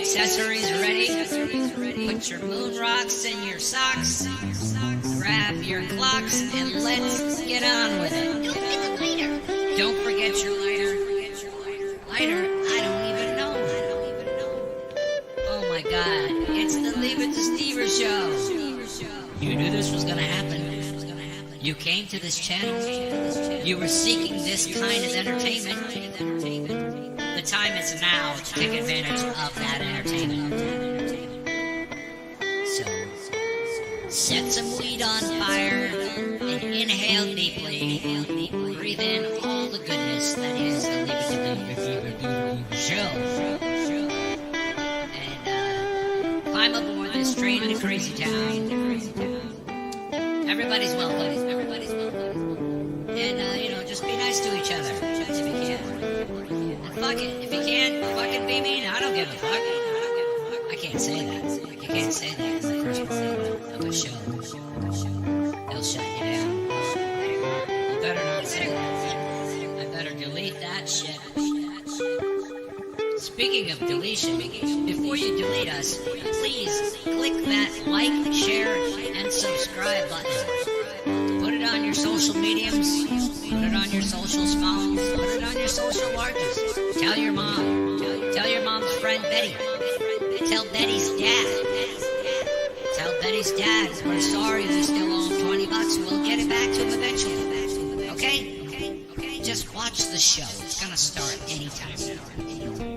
Accessories ready? Put your moon rocks in your socks. Grab your clocks and let's get on with it. Don't forget your lighter. Lighter? I don't even know. Oh my God! It's the Leave It to Stever show. You knew this was gonna happen. You came to this channel. You were seeking this kind of entertainment. The time is now to take advantage of that entertainment. So, set some weed on fire and inhale deeply. Breathe in all the goodness that is the Leave It to show. And climb aboard this train to Crazy Town. Everybody's welcome. And, just be nice to each other if you can. Fuck it. If you can't fucking be mean, I don't give a fuck. I can't say that. You can't say that in the first part of a show. They'll shut you down. You better not say that. I better delete that shit. Speaking of deletion, before you delete us, please click that like, share, and subscribe button. Put it on your social mediums. Put it on your social phones. Put it on your social larges. Tell your mom. Tell your mom's friend Betty. Tell Betty's dad. Tell Betty's dad we're sorry we still owe him $20. We'll get it back to him eventually. Okay? Just watch the show. It's gonna start anytime now.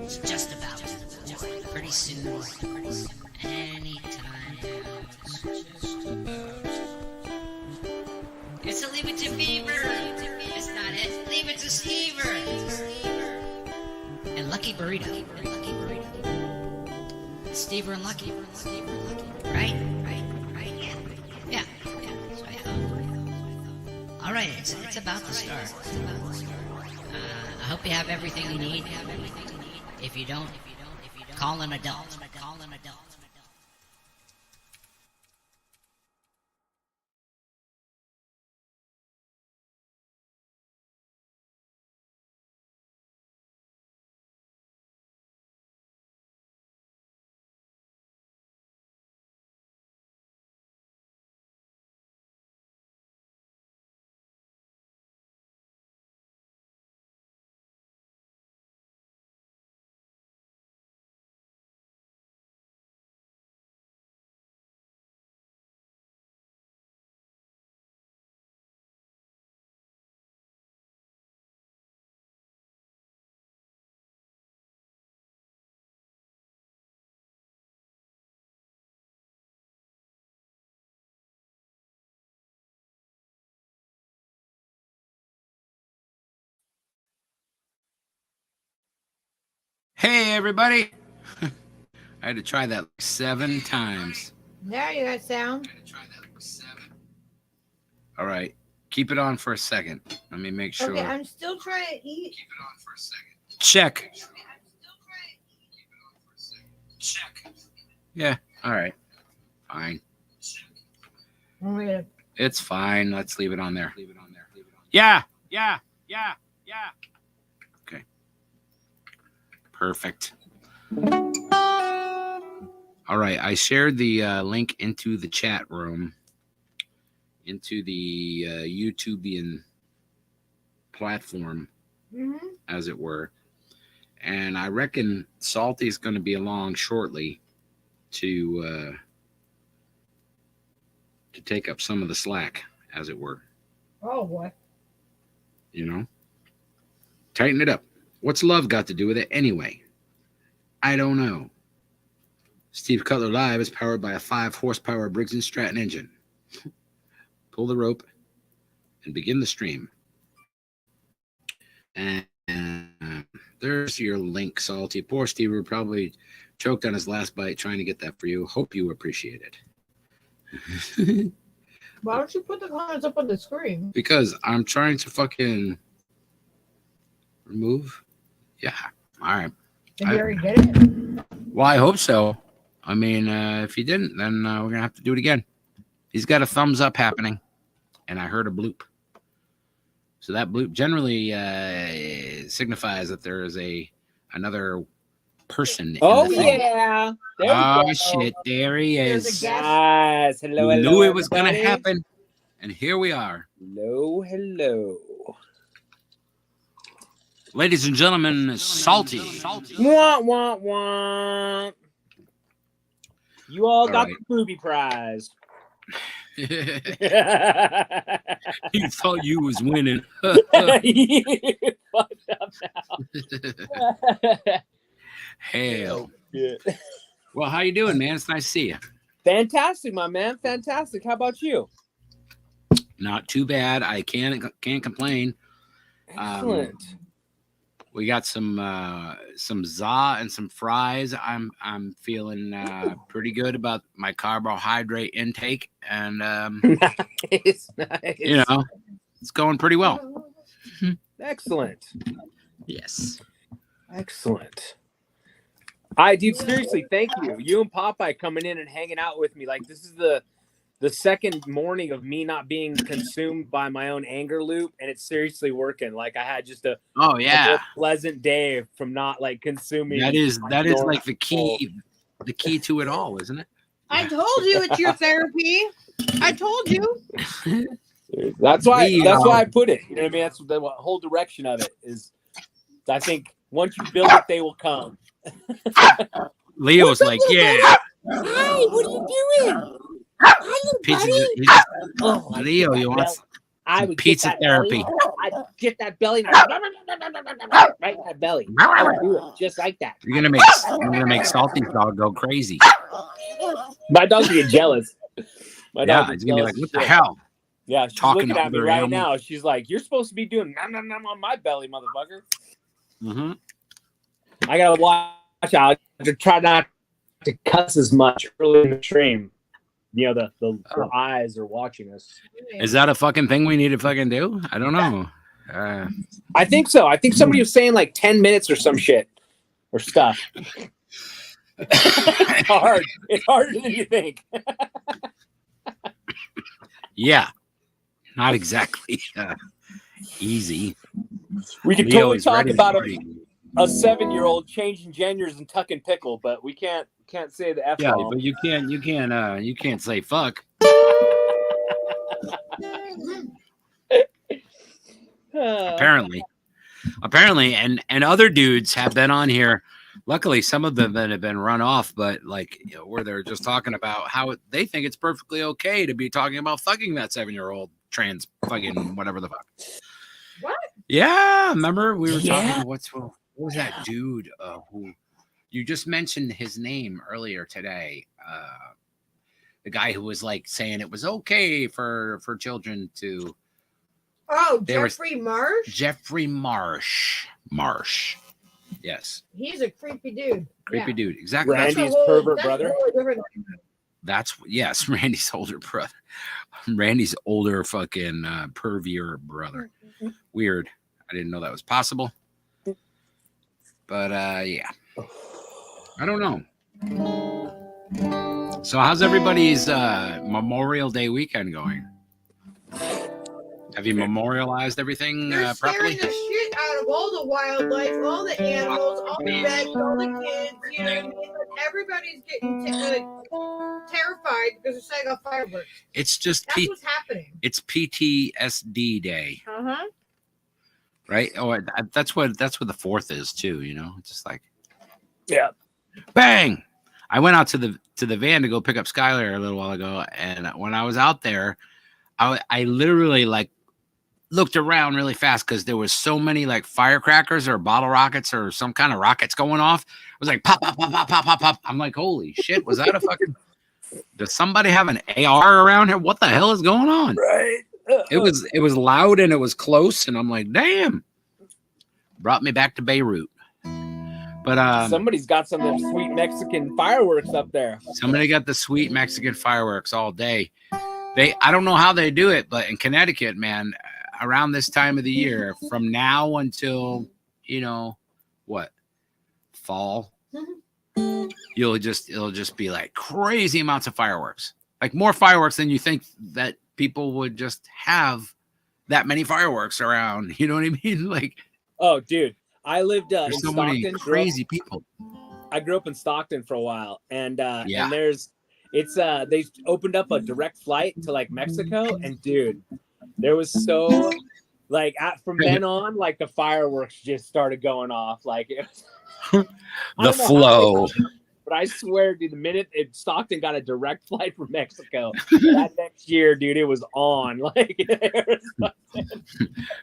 It's just about to. Pretty soon. Anytime now. It's a Leave It to Beaver. It's not it. Leave It to Stever. And Lucky Burrito. Stever and Lucky. Right? Yeah. That's what I thought. Alright, it's about to start. I hope you have everything you need. If you don't, call an adult. Hey, everybody. I had to try that like 7 times. There you got sound. All right. Keep it on for a second. Let me make sure. Okay, I'm still trying to eat. Keep it on for a second. Check. Check. Yeah. All right. Fine. It's fine. Let's leave it on there. Yeah. Okay. Perfect. All right. I shared the link into the chat room, into the YouTubian platform, as it were. And I reckon Salty's going to be along shortly to take up some of the slack, as it were. Oh, boy. You know? Tighten it up. What's love got to do with it anyway? I don't know. Steve Cutler Live is powered by a 5-horsepower Briggs & Stratton engine. Pull the rope and begin the stream. And there's your link, Salty. Poor Steve were probably choked on his last bite trying to get that for you. Hope you appreciate it. Why don't you put the comments up on the screen? Because I'm trying to fucking remove. Yeah. All right. Did you already get it? Well, I hope so. I mean, if he didn't, then we're going to have to do it again. He's got a thumbs up happening, and I heard a bloop. So that bloop generally signifies that there is another person. Oh, in the thing. yeah. There we Oh, go. shit. There he There's is. a guest. Yes. Hello, We hello. knew it was going to everybody. happen, and here we are. Hello, hello. Ladies and gentlemen, Salty. Wah, wah, wah. You all got right. the booby prize. You thought you was winning. You fucked up now. Hell. Yeah. Well, how you doing, man? It's nice to see you. Fantastic, my man. Fantastic. How about you? Not too bad. I can't complain. Excellent. We got some za and some fries. I'm feeling pretty good about my carbohydrate intake, and Nice, nice. you know, it's going pretty well. Excellent. Yes. Excellent. Dude, seriously, thank you. You and Popeye coming in and hanging out with me. Like, this is the second morning of me not being consumed by my own anger loop, and it's seriously working. Like, I had just a real pleasant day from not like consuming. That is my like normal- the key to it all, isn't it? I told you it's your therapy. I told you. That's why We, I put it. You know what I mean? That's the whole direction of it is. I think once you build it, they will come. Leo's like, yeah. Hi, what are you doing? Pizza, Oh, I Leo, get you that want belly. I would pizza get that therapy. belly. I get that belly right in that belly. I would do it just like that. You're gonna make Salty's dog go crazy. My dog's gonna get jealous. My Yeah, dog's he's gonna be like, jealous what as the shit. hell? Yeah, she's Talking looking to at me other right animals. now. She's like, "You're supposed to be doing nom nom nom on my belly, motherfucker." Mm-hmm. I gotta watch out to try not to cuss as much early in the stream. You know, the eyes are watching us. Is that a fucking thing we need to fucking do? I don't know. I think so. I think somebody was saying like 10 minutes or some shit or stuff. It's hard. It's harder than you think. Yeah, not exactly easy. We could Leo totally is talk ready to about party. a 7-year-old changing genders and tucking pickle, but we can't say the F Yeah, bomb. but you can't say fuck. Apparently, and other dudes have been on here. Luckily, some of them that have been run off, but like, you know, where they're just talking about how they think it's perfectly okay to be talking about fucking that 7-year-old trans fucking whatever the fuck. What? Yeah, remember we were Yeah. talking. What was that dude who you just mentioned his name earlier today? The guy who was like saying it was okay for children to. Oh, They were- Jeffrey Marsh? Jeffrey Marsh. Yes. He's a creepy dude. Creepy Yeah. dude. Exactly. Randy. That's, Randy's pervert brother? totally different. yes, Randy's older brother. Randy's older fucking pervier brother. Weird. I didn't know that was possible. But yeah. I don't know. So how's everybody's Memorial Day weekend going? Have you memorialized everything They're properly? scaring the shit out of all the wildlife, all the animals, all the veg, all the kids. You know what I mean? Everybody's getting terrified because they're setting off fireworks. It's just That's what's happening. it's PTSD day, Uh-huh. right? Oh, that's what the 4th is too. You know, it's just like Yeah. bang. I went out to the van to go pick up Skylar a little while ago, and when I was out there, I literally like looked around really fast because there was so many like firecrackers or bottle rockets or some kind of rockets going off. It was like pop, pop, pop, pop, pop, pop, pop. I'm like, holy shit, was that a fucking does somebody have an AR around here? What the hell is going on? Right. It was loud and it was close, and I'm like, damn. Brought me back to Beirut. But somebody's got some of them sweet Mexican fireworks up there. somebody got the sweet Mexican fireworks all day. I don't know how they do it, but in Connecticut, man, around this time of the year, from now until what, fall, it'll just be like crazy amounts of fireworks, like more fireworks than you think that people would just have that many fireworks around. You know what I mean? Like, oh, dude, I lived in there's so Stockton. many crazy people. I grew up in Stockton for a while, and Yeah. and they opened up a direct flight to like Mexico, and dude, there was so like from then on, like the fireworks just started going off, like it was, The flow. But I swear, dude, the minute Stockton got a direct flight from Mexico, that next year, dude, it was on. Like,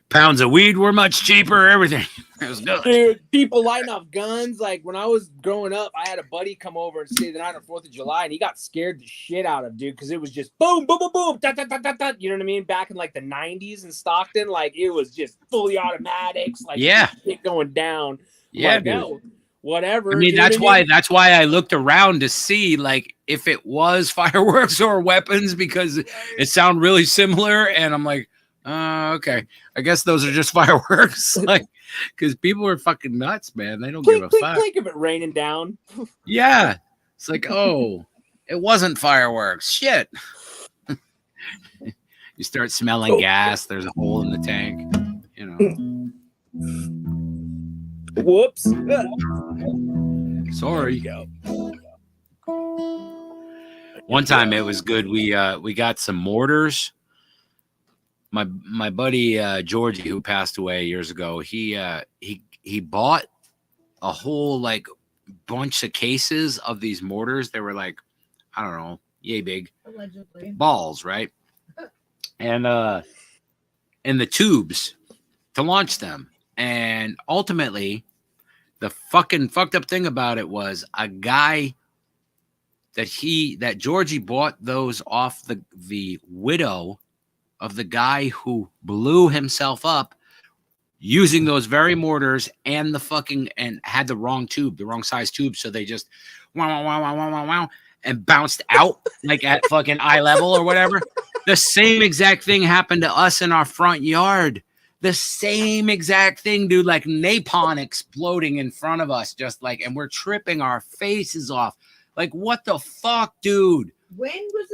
Pounds of weed were much cheaper. Everything. It was good. dude, people lighting off guns. Like when I was growing up, I had a buddy come over and stay the night on 4th of July, and he got scared the shit out of, dude, because it was just boom, boom, boom, boom, da, da, da, da, da. You know what I mean? Back in like the 90s in Stockton, like it was just fully automatics, like shit going down. Yeah, like, dude. no, whatever. I mean, you know that's what I mean? that's why I looked around to see like if it was fireworks or weapons, because it sounded really similar, and I'm like, okay, I guess those are just fireworks. Like, because people are fucking nuts, man. They don't give a fuck. Clink of it raining down. Yeah, it's like, oh, it wasn't fireworks. Shit. You start smelling gas. There's a hole in the tank. Whoops. Sorry. One time it was good. We got some mortars. My buddy Georgie, who passed away years ago, he bought a whole like bunch of cases of these mortars. They were like, I don't know, yay big, Allegedly. balls, right? And the tubes to launch them. And ultimately, the fucking fucked up thing about it was a guy that Georgie bought those off the widow of the guy who blew himself up using those very mortars and had the wrong size tube. So they just wow and bounced out like at fucking eye level or whatever. The same exact thing happened to us in our front yard. The same exact thing, dude, like napalm exploding in front of us, just like, and we're tripping our faces off. Like, what the fuck, dude? When was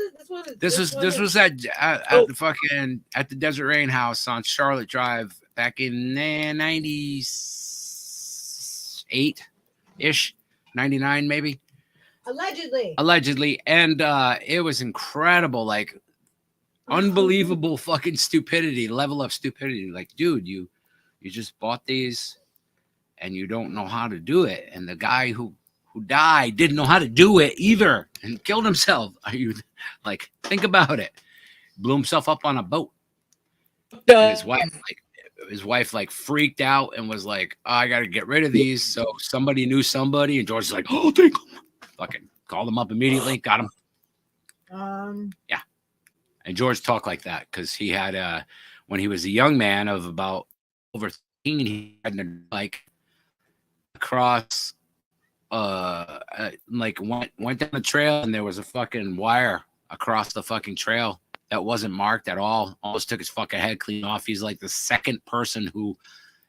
it? This was at the Desert Rain House on Charlotte Drive back in 98 ish, 99 maybe. Allegedly, and it was incredible, like unbelievable fucking level of stupidity. Like, dude, you just bought these and you don't know how to do it, and the guy who died didn't know how to do it either and killed himself. Are you like, think about it? Blew himself up on a boat. And his wife freaked out and was like, oh, I gotta get rid of these. So somebody knew somebody, and George's like, oh, take them. Fucking called him up immediately, got him. Yeah. And George talked like that because he had when he was a young man of about over 13, he had a bike across like went down the trail, and there was a fucking wire across the fucking trail that wasn't marked at all. Almost took his fucking head clean off. He's like the second person who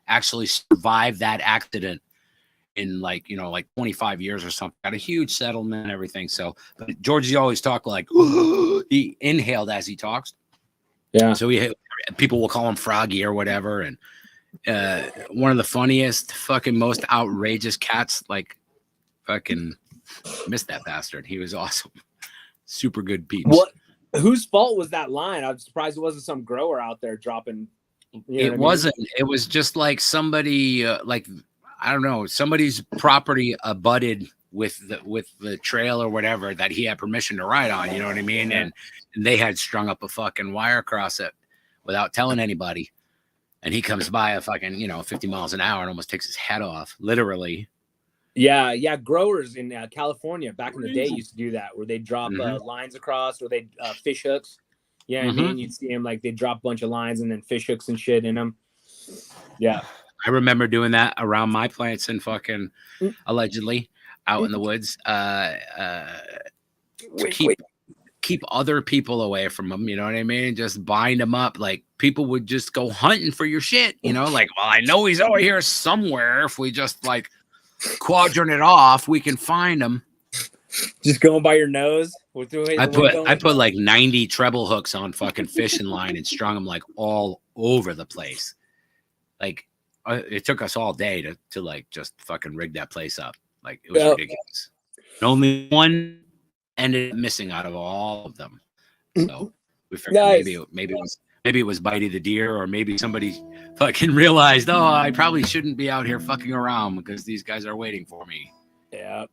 actually survived that accident in like 25 years or something. Got a huge settlement and everything. So, but Georgie always talked like he inhaled as he talks. Yeah. So people will call him Froggy or whatever. And one of the funniest, fucking most outrageous cats, like, fucking missed that bastard. He was awesome. Super good peeps. What? Whose fault was that line? I'm surprised it wasn't some grower out there dropping. It wasn't. It was just like somebody, like, I don't know, somebody's property abutted with the trail or whatever that he had permission to ride on. You know what I mean? And they had strung up a fucking wire across it without telling anybody. and he comes by a fucking 50 miles an hour and almost takes his head off, literally. Yeah. Growers in California back in the day used to do that, where they drop lines across, or they fish hooks. Yeah, I mean, you'd see them like they drop a bunch of lines and then fish hooks and shit in them. Yeah, I remember doing that around my plants and fucking allegedly out in the woods. To keep other people away from them, you know what I mean? Just bind them up. Like people would just go hunting for your shit, like, well, I know he's over here somewhere. If we just like quadrant it off, we can find him. Just going by your nose. I put like 90 treble hooks on fucking fishing line and strung them like all over the place. Like it took us all day to like just fucking rig that place up. Like it was ridiculous. And only one ended up missing out of all of them. So we figured maybe it was Bitey the deer, or maybe somebody fucking realized, I probably shouldn't be out here fucking around because these guys are waiting for me. Yeah.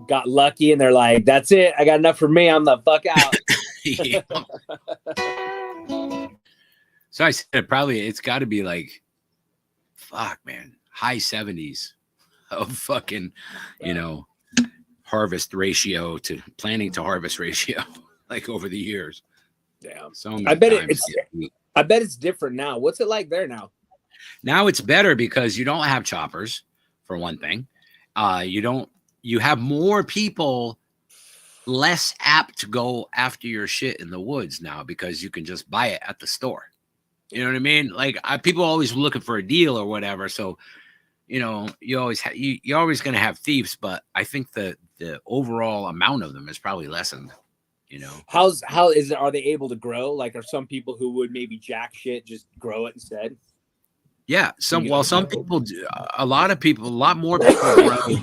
Got lucky and they're like, that's it. I got enough for me. I'm the fuck out. So I said, it's got to be like, fuck, man, high 70s of fucking, harvest ratio to planting to harvest ratio, like over the years. Damn. So I bet it's different now. What's it like there now? Now it's better because you don't have choppers, for one thing. You have more people less apt to go after your shit in the woods now because you can just buy it at the store. You know what I mean? Like people are always looking for a deal or whatever. So, you're always going to have thieves, but I think the overall amount of them is probably lessened. How is it? Are they able to grow? Like, are some people who would maybe jack shit just grow it instead? Yeah, some people do. A lot more people grow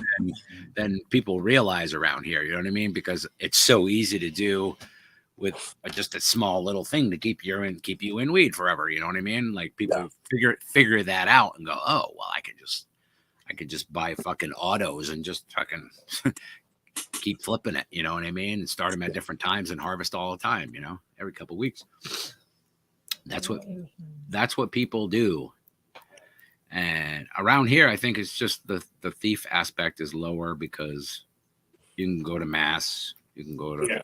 than people realize around here. You know what I mean? Because it's so easy to do with just a small little thing to keep you in weed forever. You know what I mean? Like people figure that out and go, oh well, I could just buy fucking autos and just fucking keep flipping it. You know what I mean? And start them at different times and harvest all the time. Every couple of weeks. That's what people do. And around here, I think it's just the thief aspect is lower because you can go to Mass, you can go to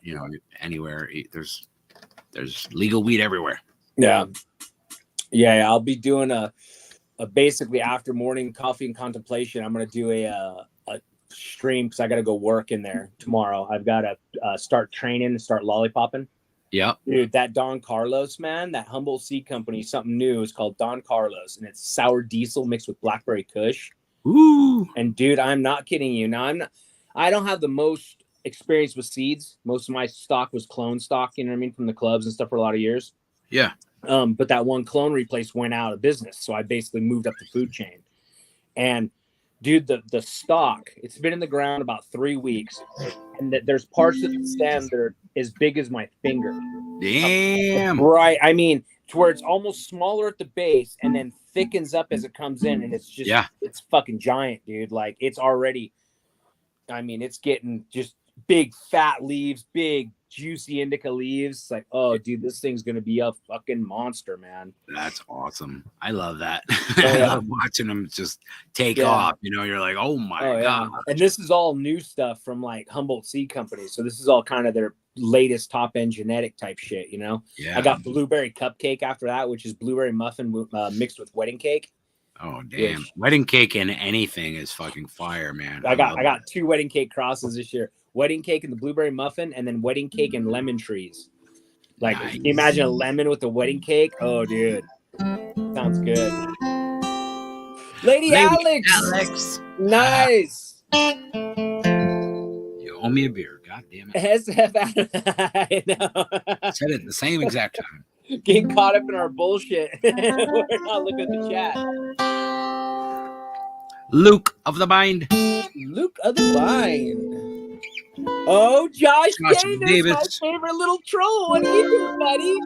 anywhere. There's legal weed everywhere. Yeah. I'll be doing a basically after morning coffee and contemplation. I'm gonna do a stream because I got to go work in there tomorrow. I've got to start training and start lollipopping. Yeah, dude, that Don Carlos, man, that Humboldt Seed Company, something new. It's called Don Carlos, and it's sour diesel mixed with blackberry kush. Ooh, and dude, I'm not kidding you. Now I don't have the most experience with seeds. Most of my stock was clone stock, you know what I mean, from the clubs and stuff for a lot of years. Yeah. But that one clone replace went out of business, so I basically moved up the food chain. And dude, the stock, it's been in the ground about 3 weeks, and there's parts of the stem that are as big as my finger. Damn. Right. I mean, to where it's almost smaller at the base and then thickens up as it comes in, and it's just it's fucking giant, dude. Like it's already, I mean, it's getting just big fat leaves, big juicy indica leaves. It's like, oh dude, this thing's gonna be a fucking monster, man. That's awesome. I love that. I love watching them just take off. You're like, oh my god. And this is all new stuff from like Humboldt Seed Company, so this is all kind of their latest top end genetic type shit. I got blueberry cupcake after that, which is blueberry muffin mixed with wedding cake. Oh damn. Wedding cake and anything is fucking fire, man. I got 2 wedding cake crosses this year. Wedding cake and the blueberry muffin, and then wedding cake and lemon trees. Like, Can you imagine a lemon with the wedding cake? Oh, dude. Sounds good. Lady Alex. Nice. You owe me a beer. God damn it. I know. Said it at the same exact time. Getting caught up in our bullshit. We're not looking at the chat. Luke of the Mind. Luke of the Mind. Oh, Josh Davis, my favorite little troll. What are you doing, buddy?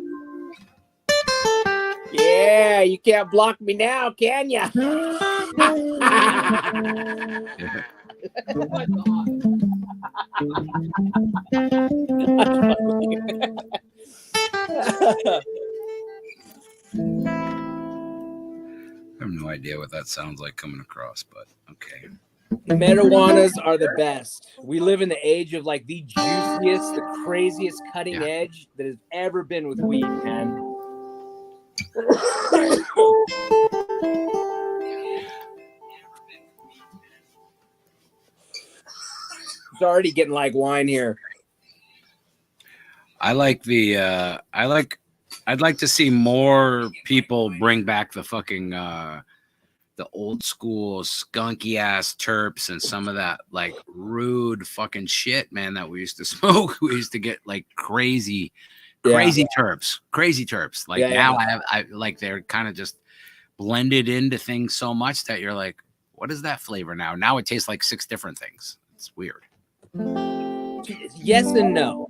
Yeah, you can't block me now, can ya? Oh my God. idea what that sounds like coming across, but okay. Marijuanas are the best. We live in the age of like the juiciest, the craziest cutting edge that has ever been with weed, man. It's already getting like wine here. I'd like to see more people bring back the fucking the old school skunky ass terps and some of that like rude fucking shit, man, that we used to smoke. We used to get like crazy terps. Like now I like they're kind of just blended into things so much that you're like, what is that flavor now? Now it tastes like 6 different things. It's weird. Yes and no.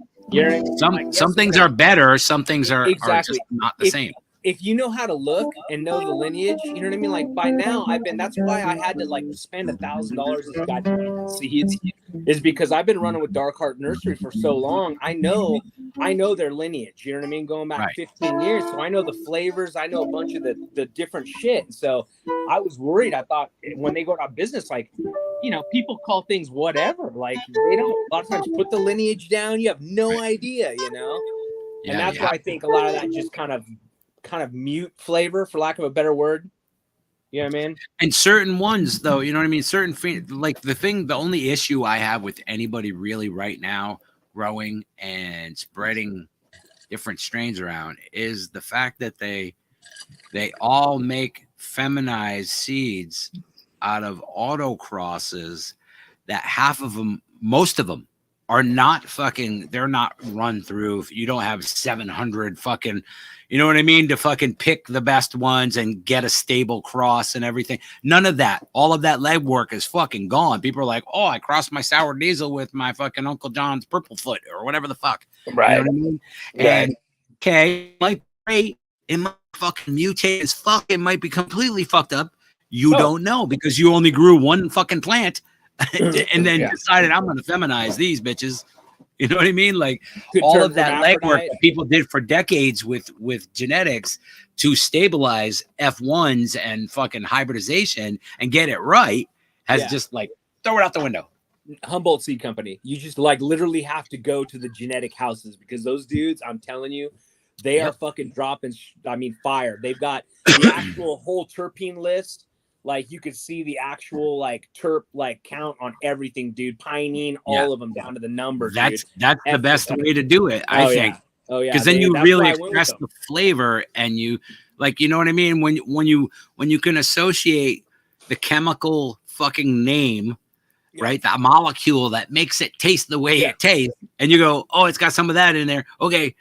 Some things are better. Some things are just not the same. If you know how to look and know the lineage, you know what I mean? Like by now that's why I had to like spend $1,000 in goddamn seeds, is because I've been running with Dark Heart Nursery for so long. I know their lineage, you know what I mean? Going back 15 years. So I know the flavors, I know a bunch of the different shit. So I was worried. I thought when they go out of business, like, you know, people call things whatever. Like they don't a lot of times put the lineage down. You have no idea, you know? And that's why I think a lot of that just kind of mute flavor, for lack of a better word. You know what I mean? And certain ones, though, you know what I mean? Certain, like the only issue I have with anybody really right now growing and spreading different strains around is the fact that they all make feminized seeds out of autocrosses that most of them are not fucking, they're not run through. You don't have 700 fucking, you know what I mean, to fucking pick the best ones and get a stable cross and everything. None of that. All of that legwork is fucking gone. People are like, oh, I crossed my sour diesel with my fucking Uncle John's purple foot or whatever the fuck. Right. You know what I mean? And okay, might be great. It might fucking mutate as fuck. It might be completely fucked up. You don't know because you only grew one fucking plant and then decided I'm going to feminize these bitches. You know what I mean? Like all of that legwork that people did for decades with genetics to stabilize F1s and fucking hybridization and get it right has just like throw it out the window. Humboldt Seed Company. You just like literally have to go to the genetic houses because those dudes, I'm telling you, they are fucking dropping. Fire. They've got the actual whole terpene list. Like you could see the actual like terp like count on everything, dude. Pinene, all of them down to the number. That's the best way to do it, I think. Oh yeah, because then you really express the flavor, and you like, you know what I mean. When you can associate the chemical fucking name, right, the molecule that makes it taste the way it tastes, and you go, oh, it's got some of that in there. Okay,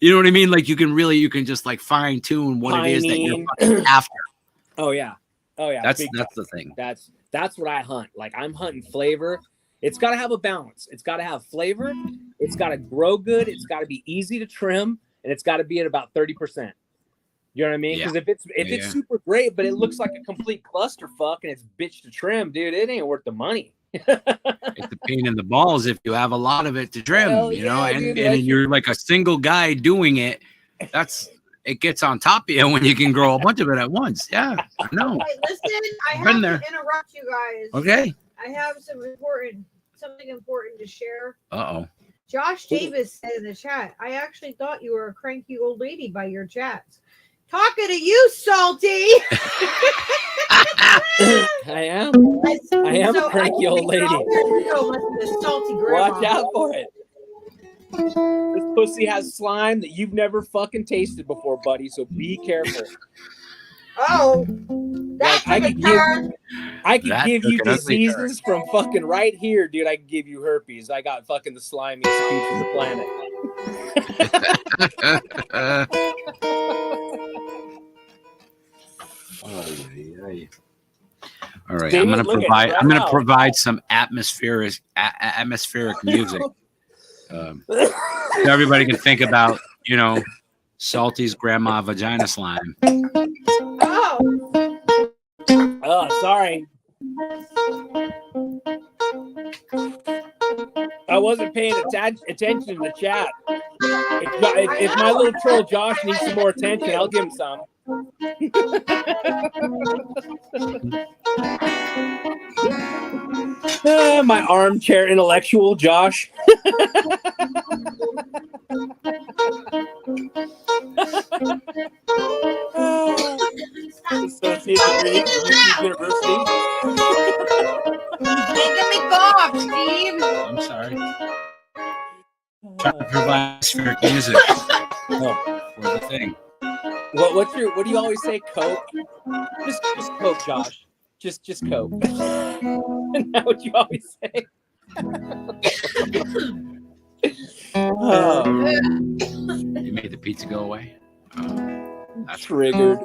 you know what I mean. Like you can just like fine tune what it is that you're fucking after. Oh yeah. That's the thing. That's what I hunt. Like I'm hunting flavor. It's got to have a balance. It's got to have flavor. It's got to grow good. It's got to be easy to trim, and it's got to be at about 30%. You know what I mean? Because if it's super great, but it looks like a complete clusterfuck and it's bitch to trim, dude, it ain't worth the money. It's a pain in the balls if you have a lot of it to trim, you know, and you're like a single guy doing it. It gets on top of you when you can grow a bunch of it at once. Yeah, I know. Hey, listen, I have to interrupt you guys. Okay. I have something important to share. Uh-oh. Josh Davis said in the chat, I actually thought you were a cranky old lady by your chats. Talking to you, Salty. I am a cranky old lady. Watch out for it. This pussy has slime that you've never fucking tasted before, buddy. So be careful. Oh, that's I could give you diseases from fucking right here, dude. I can give you herpes. I got fucking the slimiest speech on the planet. All right, I'm gonna provide some atmospheric music. So everybody can think about, you know, Salty's grandma vagina slime. Oh, sorry. I wasn't paying attention to the chat. If my little troll Josh needs some more attention, I'll give him some. My armchair intellectual, Josh. Associate degree from UC University. Making me cough, Steve. I'm sorry. Trying to provide atmospheric music for the thing. What do you always say? Coke? Just Coke, Josh. Just Coke. Isn't that what you always say? Oh, You made the pizza go away. That's triggered.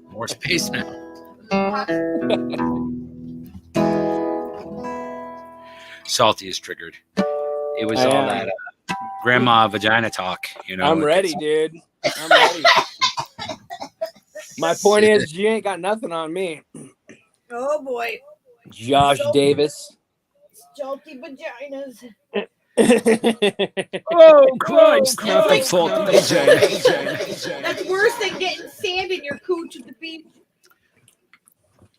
more space now. Salty is triggered. It was all that grandma vagina talk, you know. I'm ready, dude. I'm ready. My point is, you ain't got nothing on me. Oh boy. Josh Davis. Salty vaginas. Oh Christ! Nothing salty vagina. That's worse than getting sand in your cooch at the beach.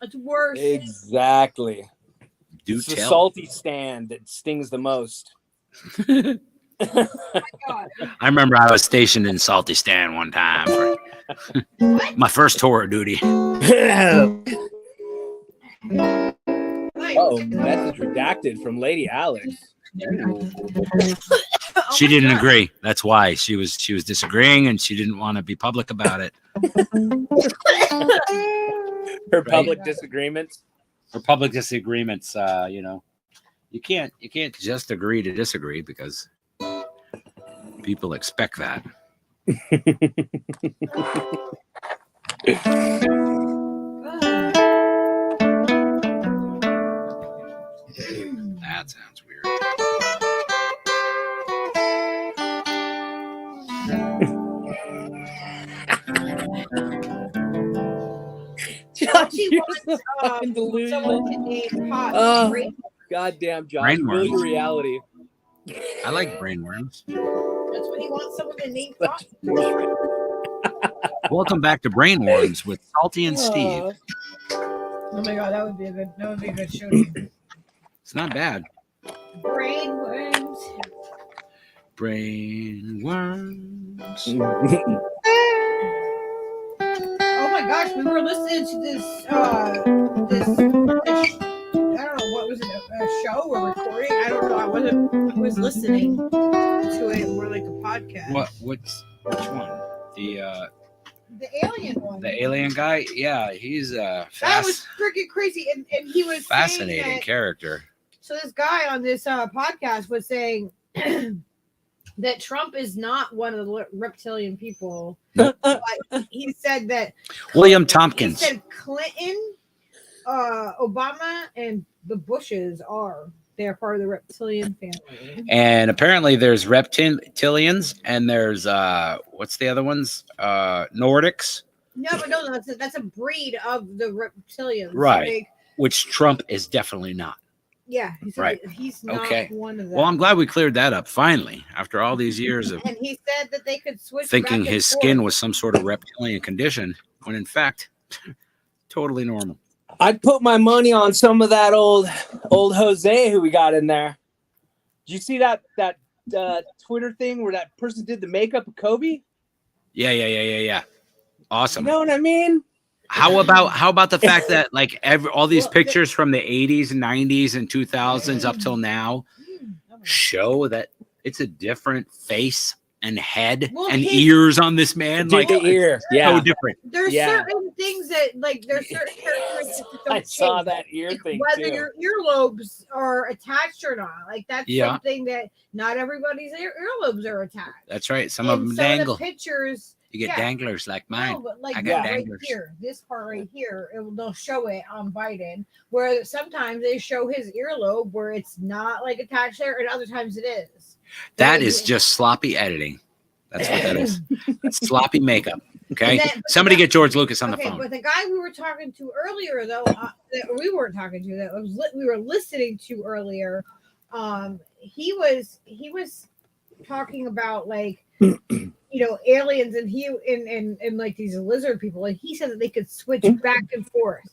That's worse. Exactly. Do It's the tell. salty stand that stings the most. Oh my God. I remember I was stationed in Salty Stand one time for my first tour of duty. Oh, message redacted from Lady Alex. She didn't agree. That's why she was disagreeing, and she didn't want to be public about it. Her public disagreements. For public disagreements, you know, you can't just agree to disagree because people expect that. That sounds weird. Josh, She you're wants so fucking delusional. someone to name pot. Oh, goddamn, Josh. Brain Build your worms. reality. I like brain worms. That's what he wants someone to name pot. Welcome back to Brain Worms with Salty and Steve. Oh my God, that would be a good show. It's not bad. Brain worms. Brain worms. Oh my gosh, we were listening to this I don't know, what was it, a show or recording? I don't know. I was listening to it more like a podcast. Which one? The alien one. The alien guy? Yeah, he's that was freaking crazy. And he was fascinating saying that, character. so this guy on this podcast was saying that Trump is not one of the reptilian people. But he said that William Tompkins. He said Clinton, Obama, and the Bushes they're part of the reptilian family. And apparently there's reptilians and there's what's the other ones? Nordics. No, but no, that's a breed of the reptilians. Right. Which Trump is definitely not. Yeah, he's not one of them. Well, I'm glad we cleared that up finally after all these years of and he said that they could switch thinking back and his forth. skin was some sort of reptilian condition when in fact totally normal. I'd put my money on some of that old Jose who we got in there. Did you see that Twitter thing where that person did the makeup of Kobe? Yeah. Awesome. You know what I mean? How about the fact that like all these pictures from the 80s, 90s, and 2000s up till now show that it's a different face and head and ears on this man? Like the ear, so different. There's certain things that there's certain characteristics that don't I saw change. that ear thing Whether your earlobes are attached or not, like that's something that not everybody's earlobes are attached. That's right. Some of them some dangle. Of the pictures. You get danglers like mine. No, but like I got right danglers. here, this part right here, they'll show it on Biden. Where sometimes they show his earlobe where it's not like attached there, and other times it is. That is just sloppy editing. That's what that is. That's sloppy makeup. Okay. Somebody get George Lucas on the phone. But the guy we were talking to earlier, though, that we weren't talking to, we were listening to earlier, he was talking about like, you aliens and like these lizard people, and he said that they could switch back and forth.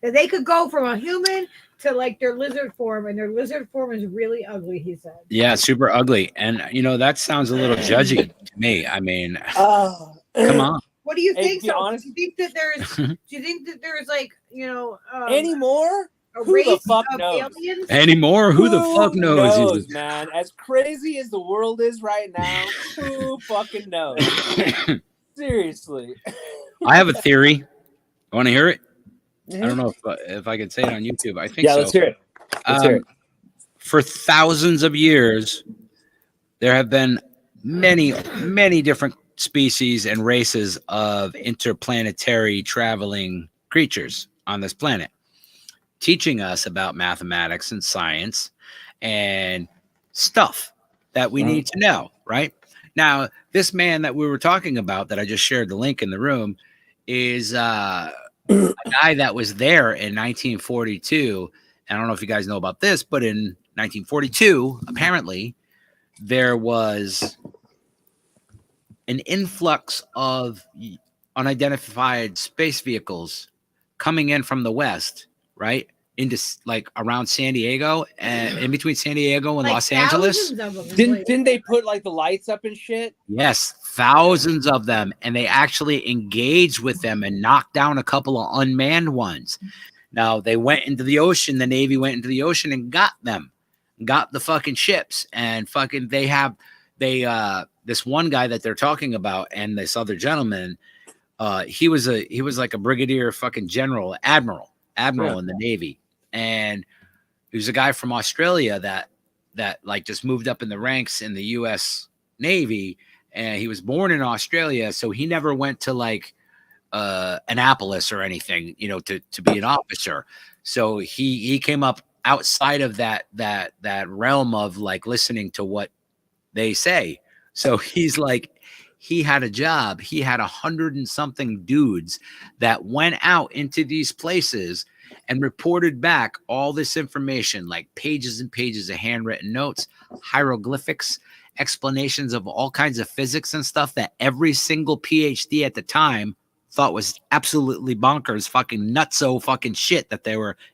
That they could go from a human to like their lizard form, and their lizard form is really ugly, he said. Yeah, super ugly. And that sounds a little judgy to me. I mean, come on. What do you Hey, think? to be So, honest- do you think that there's like Anymore? a Who race the fuck of knows? aliens? Anymore? Who the fuck knows? man? As crazy as the world is right now, who fucking knows? Seriously. I have a theory. Want to hear it? I don't know if I can say it on YouTube. I think so. Let's hear it. Let's hear it. For thousands of years, there have been many, many different species and races of interplanetary traveling creatures on this planet, teaching us about mathematics and science and stuff that we need to know, right? Now, this man that we were talking about that I just shared the link in the room is a guy that was there in 1942. I don't know if you guys know about this, but in 1942, apparently, there was an influx of unidentified space vehicles coming in from the west, right? Into like around San Diego and in between San Diego and Like Los Angeles. thousands of them. Didn't they put like the lights up and shit? Yes, thousands of them. And they actually engaged with them and knocked down a couple of unmanned ones. Now they went into the ocean. The Navy went into the ocean and got them, got the fucking ships, and fucking this one guy that they're talking about and this other gentleman, he was like a brigadier fucking general, admiral in the Navy. And he was a guy from Australia that like just moved up in the ranks in the US Navy, and he was born in Australia, so he never went to like Annapolis or anything, to be an officer. So he came up outside of that realm of like listening to what they say. So he's like, he had a job. He had 100 and something dudes that went out into these places and reported back all this information, like pages and pages of handwritten notes, hieroglyphics, explanations of all kinds of physics and stuff that every single PhD at the time thought was absolutely bonkers, fucking nutso fucking shit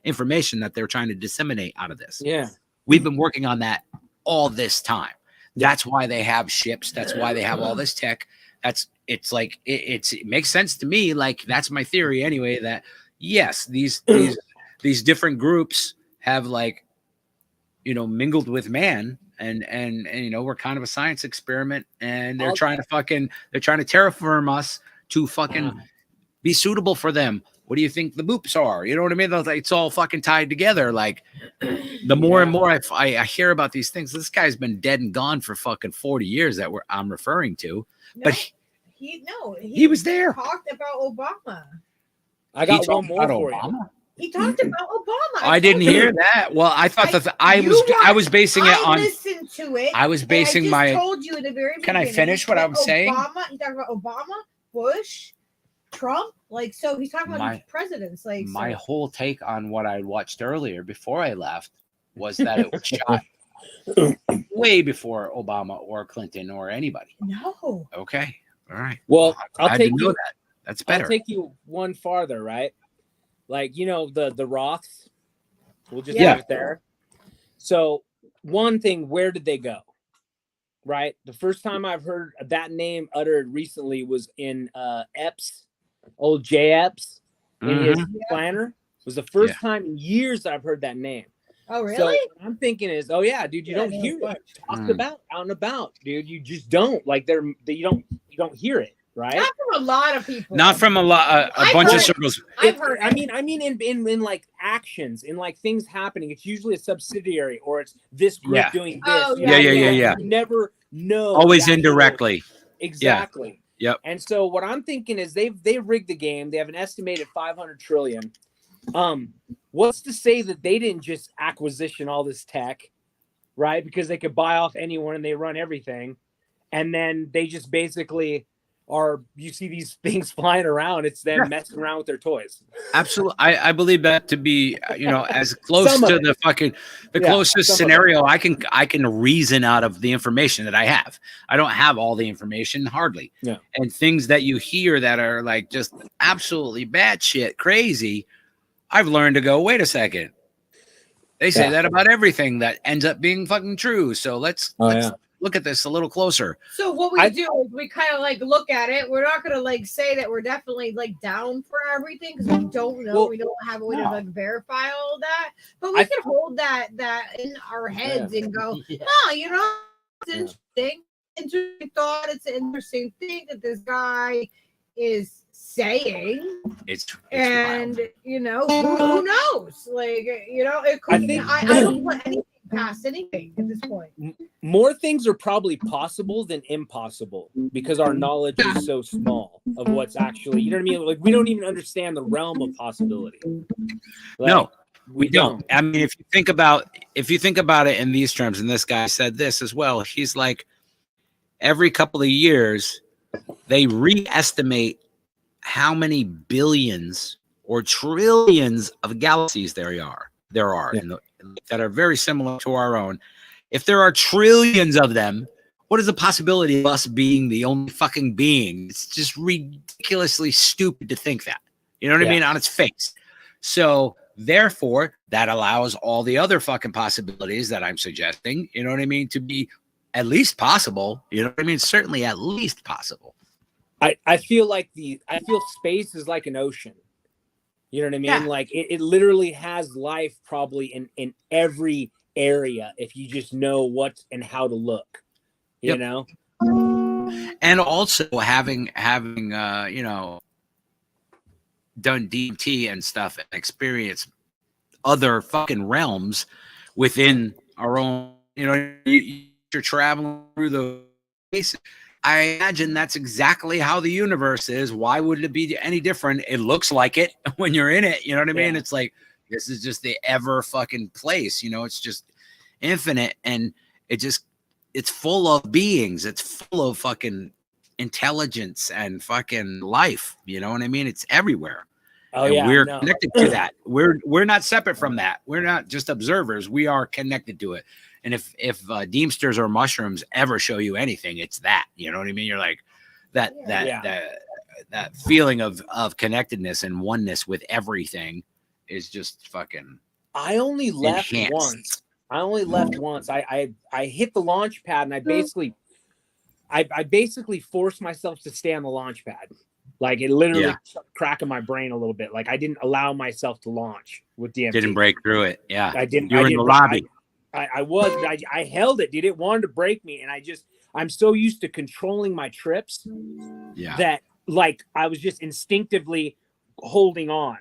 information that they were trying to disseminate out of this. Yeah. We've been working on that all this time. That's why they have ships. That's why they have all this tech. It makes sense to me. Like, that's my theory anyway, that yes, these different groups have like, mingled with man and we're kind of a science experiment, and they're trying to terraform us to fucking be suitable for them. What do you think the boops are? You know what I mean? It's all fucking tied together. Like, the more and more I hear about these things, this guy's been dead and gone for fucking 40 years that I'm referring to. No, but he was there. Talked about Obama. I got one more for Obama? you. He talked about Obama. I didn't hear that. Well, I thought I was basing it on. I listened to it. I was basing I my. told you in the very beginning. Can I finish what I was saying? He talked about Obama, Bush, Trump. Like, so he's talking about these presidents. Like, my whole take on what I watched earlier before I left was that it was shot way before Obama or Clinton or anybody. No. Okay. All right. Well, I'll take you. That. That's better. I'll take you one farther, right? Like, the Roths. We'll just leave it there. So, one thing, where did they go? Right? The first time I've heard that name uttered recently was in Epps, old J. Epps, in his planner. It was the first time in years that I've heard that name. Oh, really? So what I'm thinking is, dude, you don't hear it talked about out and about, dude. You just don't. Like, you don't hear it, right? Not from a lot of people. Not from a bunch of circles. I've heard. I mean, in like actions, in like things happening. It's usually a subsidiary, or it's this group doing this. Oh, yeah. You never know. Always indirectly. Exactly. Yeah. Yep. And so what I'm thinking is they've rigged the game. They have an estimated 500 trillion. What's to say that they didn't just acquisition all this tech, right? Because they could buy off anyone and they run everything, and then they just basically you see these things flying around, it's them messing around with their toys. Absolutely. I believe that to be, as close Some of to it. the Yeah, closest some of scenario I can reason out of the information that I have. I don't have all the information, hardly. Yeah. And things that you hear that are like just absolutely batshit crazy, I've learned to go, wait a second. They say that about everything that ends up being fucking true. So let's look at this a little closer. So what we do is we kind of like look at it. We're not going to like say that we're definitely like down for everything because we don't know. We don't have a way to like verify all of that. But we can hold that in our heads and go, it's interesting. Interesting thought. It's an interesting thing that this guy is saying. It's and wild. Who knows? Like, it could be. I don't put anything past anything at this point. More things are probably possible than impossible because our knowledge is so small of what's actually, you know what I mean? Like, we don't even understand the realm of possibility. Like, no, we don't. I mean, if you think about it in these terms, and this guy said this as well, he's like, every couple of years, they re-estimate how many billions or trillions of galaxies there are that are very similar to our own. If there are trillions of them, what is the possibility of us being the only fucking being? It's just ridiculously stupid to think that. You know what I mean? On its face. So therefore, that allows all the other fucking possibilities that I'm suggesting, you know what I mean, to be at least possible. You know what I mean? Certainly at least possible. I feel space is like an ocean. You know what I mean? Yeah. Like it literally has life probably in every area if you just know what and how to look. You know? And also having done DMT and stuff and experience other fucking realms within our own, you're traveling through the space. I imagine that's exactly how the universe is. Why would it be any different? It looks like it when you're in it. You know what I mean? It's like, this is just the ever fucking place. It's just infinite. And it's full of beings. It's full of fucking intelligence and fucking life. You know what I mean? It's everywhere. Oh, and we're connected to that. We're not separate from that. We're not just observers. We are connected to it. And if Deemsters or mushrooms ever show you anything, it's that. You know what I mean? You're like that feeling of connectedness and oneness with everything is just fucking. I only left once. I hit the launch pad and I basically forced myself to stay on the launch pad. Like it literally cracking my brain a little bit. Like I didn't allow myself to launch with DMT. Didn't break through it. Yeah, I didn't. You were in the lobby. I held it, dude. It wanted to break me, and I'm so used to controlling my trips that like I was just instinctively holding on.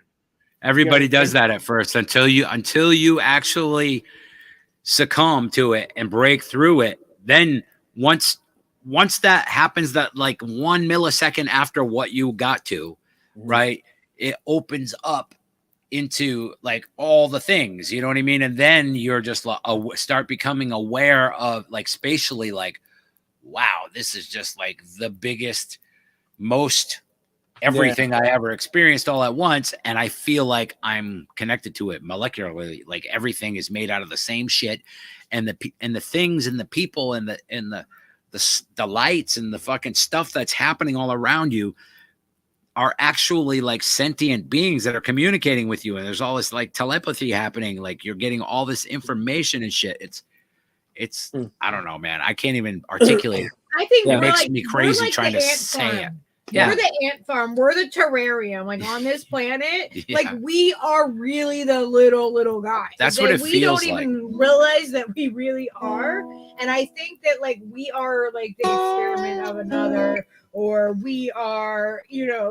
Everybody does that at first until you actually succumb to it and break through it. Then once that happens, that like 1 millisecond after what you got to, right, it opens up into like all the things, you know what I mean? And then you're just start becoming aware of like spatially, like, wow, this is just like the biggest, most everything I ever experienced all at once. And I feel like I'm connected to it molecularly. Like everything is made out of the same shit. And the things and the people and the lights and the fucking stuff that's happening all around you are actually like sentient beings that are communicating with you. And there's all this like telepathy happening. Like you're getting all this information and shit. It's I don't know, man. I can't even articulate it. I think it makes me crazy trying to say it. Yeah. We're the ant farm. We're the terrarium. Like on this planet, like we are really the little guys. That's what it feels like. We don't even realize that we really are. And I think that like we are like the experiment of another, or we are,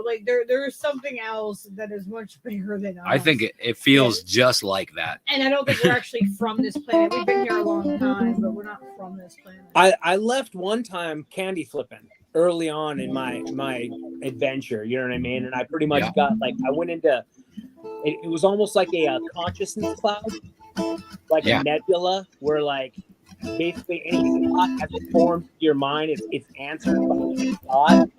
like there's something else that is much bigger than us. I think it feels just like that. And I don't think we're actually from this planet. We've been here a long time, but we're not from this planet. I left one time candy flipping early on in my adventure, you know what I mean? And I pretty much got like, I went into, it was almost like a consciousness cloud, like a nebula where like basically any thought has formed your mind, it's answered by a thought.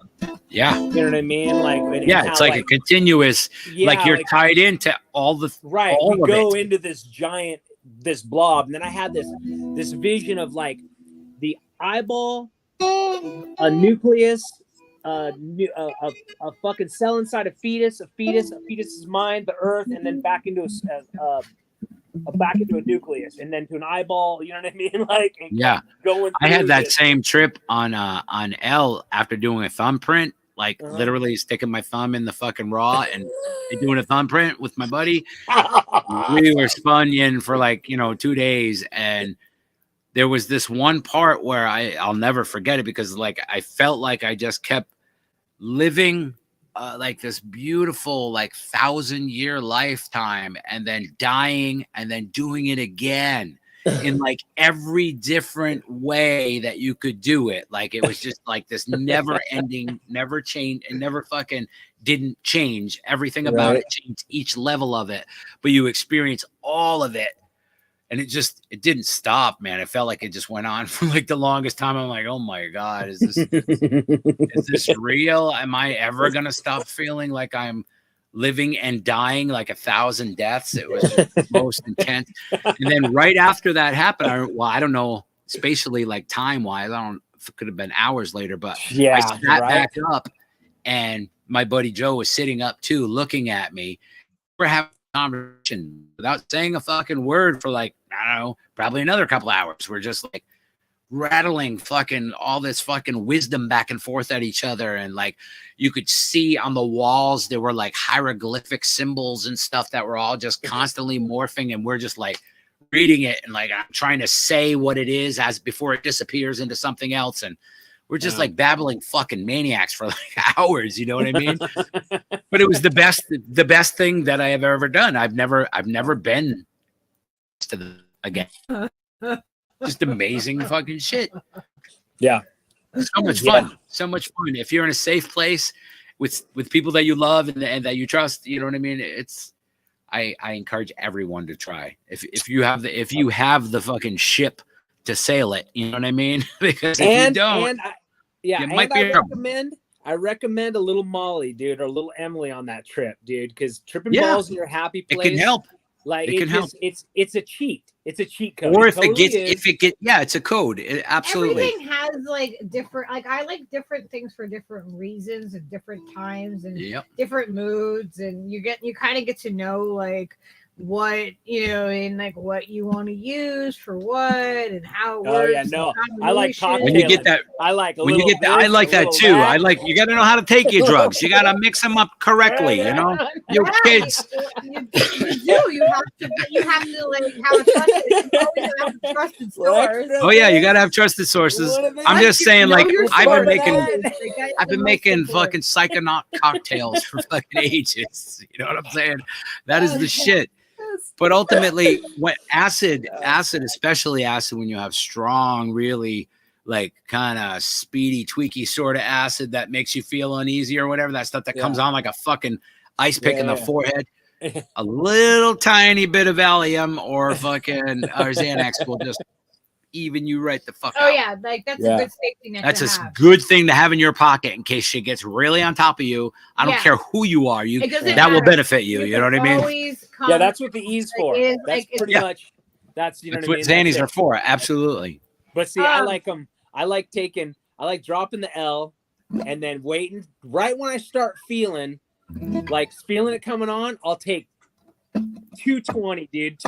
Yeah. You know what I mean? Like, and Yeah, how, it's like a continuous, like you're tied into all the right. all We of go it. into this blob, and then I had this vision of like the eyeball, a nucleus, a fucking cell inside a fetus's mind, the earth, and then back into back into a nucleus, and then to an eyeball. You know what I mean? Like, Yeah, going. I had that same trip on L after doing a thumbprint, like literally sticking my thumb in the fucking raw and doing a thumbprint with my buddy. We were spun for like 2 days, and there was this one part where I'll never forget it, because like I felt like I just kept living like this beautiful like 1,000-year lifetime, and then dying, and then doing it again in like every different way that you could do it. Like it was just like this never ending, never change, and never fucking didn't change. Everything about it changed, each level of it, but you experience all of it. And it didn't stop, man. It felt like it just went on for like the longest time. I'm like, oh my God, is this real? Am I ever going to stop feeling like I'm living and dying like 1,000 deaths? It was just the most intense. And then right after that happened, I don't know, spatially, like time wise, I don't know if it could have been hours later, but I sat back up, and my buddy Joe was sitting up too, looking at me. We're having a conversation without saying a fucking word for like, I don't know, probably another couple hours. We're just like rattling fucking all this fucking wisdom back and forth at each other. And like, you could see on the walls, there were like hieroglyphic symbols and stuff that were all just constantly morphing. And we're just like reading it, and like, I'm trying to say what it is as before it disappears into something else. And we're just like babbling fucking maniacs for like hours. You know what I mean? But it was the best thing that I have ever done. I've never been to the again. Just amazing fucking shit. Yeah. So much fun. So much fun. If you're in a safe place with people that you love and that you trust, you know what I mean? I encourage everyone to try. If you have the fucking ship to sail it, you know what I mean? Because if you don't, I recommend a little Molly, dude, or a little Emily on that trip, dude, because tripping balls in your happy place, it can help. Like it can help. It's a cheat. It's a cheat code. Or it's a code. Absolutely. Everything has like different. Like I like different things for different reasons and different times and different moods, and you kind of get to know like what and like what you want to use for what and how it works. Oh yeah, no, I like cocktail. When you get that, I like that too. I like, you got to know how to take your drugs. You got to mix them up correctly. You know, you kids. You do. You have to like have a trusted source. Oh yeah, you got to have trusted sources. I'm just saying, like, I've been making fucking psychonaut cocktails for fucking ages. You know what I'm saying? That is the shit. But ultimately, when acid, especially acid, when you have strong, really like kind of speedy, tweaky sort of acid that makes you feel uneasy or whatever, that stuff that comes on like a fucking ice pick in the forehead, a little tiny bit of Valium or fucking Xanax will just even you right the fuck out. Oh yeah, like that's a good safety net. That's a good thing to have in your pocket in case shit gets really on top of you. I don't care who you are, that will benefit you. You know what I mean? Yeah, that's what the E's for. That's pretty much. That's what Xannies are for. Absolutely. But see, I like them. I like dropping the L and then waiting right when I start feeling it coming on. I'll take 220, dude.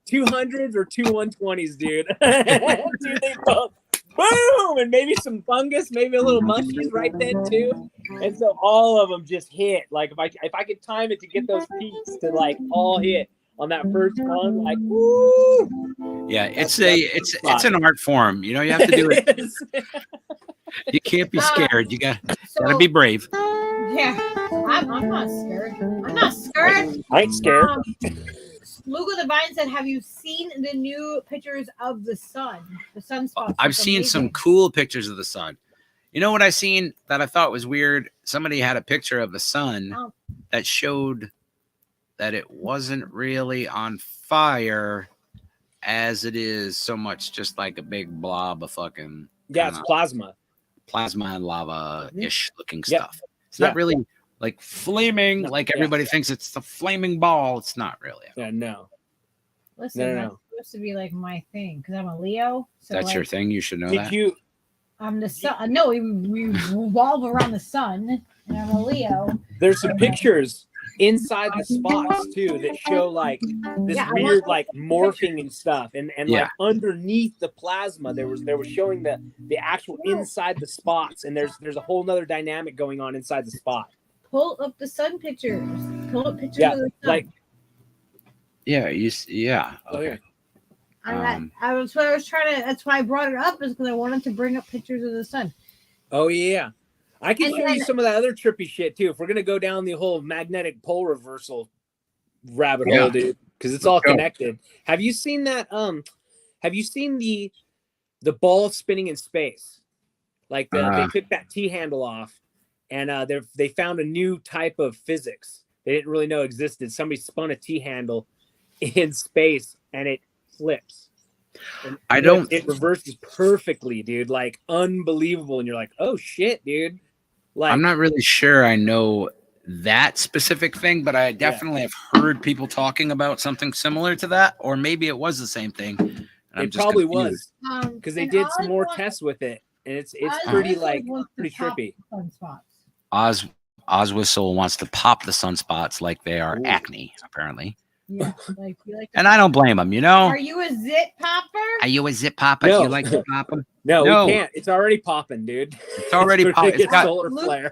200s or 120s, dude. Dude, they both boom, and maybe some fungus, maybe a little mushies right then too. And so all of them just hit. Like if I could time it to get those peaks to like all hit on that first one, like woo. Yeah, it's an art form. You know, you have to do it. You can't be scared. You gotta be brave. Yeah, I'm not scared. I'm not scared. I ain't scared. Lugo Divine said, have you seen the new pictures of the sun? The sunspots. I've seen some cool pictures of the sun. You know what I seen that I thought was weird? Somebody had a picture of the sun that showed that it wasn't really on fire as it is so much just like a big blob of fucking... Yeah, it's plasma. plasma and lava-ish looking Yeah. stuff. It's not really like flaming, like everybody thinks it's the flaming ball. It's not really. Yeah, no. Listen, that's supposed to be like my thing because I'm a Leo. So That's your thing. You should know that. I'm the sun. No, we revolve around the sun, and I'm a Leo. There's some pictures inside the spots too that show like this weird like morphing and stuff, and like underneath the plasma there was showing the actual inside the spots, and there's a whole nother dynamic going on inside the spot. Pull up the sun pictures. Pull up pictures of the sun. Like okay. That's what I was trying to. That's why I brought it up, is because I wanted to bring up pictures of the sun. Oh yeah, I can show you some of that other trippy shit too. If we're gonna go down the whole magnetic pole reversal rabbit hole, dude, because it's all connected. Have you seen that? Have you seen the ball spinning in space? Like they took that T handle off, and they found a new type of physics they didn't really know existed. Somebody spun a T handle in space, and it flips. And it reverses perfectly, dude. Like unbelievable. And you're like, oh shit, dude. Like I'm not really sure I know that specific thing, but I definitely have heard people talking about something similar to that, or maybe it was the same thing. It probably was because they did some more tests with it, and it's pretty trippy. Oswissel wants to pop the sunspots like they are acne, apparently. Yeah, and I don't blame him, you know. Are you a zit popper? Are you a zit popper? No. You like to pop them? No, we can't. It's already popping, dude. It's already popping. It's got solar flare.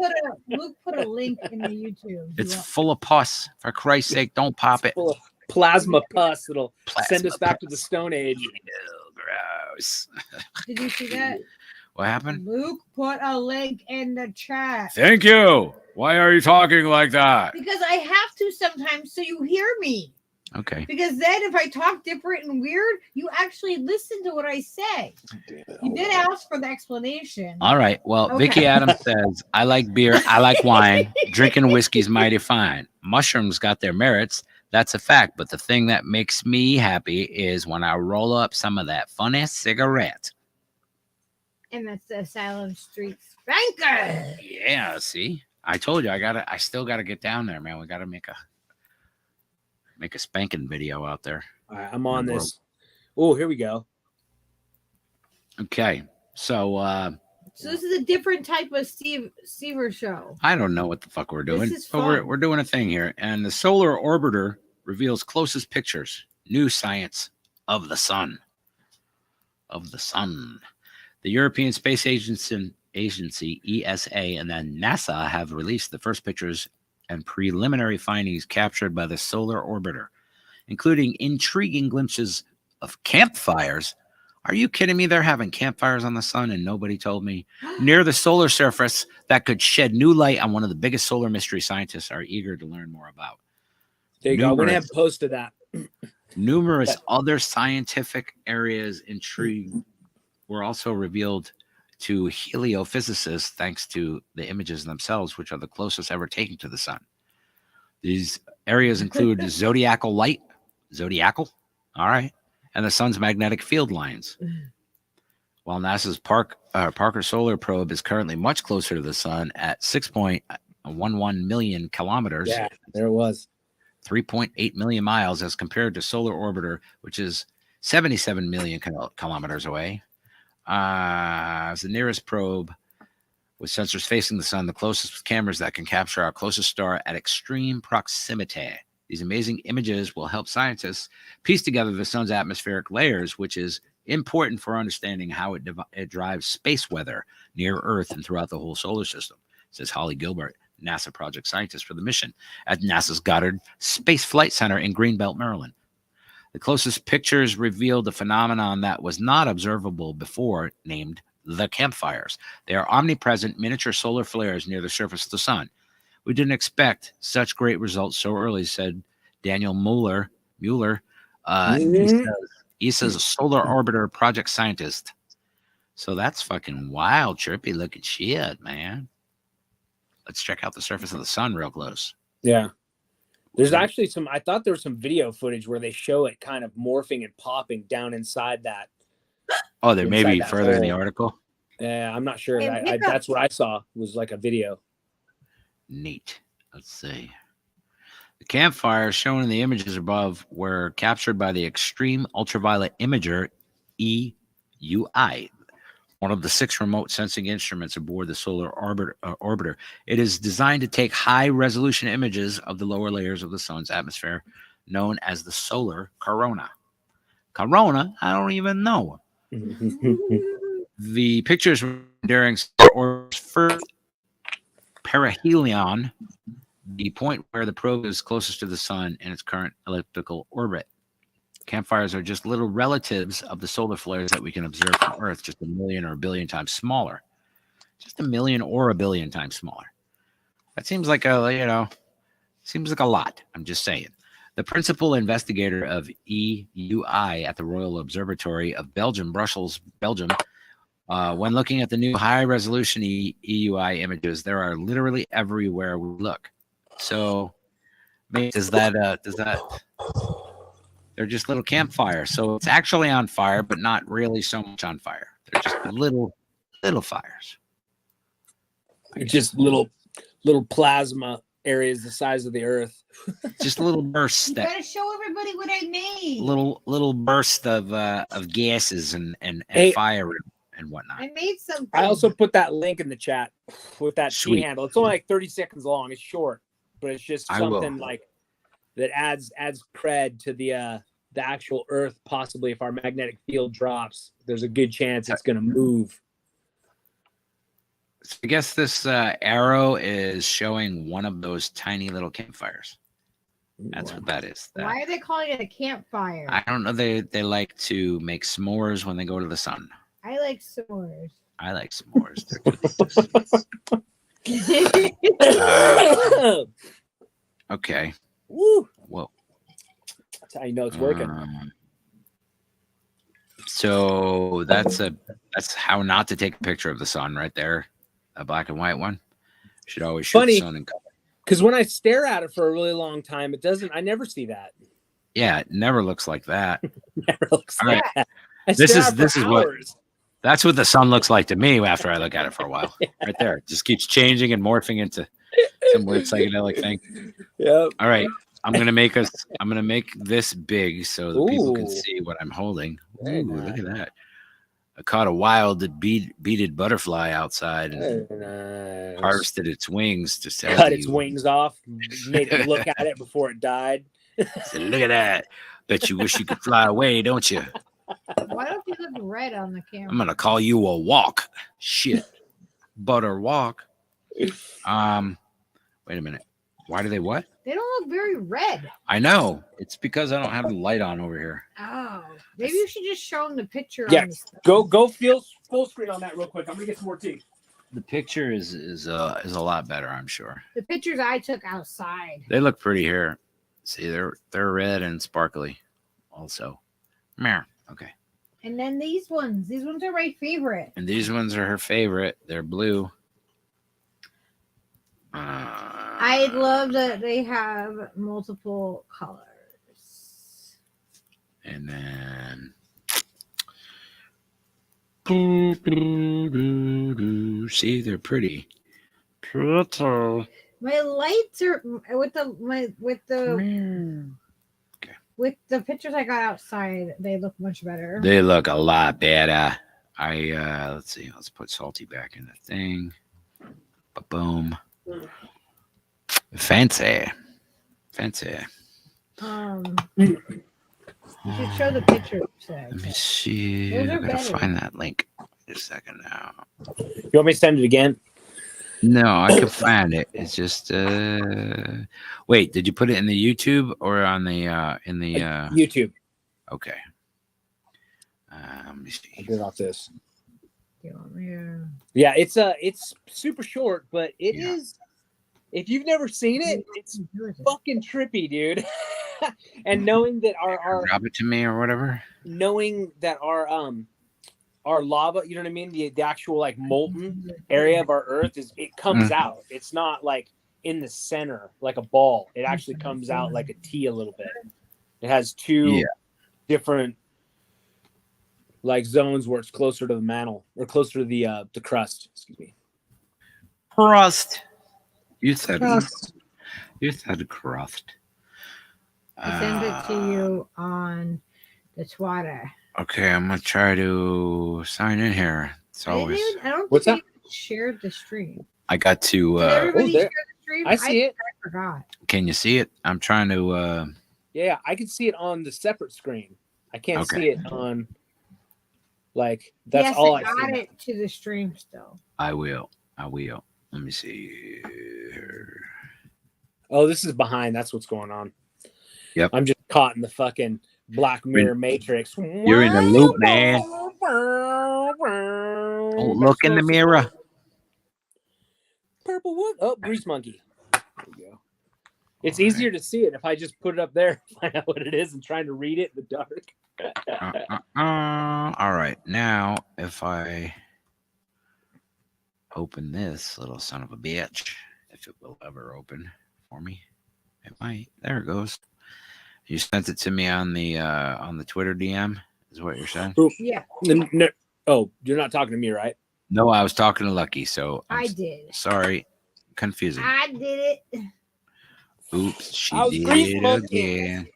Luke put a link in the YouTube. It's full of pus. For Christ's sake, don't pop it. Full of plasma pus that'll send us back to the Stone Age. Ew, gross. Did you see that? What happened? Luke put a link in the chat. Thank you. Why are you talking like that? Because I have to sometimes, so you hear me. Okay. Because then if I talk different and weird, you actually listen to what I say. You did ask for the explanation. All right. Well, Vicky Adams says, I like beer. I like wine. Drinking whiskey's mighty fine. Mushrooms got their merits. That's a fact. But the thing that makes me happy is when I roll up some of that funny cigarette. And that's the Asylum Street Spanker. Yeah, see? I told you I still gotta get down there, man. We gotta make a spanking video out there. All right, I'm on this. Oh, here we go. Okay. So this is a different type of Seaver show. I don't know what the fuck we're doing. But we're doing a thing here. And the solar orbiter reveals closest pictures. New science of the sun. Of the sun. The European Space Agency, ESA, and then NASA have released the first pictures and preliminary findings captured by the solar orbiter, including intriguing glimpses of campfires. Are you kidding me? They're having campfires on the sun and nobody told me. Near the solar surface that could shed new light on one of the biggest solar mystery scientists are eager to learn more about. There you go. I'm going to have posted that. Numerous other scientific areas intrigue were also revealed to heliophysicists thanks to the images themselves, which are the closest ever taken to the sun. These areas include zodiacal light, all right, and the sun's magnetic field lines. While NASA's Parker Solar Probe is currently much closer to the sun at 6.11 million kilometers. Yeah, there it was. 3.8 million miles as compared to solar orbiter, which is 77 million kilometers away. As the nearest probe with sensors facing the sun, the closest cameras that can capture our closest star at extreme proximity. These amazing images will help scientists piece together the sun's atmospheric layers, which is important for understanding how it drives space weather near Earth and throughout the whole solar system, says Holly Gilbert, NASA project scientist for the mission at NASA's Goddard Space Flight Center in Greenbelt, Maryland. The closest pictures revealed a phenomenon that was not observable before, named the campfires. They are omnipresent miniature solar flares near the surface of the sun. We didn't expect such great results so early, said Daniel Mueller, ESA's solar orbiter project scientist. So that's fucking wild, trippy looking shit, man. Let's check out the surface of the sun real close. Yeah. There's actually I thought there was some video footage where they show it kind of morphing and popping down inside that. Oh, there may be further in the article. I'm not sure. And That's what I saw was like a video. Neat. Let's see. The campfires shown in the images above were captured by the Extreme Ultraviolet Imager EUI, one of the 6 remote sensing instruments aboard the solar orbiter. It is designed to take high-resolution images of the lower layers of the sun's atmosphere, known as the solar corona. Corona? I don't even know. The pictures were during Orbit's first perihelion, the point where the probe is closest to the sun in its current elliptical orbit. Campfires are just little relatives of the solar flares that we can observe from Earth, just a million or a billion times smaller. Just a million or a billion times smaller. That seems like seems like a lot. I'm just saying. The principal investigator of EUI at the Royal Observatory of Belgium, Brussels, Belgium, when looking at the new high-resolution EUI images, there are literally everywhere we look. So, does that they're just little campfires. So it's actually on fire, but not really so much on fire. They're just little fires. Just little plasma areas the size of the Earth. Just little bursts. You gotta show everybody what I made. Little burst of gases and fire and whatnot. I made something. I also put that link in the chat with that Sweet. T handle. It's only like 30 seconds long. It's short, but it's just something like that adds cred to the actual Earth. Possibly, if our magnetic field drops, there's a good chance it's going to move. I guess this arrow is showing one of those tiny little campfires. That's what that is. Why are they calling it a campfire? I don't know. They like to make s'mores when they go to the sun. I like s'mores. I like s'mores. Okay. Woo! Well, that's how you know it's working. So that's how not to take a picture of the sun right there. A black and white one. You should always shoot the sun in color. Because when I stare at it for a really long time, it doesn't. I never see that. Yeah, it never looks like that. Never looks All like right. that. This is what that's what the sun looks like to me after I look at it for a while. Right there, it just keeps changing and morphing into some weird psychedelic thing. Yep. All right, I'm gonna make this big so that people can see what I'm holding. Ooh, look at that! I caught a wild beaded butterfly outside and harvested its wings. Just cut its wings off. Made it look at it before it died. Said, look at that! Bet you wish you could fly away, don't you? Why don't you look red on the camera? I'm gonna call you a walk. Shit, butter walk. Wait a minute. Why do they what? They don't look very red. I know. It's because I don't have the light on over here. Oh, maybe you should just show them the picture. Yeah, on the stuff. go full screen on that real quick. I'm gonna get some more tea. The picture is a lot better, I'm sure. The pictures I took outside. They look pretty here. See, they're red and sparkly, also. Meow. Okay. And then these ones are my favorite. And these ones are her favorite. They're blue. I love that they have multiple colors. And then see, they're pretty. Pretty. My lights are with the pictures I got outside. They look much better. They look a lot better. Let's see. Let's put Salty back in the thing. Boom. Fancy. You should show the pictures. Let me see. Those I are gotta better. find that link. Just a second now. You want me to send it again? No, I could find it. It's just wait, did you put it in the YouTube or on the YouTube? Okay. Let me see. I did off this. Yeah. Yeah, it's super short, but it is. If you've never seen it, it's fucking trippy, dude. And knowing that our drop it to me or whatever. Knowing that our lava, you know what I mean, the actual like molten area of our Earth it comes out. It's not like in the center like a ball. It actually comes out like a T a little bit. It has two different like zones where it's closer to the mantle or closer to the crust. Excuse me. Crust. You said Crust. You said crust. I send it to you on the Twitter. Okay, I'm gonna try to sign in here. It's always. I don't What's think that? you shared the stream. I got to. Did everybody there- share the stream? I see it. I forgot. Can you see it? I'm trying to. Yeah, I can see it on the separate screen. I can't Okay. see it on. Like that's yes, all I I got see. it to the stream still. I will. Let me see. Here. Oh, this is behind. That's what's going on. Yep. I'm just caught in the fucking Black Mirror Matrix. You're in the loop, man. Don't look in the mirror. Purple wood. Oh, grease monkey. There you go. It's easier to see it if I just put it up there, find out what it is, and trying to read it in the dark. All right. Now, if I open this little son of a bitch, if it will ever open for me, it might. There it goes. You sent it to me on the Twitter DM, is what you're saying? Yeah, No, oh, you're not talking to me, right? No, I was talking to Lucky, so I did. sorry. Confusing. I did it. Oops, she I was grease did monkeying. again.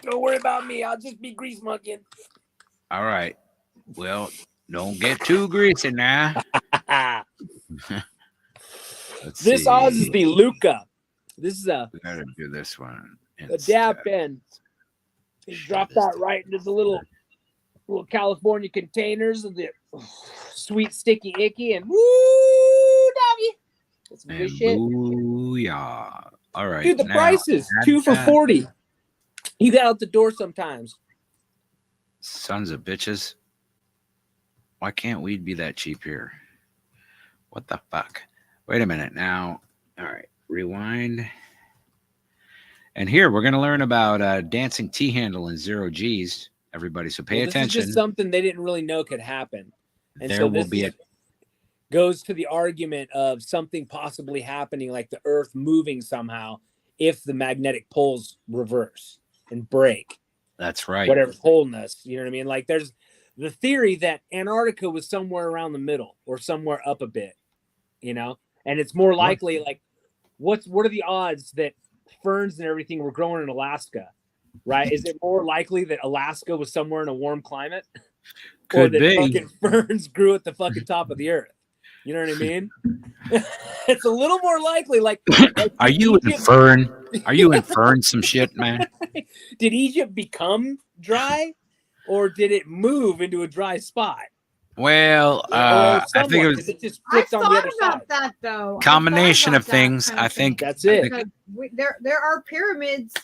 Don't worry about me. I'll just be grease monkeying. All right. Well, don't get too greasy now. Let's This see. Oz is the Luca. This is a We gotta do this one. dab instead. pen. You Show drop this that to- right into the little California containers of the sweet sticky icky and woo doggy. That's some And good shit. booyah. All right. Dude, the now, prices add 2 for that. $40. You got out the door sometimes. Sons of bitches. Why can't weed be that cheap here? What the fuck? Wait a minute now. All right. Rewind. And here we're going to learn about dancing T-handle and 0 Gs. Everybody, so pay Well, attention. This is just something they didn't really know could happen. And There so will this be is- goes to the argument of something possibly happening, like the Earth moving somehow, if the magnetic poles reverse and break. That's right. Whatever's holding us. You know what I mean? Like there's the theory that Antarctica was somewhere around the middle or somewhere up a bit, you know? And it's more likely like what are the odds that ferns and everything were growing in Alaska? Right? Is it more likely that Alaska was somewhere in a warm climate? Or Could that be. fucking ferns grew at the fucking top of the earth? You know what I mean? It's a little more likely. Like Are you in Egypt- fern? Are you in fern some shit, man? Did Egypt become dry, or did it move into a dry spot? Well, Or I think somewhat, it was 'cause it just I flipped on the thought other side. about that though. combination I of thought about that things. kind I of think That's I it. think- Because there are pyramids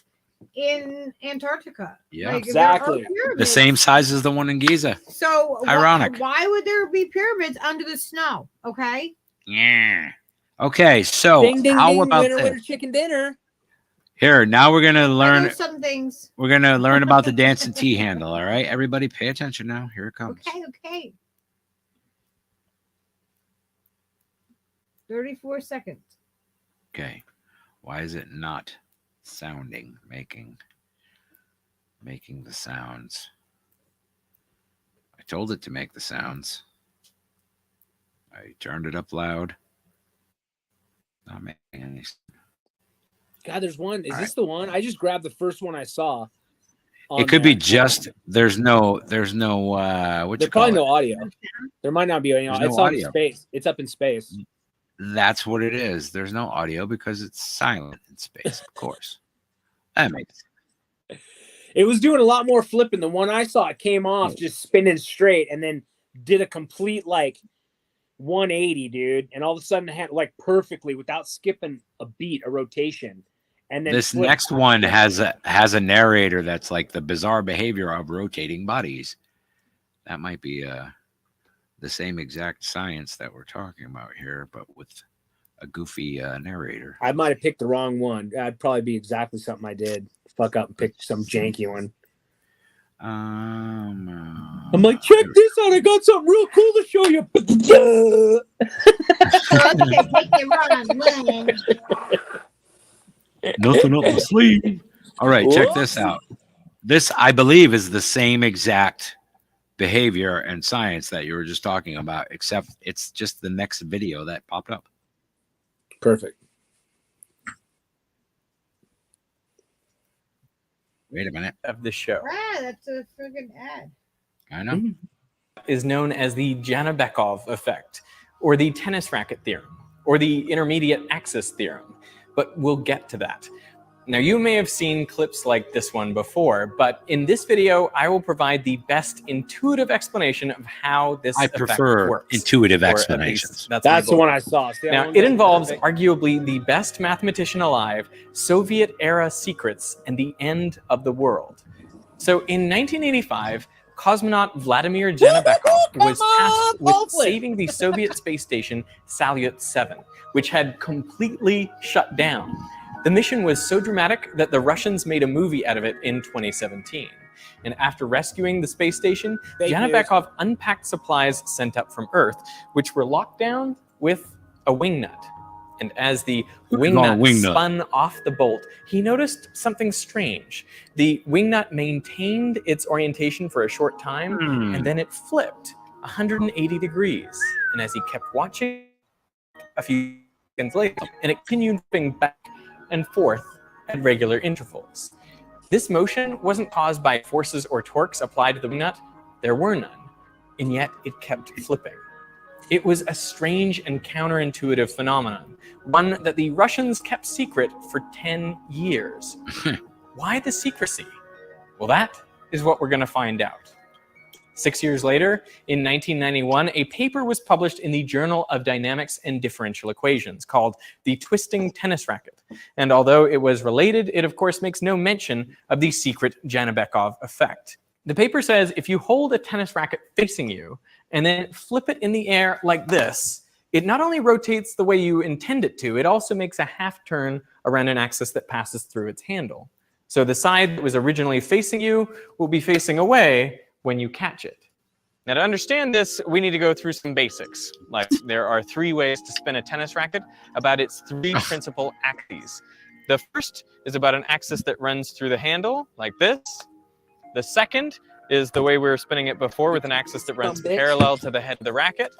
in Antarctica. Yeah. Like, Exactly. there are pyramids. the same size as the one in Giza. So Ironic. Why would there be pyramids under the snow? Okay. Yeah. Okay, so Ding ding how ding! about Winter this? winter chicken dinner. Here, now we're gonna I learn. know some things. We're gonna learn about the dancing T handle. All right, everybody, pay attention now. Here it comes. Okay. 34 seconds. Okay, why is it not sounding, making the sounds? I told it to make the sounds. I turned it up loud. Not making any. God, there's one. Is All this the one? I just grabbed the first one I saw. It could be just there's no what There's you call probably it. no audio. There might not be any. There's It's no up audio. in space. It's up in space. That's what it is. There's no audio because it's silent in space, of course. That makes It was doing a lot more flipping. The one I saw, it came off just spinning straight and then did a complete like 180, dude. And all of a sudden it had like perfectly without skipping a beat, a rotation. And then this flipped. next one has a narrator that's like the bizarre behavior of rotating bodies. That might be the same exact science that we're talking about here, but with a goofy narrator. I might have picked the wrong one. That'd probably be exactly something I did. Fuck up and pick some janky one. I'm like, check this out. I got something real cool to show you. Okay, take your run. Nothing up my sleeve. All right, check this out. This, I believe, is the same exact behavior and science that you were just talking about, except it's just the next video that popped up. Perfect. Wait a minute. Of the show. Ah, that's a friggin' ad. I know. Is known as the Janabekov effect, or the tennis racket theorem, or the intermediate axis theorem. But we'll get to that. Now, you may have seen clips like this one before, but in this video, I will provide the best intuitive explanation of how this I effect prefer works. intuitive Or at explanations. least That's my the one goal. I saw. See, Now, it involves arguably the best mathematician alive, Soviet-era secrets, and the end of the world. So in 1985, cosmonaut Vladimir Janabekov was tasked with saving the Soviet space station Salyut 7, which had completely shut down. The mission was so dramatic that the Russians made a movie out of it in 2017. And after rescuing the space station, Janabekov unpacked supplies sent up from Earth, which were locked down with a wing nut. And as the wing nut spun off the bolt, he noticed something strange. The wing nut maintained its orientation for a short time, and then it flipped 180 degrees. And as he kept watching, a few seconds later, and it continued flipping back and forth at regular intervals. This motion wasn't caused by forces or torques applied to the wing nut. There were none, and yet it kept flipping. It was a strange and counterintuitive phenomenon, one that the Russians kept secret for 10 years. Why the secrecy? Well, that is what we're going to find out. 6 years later, in 1991, a paper was published in the Journal of Dynamics and Differential Equations called The Twisting Tennis Racket. And although it was related, it of course makes no mention of the secret Janabekov effect. The paper says if you hold a tennis racket facing you and then flip it in the air like this, it not only rotates the way you intend it to, it also makes a half turn around an axis that passes through its handle. So the side that was originally facing you will be facing away when you catch it. Now, to understand this, we need to go through some basics. Like, there are 3 ways to spin a tennis racket about its 3 principal axes. The first is about an axis that runs through the handle, like this. The second is the way we were spinning it before, with an axis that runs parallel to the head of the racket.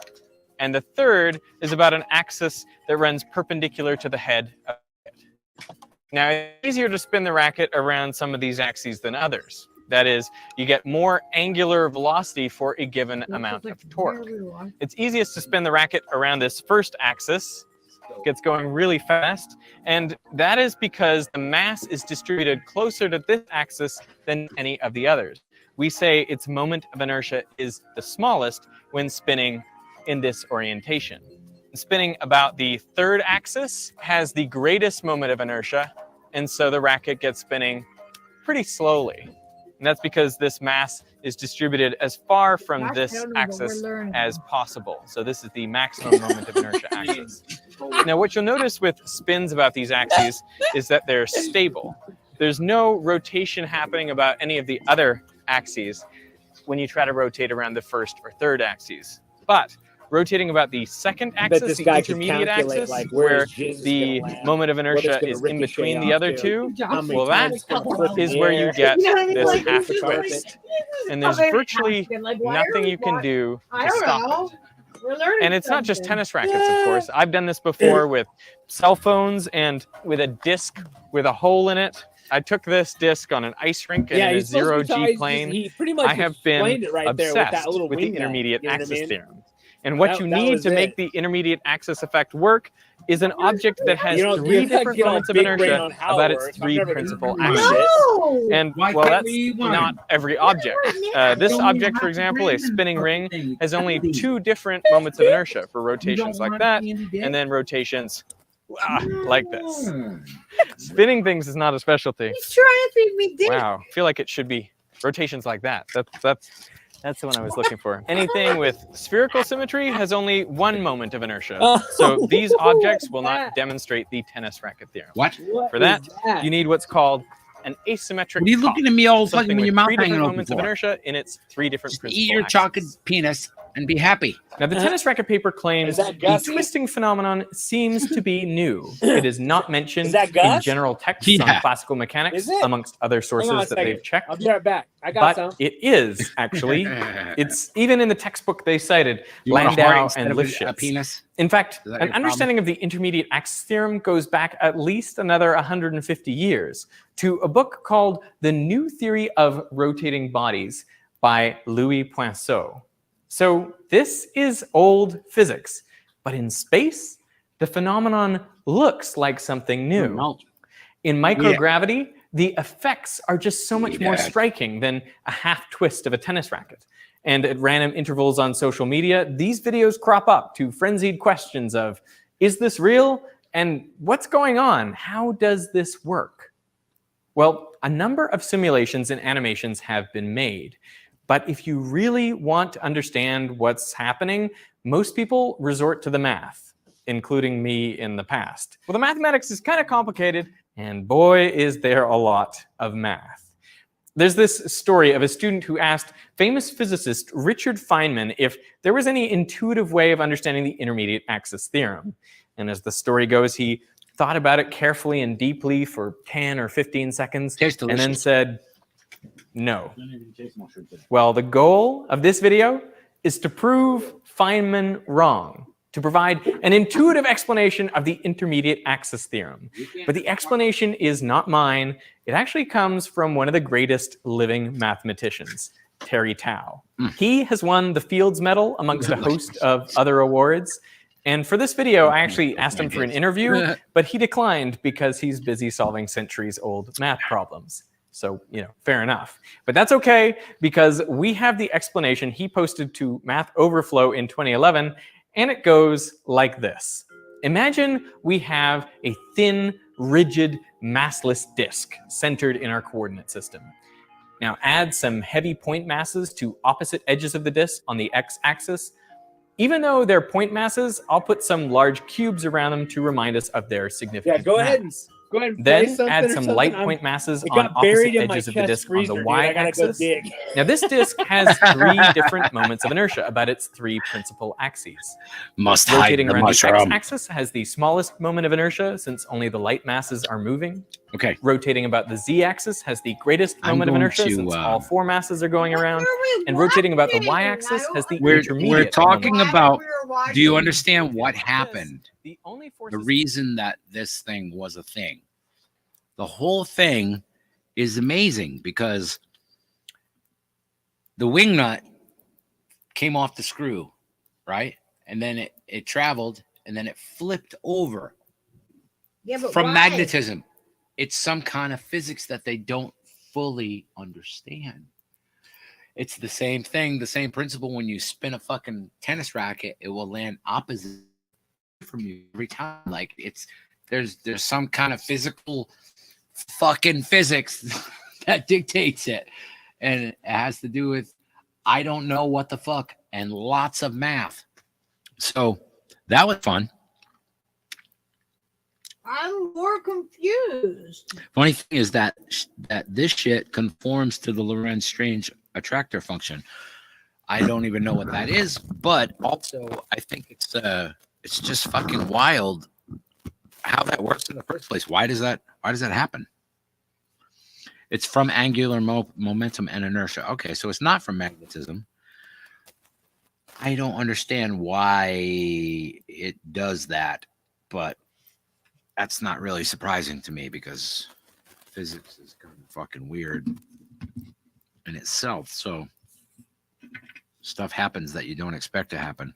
And the third is about an axis that runs perpendicular to the head of the racket. Now, it's easier to spin the racket around some of these axes than others. That is, you get more angular velocity for a given amount of torque. It's easiest to spin the racket around this first axis. It gets going really fast, and that is because the mass is distributed closer to this axis than any of the others. We say its moment of inertia is the smallest when spinning in this orientation. Spinning about the third axis has the greatest moment of inertia, and so the racket gets spinning pretty slowly. And that's because this mass is distributed as far from this axis as possible. So this is the maximum moment of inertia axis. Now, what you'll notice with spins about these axes is that they're stable. There's no rotation happening about any of the other axes when you try to rotate around the first or third axes. But rotating about the second axis, the intermediate axis, like where the moment of inertia is in between the other two, well, that is where you get this half twist. And there's virtually nothing you can do to stop it. And it's not just tennis rackets, of course. I've done this before with cell phones and with a disc with a hole in it. I took this disc on an ice rink and in a zero-G plane. I have been obsessed with the intermediate axis theorem. And what you need to make the intermediate axis effect work is an object that has 3 different moments of inertia about its 3 principal axes. And, well, that's not every object. This object, for example, a spinning ring, has only 2 different moments of inertia for rotations like that, and then rotations like this. Spinning things is not a specialty. He's trying to feed me dick. Wow, I feel like it should be rotations like that. That's the one I was looking for. Anything with spherical symmetry has only 1 moment of inertia. So these objects will not demonstrate the tennis racket theorem. What? For that, you need what's called an asymmetric. What are you looking at me all fucking with your mouth 3 hanging different open moments for? of inertia in its 3 different principal Eat your axes. chocolate penis. and be happy. Now, the tennis racket paper claims Is that the Gussie? twisting phenomenon seems to be new. It is not mentioned Is that in Gus? general texts Yeah. on classical mechanics, Is it? amongst other Hang on a sources that second. they've checked. I'll be right back. I got But some. it is actually. It's even in the textbook they cited, You want a heart Landau instead and of a Lifshitz. penis? In fact, Is that an your understanding of the intermediate axis theorem goes back at least another 150 years to a book called The New Theory of Rotating Bodies by Louis Poinsot. So this is old physics, but in space, the phenomenon looks like something new. No. In microgravity, the effects are just so much more striking than a half twist of a tennis racket. And at random intervals on social media, these videos crop up to frenzied questions of, is this real? And what's going on? How does this work? Well, a number of simulations and animations have been made. But if you really want to understand what's happening, most people resort to the math, including me in the past. Well, the mathematics is kind of complicated, and boy, is there a lot of math. There's this story of a student who asked famous physicist Richard Feynman if there was any intuitive way of understanding the intermediate axis theorem. And as the story goes, he thought about it carefully and deeply for 10 or 15 seconds, and then said, no. Well, the goal of this video is to prove Feynman wrong, to provide an intuitive explanation of the intermediate axis theorem. But the explanation is not mine. It actually comes from one of the greatest living mathematicians, Terry Tao. He has won the Fields Medal amongst a host of other awards. And for this video, I actually asked him for an interview, but he declined because he's busy solving centuries-old math problems. So, fair enough. But that's okay, because we have the explanation he posted to Math Overflow in 2011, and it goes like this. Imagine we have a thin, rigid, massless disk centered in our coordinate system. Now add some heavy point masses to opposite edges of the disk on the x-axis. Even though they're point masses, I'll put some large cubes around them to remind us of their significant Yeah, go ahead. mass. Go ahead and Then play something add or some something. light point masses It on got buried opposite in my edges of the chest disk on freezer, the dude. I gotta go y-axis. dig. Now this disk has 3 different moments of inertia about its 3 principal axes. Must hide Rotating the around the mushroom. x-axis has the smallest moment of inertia since only the light masses are moving. Okay. Rotating about the z-axis has the greatest I'm moment of going inertia to, since all 4 masses are going around. we And rotating about the watching? y-axis has the We're intermediate talking moment. about. We were watching. Do you understand what happened? The only The forces reason that this thing was a thing. The whole thing is amazing because the wing nut came off the screw, right? And then it traveled and then it flipped over Yeah, but from why? magnetism. It's some kind of physics that they don't fully understand. It's the same thing, the same principle. When you spin a fucking tennis racket, it will land opposite from you every time. Like there's some kind of physical fucking physics that dictates it, and it has to do with I don't know what the fuck and lots of math. So that was fun. I'm more confused. Funny thing is that this shit conforms to the Lorentz strange attractor function. I don't even know what that is, but also I think it's just fucking wild how that works in the first place. Why does that happen? It's from angular momentum and inertia. Okay, so it's not from magnetism. I don't understand why it does that, but that's not really surprising to me because physics is kind of fucking weird in itself. So stuff happens that you don't expect to happen.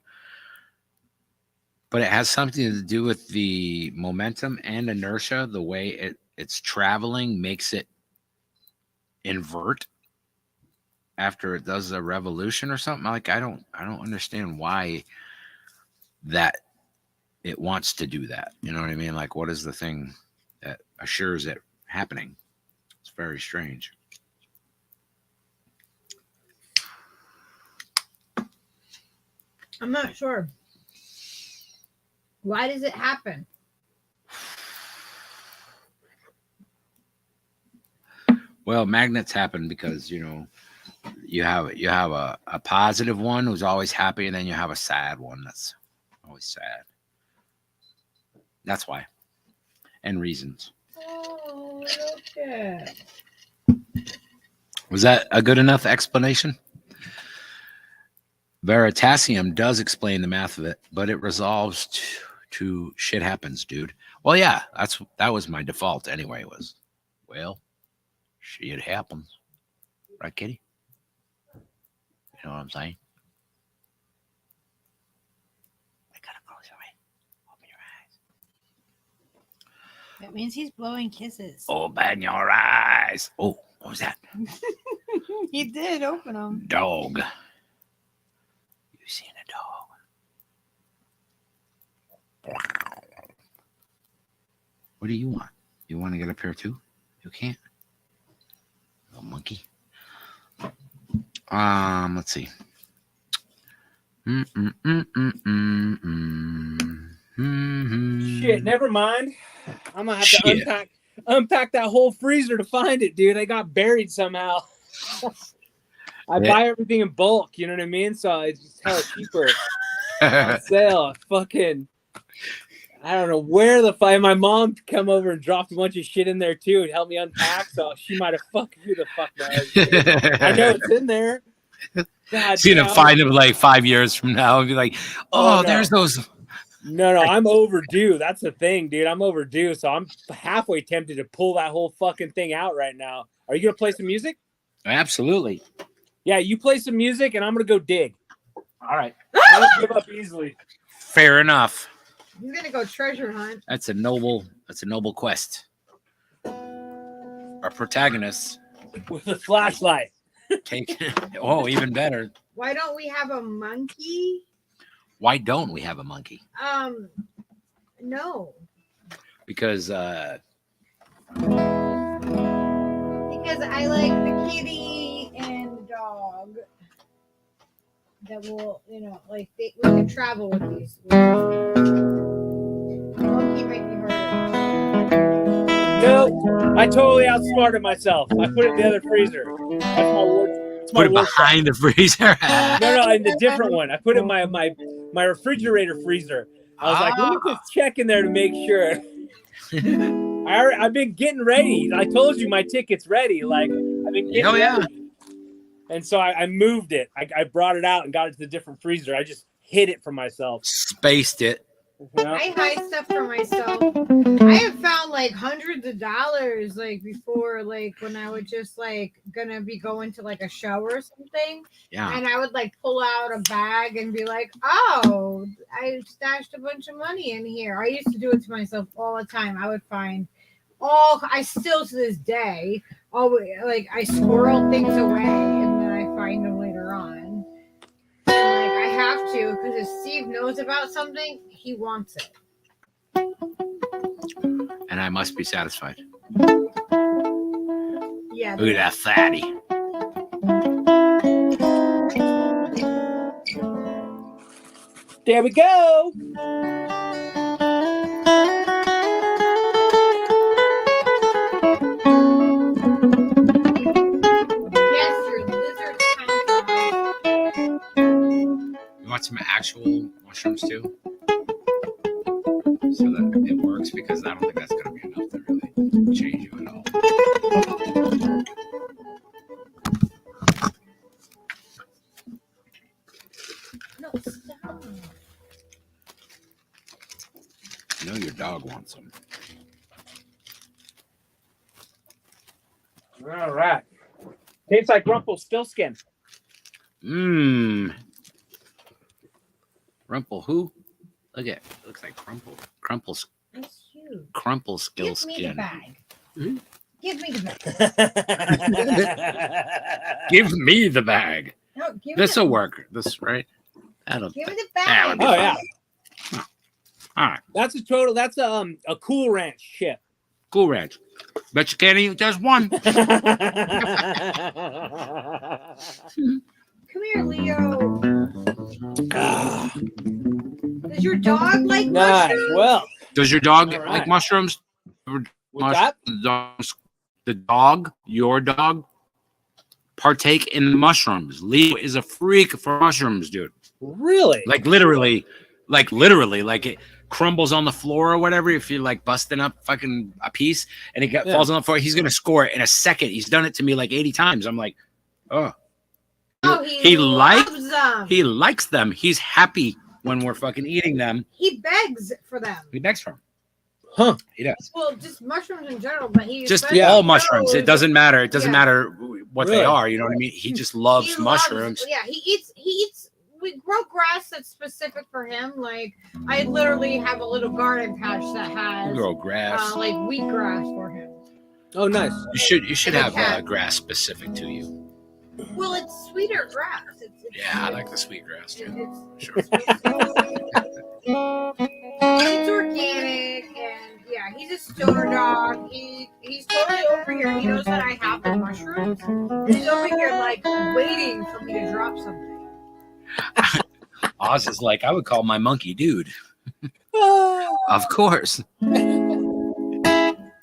But it has something to do with the momentum and inertia. The way it's traveling makes it invert after it does a revolution or something. Like I don't understand why that it wants to do that. You know what I mean? Like what is the thing that assures it happening? It's very strange. I'm not sure. Why does it happen? Well, magnets happen because, You have a positive one who's always happy, and then you have a sad one that's always sad. That's why. And reasons. Oh, okay. Was that a good enough explanation? Veritasium does explain the math of it, but it resolves to shit happens, dude. Well, yeah, that was my default anyway. Was, well, shit happens, right, Kitty? You know what I'm saying? I gotta close your eyes. Open your eyes. That means he's blowing kisses. Open your eyes. Oh, what was that? He did open them. Dog. You seen a dog? What do you want? You want to get up here too? You can't. Little monkey. Let's see. Shit, never mind. I'm gonna have to unpack that whole freezer to find it, dude. I got buried somehow. I buy everything in bulk, you know what I mean? So it's just hella cheaper. On sale. Fucking, I don't know where the fuck. My mom come over and dropped a bunch of shit in there too and helped me unpack. So she might have fucked who the fuck knows. I know it's in there. God, so you're gonna find it like 5 years from now and be like, oh, no. There's those. No, I'm overdue. That's the thing, dude. I'm overdue. So I'm halfway tempted to pull that whole fucking thing out right now. Are you gonna play some music? Absolutely. Yeah, you play some music and I'm gonna go dig. All right. I don't give up easily. Fair enough. He's gonna go treasure hunt. That's a noble quest. Our protagonist With a flashlight. take even better. Why don't we have a monkey? Why don't we have a monkey? No. Because Because I like the kitty and the dog. That will, we can travel with these. Monkey might be harder. No, I totally outsmarted myself. I put it in the other freezer. That's my word. put it behind the freezer. No, in the different one. I put it in my refrigerator freezer. I was like, let me just check in there to make sure. I've been getting ready. I told you my ticket's ready. Like, I've been getting ready. And so I moved it. I brought it out and got it to the different freezer. I just hid it from myself. Spaced it. I hide stuff for myself. I have found like hundreds of dollars like before, like when I would just like gonna be going to like a show or something. Yeah. And I would like pull out a bag and be like, oh, I stashed a bunch of money in here. I used to do it to myself all the time. I would find I still to this day, always like I squirrel things away and then I find them later on. And, like I have to, because if Steve knows about something, he wants it. And I must be satisfied. Yeah. Look at that fatty. There we go. Yes, your lizard You want some actual mushrooms too? So that it works, because I don't think that's going to be enough to really change you at all. No, stop. You know your dog wants them. All right. Tastes like Rumpelstiltskin. Mmm. Rumple who? Look at it. It looks like Crumple's That's huge. Crumple skill Give me the skin. bag. Hmm? Give me the bag. Give me the bag. No, give me This'll the work. This right? That'll Give me the that would bag. be Oh, fine. yeah. All right. That's a Cool Ranch chip. Cool Ranch. Bet you can't eat just one. Come here, Leo. Does your dog like Nice. mushrooms? Well, Does your dog All right. like mushrooms? what's that? The dog, your dog. partake in the mushrooms. Leo is a freak for mushrooms, dude. Really? Like literally, like it crumbles on the floor or whatever. If you're like busting up fucking a piece and it falls on the floor, he's gonna score it in a second. He's done it to me like 80 times. I'm like, oh, he likes them. He's happy when we're fucking eating them. He begs for them. He begs for them. Huh? He does. Well, just mushrooms in general, but he Just all mushrooms. It doesn't matter. It doesn't Yeah. matter what they are. You know what I mean? He just loves He mushrooms. Yeah, he eats. We grow grass that's specific for him. Like I literally have a little garden patch that has Grow grass. like wheatgrass for him. Oh, nice. You should have grass specific to you. Well, it's sweeter grass. Yeah, I like the sweet grass too. Sure. It's organic, and yeah, he's a stoner dog. He's totally over here. He knows that I have the mushrooms. He's over here like waiting for me to drop something. Oz is like, I would call my monkey dude. Of course.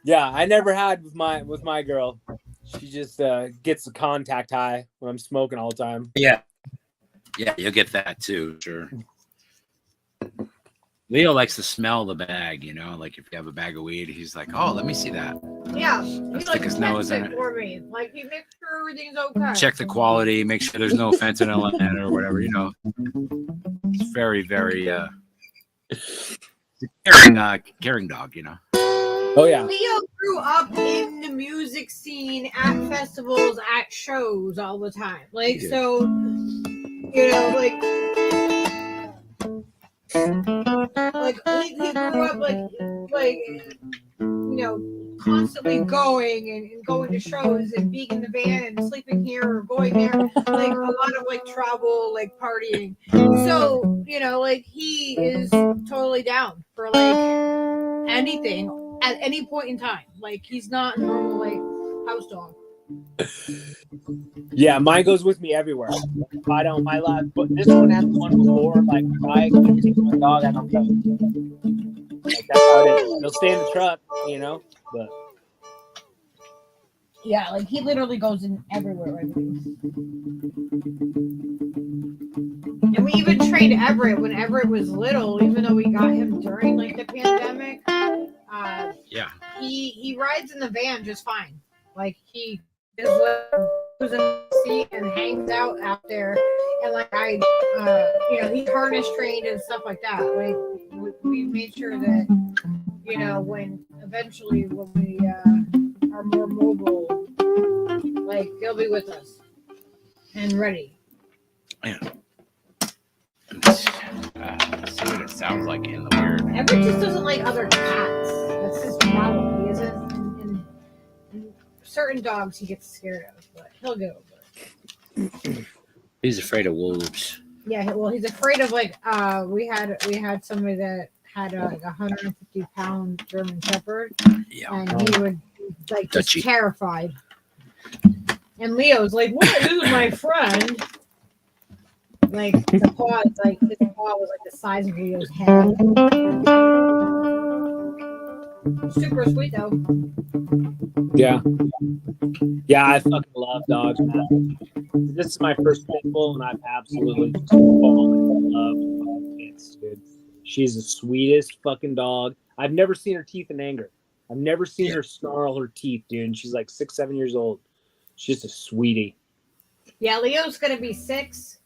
Yeah, I never had with my girl. She just gets the contact high when I'm smoking all the time. Yeah, you'll get that too. Sure. Leo likes to smell the bag, you know, like if you have a bag of weed, he's like, "Oh, let me see that." Yeah, Let's he stick his nose in it it. for me. Like he makes sure everything's okay. Check the quality, make sure there's no fentanyl in it or whatever, you know. It's very, very caring dog, you know. Oh yeah. Leo grew up in the music scene at festivals, at shows all the time. Like so, you know, like he grew up like you know, constantly going and going to shows and being in the van and sleeping here or going there, like a lot of like travel, like partying. So, you know, like he is totally down for like anything at any point in time. Like he's not a normal like house dog. Yeah, mine goes with me everywhere. If I don't, my life, but this one has one before. Like if I take my dog, I don't go. Like that's how it is. They'll stay in the truck, you know. But Yeah, like he literally goes in everywhere. And we even trained Everett when Everett was little, even though we got him during like the pandemic. He rides in the van just fine. Like he just goes in the seat and hangs out there, and like you know, he's harness trained and stuff like that. Like we made sure that, you know, when we are more mobile, like he'll be with us and ready. Yeah. Let's see what it sounds like in the weird. Everett just doesn't like other cats. That's his problem. He isn't. And certain dogs he gets scared of, but he'll get over it. He's afraid of wolves. Yeah, well, he's afraid of like we had somebody that had like a 150-pound German Shepherd, and he would like just Touchy. terrified. And Leo's like, "What? This is my friend." Like the paw, like his paw was like the size of Leo's head. Super sweet though. yeah, I fucking love dogs, man. This is my first pit bull, and I've absolutely just fallen in love with fucking kids, dude. She's the sweetest fucking dog. I've never seen her teeth in anger. I've never seen her snarl her teeth, dude. And she's like 6-7 years old. She's just a sweetie. Yeah, Leo's gonna be 6.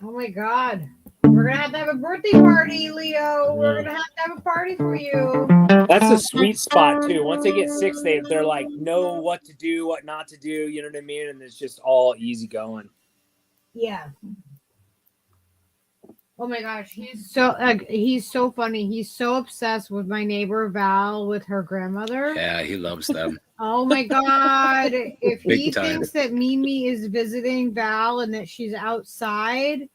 Oh my god. We're gonna have to have a birthday party, Leo. We're gonna have to have a party for you. That's a sweet spot too. Once they get 6, they're like know what to do, what not to do. You know what I mean? And it's just all easy going. Yeah. Oh my gosh, he's so funny. He's so obsessed with my neighbor Val with her grandmother. Yeah, he loves them. Oh my god. If he Big time. thinks that Mimi is visiting Val and that she's outside,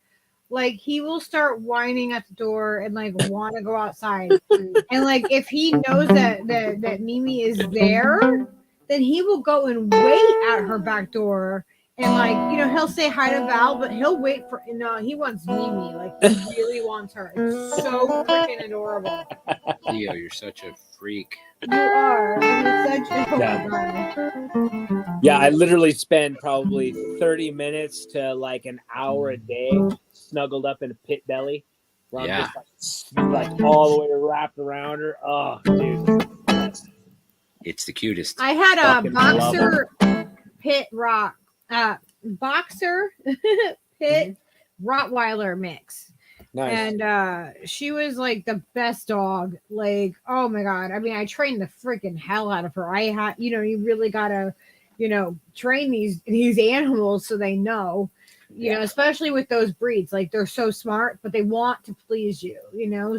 like he will start whining at the door and like want to go outside. And like if he knows that Mimi is there, then he will go and wait at her back door. And like, you know, he'll say hi to Val, but he'll wait for he wants Mimi. Like he really wants her. It's so freaking adorable. Leo, you're such a freak. You are. You're such a Yeah, I literally spend probably 30 minutes to like an hour a day snuggled up in a pit belly. Where I'm just like all the way wrapped around her. Oh, dude. It's the cutest. I had a Fucking love boxer pit boxer pit Rottweiler mix. Nice. And she was like the best dog. Like, oh my god. I mean, I trained the freaking hell out of her. I had, you really gotta, train these animals so they know. You know, especially with those breeds, like they're so smart, but they want to please you,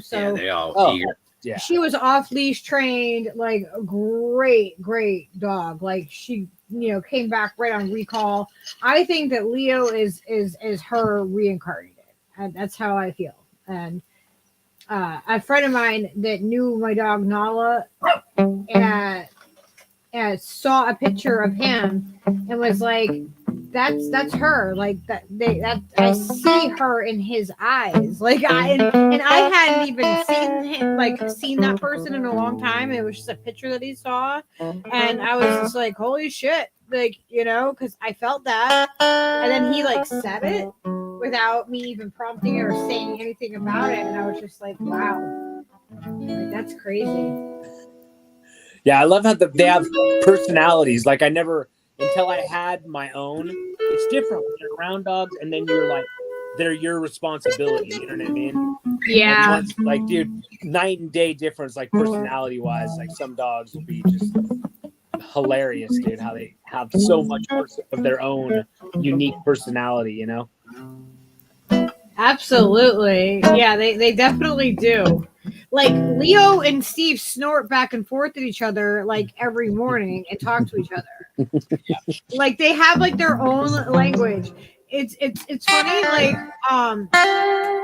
So Yeah, they all eager. Yeah. she was off leash trained, like a great dog. Like she, came back right on recall. I think that Leo is her reincarnated, and that's how I feel. And a friend of mine that knew my dog Nala saw a picture of him and was like, that's her. Like that I see her in his eyes. Like I hadn't even seen that person in a long time. It was just a picture that he saw, and I was just like, holy shit, like, because I felt that. And then he like said it without me even prompting it or saying anything about it, and I was just like, wow, like, that's crazy. Yeah, I love how they have personalities. Like until I had my own, it's different when you're around dogs, and then you're like, they're your responsibility. You know what I mean? Yeah. Like, dude, night and day difference, like personality wise. Like some dogs will be just hilarious, dude. How they have so much of their own unique personality. Absolutely. Yeah, they definitely do. Like Leo and Steve snort back and forth at each other like every morning and talk to each other. Like they have like their own language. It's funny,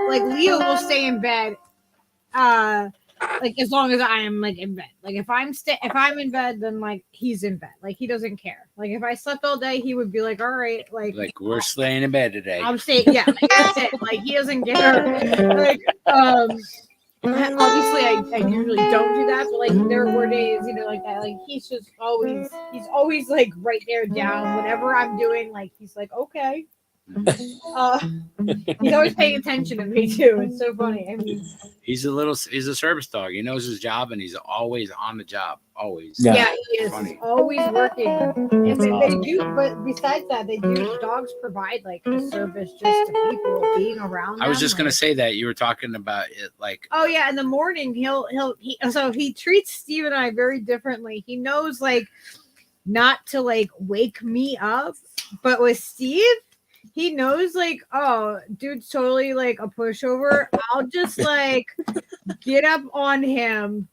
like Leo will stay in bed like as long as I am like in bed. Like if I'm in bed, then like he's in bed. Like he doesn't care. Like if I slept all day, he would be like, all right, like we're staying in bed today. I'm staying. Yeah, like, that's it. Like he doesn't care. Like obviously I usually don't do that, but like there were days, like that. Like he's always like right there down. Whatever I'm doing, like he's like, okay. He's always paying attention to me too. It's so funny. I mean, he's a service dog. He knows his job, and he's always on the job. Always. Yeah, he is. He's always working. And they do, but besides that, dogs provide like a service just to people being around them. I was just gonna say that you were talking about it, like. Oh yeah, in the morning he treats Steve and I very differently. He knows like not to like wake me up, but with Steve, he knows like, oh, dude's totally like a pushover. I'll just like get up on him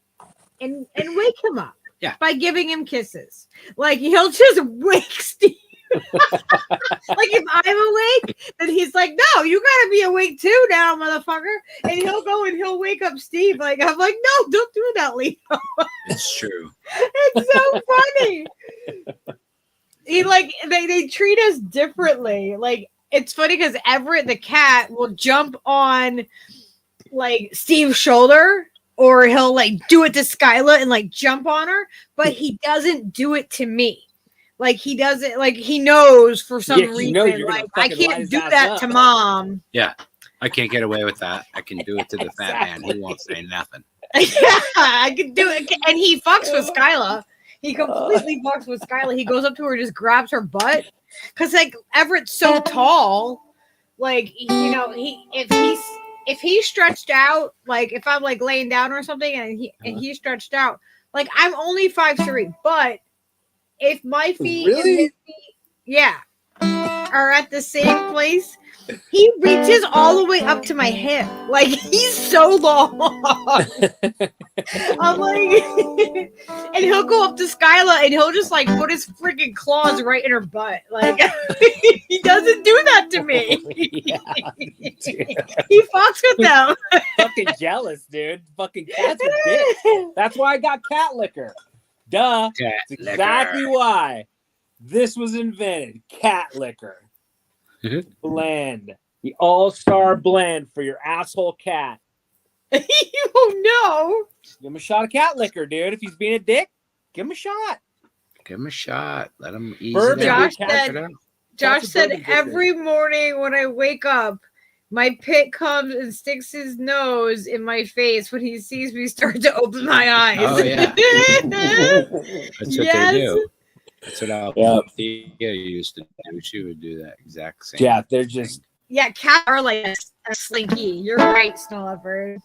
and wake him up. Yeah. By giving him kisses. Like he'll just wake Steve. Like if I'm awake, then he's like, no, you gotta be awake too now, motherfucker. And he'll go and he'll wake up Steve. Like I'm like, no, don't do that, Leo. It's true. It's so funny. They treat us differently. Like it's funny because Everett the cat will jump on like Steve's shoulder, or he'll like do it to Skyla and like jump on her, but he doesn't do it to me. Like he doesn't, like he knows for some reason, like I can't do that to mom. Yeah, I can't get away with that. I can do it to the fat man. He won't say nothing. Yeah, I can do it, and he fucks with Skyla. He completely fucks with Skyla. He goes up to her, and just grabs her butt, because like Everett's so tall, like if he's stretched out, like if I'm like laying down or something, and he's stretched out, like I'm only 5'3", but if my feet and his feet, are at the same place, he reaches all the way up to my hip. Like he's so long. I'm like, and he'll go up to Skyla and he'll just like put his freaking claws right in her butt. Like he doesn't do that to me. He fucks with them. Fucking jealous, dude. Fucking cats are dicks. That's why I got cat liquor. Duh. That's exactly why this was invented. Cat liquor. Blend. The all-star blend for your asshole cat. Oh Give him a shot of cat liquor, dude. If he's being a dick, give him a shot. Give him a shot. Let him ease Bourbon, it out. Josh said- Check it out. no! Josh That's a said bourbon every morning when I wake up, my pit comes and sticks his nose in my face when he sees me start to open my eyes. Oh, yeah. That's what they do. That's what Althea used to do. She would do that exact same. Yeah, they're just. Yeah, cats are like a slinky. You're right, Snow Leopard.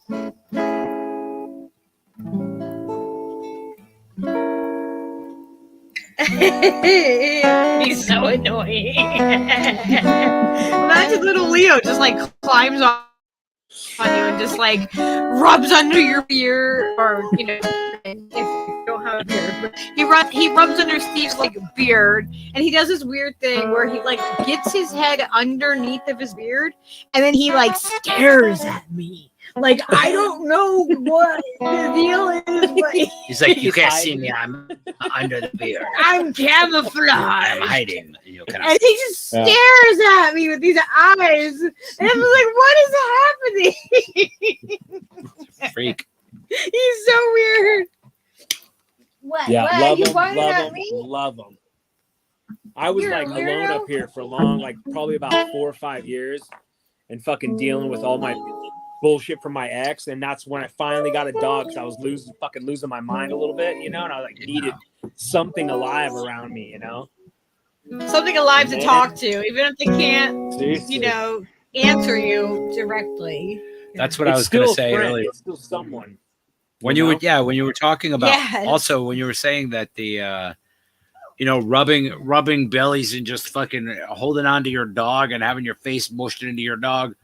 He's so annoying. Imagine little Leo just like climbs on you and just like rubs under your beard, or you know, if you don't have a beard, but he rubs under Steve's like beard, and he does this weird thing where he like gets his head underneath of his beard, and then he like stares at me. Like, I don't know what the deal is, but He's like, you can't see me. I'm under the beard. I'm camouflaged. I'm hiding. And you'll kind And he just stares at me with these eyes. And I'm like, what is happening? of freak. He's so weird. What? Yeah, what? love You them, pointed love at them, me? love them. I was You're a like alone weirdo. up here for long, like probably about 4 or 5 years, and fucking dealing with all my bullshit from my ex, and that's when I finally got a dog because I was losing my mind a little bit, you know, and I like needed something alive around me, you know. Something alive to talk to, even if they can't, Seriously. you know, answer you directly. That's what I It's was going to still a say friend. earlier. It's still someone. When you you know? were, when you were talking about, Yes. also when you were saying that the, you know, rubbing bellies and just fucking holding on to your dog and having your face mushed into your dog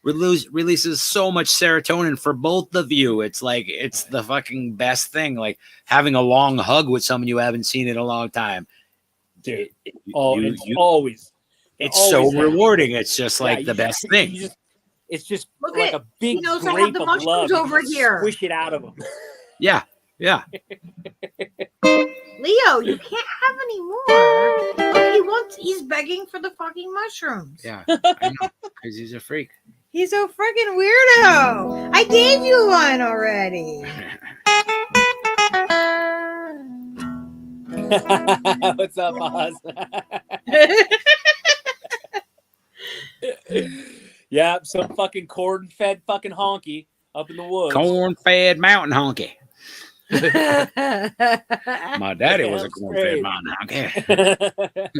releases so much serotonin for both of you. It's like, it's the fucking best thing. Like having a long hug with someone you haven't seen in a long time. Dude. It's Always. so always rewarding. It's just like Yeah, the best thing. It's just Look like at- a big he knows I have grape the of mushrooms love. You over just here. Squish it out of them. Yeah. Leo, you can't have any more. Look, he's begging for the fucking mushrooms. Yeah. I know. Because he's a freak. He's a freaking weirdo. I gave you one already. What's up, boss? Yeah, some fucking corn-fed fucking honky up in the woods. Corn-fed mountain honky. My daddy was a That's corn-fed great. mountain honky.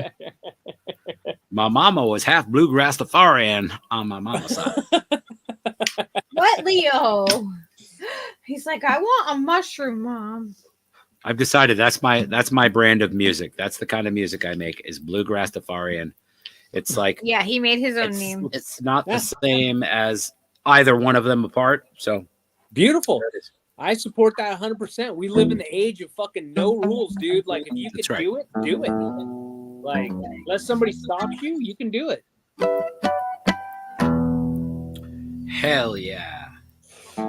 My mama was half bluegrass Rastafarian on my mama's side. What, Leo? He's like, I want a mushroom, Mom. I've decided that's my brand of music. That's the kind of music I make is bluegrass Rastafarian. It's like Yeah, he made his own name. it's not the same as either one of them apart. So Beautiful. I support that 100%. We live in the age of fucking no rules, dude. Like, if you That's can right. do it, do it. Like, unless somebody stops you, you can do it. hell yeah.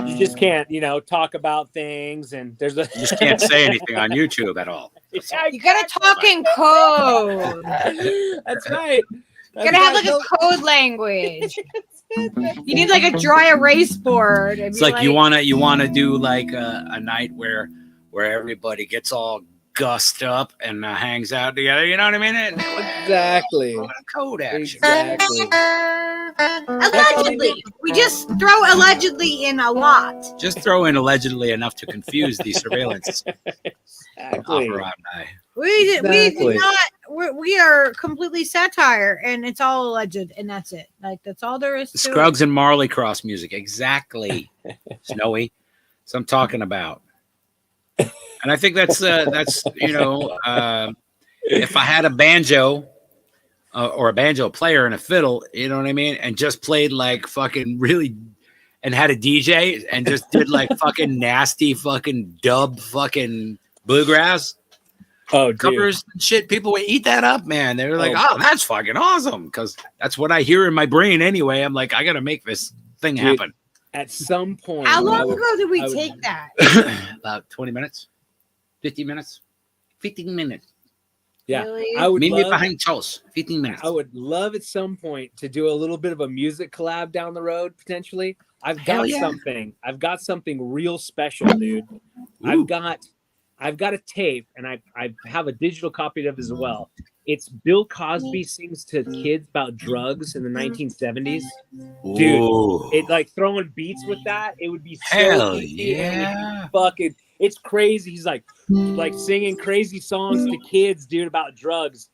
You just can't, you know, talk about things, and there's a You just can't say anything on YouTube at all. Yeah, You gotta talk in code. That's right. You gotta have like a code language. You need like a dry erase board. It's like you wanna do like a night where everybody gets all gussed up and hangs out together. You know what I mean? Exactly. Code action. Exactly. Allegedly. We just throw allegedly in a lot. Just throw in allegedly enough to confuse the surveillance Exactly. operandi. We Exactly. did not. We are completely satire, and it's all alleged, and that's it. Like that's all there is to it. Scruggs and Marley cross music. Exactly. Snowy. So I'm talking about. And I think that's you know, if I had a banjo or a banjo player and a fiddle, you know what I mean, and just played like fucking really, and had a DJ and just did like fucking nasty fucking dub fucking bluegrass Oh, dude. covers and shit, people would eat that up, man. They were like, oh, that's fucking awesome, because that's what I hear in my brain anyway. I'm like, I gotta make this thing Dude. happen. At some point, How I long would- ago did we I would- take that? About 20 minutes, 15 minutes, 15 minutes. Yeah, Really? I would Meet me love, behind Charles. 15 minutes. I would love at some point to do a little bit of a music collab down the road, potentially. I've Hell got yeah. something. I've got something real special, dude. Ooh. I've got a tape, and I have a digital copy of it as well. It's Bill Cosby sings to kids about drugs in the 1970s. Dude, Ooh. it like throwing beats with that. It would be so Hell easy. And it would yeah. be fucking. It's crazy. He's like singing crazy songs to kids, dude, about drugs.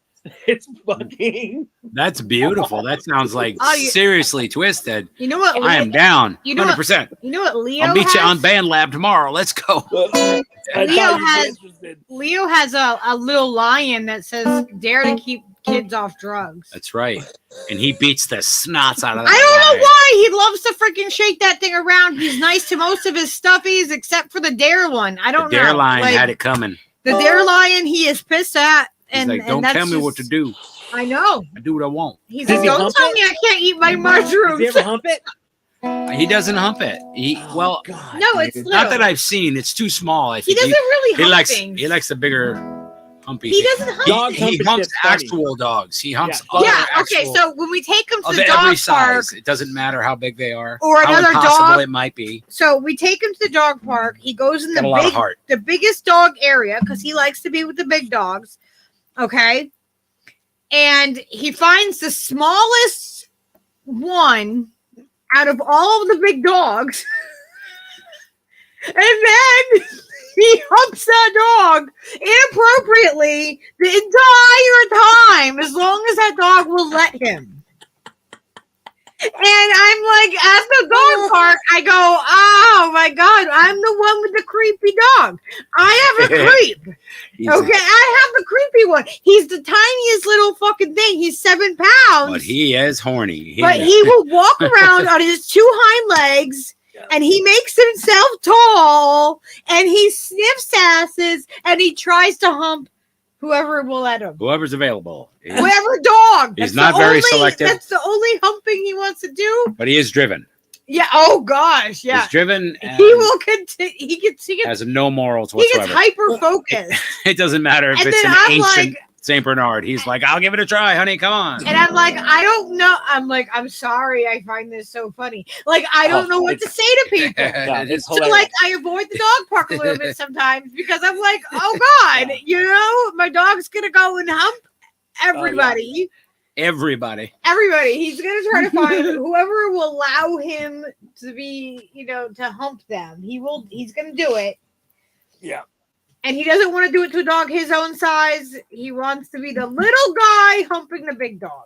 It's fucking. That's beautiful. That sounds like Oh, you- seriously twisted. You know what? I am down. You know what- 100%. You know what Leo I'll meet you has? on Band Lab tomorrow. Let's go. I thought Leo you'd be has- interested. Leo has a little lion that says "Dare to keep kids off drugs." That's right. And he beats the snots out of that. I don't know lion. why he loves to freaking shake that thing around. He's nice to most of his stuffies except for the Dare one. I don't The know. Dare Lion Like, had it coming. the Dare lion, he is pissed at, He's and like, and don't that's tell me what to just- do. I know. I do what I want. He's Does like, he don't hump tell it? me I can't eat my Does he mushrooms. ever hump it? He doesn't hump it. Well, God, No, it's dude. little. not that I've seen. It's too small. I He think doesn't really he hump likes things. he likes the bigger humpy. He thing. doesn't hump. Dog He humping humps shit's funny. actual dogs. He humps Yeah, other Yeah. Okay. actual- So when we take him to of the every dog park, size. It doesn't matter how big they are Or how another impossible dog. it might be. so we take him to the dog park. He goes in Got a lot of the heart. biggest dog area because he likes to be with the big dogs. Okay. And he finds the smallest one out of all of the big dogs. And then he humps that dog inappropriately the entire time, as long as that dog will let him. And I'm like, at the dog park, I go, oh my God, I'm the one with the creepy dog. I have a creep. He's- Okay, I have the creepy one. He's the tiniest little fucking thing. He's 7 pounds. But he is horny. But he will walk around on his 2 hind legs, and he makes himself tall, and he sniffs asses, and he tries to hump whoever will let him. whoever's available. Whoever dog. He's That's not the very only- selective. That's the only humping he wants to do. But he is driven. Yeah. Oh gosh. Yeah. He's driven and He will continue. He gets has no morals he gets whatsoever. hyper focused. It doesn't matter if And it's then an I'm ancient like- Saint Bernard. He's like, I'll give it a try, honey. Come on. And I'm like, I don't know. I'm like, I'm sorry. I find this so funny. Like, I don't know what to say to people. It's So, hilarious. like, I avoid the dog park a little bit sometimes because I'm like, oh God, you know, my dog's gonna go and hump everybody. everybody. Everybody. He's gonna try to find whoever will allow him to be, you know, to hump them. He's gonna do it. Yeah. And he doesn't want to do it to a dog his own size. He wants to be the little guy humping the big dog.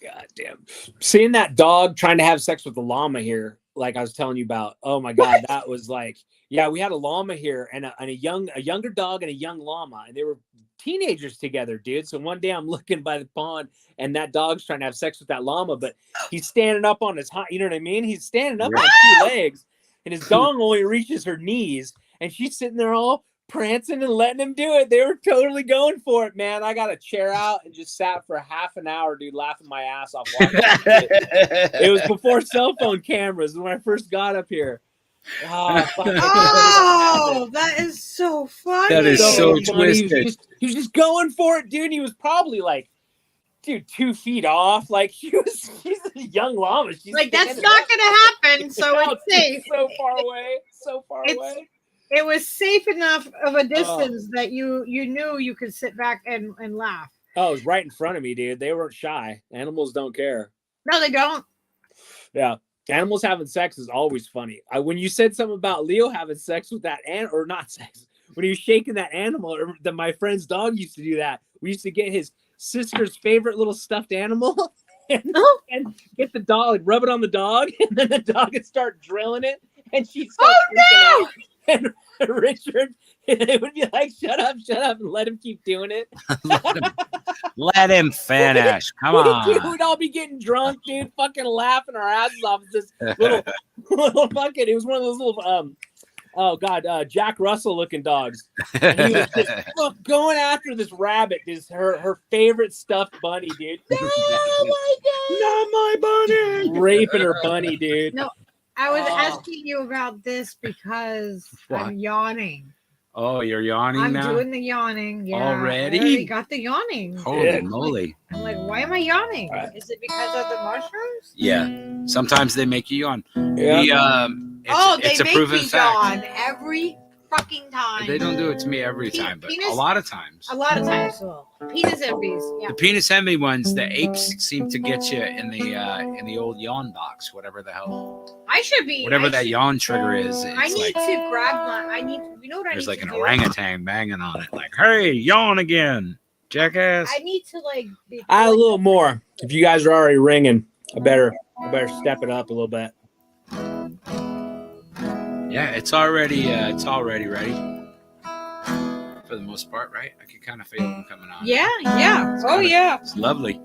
God damn. Seeing that dog trying to have sex with the llama here, like I was telling you about. Oh my God, that was like, yeah, we had a llama here and a younger dog and a young llama, and they were teenagers together, dude. So one day I'm looking by the pond and that dog's trying to have sex with that llama, but he's standing up on his you know what I mean? He's standing up on 2 legs, and his dong only reaches her knees, and she's sitting there all prancing and letting him do it. They were totally going for it, man. I got a chair out and just sat for half an hour, dude, laughing my ass off. Watching it. It was before cell phone cameras when I first got up here. Oh, fuck. Oh, that is so funny. That is so funny. twisted. He was just going for it, dude. He was probably like, dude, 2 feet off. Like she's a young llama. She's like, that's standing not up. going to happen. So No, it's safe. So far away. So far It's- away. It was safe enough of a distance that you knew you could sit back and laugh. Oh, it was right in front of me, dude. They weren't shy. Animals don't care. No, they don't. Yeah. Animals having sex is always funny. When you said something about Leo having sex with that or not sex, when he was shaking that animal, or that my friend's dog used to do that. We used to get his sister's favorite little stuffed animal and get the dog, like, rub it on the dog, and then the dog would start drilling it, and she'd start freaking out. And Richard, it would be like, shut up, and let him keep doing it. Let him finish. Come on. We'd all be getting drunk, dude, fucking laughing our asses off. It's this little fucking, it was one of those little, Jack Russell looking dogs. And he was just going after this rabbit, her favorite stuffed bunny, dude. No, my God. Not my bunny. Raping her bunny, dude. No, I was asking you about this because Why? I'm yawning. Oh, you're yawning I'm now? doing the yawning. Yeah. Already? I already got the yawning. Holy moly. I'm like, why am I yawning? Is it because of the mushrooms? Yeah. Sometimes they make you yawn. Yeah. They it's a make proven me fact. yawn every fucking time. They don't do it to me every time, but Penis- a lot of times. A lot of times. Well, penis envies. Yeah. The penis envy ones, the apes seem to get you in the old yawn box, whatever the hell, I should be. whatever that yawn trigger is. I It's need like to grab my. You know what I need there's like to an do? orangutan banging on it, like, "Hey, yawn again, jackass." I need to like. A little more. If you guys are already ringing, I better step it up a little bit. Yeah, it's already ready for the most part, right? I can kind of feel them coming on. Yeah. Oh yeah. It's lovely.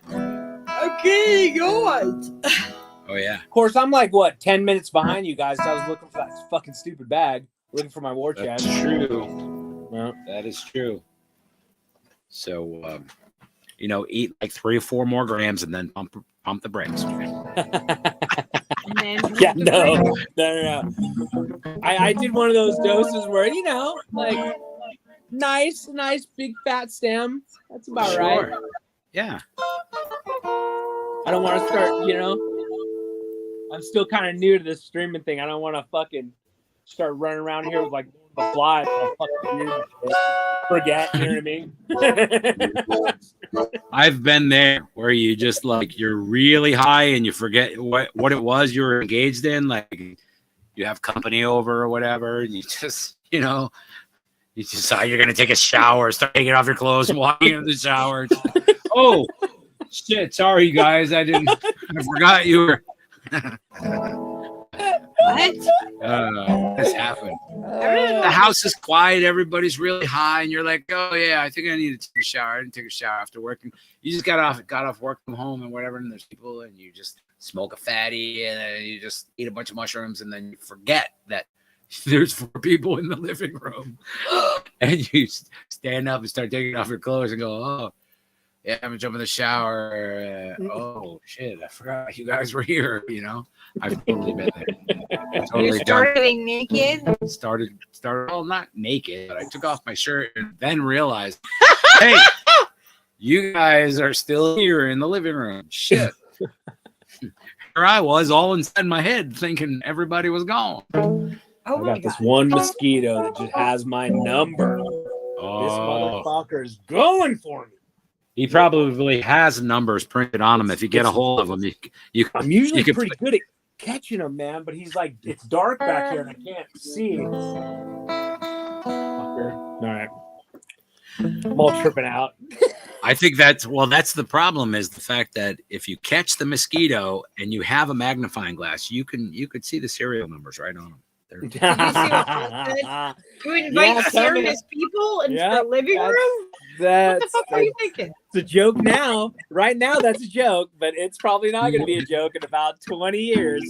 Okay, go on. Oh yeah. Of course, I'm like, 10 minutes behind you guys. I was looking for that fucking stupid bag, looking for my war That's chest. true. Yeah. That is true. So, eat like 3 or 4 more grams and then pump the brakes. And then Yeah, no. I did one of those doses where, like, nice big fat stem. That's about right. Yeah. I don't want to start, I'm still kind of new to this streaming thing. I don't want to fucking start running around here with like the fly. Forget, you know what I mean? I've been there where you just like you're really high and you forget what it was you were engaged in. Like you have company over or whatever, and you just you decide you're gonna take a shower, start taking off your clothes, and walking in the shower. Oh shit! Sorry guys, I forgot you were. what? This happened. The house is quiet, everybody's really high, and you're like, oh yeah, I think I need to take a shower. I didn't take a shower after work. And you just got off work from home and whatever, and there's people, and you just smoke a fatty, and then you just eat a bunch of mushrooms, and then you forget that there's 4 people in the living room, and you stand up and start taking off your clothes and go, oh yeah, I'm gonna jump in the shower. Oh shit, I forgot you guys were here. I've totally been there. Totally You started getting naked. started well, not naked, but I took off my shirt and then realized, hey, you guys are still here in the living room. Shit. Here I was all inside my head thinking everybody was gone. Oh I my got this God. one mosquito that just has my number. This motherfucker is going for me. He probably has numbers printed on him. If you get a hold of him, you I'm usually you can pretty good at catching him, man, but he's like, it's dark back here and I can't see. Fucker. All right. I'm all tripping out. I think that's the problem is the fact that if you catch the mosquito and you have a magnifying glass, you could see the serial numbers right on them. You invite serious people into the living room? What the fuck are you thinking? It's a joke now. Right now, that's a joke, but it's probably not going to be a joke in about 20 years.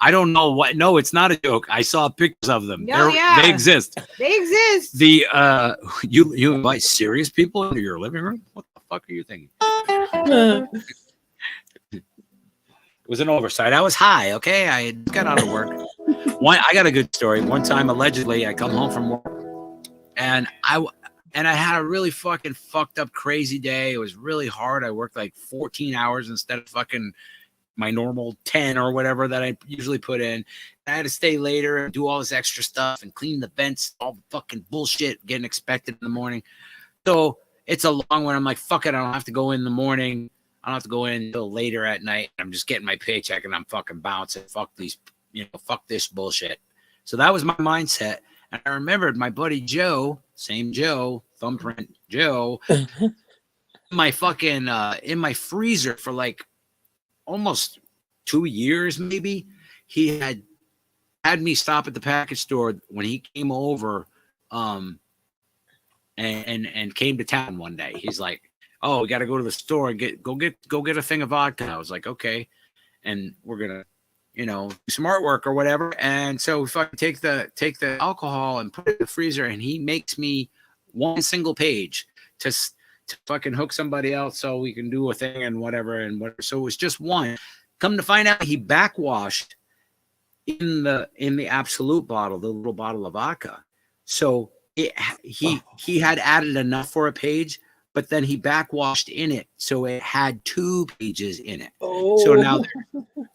I don't know what. No, it's not a joke. I saw pictures of them. No, yeah. They exist. They exist. The you invite serious people into your living room? What the fuck are you thinking? It was an oversight. I was high. Okay, I got out of work. I got a good story. One time, allegedly, I come home from work, and I had a really fucking fucked up, crazy day. It was really hard. I worked like 14 hours instead of fucking my normal 10 or whatever that I usually put in. I had to stay later and do all this extra stuff and clean the vents, all the fucking bullshit getting expected in the morning. So it's a long one. I'm like, fuck it. I don't have to go in the morning. I don't have to go in until later at night. I'm just getting my paycheck and I'm fucking bouncing. Fuck these, fuck this bullshit. So that was my mindset. And I remembered my buddy Joe, same Joe, thumbprint Joe, my fucking in my freezer for like almost 2 years, maybe. He had me stop at the package store when he came over and came to town one day. He's like, oh, we got to go to the store and go get a thing of vodka. I was like, okay. And we're gonna do some artwork or whatever. And so we fucking take the alcohol and put it in the freezer, and he makes me one single page to fucking hook somebody else so we can do a thing and whatever. So it was just one. Come to find out, he backwashed in the Absolute bottle, the little bottle of vodka, So he had added enough for a page, but then he backwashed in it, so it had 2 pages in it. Oh. So now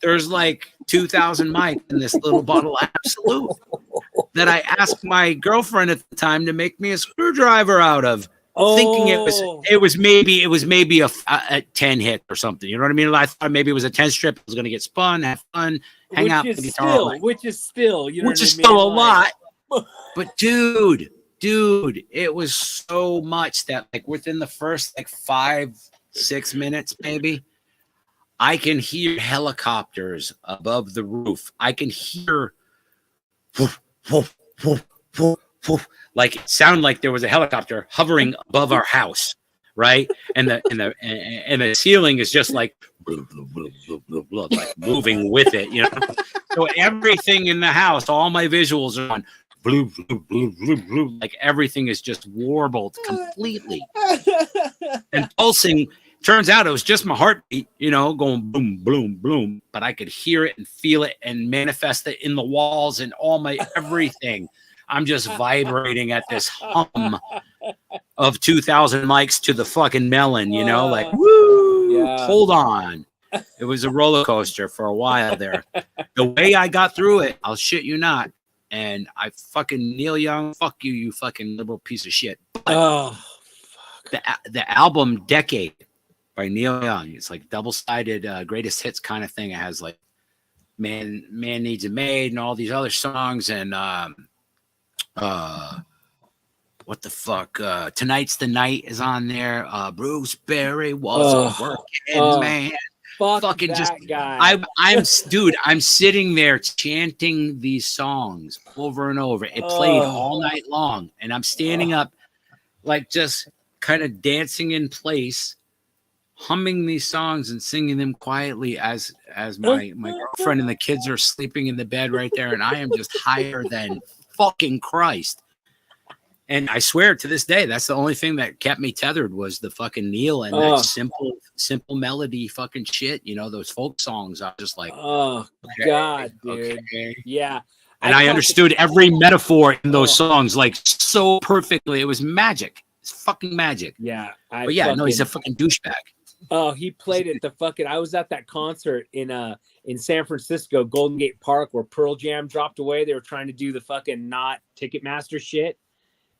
there's like 2,000 mics in this little bottle of Absolute that I asked my girlfriend at the time to make me a screwdriver out of, thinking it was maybe a 10 hit or something. You know what I mean? I thought maybe it was a 10 strip. I was gonna get spun, have fun, hang out, which is still, you know, which is still a lot. But dude, it was so much that like within the first like 5-6 minutes, maybe, I can hear helicopters above the roof. I can hear woof, woof, woof, woof, woof. Like it sounded like there was a helicopter hovering above our house, right? And the ceiling is just like blah, blah, blah, blah, blah, blah, like moving with it, you know. So everything in the house, all my visuals are on blue, blue, blue, blue, blue. Like everything is just warbled completely and pulsing. Turns out it was just my heartbeat, you know, going boom, boom, boom. But I could hear it and feel it and manifest it in the walls and all my everything. I'm just vibrating at this hum of 2,000 mics to the fucking melon, you know, like, woo, hold on. It was a roller coaster for a while there. The way I got through it, I'll shit you not. And I fucking Neil Young, fuck you, you fucking liberal piece of shit. But the album Decade by Neil Young, it's like double-sided greatest hits kind of thing. It has like Man Needs a Maid and all these other songs, and what the fuck? Tonight's the Night is on there. Bruce Berry was a working man. Fucking just guy. I'm sitting there chanting these songs over and over. It played all night long, and I'm standing up, like just kind of dancing in place, humming these songs and singing them quietly as my girlfriend and the kids are sleeping in the bed right there, and I am just higher than fucking Christ. And I swear to this day, that's the only thing that kept me tethered was the fucking Neil and that simple melody fucking shit. You know, those folk songs. I was just like, okay, God, dude. Okay. Yeah. And I understood every metaphor in those songs like so perfectly. It was magic. It's fucking magic. Yeah. But yeah, no, he's a fucking douchebag. Oh, he played at the fucking. I was at that concert in San Francisco, Golden Gate Park, where Pearl Jam dropped away. They were trying to do the fucking not Ticketmaster shit.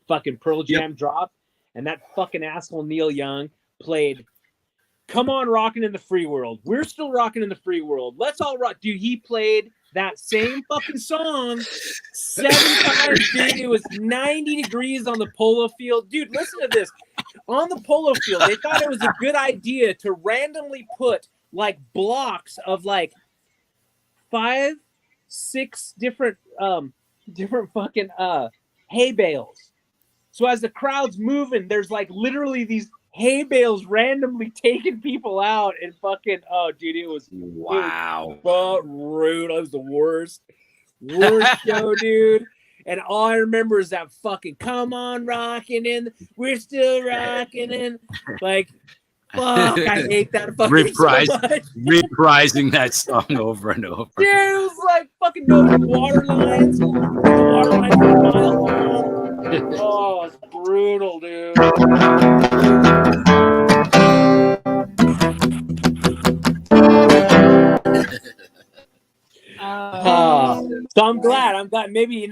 Fucking Pearl Jam dropped, and that fucking asshole Neil Young played "Come On Rockin' in the Free World." We're still rocking in the free world. Let's all rock, dude. He played that same fucking song 7 times, dude. It was 90 degrees on the polo field, dude. Listen to this. On the polo field, they thought it was a good idea to randomly put like blocks of like 5, 6 different fucking hay bales. So as the crowd's moving, there's like literally these hay bales randomly taking people out and fucking dude, it was wow, rude. It was the worst show, dude. And all I remember is that fucking "Come on, rockin' in, we're still rockin' in." Like, fuck, I hate that fucking so much. Reprising that song over and over. Dude, it was like fucking no water lines. The water lines were a mile long. Oh, it's brutal, dude. So I'm glad. Maybe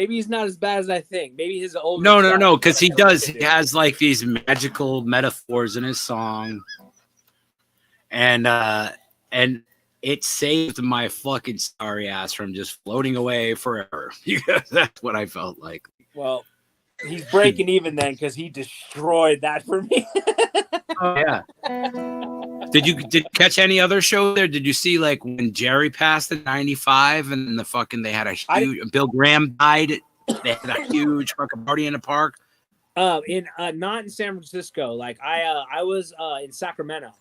he's not as bad as I think. Maybe his old. No, because he does. He has like these magical metaphors in his song, and it saved my fucking sorry ass from just floating away forever. Because that's what I felt like. Well, he's breaking even then because he destroyed that for me. Oh yeah. Did you catch any other show there? Did you see like when Jerry passed in '95 and they had a huge Bill Graham died? They had a huge fucking party in the park. Not in San Francisco. Like I was in Sacramento,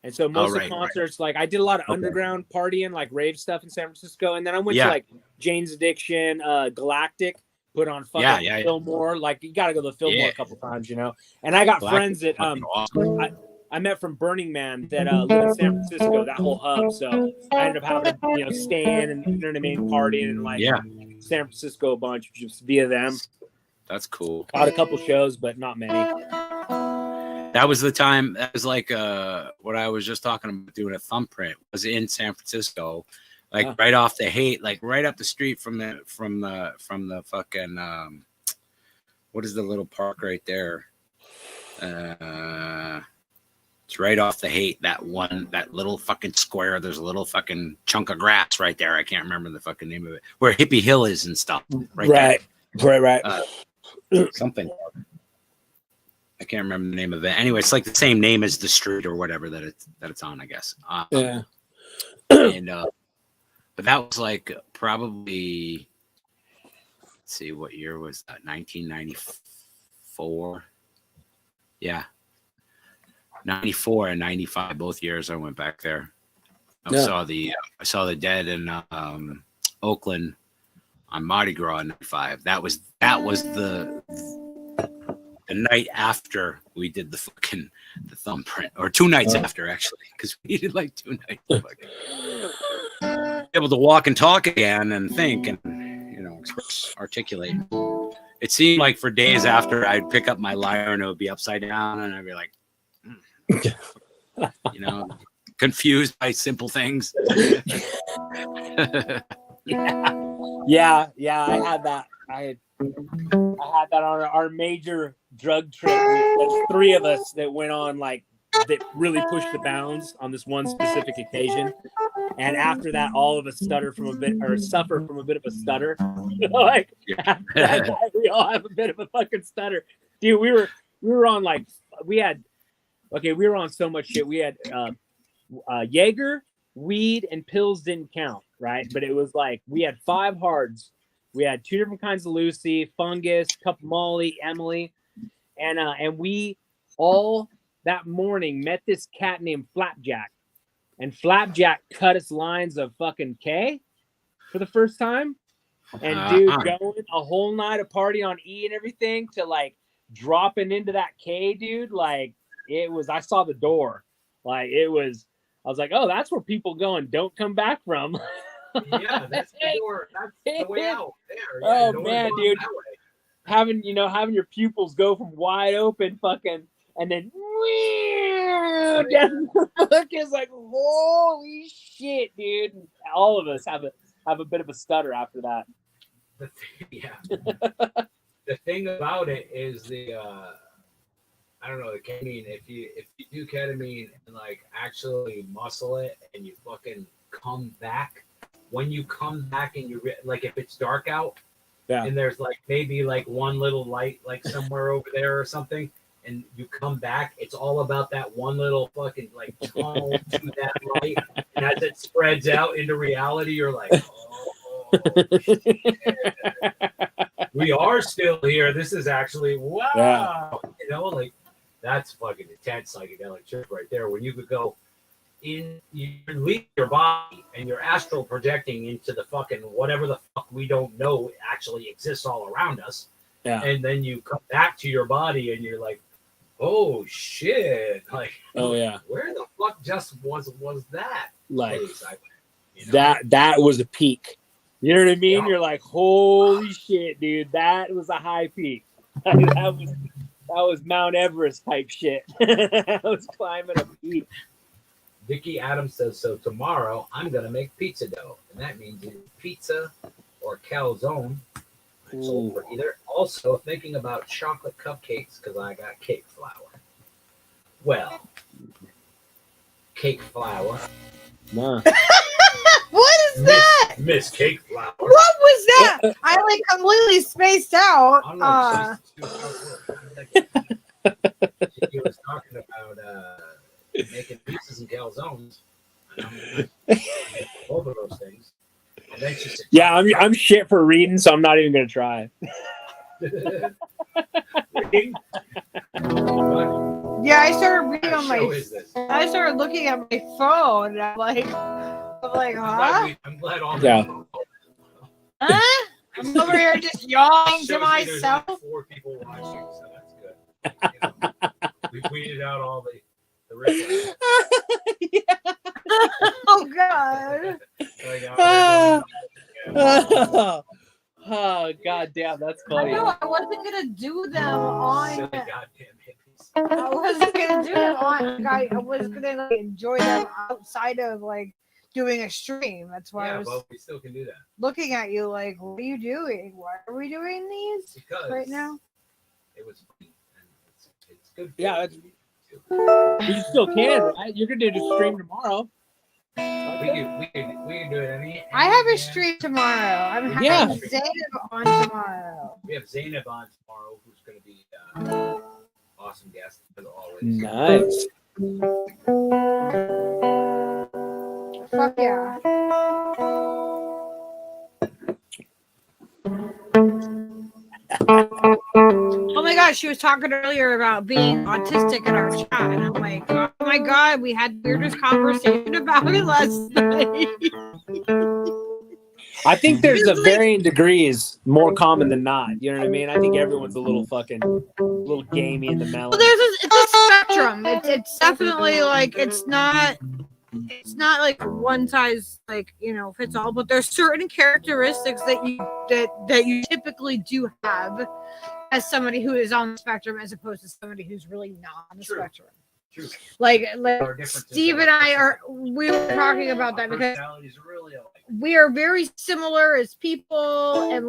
and so most of the concerts, like I did a lot of underground partying, like rave stuff in San Francisco, and then I went to like Jane's Addiction, Galactic. Put on fucking Fillmore. Like you got to go to the Fillmore a couple times, you know. And I got friends that I met from Burning Man that live in San Francisco, that whole hub. So I ended up having to stay in and partying and like San Francisco a bunch just via them. That's cool. Caught a couple shows, but not many. That was the time. That was like what I was just talking about doing a thumbprint was in San Francisco, like right off the Haight, like right up the street from the fucking what is the little park right there? It's right off the Haight. That little fucking square. There's a little fucking chunk of grass right there. I can't remember the fucking name of it. Where Hippie Hill is and stuff. Right. Something. I can't remember the name of it. Anyway, it's like the same name as the street or whatever that it's on, I guess. Yeah. And but that was like probably, let's see, what year was that? 1994. Yeah. 94 and 95, both years I went back there. I saw the Dead in Oakland on Mardi Gras in 95. That was the night after we did the thumbprint, or 2 nights after, actually, because we needed like 2 nights able to walk and talk again and think and express, articulate. It seemed like for days after I'd pick up my lyre and it would be upside down and I'd be like, confused by simple things. Yeah. I had that. I had that on our major drug trip. There's 3 of us that went on that really pushed the bounds on this one specific occasion. And after that, all of us suffer from a bit of a stutter. After that, we all have a bit of a fucking stutter, dude. We were on we were on so much shit. We had Jaeger, weed, and pills didn't count, right? But it was we had 5 hards. We had 2 different kinds of Lucy, Fungus, Cup of Molly, Emily, and we all that morning met this cat named Flapjack, and Flapjack cut us lines of fucking K for the first time, and dude, going a whole night of party on E and everything to dropping into that K, dude, it was. I saw the door, I was like, oh, that's where people go and don't come back from. Yeah, that's the door. That's the way out there. Yeah, oh man, dude, having your pupils go from wide open, fucking, and then it's like, holy shit, dude! And all of us have a bit of a stutter after that. The thing about it is I don't know, the ketamine. If you do ketamine and actually muscle it and you fucking come back. When you come back and you if it's dark out, and there's maybe one little light somewhere over there or something, and you come back, it's all about that one little fucking tunnel to that light, and as it spreads out into reality, you're like, oh shit. We are still here. This is actually wow, that's fucking intense psychedelic trip right there. When you could go. You leave your body and you're astral projecting into the fucking whatever the fuck we don't know actually exists all around us. Yeah. And then you come back to your body and you're like, oh shit. Oh yeah. Where the fuck just was that? That was a peak. You know what I mean? Yeah. You're like, holy shit, dude. That was a high peak. That was Mount Everest type shit. I was climbing a peak. Vicky Adams says, so tomorrow I'm going to make pizza dough. And that means either pizza or calzone. So for either. Also thinking about chocolate cupcakes because I got cake flour. Well, cake flour. What is that? Miss Cake Flour. What was that? I completely spaced out. He was talking about making pizzas and calzones. Both of those things. And then she said, yeah, I'm shit for reading, so I'm not even gonna try. Reading? Yeah, I started reading on my. I started looking at my phone. And I'm like, huh? I'm glad all Huh? I'm over here just yawning to myself. There's 4 people watching, so that's good. We tweeted out all the replays. Yeah. Oh God. Oh god damn, that's I funny. know I wasn't gonna do them on. Silly goddamn hippies. I wasn't gonna do them on. I was gonna like, enjoy them outside of like doing a stream. That's why I Yeah, was but we still can do that looking at you like, what are you doing? Why are we doing these because right now? it was funny and it's good. Yeah, you still can, right? You're gonna do a stream tomorrow. We can do it any. I have a man. stream tomorrow. I'm having Yeah. Zainab on tomorrow. We have Zainab on tomorrow, who's going to be awesome guest as always. Nice. Fuck yeah. Oh my gosh, she was talking earlier about being autistic in our chat, and I'm like, oh my god, we had the weirdest conversation about it last night. I think there's a varying degrees more common than not. You know what I mean? I think everyone's a little gamey in the melon. Well, it's a spectrum. It's definitely like it's not like one size fits all, but there's certain characteristics that you typically do have as somebody who is on the spectrum as opposed to somebody who's really not on the spectrum. True. Like Steve and we were talking about that because really we are very similar as people and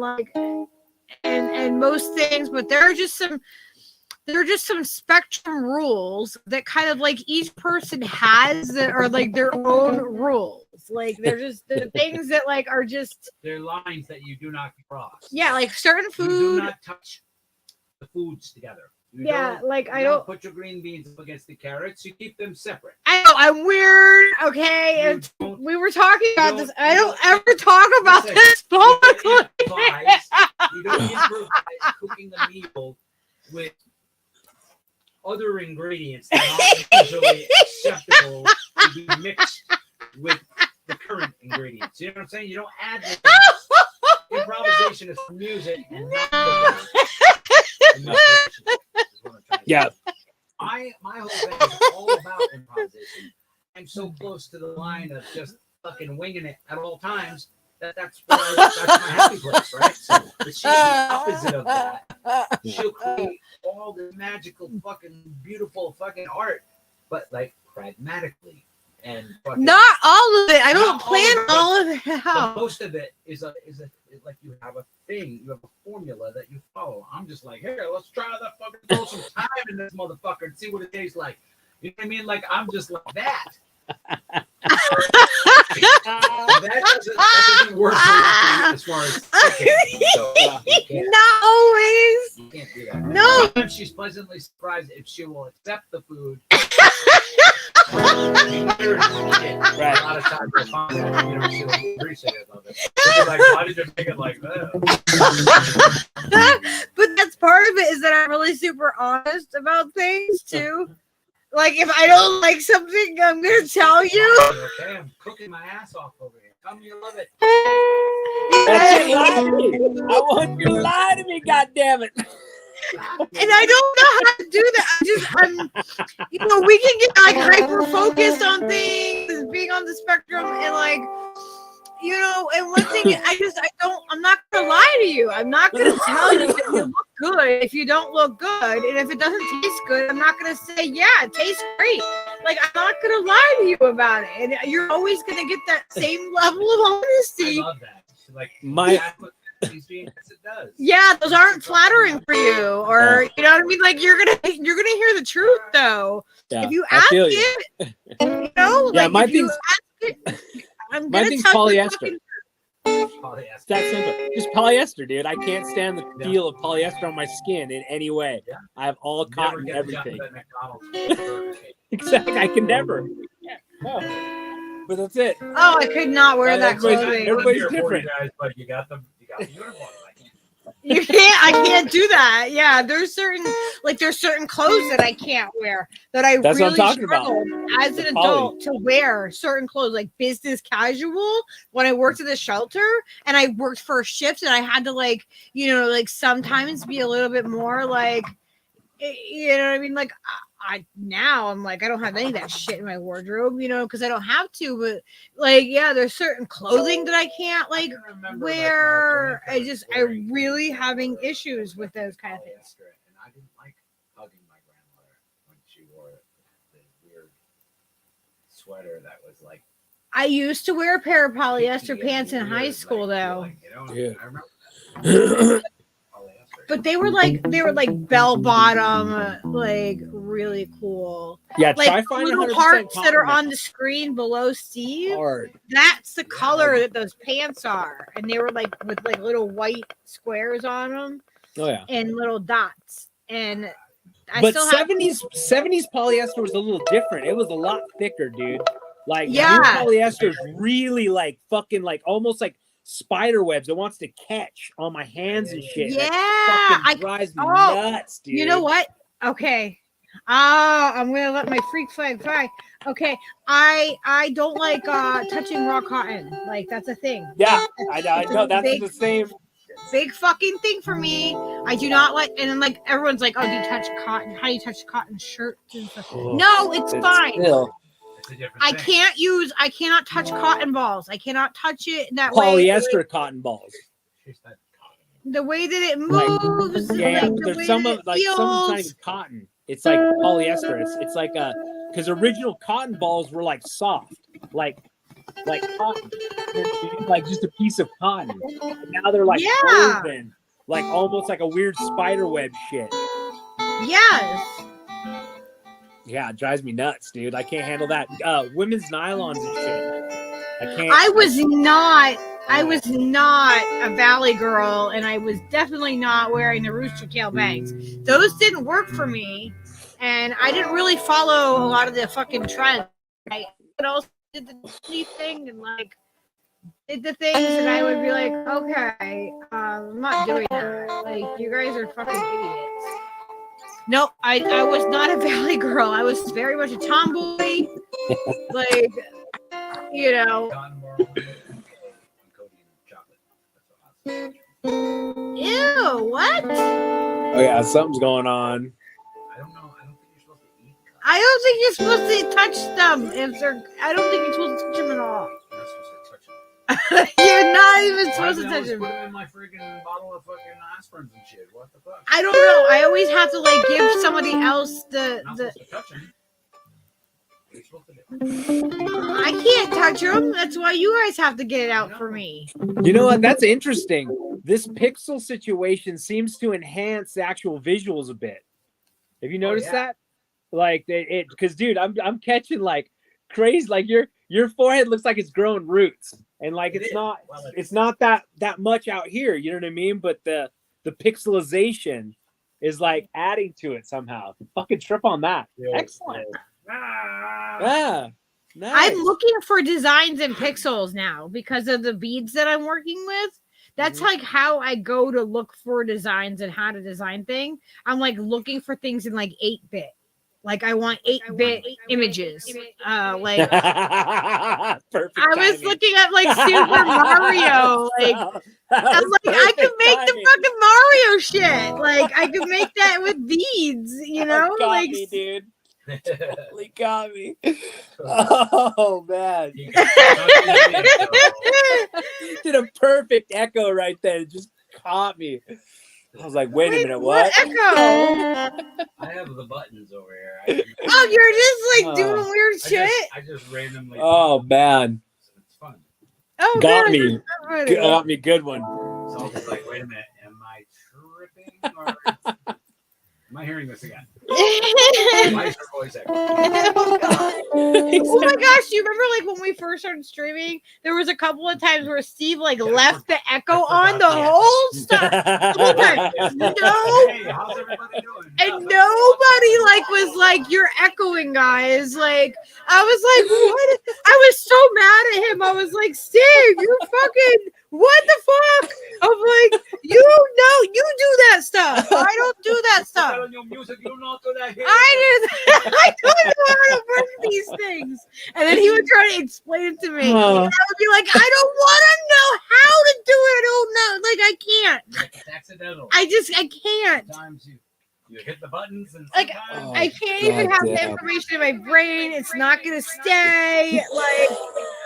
most things, but there are just some spectrum rules that kind of like each person has that are like their own rules. Like they're just the things that like are just they're lines that you do not cross. Yeah, like certain food. You do not touch the foods together. You don't put your green beans up against the carrots. You keep them separate. I know I'm weird. Okay, we were talking about this. I don't ever talk about this publicly. You don't improvise cooking a meal with other ingredients that aren't usually acceptable to be mixed with the current ingredients. You know what I'm saying? You don't add the improvisation is for music and not yeah. My whole thing is all about improvisation. I'm so close to the line of just fucking winging it at all times that's my happy place, right? So she's the opposite of that. She'll create all the magical fucking beautiful fucking art, but like pragmatically and fucking, not all of it. I don't plan all of it but out. most of it is like you have a thing, you have a formula that you follow. I'm just like, here, let's try that fucking throw some time in this motherfucker and see what it tastes like. You know what I mean? Like I'm just like that. That doesn't work as far as not always. You can't do that. No. Sometimes she's pleasantly surprised if she will accept the food. A lot of times I find that she'll appreciate it. She'll be like, why did you make it like that? But that's part of it is that I'm really super honest about things too. Like if I don't like something, I'm gonna tell you. Okay, I'm cooking my ass off over here. Tell me you love it. That's it, lie to me. I want you to lie to me, goddammit. And I don't know how to do that. I'm we can get like hyper focused on things, being on the spectrum, and like, and one thing I'm not gonna lie to you. I'm not gonna tell you that you look good if you don't look good, and if it doesn't taste good, I'm not gonna say it tastes great. Like I'm not gonna lie to you about it, and you're always gonna get that same level of honesty. I love that. Like it does. Yeah, those aren't flattering for you, or you know what I mean. Like you're gonna hear the truth though. Yeah, if you ask you. it, yeah, my if you thing's ask it, I'm my gonna thing's tell you polyester. It's that simple. Just polyester, dude. I can't stand the feel of polyester on my skin in any way. Yeah. I have all cotton, everything. McDonald's. Exactly. I can never. Yeah. Oh. But that's it. Oh, I could not wear that clothing. Everybody's different. Guys, but you got the uniform. I can't do that. Yeah, there's certain clothes that I can't wear that That's really what I'm talking struggled about. as an adult to wear certain clothes, like business casual. When I worked at the shelter and I worked for a shift, and I had to sometimes be a little bit more like, you know what I mean? Like I'm like, I don't have any of that shit in my wardrobe, you know, because I don't have to. But like, yeah, there's certain clothing that I can't like wear. I'm really having issues with those kind of things. And I didn't like hugging my grandmother when she wore the weird sweater that was like. I used to wear a pair of polyester pants in high school, though. Like, you know, Yeah. I remember that. But they were like bell bottom, like really cool. Yeah, Like try finding little 100% hearts that are cotton on the screen below Steve. hard. That's the color that those pants are, and they were like with like little white squares on them Oh yeah. and little dots. And But still have 70s polyester was a little different. It was a lot thicker, dude. Like Yeah. new polyester is really like fucking like almost like spider webs. It wants to catch on my hands and shit. Yeah, That fucking drives me nuts, dude. You know what? Okay. I'm gonna let my freak flag fly. Okay, I don't like touching raw cotton. Like that's a thing. Yeah, I know that's big, the same. big fucking thing for me. I do not like, and then like everyone's like, oh, do you touch cotton? How do you touch cotton shirts and stuff? No, it's fine. Still, I cannot touch cotton balls. I cannot touch it that way. polyester cotton balls. The way that it moves. Yeah, like, the there's way some that of like it some not feels. even cotton. It's like polyester. It's like because original cotton balls were like soft, like cotton, like just a piece of cotton. And now they're like woven, like almost like a weird spider web shit. Yes. Yeah, it drives me nuts, dude. I can't handle that. Women's nylons and shit. I can't. I was not a Valley girl, and I was definitely not wearing the rooster tail bangs. Those didn't work for me, and I didn't really follow a lot of the fucking trends. I also did the Disney thing and like did the things, and I would be like, okay, I'm not doing that. Like, you guys are fucking idiots. No, I was not a Valley girl. I was very much a tomboy. Like, you know. Ew, what? Oh yeah, something's going on. I don't know. I don't think you're supposed to eat. I don't think you're supposed to touch them if they're. I don't think you're supposed to touch them at all. You're not supposed to touch them. You're not even supposed to Why touch do they them. always put them in my freaking bottle of fucking aspirins and shit? What the fuck? I don't know. I always have to like give somebody else You're not supposed to touch them. You're supposed to do. I can't touch them. That's why you guys have to get it out for me. You know what? That's interesting. This pixel situation seems to enhance the actual visuals a bit. Have you noticed that? Like it, because dude, I'm catching like crazy. Like your forehead looks like it's growing roots, and like it's not that much out here. You know what I mean? But the pixelization is like adding to it somehow. Fucking trip on that. Excellent. Yeah. Nice. I'm looking for designs in pixels now because of the beads that I'm working with. That's like how I go to look for designs and how to design things. I'm like looking for things in like 8-bit. Like I want 8-bit images. Like perfect. I was looking at like Super Mario. Like I'm like I could make the fucking Mario shit. Like I could make that with beads. You know, like me, dude. Totally got me. Oh man. You did a perfect echo right there. It just caught me. I was like, wait a minute, what? Echo? I have the buttons over here. Oh, you're just like doing weird shit? I just randomly. Oh man. It's fun. Oh, Got good. me. Got me, good one. So I was like, wait a minute, am I tripping or am I hearing this again? Why is your voice echoing? Oh my gosh, you remember like when we first started streaming, there was a couple of times where Steve like left the echo on the whole stuff. No, Hey, how's everybody doing? and nobody like was like, you're echoing, guys. Like I was like, what? I was so mad at him. I was like, Steve, you're fucking what the fuck? I'm like, you know, you do that stuff. I don't do that stuff. On your music, you don't do that here. I don't know how to work these things. And then he would try to explain it to me. And I would be like, I don't want to know how to do it. I don't know. Like, I can't. It's accidental. I can't. Sometimes you You hit the buttons and Like, sometimes- I can't even have the information in my brain. It's not gonna stay. Like,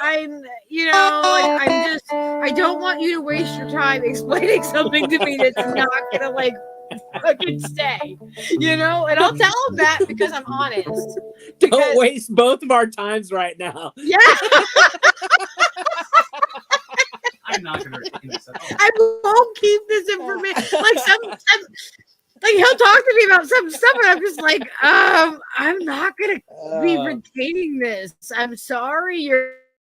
I'm, you know, like, I don't want you to waste your time explaining something to me that's not gonna like fucking stay. You know, and I'll tell them that because I'm honest. Don't waste both of our times right now. Yeah. I'm not gonna retain this at all. I won't keep this information. Like some like he'll talk to me about some stuff, and I'm just like, I'm not gonna be retaining this. I'm sorry. You're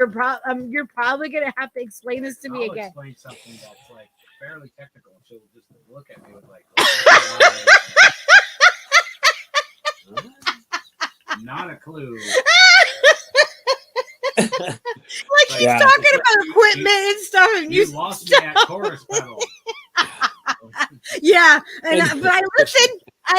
probably gonna have to explain this to me I'll again. explain something that's like fairly technical. She'll just look at me with like, not a clue. Like he's talking about equipment and stuff, and You lost me at chorus pedal. Yeah, and but I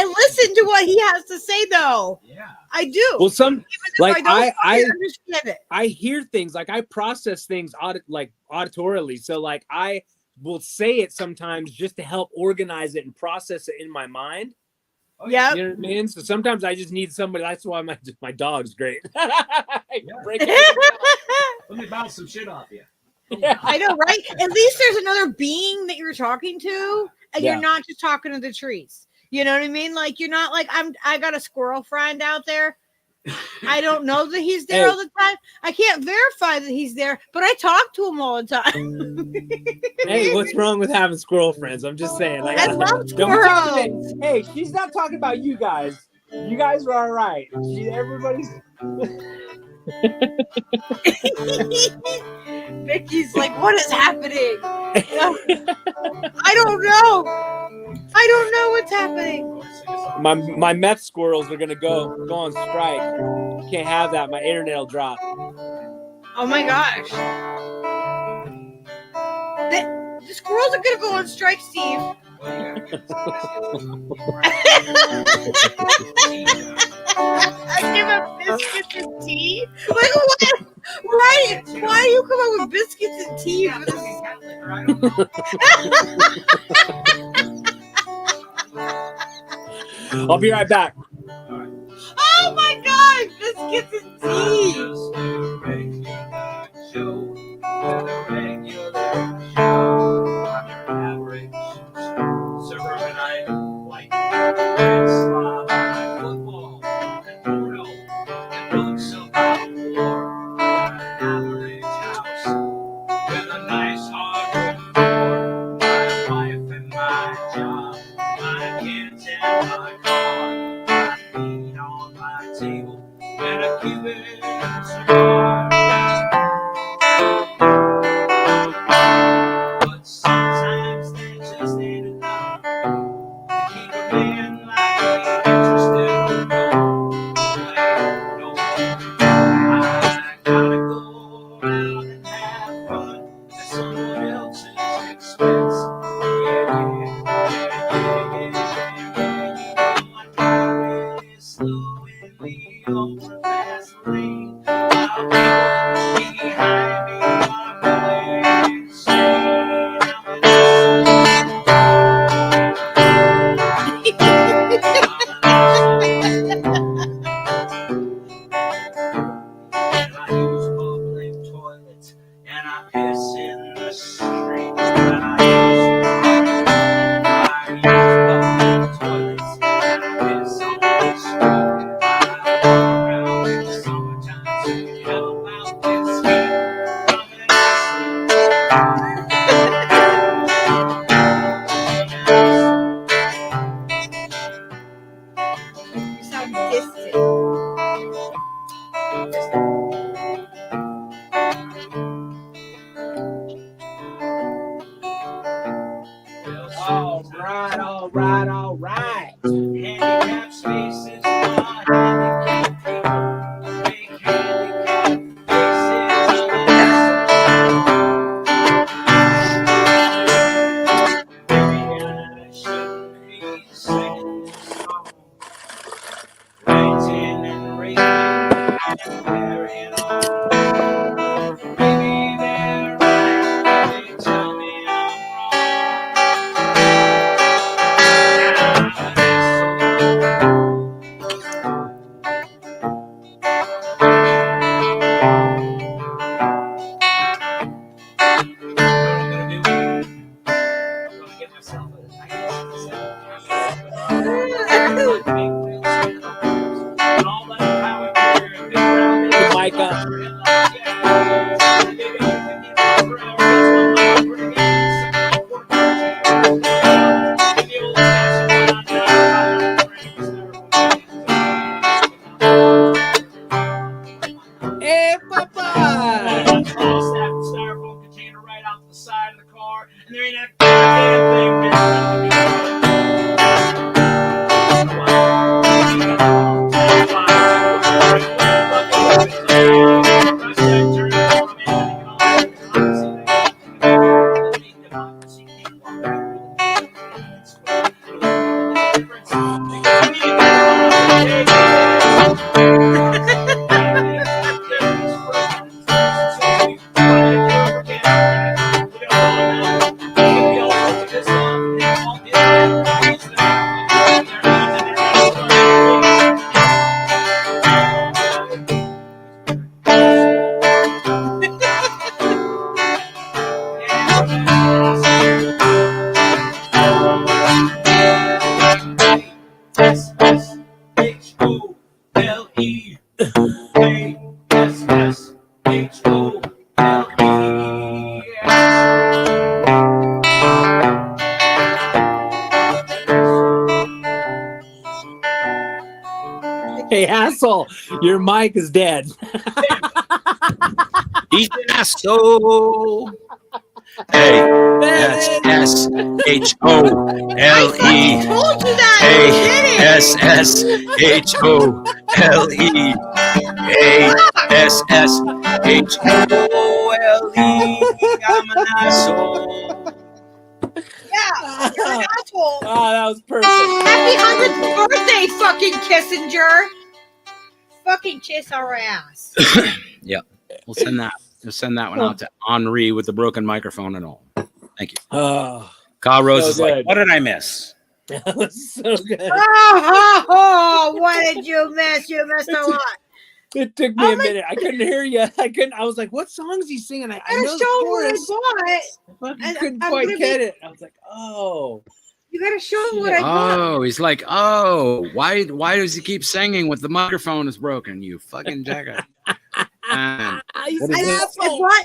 listen to what he has to say, though. Yeah, I do. Well, some like I understand it. I hear things, like I process things auditorily. So like I will say it sometimes just to help organize it and process it in my mind. Yeah, you know what I mean. So sometimes I just need somebody. That's why my dog's great. Let me bounce some shit off you. Yeah. I know, right? At least there's another being that you're talking to, and Yeah. you're not just talking to the trees. You know what I mean? Like you're not like I got a squirrel friend out there. I don't know that he's there all the time. I can't verify that he's there, but I talk to him all the time. Hey, what's wrong with having squirrel friends? I'm just saying. Like, I love don't be squirrels. taking it. Hey, she's not talking about you guys. You guys are all right. Everybody's. Vicky's like, what is happening? I don't know. I don't know what's happening. My meth squirrels are gonna go on strike. Can't have that. My internet will drop. Oh my gosh. The squirrels are gonna go on strike, Steve. I give him biscuits and tea. Like what? Why do you come up with biscuits and tea for this? I'll be right back. Oh my god, biscuits and tea. You sound distant. All right. Handicap spaces for handicapped people. Make handicap faces on Maybe I shouldn't be singing this song. Ranting and raving and carrying on. Maybe they're right. They tell me I'm wrong. myself a 1967 and all that power here and big brown The mic up. Hey, Papa! Styrofoam container right off the side of the car, and there ain't a goddamn thing big Hey, asshole, your mic is dead. He's an asshole. A-S-S-H-O-L-E. told you that. You did it. A-S-S-H-O-L-E. A-S-S-H-O-L-E. I'm an asshole. Yeah, you're an asshole. Oh, that was perfect. Happy 100th birthday, fucking Kissinger. Fucking kiss our ass. Yep. We'll send that one out to Henri with the broken microphone and all. Thank you. Oh, Kyle Rose so is like, good. what did I miss? that was so good. Oh, what did you miss? You missed a lot. It took me a minute. I couldn't hear you. I was like, what song is he singing? I know the chorus. I I couldn't quite get it. I was like, oh. You gotta show him what I bought. Oh, he's like, oh, why does he keep singing with the microphone is broken? You fucking jackass. He's What an is it? asshole. I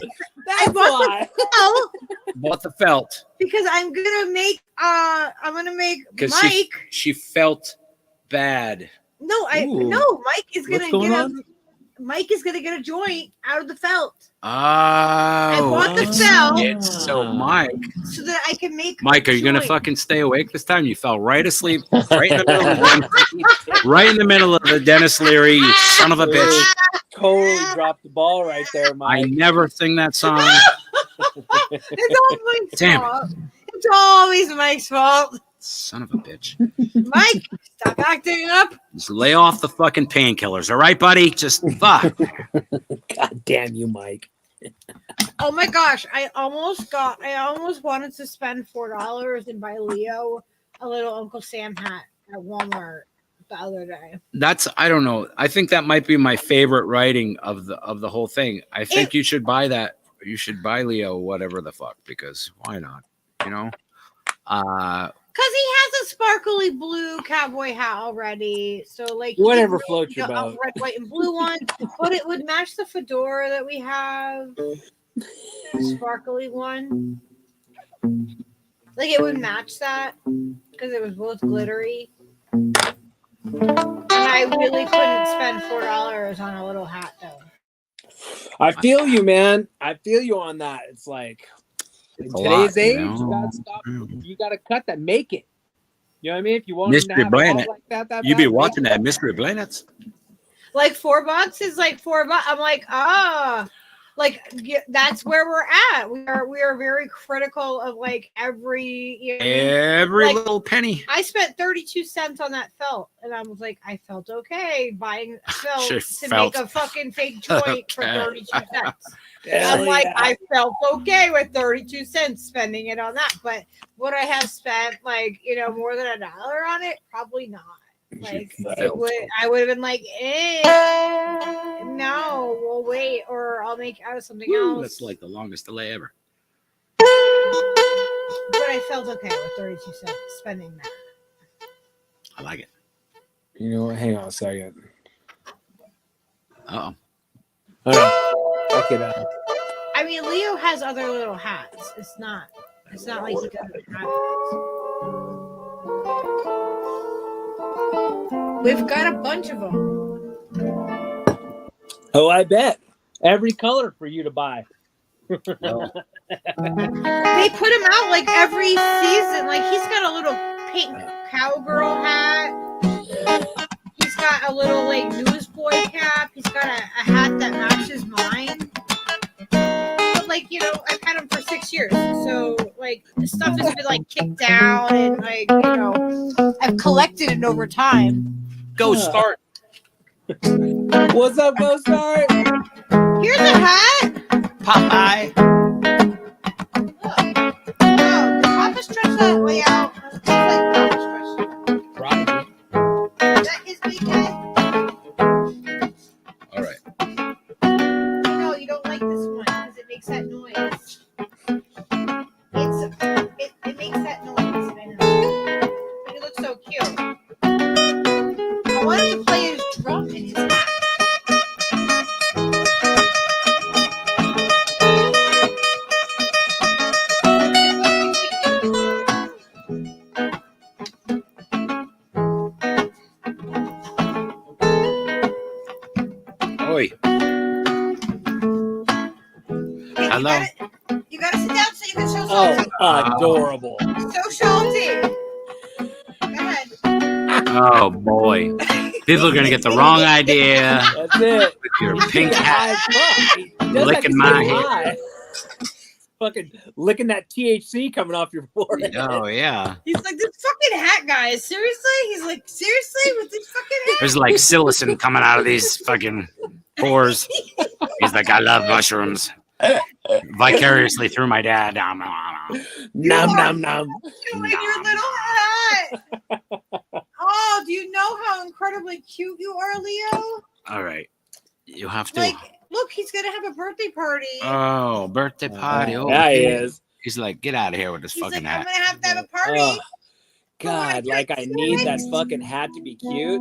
bought the felt Bought the felt because I'm gonna make because Mike. she felt bad. No, Ooh. Mike is What's gonna going get on? Mike is gonna get a joint out of the felt. Oh, I bought the it's- felt it's so Mike. so that I can make. Mike, are you gonna joint. fucking stay awake this time? You fell right asleep, right in the middle of right in the middle of the Dennis Leary, you son of a bitch. Totally dropped the ball right there, I Mike. never sing that song. It's all Mike's Damn it. fault. It's always Mike's fault. Son of a bitch. Mike, stop acting up. Just lay off the fucking painkillers, all right, buddy? Just fuck. God damn you, Mike. Oh my gosh, I almost wanted to spend $4 and buy Leo a little Uncle Sam hat at Walmart the other day. I don't know. I think that might be my favorite writing of the whole thing. I think you should buy that. You should buy Leo whatever the fuck, because why not? You know? Because he has a sparkly blue cowboy hat already. So like Whatever he could floats your make boat. a red, white, and blue one, but it would match the fedora that we have. Sparkly one. Like it would match that because it was both glittery. And I really couldn't spend $4 on a little hat though. I feel you, man. I feel you on that. It's like in It's a today's lot, age, you know? you gotta stop. You gotta cut that. Make it. You know what I mean? If you want Mystery to have Planet. it all like that, You be make watching it. that Mystery Planets. Like $4 is like $4. I'm like, like that's where we're at. We are very critical of like every Every Like- little penny. I spent 32 cents on that felt, and I was like, I felt okay buying felt She to felt make a fucking fake joint for okay. 32 cents. Hell I'm like, yeah. I felt okay with 32 cents spending it on that, but would I have spent like more than $1 on it? Probably not. Like I would have been like, no, we'll wait, or I'll make out of something Woo, else. that's like the longest delay ever. but I felt okay with 32 cents spending that. I like it. You know what? Hang on a second. Uh-oh. Okay, that. I mean, Leo has other little hats. It's not like he doesn't have hats. We've got a bunch of them. Oh, I bet. Every color for you to buy. They put him out like every season. Like he's got a little pink cowgirl hat. He's got a little like newsboy cap. He's got a hat that matches mine. But like, you know, I've had him for 6 years. So like the stuff has been like kicked down and like, you know, I've collected it over time. Go start. What's up, Go Start? Here's a hat. Popeye. Look. Oh, did Papa stretch that way out? It's like Papa stretched. Probably. Is that his big head? All right. No, you don't like this one because it makes that noise. It makes that noise. I know. But it looks so cute. I want him to play his drum in his hat. Oi. Hello. You gotta sit down so you can show Oh, salty. adorable. So salty. Go ahead. Oh boy. People are gonna get the wrong idea That's it. with your He's pink getting hat. high as fuck. He does Licking that 'cause my he's hair. high. Fucking licking that THC coming off your forehead. Oh yeah. He's like, this fucking hat, guys. Seriously? He's like, seriously? With this fucking hat? There's like silicon coming out of these fucking pores. He's like, I love mushrooms. Vicariously through my dad. Nom nom nom. You and your little hat. Oh, do you know how incredibly cute you are, Leo? All right. You have to. Like, look, he's gonna have a birthday party. Oh, birthday party. Oh, Yeah, he is. He's like, get out of here with this He's like, fucking I'm hat. gonna have to have a party. Oh, God, like I need that fucking hat to be cute.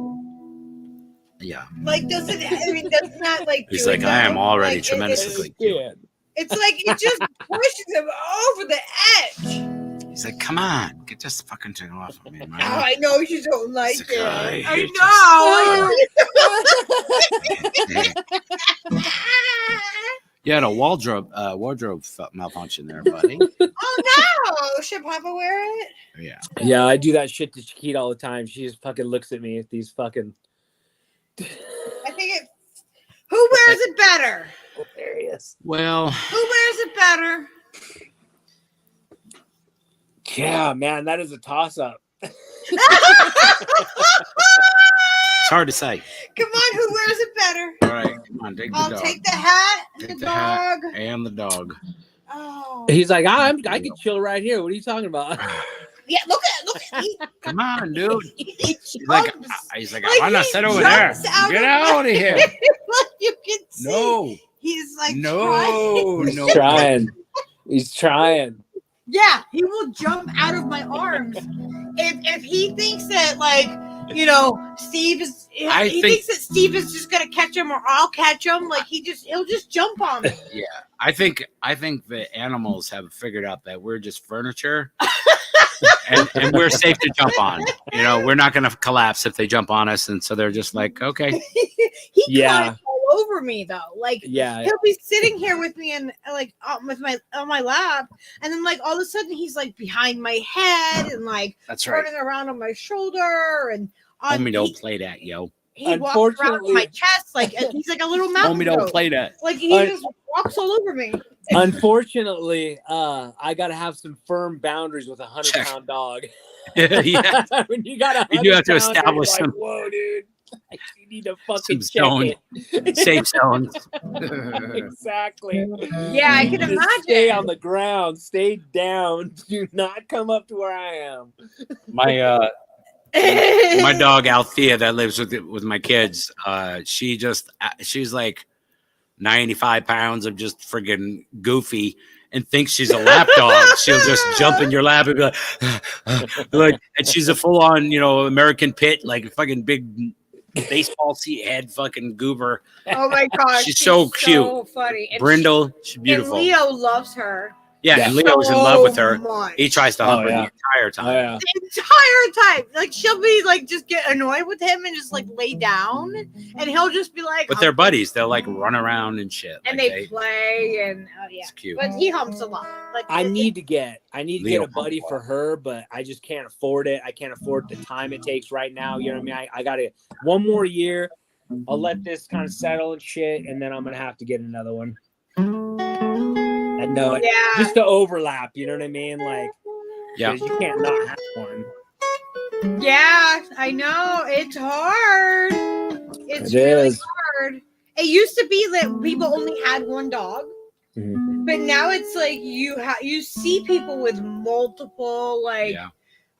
Yeah. Like, doesn't I mean, does not like. He's do like, it I am though. already Like, tremendously cute. Yeah. It's like it just pushes him over the edge. He's like, come on, get this fucking thing off of me, man. Oh, I know you don't like It's it. like, I I hate know. You had a wardrobe malfunction there, buddy. Oh no! Should Papa wear it? Yeah. Yeah, I do that shit to Chiquita all the time. She just fucking looks at me with these fucking I think it. Who wears it better? hilarious. Well, Who wears it better? Yeah, man, that is a toss up. it's hard to say. Come on, who wears it better? All right, come on, take the I'll dog. take the hat and Take the the hat. dog. And the dog. Oh. He's like, I can chill right here. What are you talking about? Yeah, look at Come on, dude. he He's like, jumps. I Like, want to he sit over there. jumps out Get of out of here. Like, you can see. No, He's like trying. no, He's no. trying. He's trying. Yeah, he will jump out of my arms if he thinks that like you know Steve is. He thinks that Steve is just gonna catch him or I'll catch him. Like he'll just jump on me. Yeah, I think the animals have figured out that we're just furniture, and we're safe to jump on. You know, we're not going to collapse if they jump on us, and so they're just like, okay. He Yeah. climbs all over me though. Like Yeah. he'll be sitting here with me and like with my on my lap, and then like all of a sudden he's like behind my head and like That's right. turning around on my shoulder and on Homie, don't play that, yo. he walks around Unfortunately- my chest like he's like a little mountain Homie, don't goat. play that. Like he just walks all over me. Unfortunately, I gotta have some firm boundaries with a 100-pound dog. Yeah, When you got You do have to establish like, some- whoa, dude. You need to fucking some check zone. it. safe zones. Exactly. Yeah, I can Just imagine. Stay on the ground. Stay down. Do not come up to where I am. My My dog Althea that lives with my kids. She's like 95 pounds of just friggin' goofy, and thinks she's a lap dog. She'll just jump in your lap and be like, and she's a full on, American pit, like a fucking big baseball seat head fucking goober. Oh my gosh. She's so cute. So funny. And Brindle, she's beautiful. And Leo loves her. Yeah, and Leo was in love with her. Much. He tries to hump her the entire time. Oh, yeah. The entire time. Like she'll be like just get annoyed with him and just like lay down, and he'll just be like. But they're buddies. They'll like run around and shit. And like, they play and yeah. It's cute. But he humps a lot. Like I need to get Leo a buddy for her, but I just can't afford it. I can't afford the time it takes right now. You know what I mean? I got to one more year. I'll let this kind of settle and shit, and then I'm gonna have to get another one. I know it. Yeah. Just to overlap, you know what I mean? Like, Yeah. you can't not have one. Yeah, I know. It's hard. It's It really is. hard. It used to be that people only had one dog, Mhm. but now it's like you see people with multiple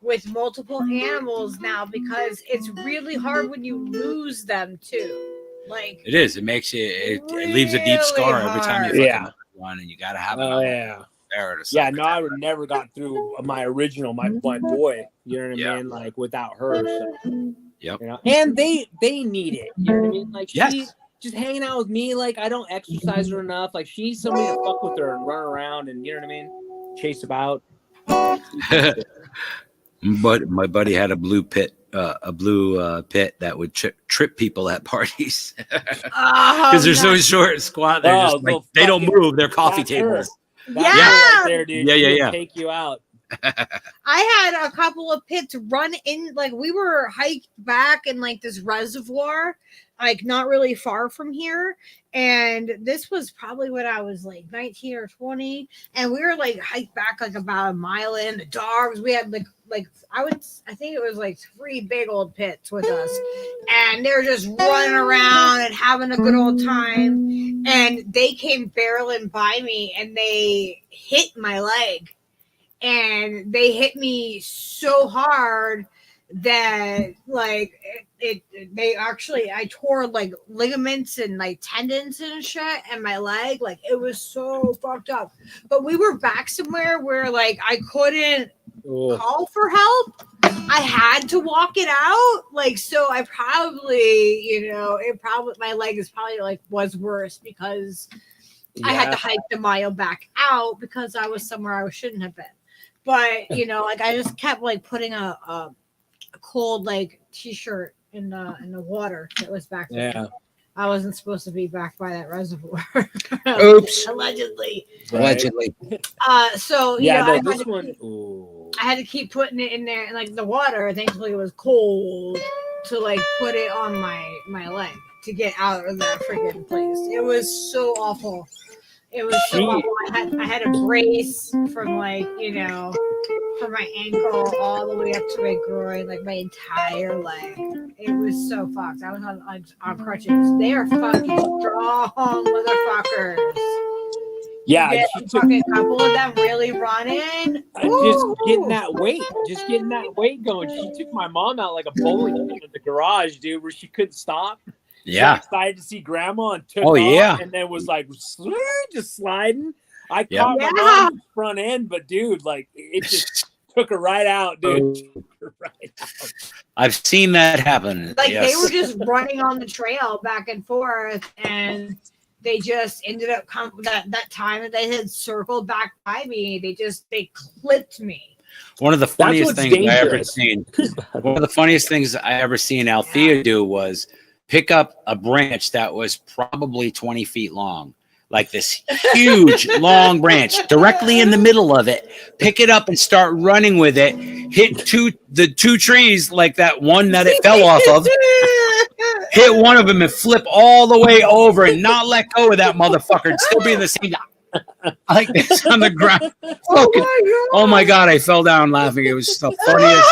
with multiple animals now because it's really hard when you lose them too. Like It is. It makes you. It leaves a deep Really scar every time you fucking Yeah. lose one, and you gotta have Oh another yeah. there to Yeah, suck no, it. I would never got through my original, my boy. You know what I Yeah. mean? Like without her. So, Yep. you know? And they need it. You know what I mean? Like Yes. she just hanging out with me. Like I don't exercise her enough. Like she needs somebody to fuck with her and run around and you know what I mean? Chase about. But my buddy had a blue pit that would trip people at parties because they're so short and squat. They're Oh, just like little they don't fucking- move. They're coffee that's her. tables. That's Yeah. her right there, dude. Yeah, She yeah, will yeah. Take you out. I had a couple of pits run in, like we were hiked back in like this reservoir, like not really far from here. And this was probably when I was like 19 or 20. And we were like hiked back like about a mile in. The dogs, we had like I think it was like 3 big old pits with us. And they're just running around and having a good old time. And they came barreling by me and they hit my leg. And they hit me so hard that like I tore like ligaments and like tendons and shit and my leg. Like it was so fucked up. But we were back somewhere where like I couldn't call for help. I had to walk it out. Like so I probably, my leg is probably like was worse because I had to hike the mile back out because I was somewhere I shouldn't have been. But like I just kept like putting a cold like t-shirt in the water that was back there. Yeah. I wasn't supposed to be back by that reservoir. Oops. Allegedly. Allegedly. So Yeah, no, I this had to one. keep- Ooh. I had to keep putting it in there, and like the water, thankfully it was cold to like put it on my leg to get out of that freaking place. It was so awful. It was so awful. I had a brace from like, from my ankle all the way up to my groin, like my entire leg. It was so fucked. I was on crutches. They are fucking strong motherfuckers. Yeah, Get she a took fucking couple of them really running. just getting that weight going. She took my mom out like a bowling pin in the garage, dude, where she couldn't stop. Yeah. She excited to see grandma and took Oh, off yeah. and then was like just sliding. I Yeah. caught my mom's front end, but dude, like it just took her right out, dude. Took her right out. I've seen that happen. Like yes. they were just running on the trail back and forth, and they just ended up that time that they had circled back by me. They clipped me. One of the funniest what's things I ever dangerous. seen. One of the funniest things I ever seen Althea do was pick up a branch that was probably 20 feet long, like this huge long branch directly in the middle of it, pick it up and start running with it, hit the two trees like that one that it fell off of, hit one of them and flip all the way over and not let go of that motherfucker and still be in the same like this on the ground. Oh my God, I fell down laughing. It was the funniest.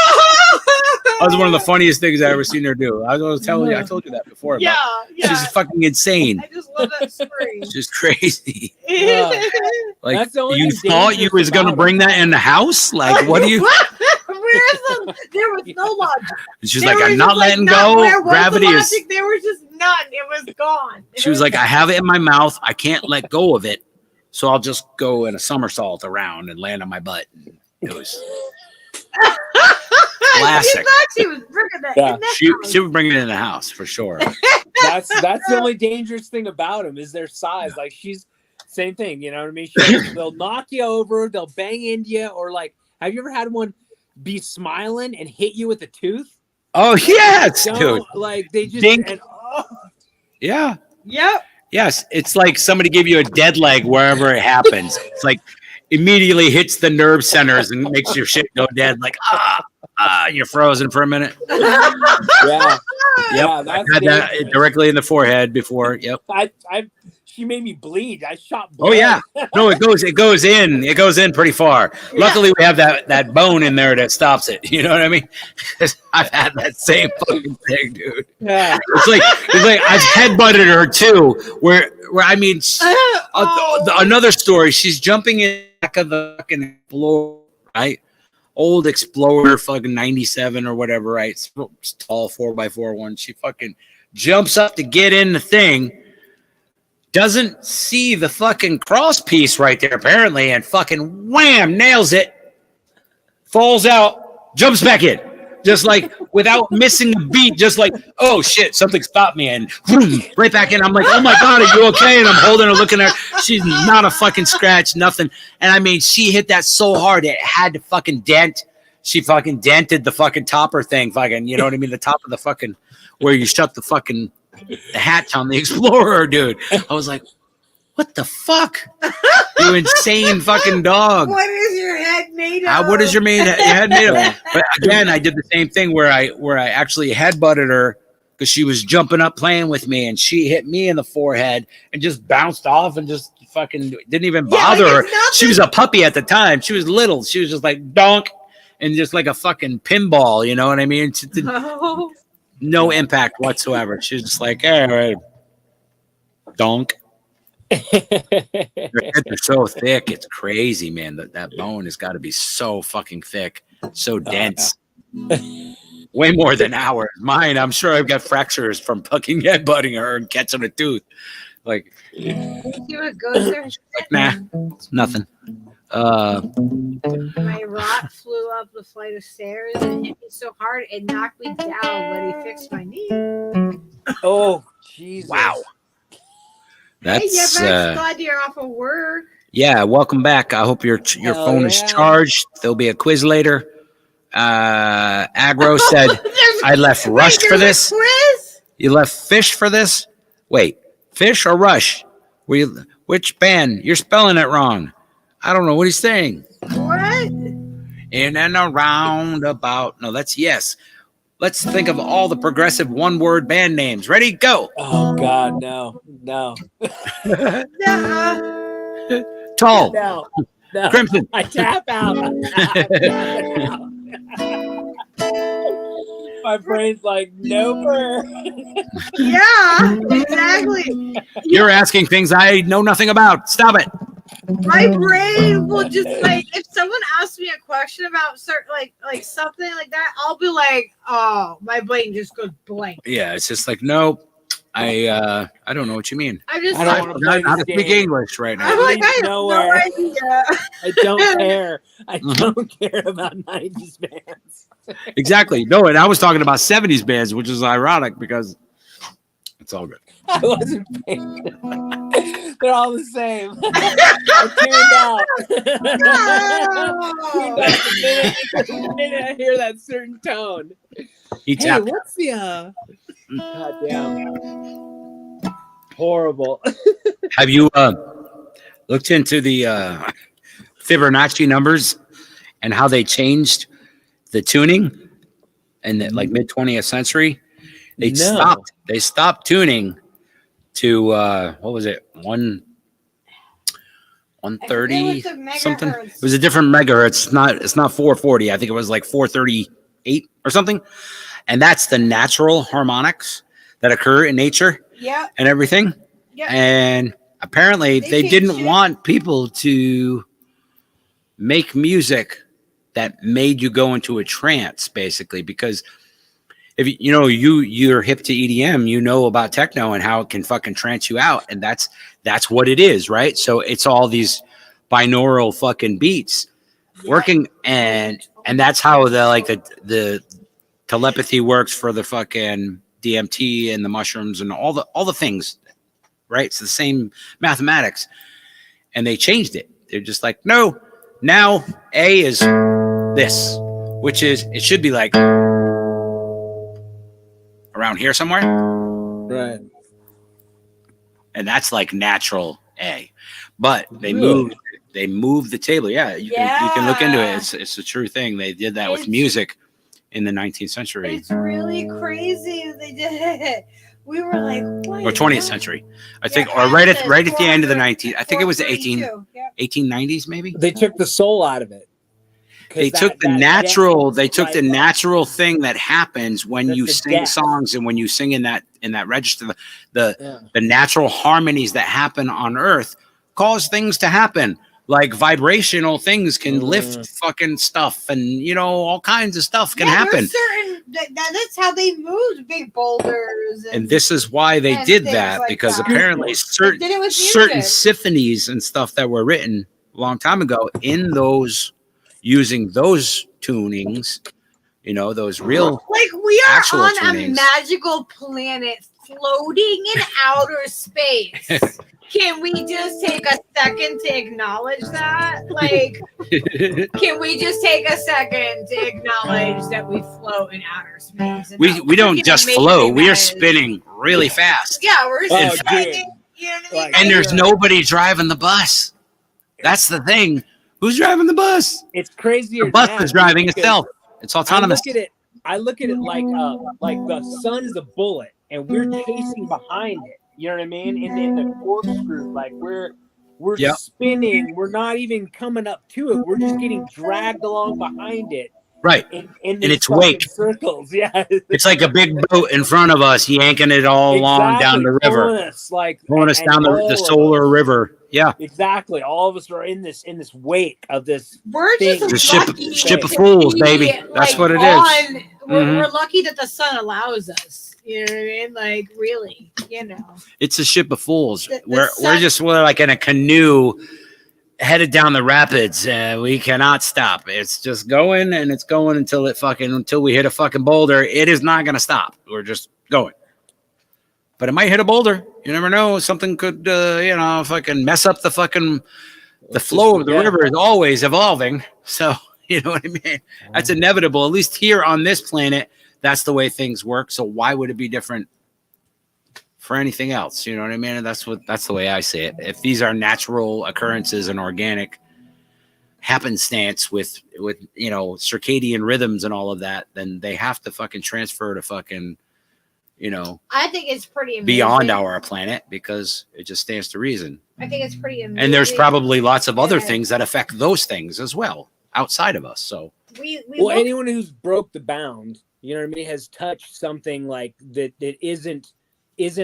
That was one of the funniest things I ever seen her do. I was telling you, I told you that before. Yeah. She's fucking insane. I just love that story. It's just crazy. Like That's the only you thing thought you dangerous was gonna about bring that in the house? Like what do you? There was no logic. She's There like, was I'm not just, like, letting not- go. where was the Gravity is. logic? There was just none. It was gone. She was like, I have it in my mouth. I can't let go of it. So I'll just go in a somersault around and land on my butt. It was classic. She thought she was bringing that Yeah. in that She would bring it in the house for sure. That's the only dangerous thing about them is their size. Like she's same thing, you know what I mean? They'll knock you over, they'll bang into you, or like, have you ever had one be smiling and hit you with a tooth? Oh yes, Don't, dude. like they just Dink. and, oh, Yeah. Yep. Yes. It's like somebody gave you a dead leg wherever it happens. It's like immediately hits the nerve centers and makes your shit go dead. Like you're frozen for a minute. yeah. Yep. Yeah, I that's had that dangerous. directly in the forehead before. Yep. She made me bleed. I shot blood. Oh yeah. No, it goes in pretty far. Luckily we have that bone in there that stops it. You know what I mean? I've had that same fucking thing, dude. Yeah. It's like I've headbutted her too. Where I mean, another story. She's jumping in the back of the fucking Explorer, right? Old Explorer, fucking 97 or whatever, right? It's tall 4x4 one. She fucking jumps up to get in the thing. Doesn't see the fucking cross piece right there, apparently, and fucking wham, nails it. Falls out, jumps back in. Just like without missing a beat, just like, oh shit, something stopped me, and boom, right back in. I'm like, oh my God, are you okay? And I'm holding her, looking at her. She's not a fucking scratch, nothing. And I mean, she hit that so hard it had to fucking dent. She fucking dented the fucking topper thing, fucking, you know what I mean? The top of the fucking, where you shut the fucking the hatch on the Explorer, dude. I was like, what the fuck? You insane fucking dog. What is your head made of? What is your head made of? But again, I did the same thing where I actually headbutted her because she was jumping up playing with me, and she hit me in the forehead and just bounced off and just fucking didn't even bother her. She was a puppy at the time. She was little. She was just like donk and just like a fucking pinball, you know what I mean? Oh. No impact whatsoever. She was just like, all right, donk. Their heads are so thick, it's crazy, man. That bone has got to be so fucking thick, so dense. Way more than ours. Mine, I'm sure I've got fractures from fucking headbutting her and catching a tooth. Like, See what goes there? nah, it's nothing. My rock flew up the flight of stairs and hit me so hard it knocked me down, but he fixed my knee. Oh, Jesus. Wow. Hey, yeah, That's but I'm glad you're off of work. yeah. Welcome back. I hope your Hell phone is yeah. charged. There'll be a quiz later. Agro said I left rushed for this. Quiz? You left fish for this? Wait, fish or rush? Which band? You're spelling it wrong. I don't know what he's saying. What? In and around about. No, that's yes. Let's think of all the progressive one-word band names. Ready? Go. Oh God, no. Nuh-uh. Tall. No. Crimson. I tap out. My brain's like, nope. Yeah, exactly. You're asking things I know nothing about. Stop it. My brain will just like if someone asks me a question about certain like something like that, I'll be like, oh, my brain just goes blank. Yeah, it's just like, nope. I don't know what you mean. I'm just I like, don't wanna play How to this speak game. English right now. I'm like, I have Nowhere. no idea. I don't care. I don't care about 90s bands. Exactly. No, and I was talking about 70s bands, which is ironic because it's all good. I wasn't paying. They're all the same. I tuned out. The minute I hear that certain tone. He Hey, tapped. what's the God damn. Horrible. Have you looked into the Fibonacci numbers and how they changed the tuning in the like mid 20th century? They stopped tuning to what was it? 130 something. It was a different megahertz. It's not 440. I think it was like 438 or something. And that's the natural harmonics that occur in nature Yeah. and everything. Yeah. And apparently they didn't want people to make music that made you go into a trance, basically, because if you're hip to EDM, you know about techno and how it can fucking trance you out, and that's what it is, right? So it's all these binaural fucking beats working, and that's how the telepathy works for the fucking DMT and the mushrooms and all the things, right? It's the same mathematics, and they changed it. They're just like, no, now A is this, which is, it should be like around here somewhere, Right. and that's like natural A, but they moved the table. Yeah, you can look into it. It's a true thing. They did that with music in the 19th century. It's really crazy that they did it. We were like, what? Or 20th century, I think, or right at the end of the 19th. I think it was the 1890s, maybe. They took the soul out of it. They took the natural thing that happens when you sing songs and when you sing in that register. The natural harmonies that happen on Earth cause things to happen. Like vibrational things can lift fucking stuff, and all kinds of stuff can happen. That's how they moved big boulders. And this is why they did that, like because apparently certain symphonies and stuff that were written a long time ago in those, using those tunings, those real, like we are on tunings. A magical planet floating in outer space. Can we just take a second to acknowledge that? Like, can we just take a second to acknowledge that we float in outer space? We don't just float; we are spinning really fast. Yeah, we're spinning. And there's nobody driving the bus. That's the thing. Who's driving the bus? It's crazy. The bus is driving itself. It's autonomous. I look at it like the sun is a bullet, and we're chasing behind it. You know what I mean? In the corkscrew, like we're spinning. We're not even coming up to it. We're just getting dragged along behind it. Right. In its wake. Circles. Yeah. It's like a big boat in front of us, yanking it all along down the river. Pulling us down the solar river. Yeah. Exactly. All of us are in this wake of this. We're just the ship of fools, baby. That's what it is. We're lucky that the sun allows us. You know what I mean? Like, really, It's a ship of fools. We're like in a canoe headed down the rapids, and we cannot stop. It's just going, and it's going until we hit a fucking boulder. It is not going to stop. We're just going. But it might hit a boulder. You never know. Something could, fucking mess up the flow of the river is always evolving. So, you know what I mean? That's inevitable. At least here on this planet, that's the way things work. So why would it be different for anything else? You know what I mean? And that's the way I see it. If these are natural occurrences and organic happenstance with circadian rhythms and all of that, then they have to fucking transfer to fucking, I think it's pretty amazing. Beyond our planet, because it just stands to reason. I think it's pretty amazing. And there's probably lots of other things that affect those things as well outside of us. So anyone who's broke the bound, you know what I mean, has touched something like that isn't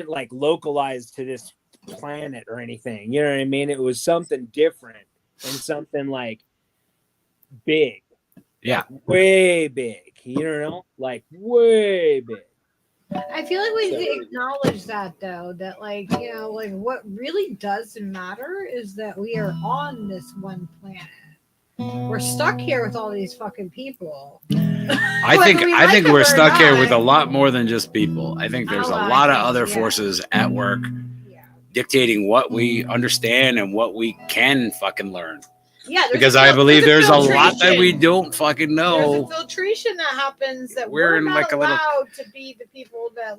like localized to this planet or anything. You know what I mean? It was something different and something like big. Yeah. Like way big. Like way big. I feel like we need to acknowledge that, though, that what really does matter is that we are on this one planet. We're stuck here with all these fucking people. I think we're stuck here with a lot more than just people. I think there's a lot of other forces at work dictating what we understand and what we can fucking learn. Yeah, because I believe there's a lot that we don't fucking know. There's a filtration that happens that we're not allowed to be the people that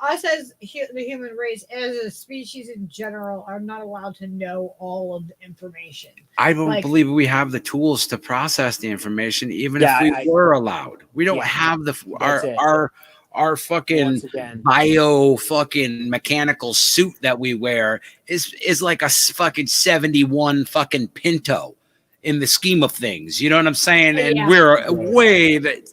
us as the human race, as a species in general, are not allowed to know all of the information. I don't believe we have the tools to process the information, even if we were allowed. We don't have our fucking bio fucking mechanical suit that we wear is like a fucking 71 fucking Pinto in the scheme of things. You know what I'm saying? And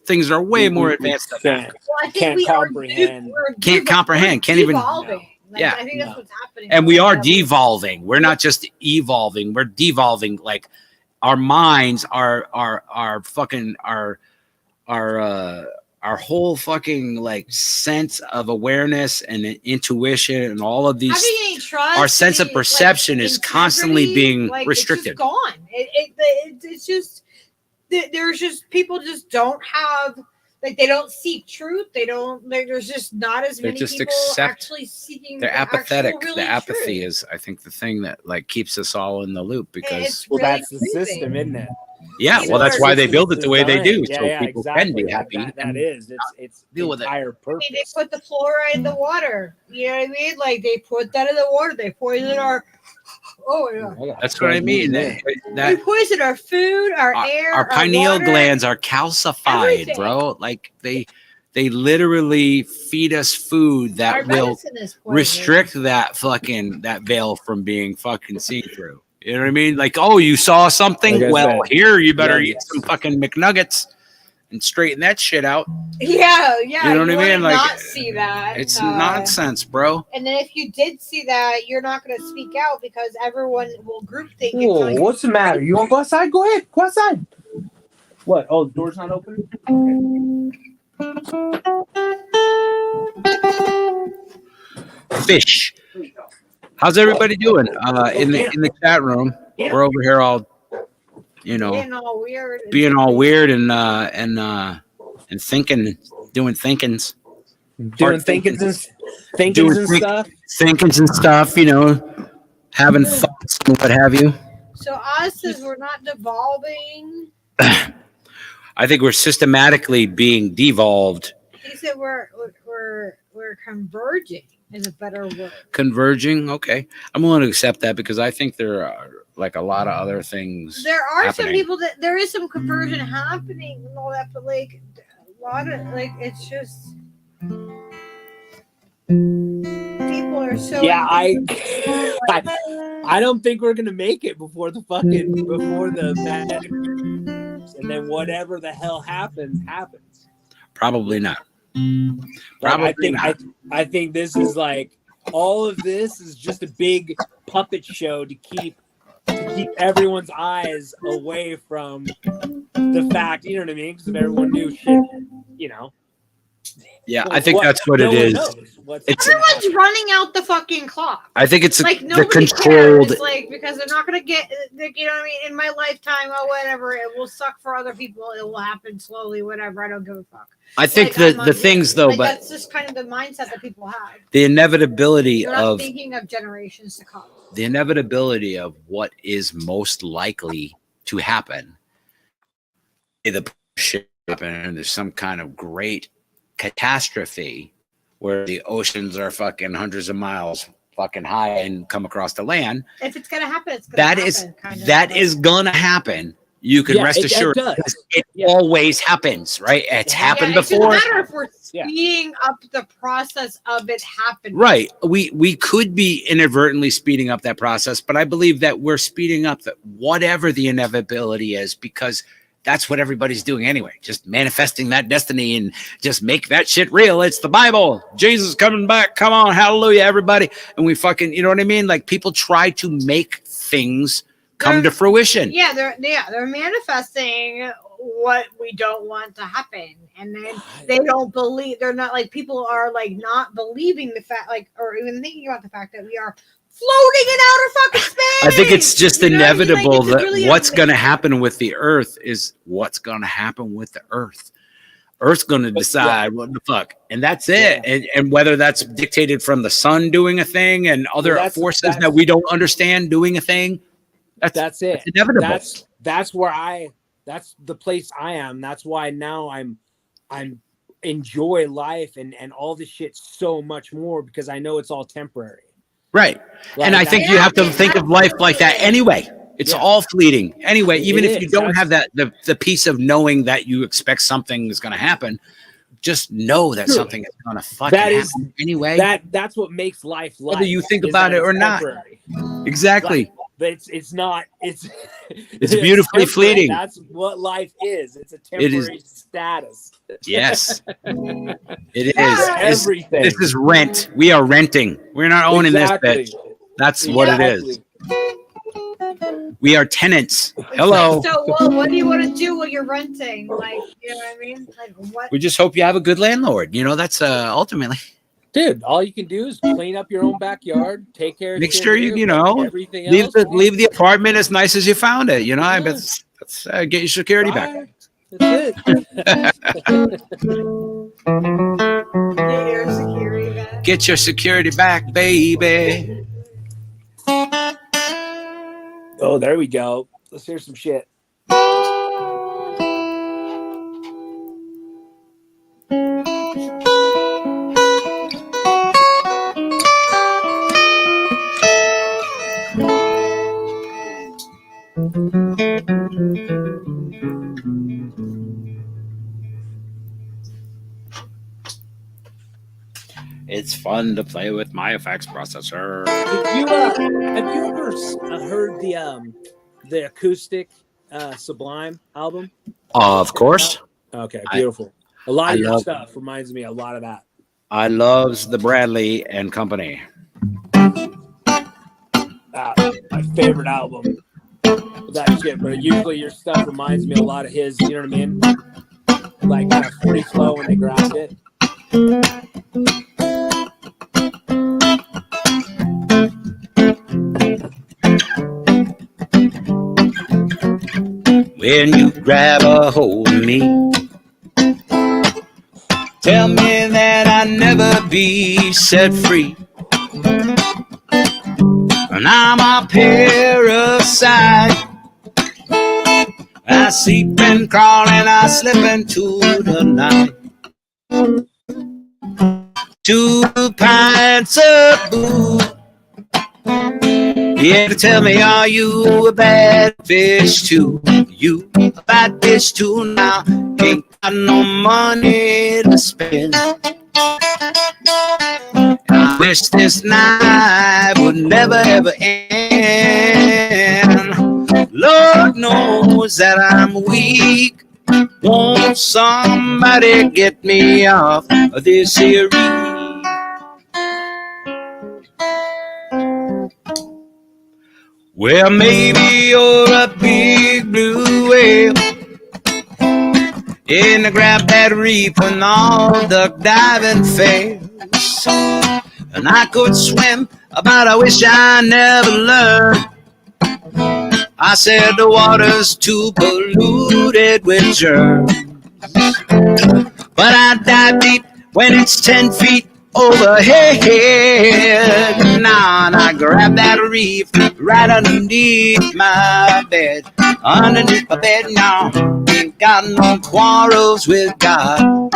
things are way more advanced than that. Well, I think can't comprehend. Can't even. Devolving. I think that's what's happening. And we are devolving. We're not just evolving. We're devolving. Like our minds, our our whole fucking like sense of awareness and intuition and all of these, having any trust, our sense of any, perception is constantly integrity, being like, restricted. It's just gone. It's just there's just people just don't have, like, they don't seek truth. They don't. There's just not as many just people accept- actually seeking. They're the actual apathetic. really The apathy truth. is, I think, the thing that like keeps us all in the loop because It's Well, really that's the creepy. system, isn't it? yeah, You well, know, that's our why they system build is it the way they do, designed. so people exactly. can be happy. That and is. It's deal with it. entire I mean, they purpose. put the fluoride in the water. You know what I mean? Like, they put that in the water. They poison our. Oh yeah. That's what I mean. They That poison our food, our air, our pineal water. glands are calcified, everything. bro. Like they literally feed us food that Our will medicine is poison. restrict that veil from being fucking seen through. You know what I mean? Like, oh, you saw something? Like I Well, said, here you better yes. eat some fucking McNuggets and straighten that shit out. Yeah. You know what I wanna mean? Like, not see that. It's nonsense, bro. And then if you did see that, you're not going to speak out because everyone will group think. Whoa, what's the matter? You want to go outside? Go ahead. Go outside. What? Oh, the door's not open? Fish. How's everybody doing? In the chat room, we're over here all, you know, being all weird. and thinking, doing thinkings. Doing thinkings and stuff. Thinkings and stuff, you know, having thoughts and what have you. So us says we're not devolving. I think we're systematically being devolved. He said we're converging is a better word. Converging, okay. I'm willing to accept that because I think there are like a lot of other things. There are some happening. people that there is some conversion happening and all that, but like a lot of like it's just people are so Yeah, I don't think we're gonna make it before the pandemic, and then whatever the hell happens. Probably not. Probably not. I think this is like all of this is just a big puppet show to keep everyone's eyes away from the fact, you know what I mean? Because if everyone knew shit, you know. Yeah, I think that's what it is. Everyone's running out the fucking clock. I think it's Like the nobody controlled. cares, like because they're not gonna get, like, you know what I mean. In my lifetime, or whatever, it will suck for other people. It will happen slowly, whatever. I don't give a fuck. I think Like, the things though, like, but that's just kind of the mindset that people have. the inevitability They're not of thinking of generations to come. the inevitability of what is most likely to happen. The shit happen, and there's some kind of great catastrophe where the oceans are fucking hundreds of miles fucking high and come across the land. If it's gonna happen, it's gonna That happen. is kind of. that is gonna happen. You can rest assured. It always happens, right? It's happened before. It doesn't matter if we're Yeah. speeding up the process of it happening. Right. We could be inadvertently speeding up that process, but I believe that we're speeding up whatever the inevitability is, because that's what everybody's doing anyway. Just manifesting that destiny and just make that shit real. It's the Bible. Jesus coming back. Come on. Hallelujah, everybody. And we fucking, you know what I mean? Like, people try to make things come to fruition. Yeah, they're manifesting what we don't want to happen, and then they don't believe. They're not like, people are like not believing the fact, like, or even thinking about the fact that we are floating in outer fucking space. I think it's just You know what I mean? inevitable Like, it's that really what's going to amazing. happen with the earth is what's going to happen with the earth. Earth's going to decide what the fuck, and that's it. And whether that's dictated from the sun doing a thing and other forces that we don't understand doing a thing, that's it. It's inevitable. That's where that's the place I am. That's why now I'm enjoy life and all this shit so much more, because I know it's all temporary. Right. Like, and I think you have to think of life like that anyway. It's all fleeting anyway. Even if you don't have that the piece of knowing that you expect something is going to happen, just know that something is going to fucking happen anyway. That's what makes life life. Whether you think about it or not. Exactly. But it's not. It's beautifully fleeting. That's what life is. It's a temporary status. Yes, it is. Everything. This is rent. We are renting. We're not owning this bitch. That's what it is. We are tenants. Hello. So, well, what do you want to do when you're renting? Like, you know what I mean? Like, what? We just hope you have a good landlord. You know, that's ultimately. Dude, all you can do is clean up your own backyard, take care of Make shit sure here, you but know, everything leave else. leave the apartment as nice as you found it. You know, I bet Yeah. let's get your security back. Bye. That's it. Get your security back. Get your security back, baby. Oh, there we go. Let's hear some shit. It's fun to play with my effects processor. Have you ever heard the acoustic Sublime album? Of course. Okay, beautiful. A lot I of your love- stuff reminds me a lot of that. I loves the Bradley and Company. My favorite album. That shit, but usually your stuff reminds me a lot of his. You know what I mean? Like kind of free flow when they grabbed it. When you grab a hold of me, tell me that I'll never be set free. And I'm a parasite. I sleep and crawl and I slip into the night. 2 pints of booze. Yeah, tell me, are you a bad fish too? You a bad fish too now? Ain't got no money to spend. I wish this night would never ever end. Lord knows that I'm weak. Won't somebody get me off of this here? Well, maybe you're a big blue whale in the grab that reef when all the diving fails. And I could swim, but I wish I never learned. I said the water's too polluted with germs. But I dive deep when it's 10 feet overhead. Now and I grab that reef right underneath my bed. Underneath my bed now. Ain't got no quarrels with God.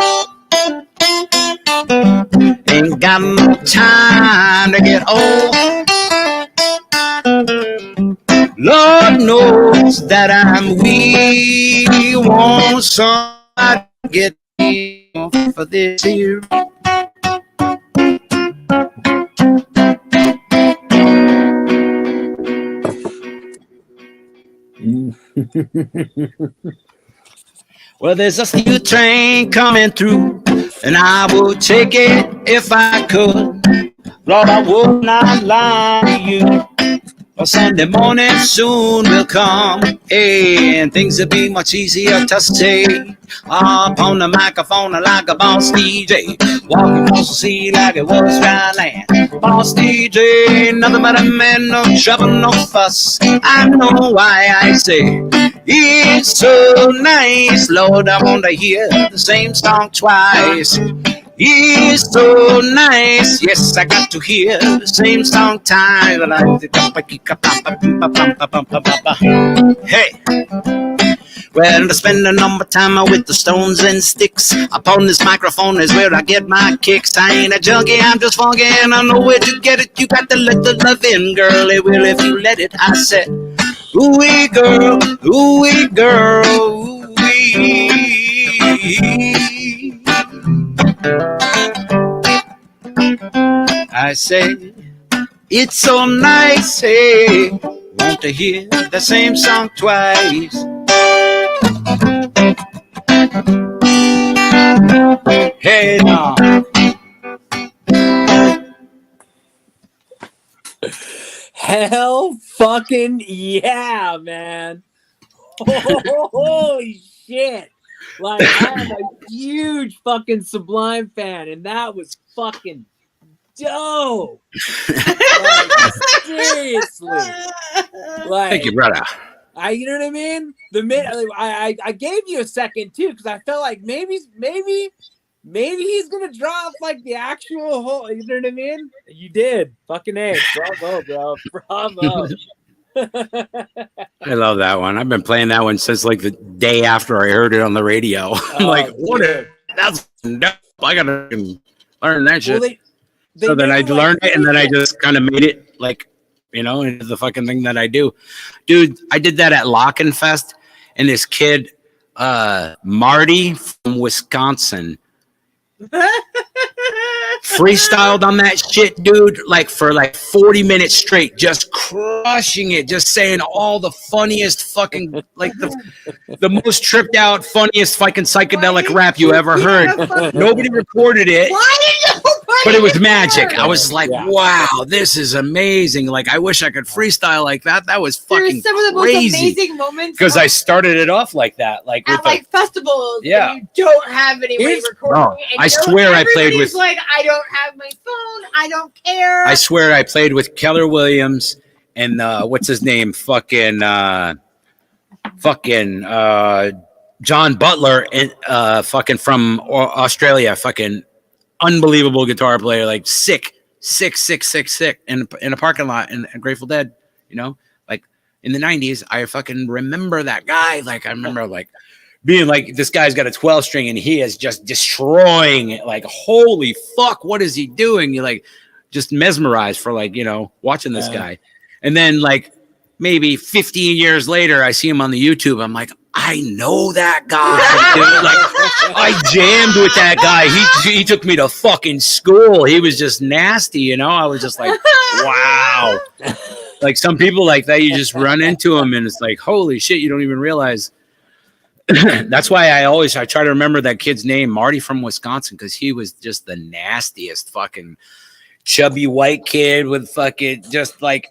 Ain't got no time to get old. Lord knows that I'm weak. Won't somebody get me off for this here? Well, there's a steel train coming through, and I would take it if I could. Lord, I would not lie to you. A Sunday morning soon will come, and things will be much easier to say. Up on the microphone like a boss DJ, walking across the sea like it was dry land. Boss DJ, nothing but a man, no trouble, no fuss. I know why I say it's so nice, Lord. I want to hear the same song twice. It's so nice, yes, I got to hear the same song time. Hey, well, to spend a number of time with the stones and sticks. Upon this microphone is where I get my kicks. I ain't a junkie, I'm just funky, and I know where to get it. You got to let the love in, girl. It will if you let it. I said, ooh-wee, girl, ooh-wee, girl, ooh-wee. I say, it's so nice, hey, want to hear the same song twice. Hey, now. Hell fucking yeah, man. Holy shit. Like, I am a huge fucking Sublime fan, and that was fucking dope. Like, seriously. Like, Thank you, brother. you know what I mean? The minute I gave you a second too, because I felt like maybe he's gonna drop like the actual whole. You know what I mean? You did. Fucking A. Bravo, bro. Bravo. I love that one. I've been playing that one since like the day after I heard it on the radio. I'm like, what? That's dope. I gotta learn that shit. Well, so then I learned it, and then I just kind of made it like, you know, into the fucking thing that I do. Dude, I did that at Lockenfest, and this kid, Marty from Wisconsin, freestyled on that shit, dude, like for like 40 minutes straight, just crushing it, just saying all the funniest fucking, like the most tripped out, funniest fucking psychedelic rap you ever heard. Nobody recorded it. But it was magic. I was like, wow, this is amazing. Like, I wish I could freestyle like that. That was fucking some of the crazy. most amazing moments. Because I started it off like that. Like, at like festivals. Yeah. You don't have any way recording. No, and I swear I played with. Like, I don't have my phone. I don't care. I swear I played with Keller Williams and what's his name? Fucking John Butler and fucking from Australia. Fucking unbelievable guitar player, like sick in a parking lot in Grateful Dead, you know, like in the 90s. I fucking remember that guy. Like, I remember like being like, this guy's got a 12 string and he is just destroying it. Like, holy fuck, what is he doing? You're like just mesmerized for like, you know, watching this guy. And then like maybe 15 years later, I see him on the YouTube. I'm like, I know that guy, dude. Like, I jammed with that guy. He took me to fucking school. He was just nasty, you know. I was just like, wow. Like some people like that, you just run into them, and it's like, holy shit, you don't even realize. That's why I try to remember that kid's name, Marty from Wisconsin, because he was just the nastiest fucking chubby white kid with fucking just like.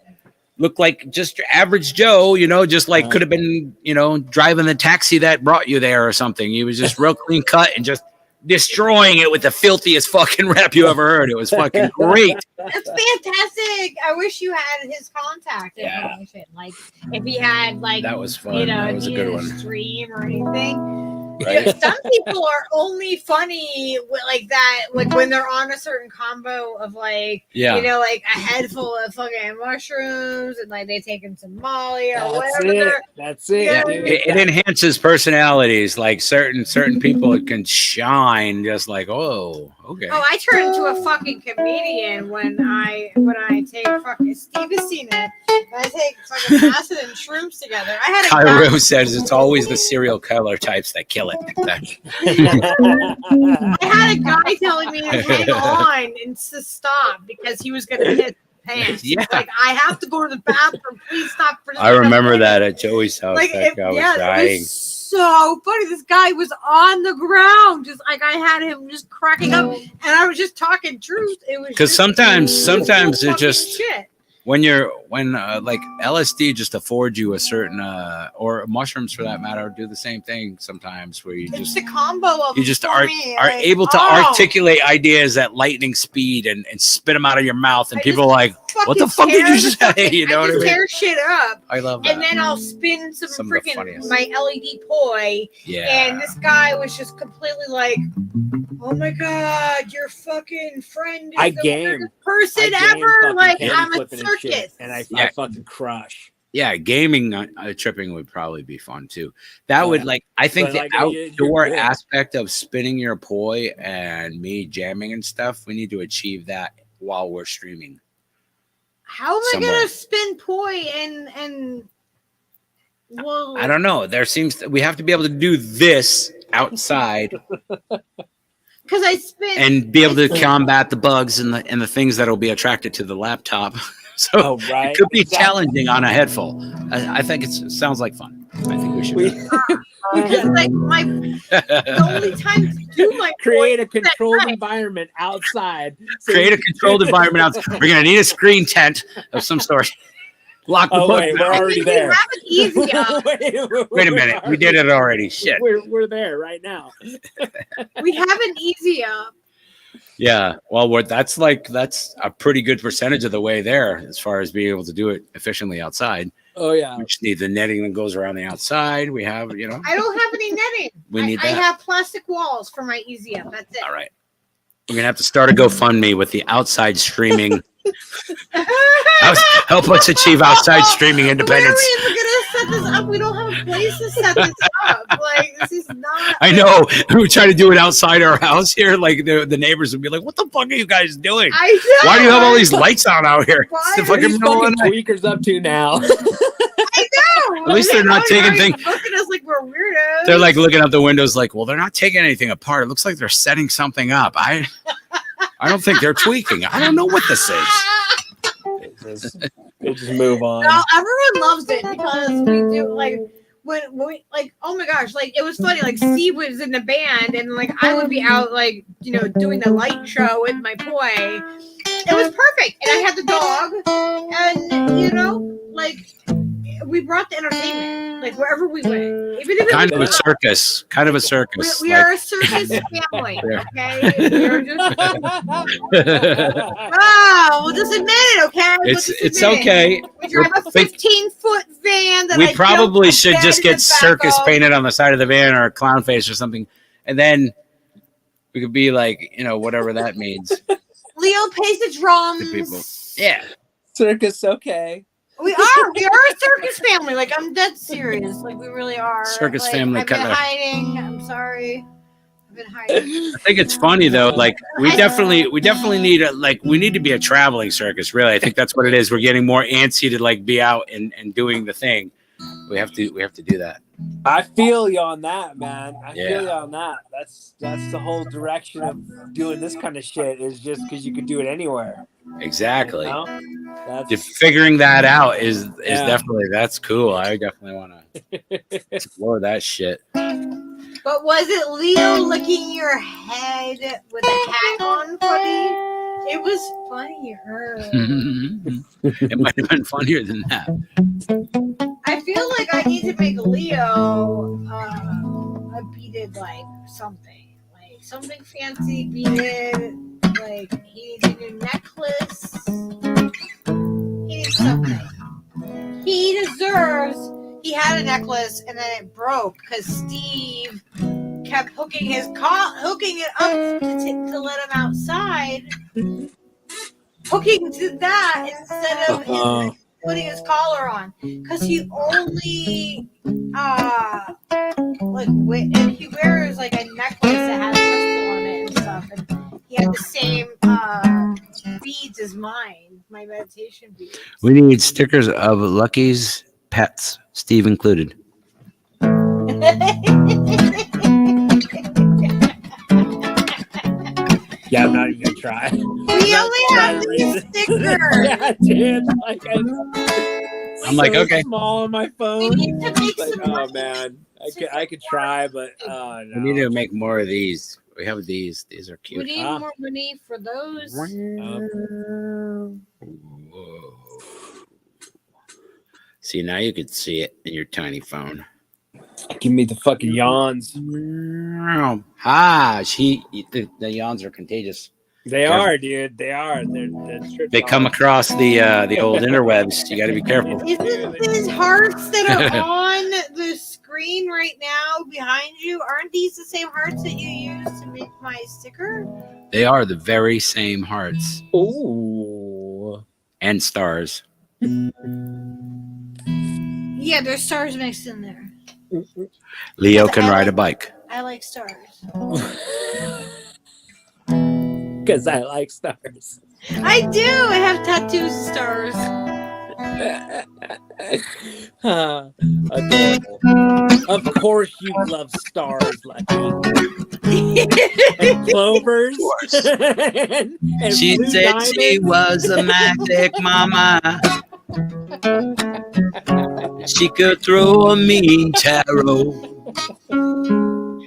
Looked like just average Joe, you know, just like could have been, you know, driving the taxi that brought you there or something. He was just real clean cut and just destroying it with the filthiest fucking rap you ever heard. It was fucking great. That's fantastic. I wish you had his contact information. Like if he had like that was fun. You know, that was a good one. Stream or anything. Right? You know, some people are only funny with like that, like when they're on a certain combo of like, you know, like a head full of fucking mushrooms and like they taking some Molly or whatever. That's it. Yeah, it enhances personalities. Like certain people, it can shine just like, oh, okay. Oh, I turn into a fucking comedian when I take fucking Steve has seen it. I take fucking acid and shrooms together. I had a Cairo says it's always the serial killer types that kill it. I had a guy telling me to hang on and to stop because he was going to hit pants. Yeah. Like, I have to go to the bathroom. Please stop. For I remember that at Joey's house. Like, that guy was dying. It was so funny. This guy was on the ground, just like I had him just cracking up, and I was just talking truth. It was because sometimes it just shit. when like LSD just affords you a certain or mushrooms for that matter do the same thing sometimes where you just a combo of you just are able to articulate ideas at lightning speed and spit them out of your mouth and people are like, what the fuck did you say? You know what I mean? Tear shit up. I love that. And then I'll spin some freaking my LED poi. Yeah. And this guy was just completely like, oh my god, your fucking friend is the weirdest person ever. Like, I'm a circus. And I fucking crush. Yeah, gaming tripping would probably be fun too. That would I think the outdoor aspect of spinning your poi and me jamming and stuff, we need to achieve that while we're streaming. How am I gonna spin poi and well, I don't know. We have to be able to do this outside. Because I spin and be able to combat the bugs and the things that will be attracted to the laptop. So it could be challenging on a head full. I think it sounds like fun. I think we should. Because like the only time to do my create a controlled environment outside. Create a controlled environment outside. We're gonna need a screen tent of some sort. Lock the Oh book. wait, now. we're already We there. have an easy up. Wait a minute. We did it already. Shit. We're there right now. We have an easy up. Yeah. Well, that's a pretty good percentage of the way there as far as being able to do it efficiently outside. Oh yeah. We just need the netting that goes around the outside. We have, I don't have any netting. We need I that. have plastic walls for my easy up. That's it. All right. We're going to have to start a GoFundMe with the outside streaming. Help us achieve outside streaming independence. Where are we even gonna set this up? We don't have a place to set this up. Like, this is not. I know. We try to do it outside our house here. Like the neighbors would be like, "What the fuck are you guys doing? I know. Why do you have all these lights on out here?" Why It's the are fucking These middle of fucking the night. tweakers up to now. I know. At least they're not taking things- Look at us like we're weirdos. They're like looking out the windows, like, "Well, they're not taking anything apart. It looks like they're setting something up." I don't think they're tweaking. I don't know what this is. We'll just move on. No, everyone loves it because we do like when we like. Oh my gosh! Like it was funny. Like Steve was in the band, and like I would be out like doing the light show with my boy. It was perfect, and I had the dog, and like we brought the entertainment like wherever we went, even if Kind of a circus. Kind of a circus. We are a circus family, okay? We're just, we'll just admit it, okay? It's okay. We drive a 15-foot van that We I probably built should with just bed in get the back circus of. painted on the side of the van or a clown face or something, and then we could be like, whatever that means. Leo plays the The drums. people. Yeah. Circus, okay. We are a circus family. Like I'm dead serious. Like we really are. Circus like, family I've been kinda- hiding. I'm sorry. I've been hiding. I think it's funny though. Like we definitely need we need to be a traveling circus. Really, I think that's what it is. We're getting more antsy to like be out and doing the thing. We have to do that. I feel you on that, man. I Yeah. feel you on that. That's the whole direction of doing this kind of shit is just because you could do it anywhere. Exactly. You know? That's Just figuring that out is Yeah. definitely that's cool. I definitely want to explore that shit. But was it Leo licking your head with a hat on funny? It was funnier. It might have been funnier than that. I feel like I need to make Leo a beaded like something fancy beaded. Like he needs a new necklace. He needs something. He deserves. He had a necklace and then it broke because Steve kept hooking it up to let him outside. Hooking to that instead of putting his collar on, because he only and he wears like a necklace that has crystal on it and stuff, and he had the same beads as mine, my meditation beads. We need stickers of Lucky's pets, Steve included. Yeah, I'm not even gonna try. We only have these stickers. Yeah, dude. I'm like, so okay. small on my We phone. need to make Like, some oh money. man, I could try, but no. We need to make more of these. We have these. These are We cute. need more money for those. Whoa. See, now you can see it in your tiny phone. Give me the fucking yawns. The yawns are contagious. They are, dude. They are. They're They come across the old interwebs. You got to be careful. Isn't these hearts that are on the screen right now behind you? Aren't these the same hearts that you used to make my sticker? They are the very same hearts Ooh. and stars. Yeah, there's stars mixed in there. Leo can ride a bike. I like stars. Because I like stars. I do. I have tattoos of stars. Adorable. Of course you love stars, Lucky. And clovers. and She blue said she diamonds. was a magic mama. She could throw a mean tarot and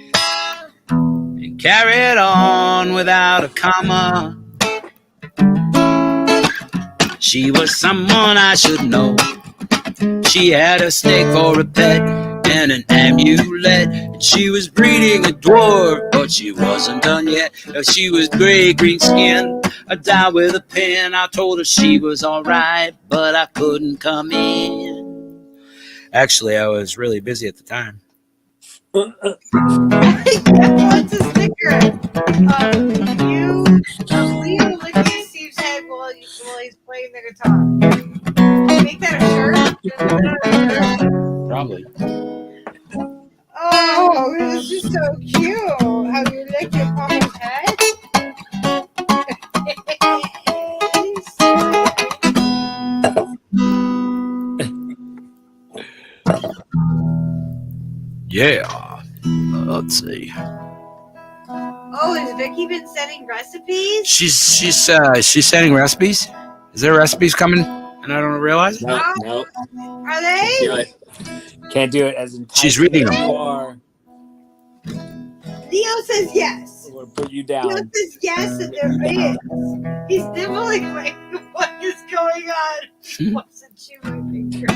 carry it on without a comma. She was someone I should know. She had a snake for a pet and an amulet. And she was breeding a dwarf, but she wasn't done yet. She was gray, green skin, a dye with a pen. I told her she was alright, but I couldn't come in. Actually, I was really busy at the time. What's a sticker? You Leo licking Steve's head while he's playing the guitar. Make that a shirt? Probably. Oh, this is so cute. How you lick your papa's head? Yeah. Let's see. Oh, has Vicky been sending recipes? She's sending recipes. Is there recipes coming and I don't realize it? No. Are they? Do it. Can't do it as enticing She's reading as them. you are. Leo says yes. I'm gonna put you Leo down. says yes, and there is. He's nibbling like, what is going on? He wants to chew my finger.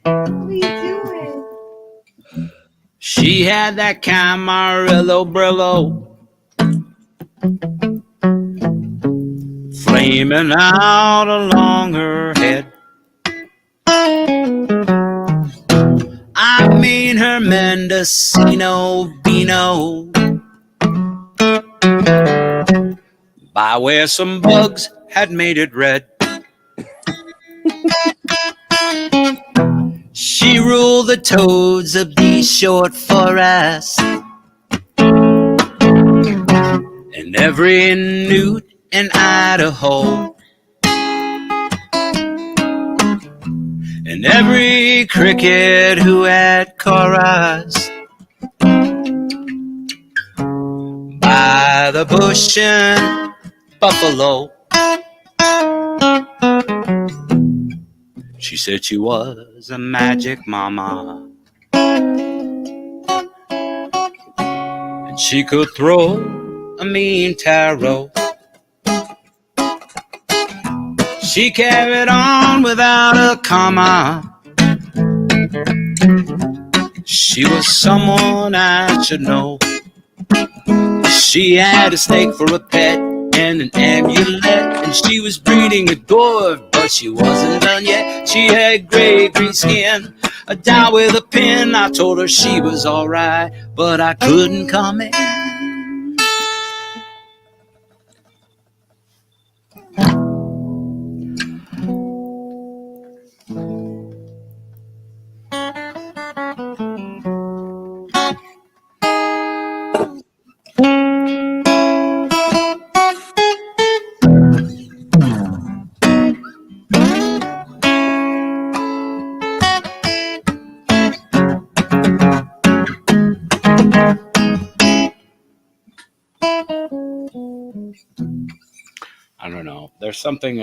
What are you doing? She had that Camarillo Brillo flaming out along her head. I mean her Mendocino Vino, by where some bugs had made it red. She ruled the toads of the short forest, and every newt in Idaho, and every cricket who had chorus by the bush and buffalo. She said she was a magic mama, and she could throw a mean tarot. She carried on without a comma. She was someone I should know. She had a snake for a pet and an amulet, and she was breeding a dwarf, but she wasn't done yet. She had gray, green skin, a dye with a pen. I told her she was alright, but I couldn't come in. I don't know. There's something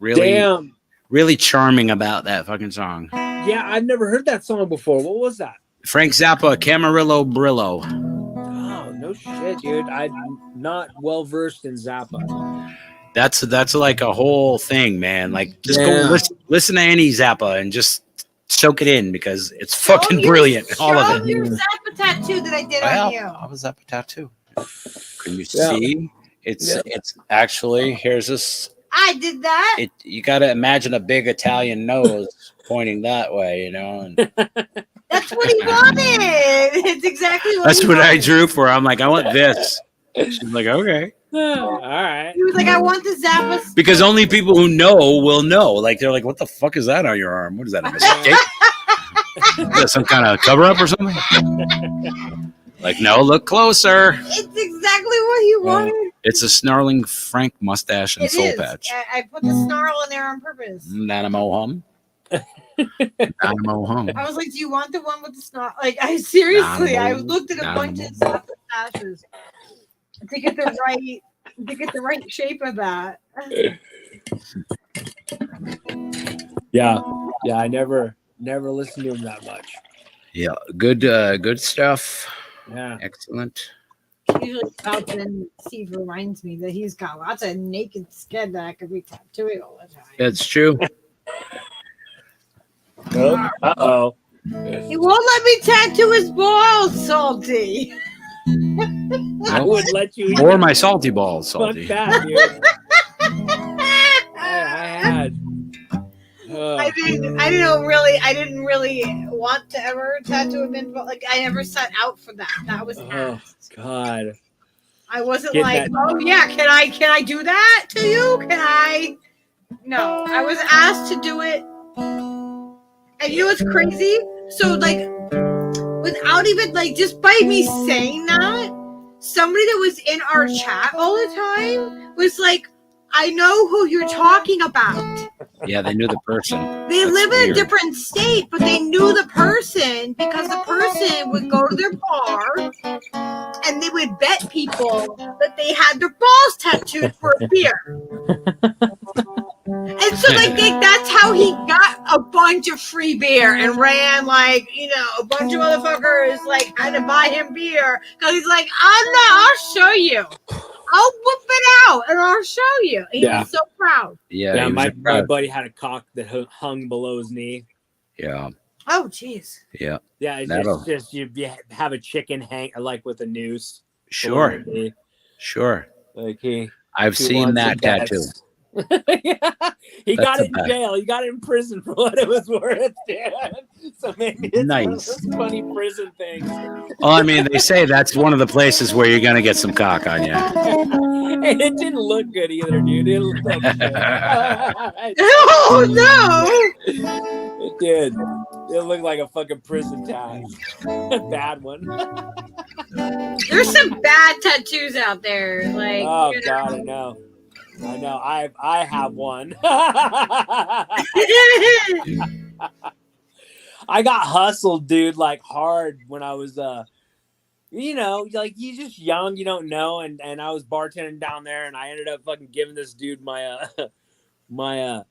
really charming about that fucking song. Yeah, I've never heard that song before. What was that? Frank Zappa, Camarillo Brillo. Oh, no shit, dude. I'm not well versed in Zappa. That's like a whole thing, man. Like, just go Yeah. listen to any Zappa and just soak it in because it's fucking brilliant. All of it. Your Zappa tattoo that I did on you. I was Zappa tattoo. Can you Yeah. see? It's actually, here's this. I did that. You got to imagine a big Italian nose pointing that way, you know. And That's what he wanted. It's exactly what that's he what I wanted. drew for her. I'm like, I want this. She's like, okay. All right. He was like, I want the Zappa. Because only people who know will know. Like, they're like, what the fuck is that on your arm? What is that, a mistake? Is that some kind of cover up or something? Like, no, look closer. It's exactly what he wanted. It's a snarling Frank mustache and It soul is. patch. I put the snarl in there on purpose. Nanamo hum. Nanamo hum. I was like, do you want the one with the snarl? Like, I seriously, I No, looked at a bunch of Zappa patches to get the right shape of that. Yeah. I never listened to him that much. Yeah, good stuff. Yeah. Excellent. usually out, and Steve reminds me that he's got lots of naked skin that I could be tattooing all the time. That's true. Uh-oh. He won't let me tattoo his balls, Salty. I would let you Or my salty balls, fuck salty. that, dude. I had. I didn't really want to ever tattoo him in, but like I never set out for that. That was Oh asked. God. I wasn't Get like, that- oh yeah, can I do that to you? Can I? No, I was asked to do it. And you know what's crazy? So like, without even like, just by me saying that, somebody that was in our chat all the time was like, I know who you're talking about. Yeah, they knew the person. They That's live in weird. a different state, but they knew the person because the person would go to their bar and they would bet people that they had their balls tattooed for a beer. And so, like, that's how he got a bunch of free beer and ran, like, you know, a bunch of motherfuckers, like, had to buy him beer because he's like, oh, no, I'll show you. I'll whip it out and I'll show you. He Yeah. was so proud. Yeah, Yeah, he was my buddy had a cock that hung below his knee. yeah, Oh, jeez. yeah. Yeah, it's That'll- just you have a chicken hang like with a noose. Sure, below his knee. Sure. Like he I've seen wants that the best. tattoo. Yeah, he That's got the it in best. jail. He got it in prison for what it was worth, dude. So maybe it's one of Nice. those funny prison things. Well, I mean, they say that's one of the places where you're gonna get some cock on you. And it didn't look good either, dude. It looked like shit. Oh, no. It did. It looked like a fucking prison tat. A bad one. There's some bad tattoos out there. Like, Oh you God, I know. I know. I have one. I got hustled, dude, like hard when I was you know, like you just young, you don't know, and I was bartending down there and I ended up fucking giving this dude my my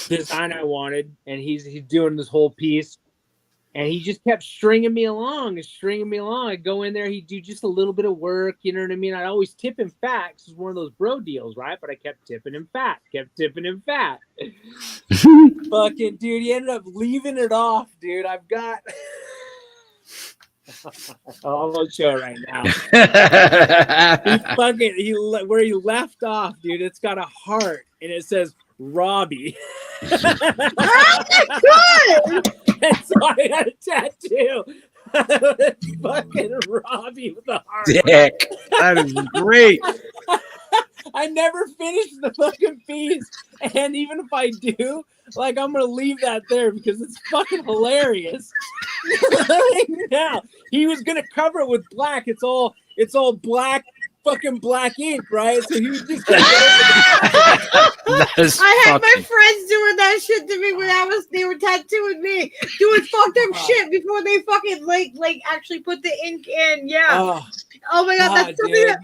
design I wanted, and he's doing this whole piece. And he just kept stringing me along. I'd go in there, he'd do just a little bit of work, you know what I mean? I'd always tip him fat, 'cause it's one of those bro deals, right? But I kept tipping him fat. Fucking dude, he ended up leaving it off, dude. I've got I'm gonna show it right now. Where he left off, dude, it's got a heart and it says Robbie. Good. And so I got a tattoo. It's fucking Robbie with a heart. Dick, that is great. I never finished the fucking piece, and even if I do, like, I'm gonna leave that there because it's fucking hilarious. Now he was gonna cover it with black. It's all black, fucking black ink, right? So he was just. That is I had my fucking- friends doing that shit to me when they were tattooing me, doing fucked up shit before they fucking like actually put the ink in. Yeah. Oh my god, God, that's something dude.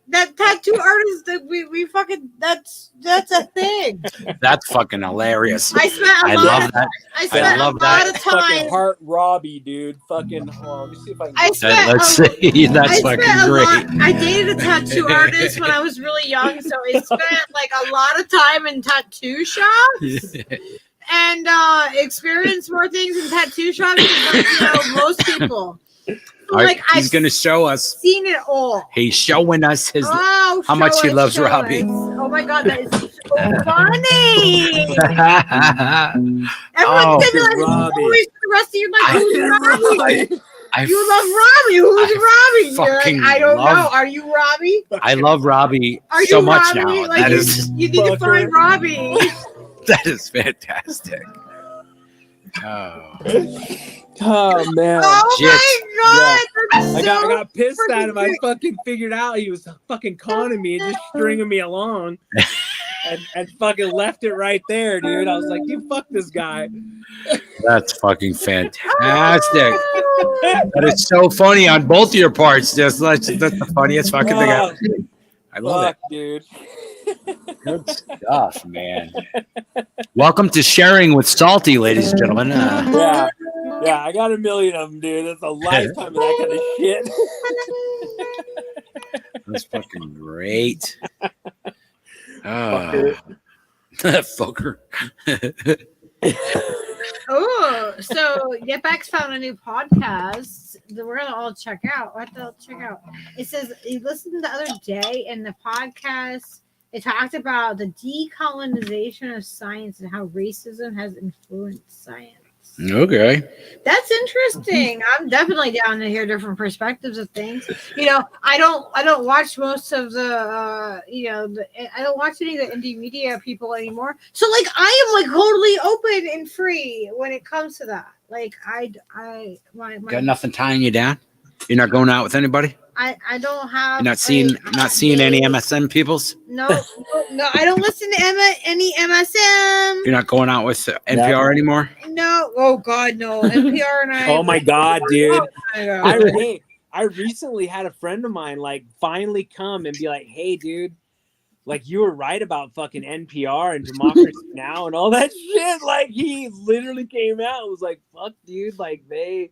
that tattoo artist that we fucking that's a thing. That's fucking hilarious. I spent I a lot love of that. I spent love a that. lot of Fucking time. heart Robbie, dude. Fucking. Let me see if I can. I Get spent Let's a- see. That's I fucking spent a great. lot. I dated a tattoo artist when I was really young, so I spent like a lot of time in tattoo shops and experienced more things in tattoo shops than most people. Like He's I've gonna show us. seen it all. He's showing us his. Oh, how much show he us, loves show Robbie. us. Oh my god, that is so funny. Everyone's Oh, gonna be like, Robbie. always for the rest of your life, who's Robbie? I You love Robbie. Who's Robbie? You're like, fucking I don't know. love- Are you Robbie? I love Robbie Are so you much Robbie? now. Like, That you, is you need to find Fucker. Robbie. that is fantastic. Oh, Oh man. Oh Shit. my god. That's I got so pissed at him. I freaking fucking figured out he was fucking conning me and just stringing me along, and fucking left it right there, dude. I was like, "You fuck this guy." that's fucking fantastic. That is so funny on both of your parts. That's the funniest fucking thing. Oh, I love fuck, dude. it. Good stuff, man. Welcome to Sharing with Salty, ladies and gentlemen. Yeah, I got a million of them, dude. That's a lifetime of that kind of shit. That's fucking great. Fucker. Fucker. Oh, so Yepx found a new podcast that we're gonna all check out. What to check out? It says he listened the other day in the podcast. It talked about the decolonization of science and how racism has influenced science. Okay. That's interesting. I'm definitely down to hear different perspectives of things. You know, I don't watch most of the I don't watch any of the indie media people anymore. So like I am like totally open and free when it comes to that. Like my Got nothing tying you down? You're not going out with anybody? I don't have. You're not seeing any MSM peoples? No, I don't listen to any MSM. You're not going out with NPR anymore? No, oh God, no. NPR and I. Oh my God, dude. Oh my God. I recently had a friend of mine like finally come and be like, hey, dude, like you were right about fucking NPR and Democracy Now and all that shit. Like he literally came out and was like, fuck, dude, like they've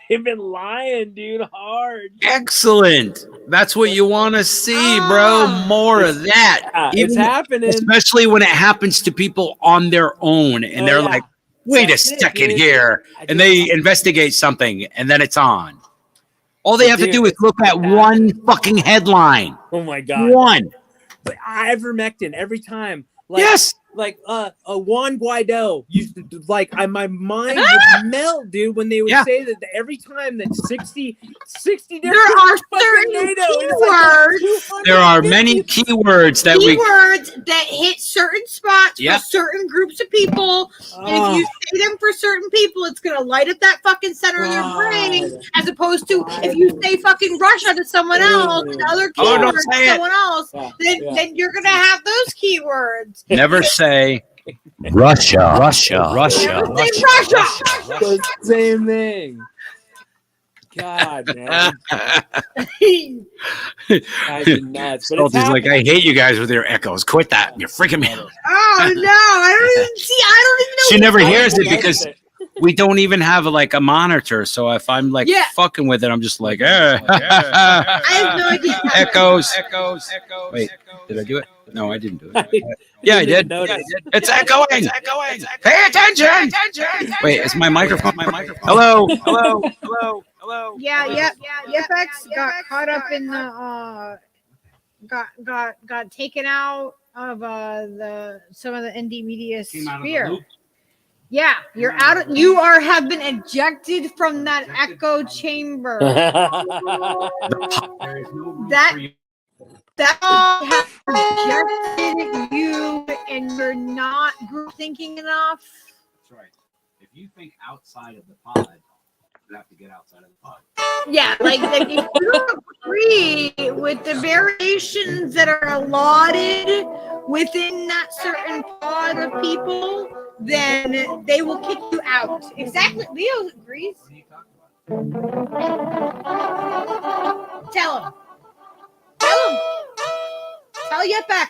been lying, dude, hard. Excellent. That's what you want to see, bro. More of that. Yeah, it's happening. Especially when it happens to people on their own and they're like, wait a second here. And they investigate something and then it's on. All they have to do is look at one fucking headline. Oh my God. One. But ivermectin every time. Like, yes. Like Juan Guaido used to my mind would melt, dude, when they would say that every time that 60 different there are certain keywords. There are many keywords that that hit certain spots for certain groups of people. And if you say them for certain people, it's gonna light up that fucking center of their brain, as opposed to if you say fucking Russia to someone else, other keywords to someone else, then you're gonna have those keywords. Never say Russia. Same thing. God, man. Nuts. But Salty's like, I hate you guys with your echoes. Quit that. You're freaking me out. Oh no, I don't even know. She never hears it because we don't even have a monitor. So if I'm fucking with it, I'm just like, I have no idea. Echoes. Wait, did I do it? No, I didn't do it. Yeah, I did. It's echoing. Pay attention. Wait, is my microphone? Hello. Yeah. Yepx got caught up in the got taken out of some of the indie media sphere. Yeah, you're out. Have been ejected from that echo chamber. That has rejected you, and you're not group thinking enough. That's right. If you think outside of the pod, you have to get outside of the pod. Yeah, like if you don't agree with the variations that are allotted within that certain pod of people, then they will kick you out. Exactly. Leo agrees. Tell him. Tell Yepx.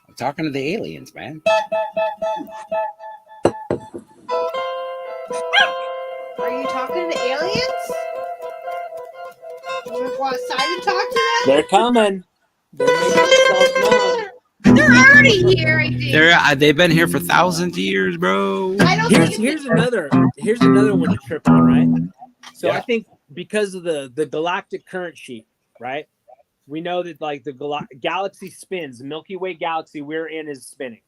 I'm talking to the aliens, man. Are you talking to the aliens? You want to go outside and talk to them? They're coming. They're making themselves known. They're already here, I think. They've been here for thousands of years, bro. Here's another one to trip on, right? So I think because of the galactic current sheet, right? We know that like the galaxy spins, the Milky Way galaxy we're in is spinning,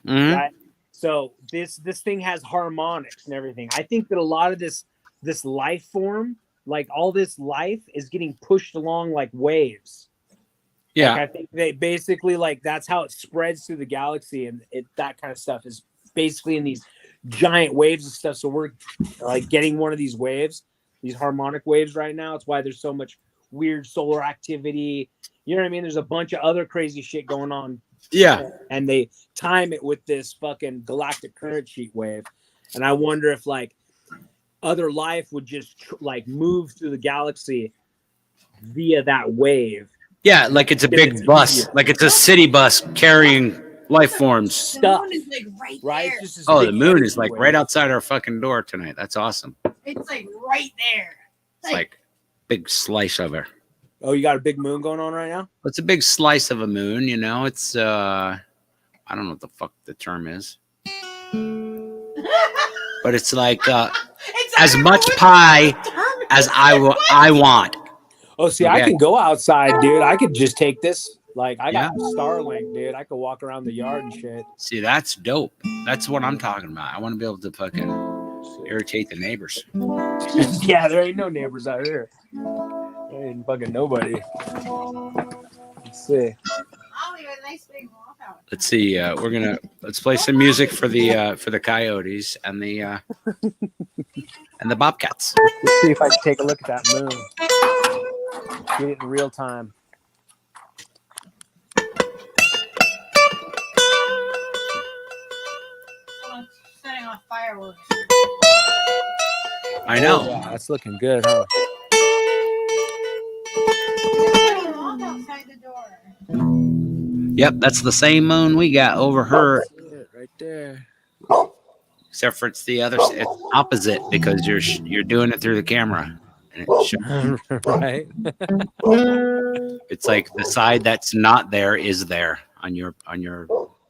right? So this thing has harmonics and everything. I think that a lot of this life form, like all this life, is getting pushed along like waves. Yeah, I think they basically that's how it spreads through the galaxy, and that kind of stuff is basically in these giant waves and stuff. So we're like getting one of these waves, these harmonic waves right now. It's why there's so much weird solar activity. You know what I mean? There's a bunch of other crazy shit going on. Yeah, and they time it with this fucking galactic current sheet wave, and I wonder if other life would just move through the galaxy via that wave. Yeah, like it's a big bus, like it's a city bus carrying life forms. The Stuff. moon is like Right? there. It's just this Oh, big the moon is like everywhere. right outside our fucking door tonight. That's awesome. It's like right there. It's like big slice of her. Oh, you got a big moon going on right now? It's a big slice of a moon, you know. It's I don't know what the fuck the term is, but it's like It's as like, much what pie the term as is. I want. Oh, see, I Okay. can go outside, dude. I could just take this. Like, I got Yeah. Starlink, dude. I could walk around the yard and shit. See, that's dope. That's what I'm talking about. I want to be able to fucking irritate the neighbors. Yeah, there ain't no neighbors out here. There ain't fucking nobody. Let's see. Oh, you have a nice big walkout. Let's see. Let's play some music for the coyotes and the bobcats. Let's see if I can take a look at that moon. Get it in real time. Someone's setting off fireworks. I know. Oh, yeah, that's looking good, huh? There's a walk outside the door. Yep, that's the same moon we got over her, Right there. except for it's opposite because you're doing it through the camera. And Right. it's like the side that's not there is there on your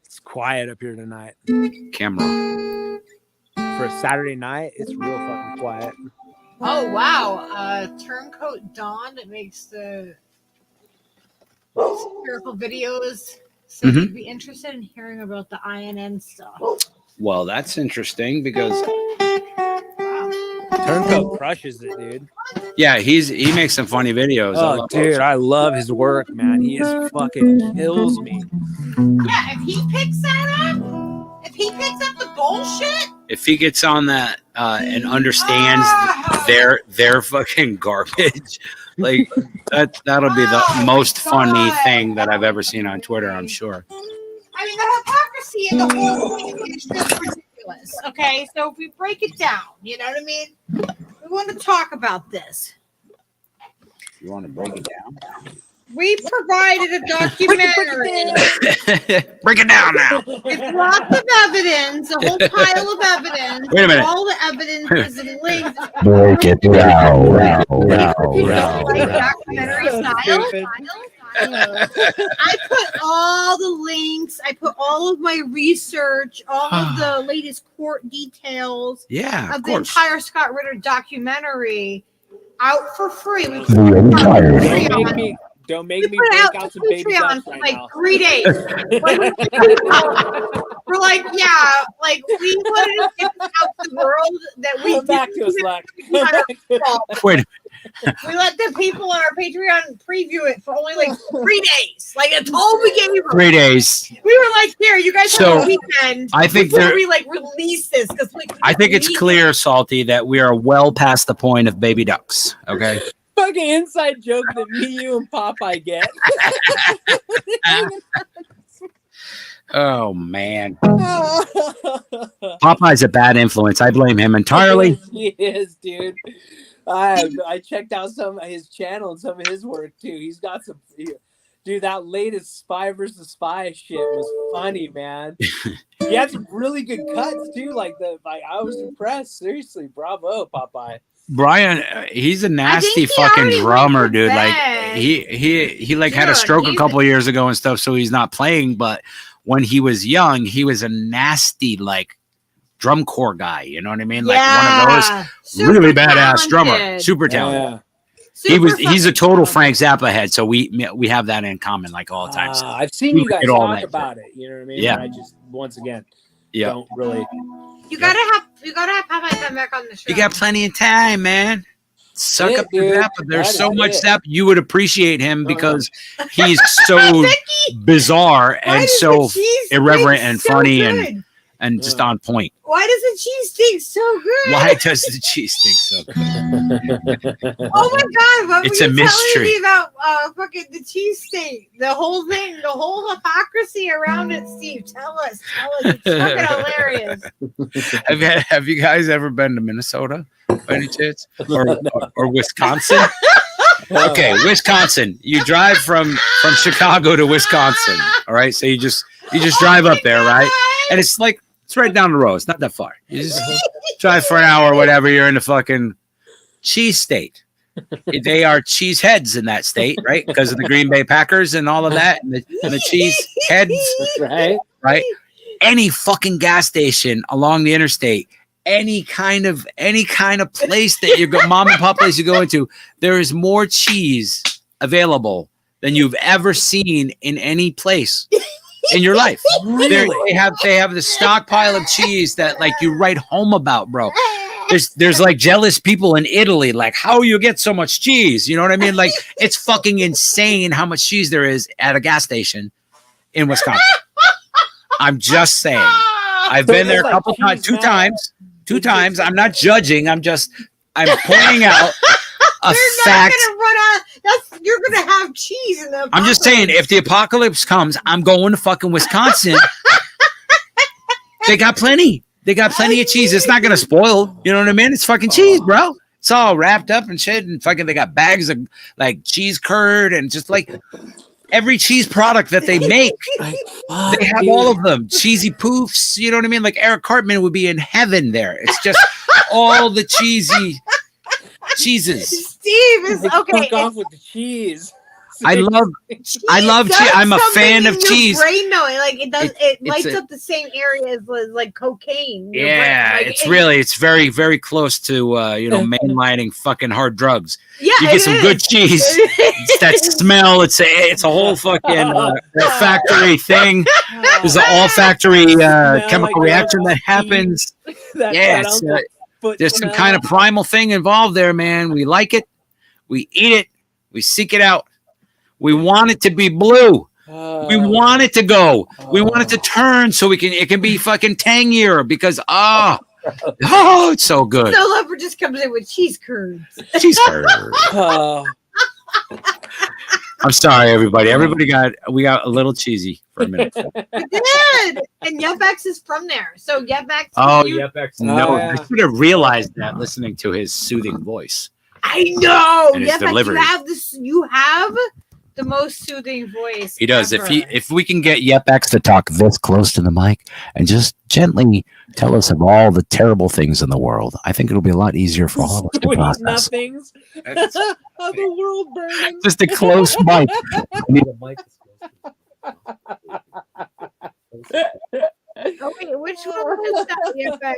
It's quiet up here tonight. camera. For a Saturday night, it's real fucking quiet. Oh wow! Turncoat Dawn that makes the satirical videos. So Mhm. you'd be interested in hearing about the INN stuff. Well, that's interesting because Turncoat crushes it, dude. yeah, he makes some funny videos. I Oh, love dude, those. I love his work, man. He is fucking kills me. Yeah, if he picks that up, if he picks up the bullshit, If he gets on that and understands their fucking garbage, like that'll be the Oh, most my funny God. thing that I've ever seen on Twitter. I'm sure. I mean, the hypocrisy in the whole thing is just ridiculous. Okay, so if we break it down, you know what I mean? We want to talk about this. You want to break it We provided a documentary Break it down now. with lots of evidence, a whole pile of evidence. Wait a minute. All the evidence is in links. Break it down. Documentary style. I put all the links. I put all of my research, all of the latest court details Yeah, of of the course. entire Scott Ritter documentary out for free. We put The it on entire Patreon. Don't make We me put it break out out on some baby Patreon ducks for right like now. 3 days. We're like, yeah, like we wanted to get this out to the world that we Come back to us, didn't Luck. do it ourselves. Wait, We let the people on our Patreon preview it for only like 3 days. Like that's all we gave them. 3 days. We were like, here, you guys So, have a weekend. I think before there- we like release this because I think it's clear, Salty, that we are well past the point of baby ducks. Okay. Fucking inside joke that me, you, and Popeye get. Oh man, Popeye's a bad influence. I blame him entirely. He is, dude. I checked out some of his channel and some of his work too. He's got some. Dude, that latest Spy versus Spy shit was funny, man. He had some really good cuts too. Like I was impressed. Seriously, bravo, Popeye. Brian, he's a nasty he fucking already drummer, went to dude. Like bed. he like had a Dude, stroke a he's- couple of years ago and stuff, so he's not playing. But when he was young, he was a nasty like drum corps guy. You know what I mean? Like one of those really badass drummer, super talented. He's a total Frank Zappa head, so we have that in common like all the time. So I've seen we you guys get all talk that about it. You know what I mean? Yeah. And I just once again yeah, don't really. You gotta have Popeye come back on the show. you got plenty of time, man. Suck Yeah, up the dude. Zappa. There's That so is much it. Zappa. You would appreciate him Uh-huh. because he's so bizarre Why and does so the cheese irreverent taste and so funny good? and just on point. Why does the cheese taste so good? Why does the cheese stink so good? Oh my god! What It's were a you mystery. telling me about fucking the cheesesteak? The whole thing, the whole hypocrisy around it, Steve. Tell us. It's fucking hilarious. Have you guys ever been to Minnesota by any chance? Or Wisconsin? Okay, Wisconsin. You drive from Chicago to Wisconsin. All right, so you just drive up there, right? And it's like it's right down the road. It's not that far. You just drive for an hour or whatever. You're in the fucking cheese state. They are cheese heads in that state, right? Because of the Green Bay Packers and all of that, and the cheese heads, right? Any fucking gas station along the interstate, any kind of place that you go, mom and pop place you go into, there is more cheese available than you've ever seen in any place in your life. Really? They have the stockpile of cheese that like you write home about, bro. There's like jealous people in Italy, like how you get so much cheese. You know what I mean? Like it's fucking insane how much cheese there is at a gas station in Wisconsin. I'm just saying. I've been there a couple times, two times. I'm not judging. I'm pointing out a fact. You're gonna have cheese in the. I'm just saying, if the apocalypse comes, I'm going to fucking Wisconsin. They got plenty. They got plenty of cheese. It's not gonna spoil. You know what I mean? It's fucking cheese, bro. It's all wrapped up and shit. And fucking, they got bags of like cheese curd and just like every cheese product that they make. They have all of them. Cheesy poofs. You know what I mean? Like Eric Cartman would be in heaven there. It's just all the cheesy cheeses. Steve is okay. Fuck off with the cheese. I love cheese. I'm a fan of cheese. Brain knowing, like it does, it lights up the same area as like cocaine. Yeah, like, it's very, very close to mainlining fucking hard drugs. Yeah, you get some good cheese. It's that smell. It's a whole fucking factory thing. There's an all factory chemical reaction that happens. There's some kind of primal thing involved there, man. We like it. We eat it. We seek it out. We want it to be blue. We want it to go. We want it to turn so it can be fucking tangier because it's so good. So Leopard just comes in with cheese curds. Cheese curds. I'm sorry, everybody. We got a little cheesy for a minute. We did. And Yepex is from there. So Yepex. Yepex. No, I should have realized that listening to his soothing voice. I know. And his Yepex, delivery. you have the most soothing voice. He does. Ever. If we can get Yepex to talk this close to the mic and just gently tell us of all the terrible things in the world, I think it'll be a lot easier for all of us to process. Nothings. The world burning. Just a close mic. Oh wait, which one was that Yepex?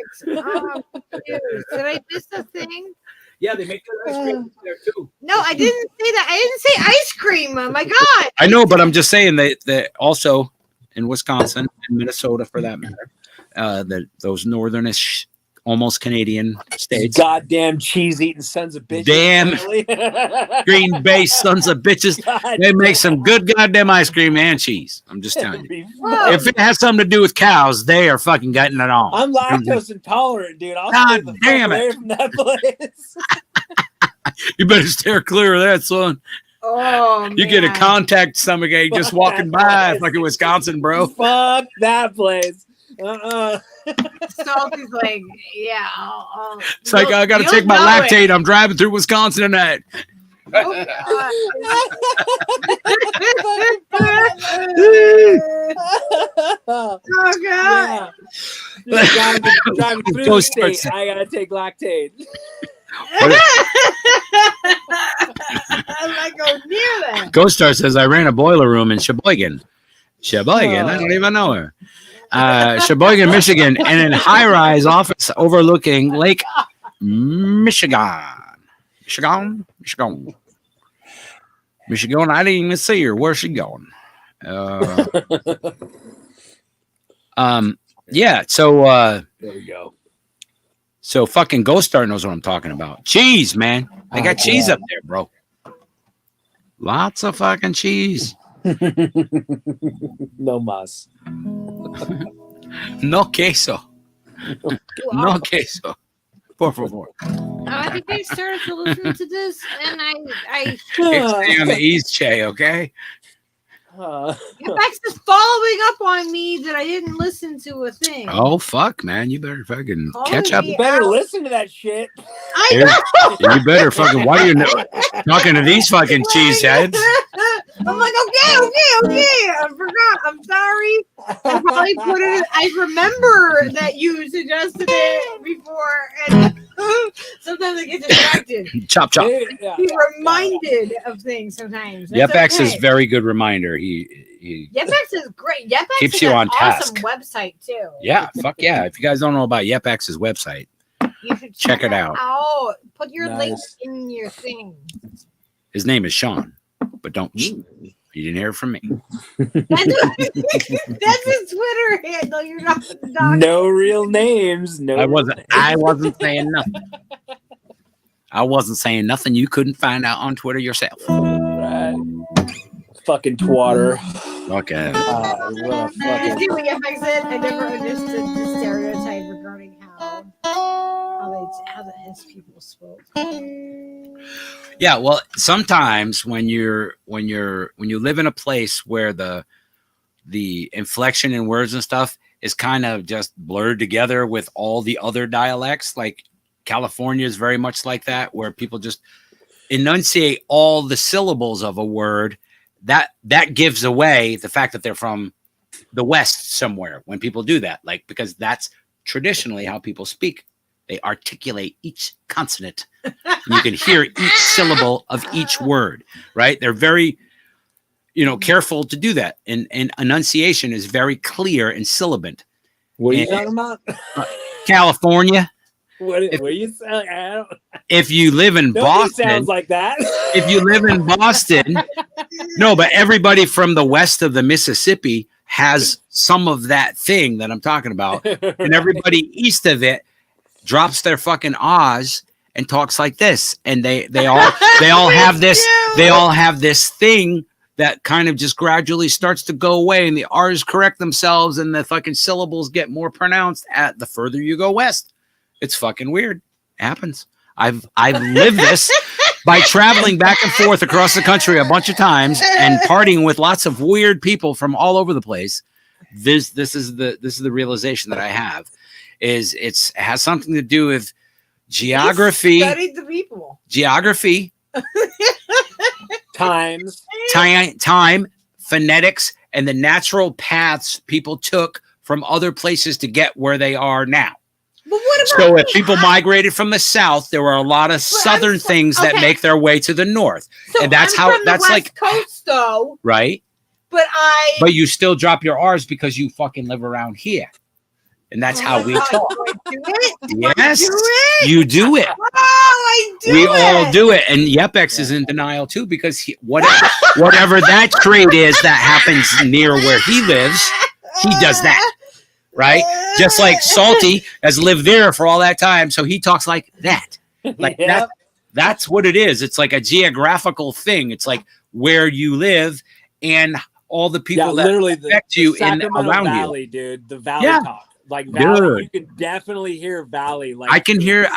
Did I miss a thing? Yeah, they make good ice cream there too. No, I didn't say that. I didn't say ice cream. Oh my god! I know, but I'm just saying that also in Wisconsin and Minnesota, for that matter, those northernish, almost Canadian states. Goddamn cheese-eating sons of bitches. Damn Green Bay sons of bitches. They make some good goddamn ice cream and cheese. I'm just telling you. If it has something to do with cows, they are fucking getting it on. I'm lactose intolerant, dude. I'll God stay the damn fuck it. away from that place. You better steer clear of that, son. Oh, you get a contact stomachache just walking by fucking Wisconsin, bro. Fuck that place. Salty's like, yeah. It's like I got to take my lactate. I'm driving through Wisconsin tonight. Oh god! Yeah. Driving through the state, I gotta take lactate. I'm not going near that. Ghost Star says I ran a boiler room in Sheboygan. I don't even know her. Sheboygan, Michigan, and in high-rise office overlooking Lake Michigan. Michigan. I didn't even see her. Where's she going? Yeah. So there we go. So fucking Ghost Star knows what I'm talking about. Cheese, man. They got cheese up there, bro. Lots of fucking cheese. No mas. No queso. No queso. Por favor. I think I started to listen to this, and I stay on the east, Che, okay? Yepx is following up on me that I didn't listen to a thing. Oh fuck, man! You better fucking Calling catch up. me You better out. listen to that shit. I know. You better fucking. Why are you talking to these fucking cheeseheads? I'm like, okay. I forgot. I'm sorry. I probably put it. I remember that you suggested it before, and sometimes I get distracted. Chop chop. Yeah. Be reminded of things sometimes. That's Yepx is okay. very good reminder. He Yepx is great. Yepx keeps is you an on awesome task. website too. Yeah, fuck yeah. If you guys don't know about Yepx's website, You should check it out. Put your link Nice. in your thing. His name is Sean, but don't. You didn't hear it from me. That's his Twitter handle. You're not the doctor. No real names. No. I wasn't saying nothing. I wasn't saying nothing you couldn't find out on Twitter yourself. Right. Fucking twatter. Okay. What a Did you fucking. see what Yepx said? I never understood the stereotype regarding how his people spoke. Yeah, well, sometimes when you live in a place where the inflection in words and stuff is kind of just blurred together with all the other dialects, like California is very much like that, where people just enunciate all the syllables of a word. That gives away the fact that they're from the West somewhere when people do that, like, because that's traditionally how people speak. They articulate each consonant. You can hear each syllable of each word, right? They're very, careful to do that. And enunciation is very clear and sibilant. What are you talking about? California. What are you saying? If you live in Boston, sounds like that. if you live in Boston, no, but everybody from the west of the Mississippi has some of that thing that I'm talking about. And everybody east of it drops their fucking ahs and talks like this. And they all have this thing that kind of just gradually starts to go away, and the R's correct themselves and the fucking syllables get more pronounced at the further you go west. It's fucking weird. It happens. I've lived this by traveling back and forth across the country a bunch of times and partying with lots of weird people from all over the place. This is the realization that I have is it has something to do with geography. Studied the people. Geography, time, phonetics, and the natural paths people took from other places to get where they are now. But what about So if people migrated from the south, there were a lot of southern things that okay. make their way to the north. So and that's I'm how from the that's West like Coast though, right. but you still drop your R's because you fucking live around here. And that's how we talk. Do I do it? Yes, Do it? you do it. Oh, I do We it. all do it. And Yepx is in denial too, because whatever that trait is that happens near where he lives, he does that. Right? Just like Salty has lived there for all that time. So he talks like that. Like Yep. that's what it is. It's like a geographical thing. It's like where you live and all the people that literally affect you in Sacramento around Valley, you. dude. The Valley Yeah. talk. Like Valley, Dude. you can definitely hear Valley. Like I can hear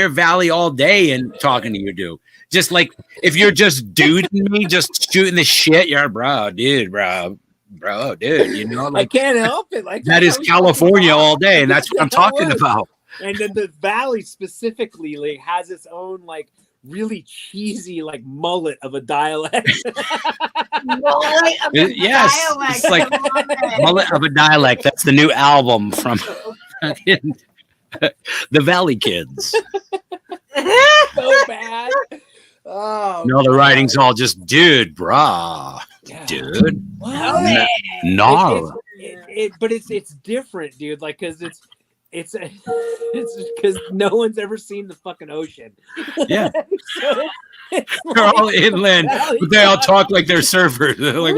Valley all day and talking to you, dude. Just like if you're just duding me, just shooting the shit, you're bro, dude. You know, I like can't help it. Like that is California all day, and that's what I'm talking about. And then the Valley specifically like has its own like really cheesy like mullet of a dialect. Yes, it's like mullet of a dialect. That's the new album from the Valley Kids. So bad. Oh No, the writing's all just dude, brah, dude. Wow. No. But it's different, dude. Like, cause it's because no one's ever seen the fucking ocean. Yeah. So, They're all inland, but they all talk like they're surfers. They're like,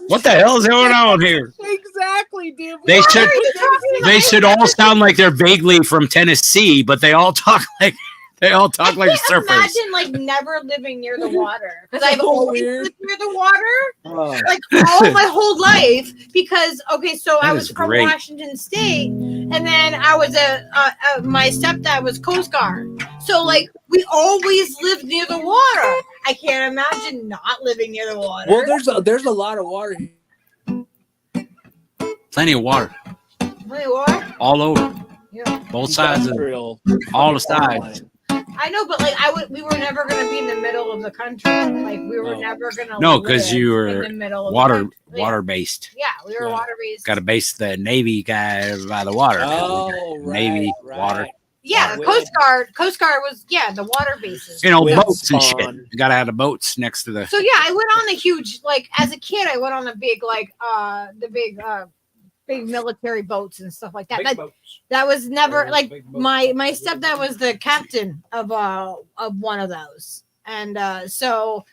what the hell is going on here? Exactly, dude. They should all sound like they're vaguely from Tennessee, but they all talk like surfers. Imagine like never living near the water, because I've So always weird. lived near the water, Oh. like all my whole life. Because so I That was is from great. Washington State, and then I was my stepdad was Coast Guard, so like we always lived near the water. I can't imagine not living near the water. Well, there's a lot of water Plenty of water Wait, what? all over, Yeah. both sides of Industrial. all the sides. I know, but like we were never gonna be in the middle of the country. Like we were No. never gonna. No, because live you in were the middle of water the country. water based. Yeah, we were Yeah. water based. Got to base the Navy guy by the water. Oh, Navy, right. water. Yeah, Wow. Coast Guard was the water bases. You know, Wind boats and shit. spawn. You got to have the boats next to the. So yeah, I went on a huge as a kid. I went on a big big military boats and stuff like that. That was never my stepdad was the captain of one of those, and so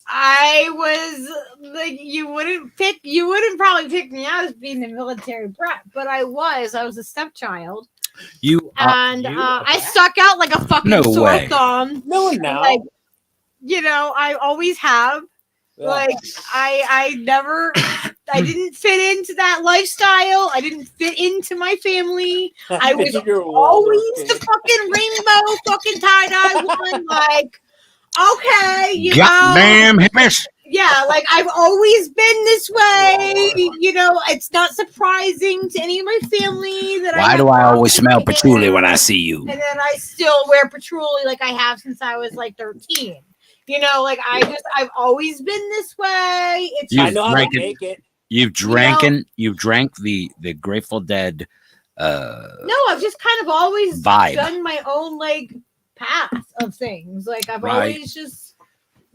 I was like you wouldn't probably pick me out as being a military brat, but I was a stepchild, You and I stuck out like a fucking No sore way. thumb. No, now. Like, I always have. Like I never I didn't fit into that lifestyle. I didn't fit into my family. I was always the fucking rainbow fucking tie-dye one. Like, okay, goddamn hippies. yeah, like I've always been this way. It's not surprising to any of my family that Why do I always smell patchouli when I see you? And then I still wear patchouli like I have since I was like 13. I've always been this way. I know how to make it. You've drank the Grateful Dead. No, I've just kind of always vibe. done my own path of things. Like I've always just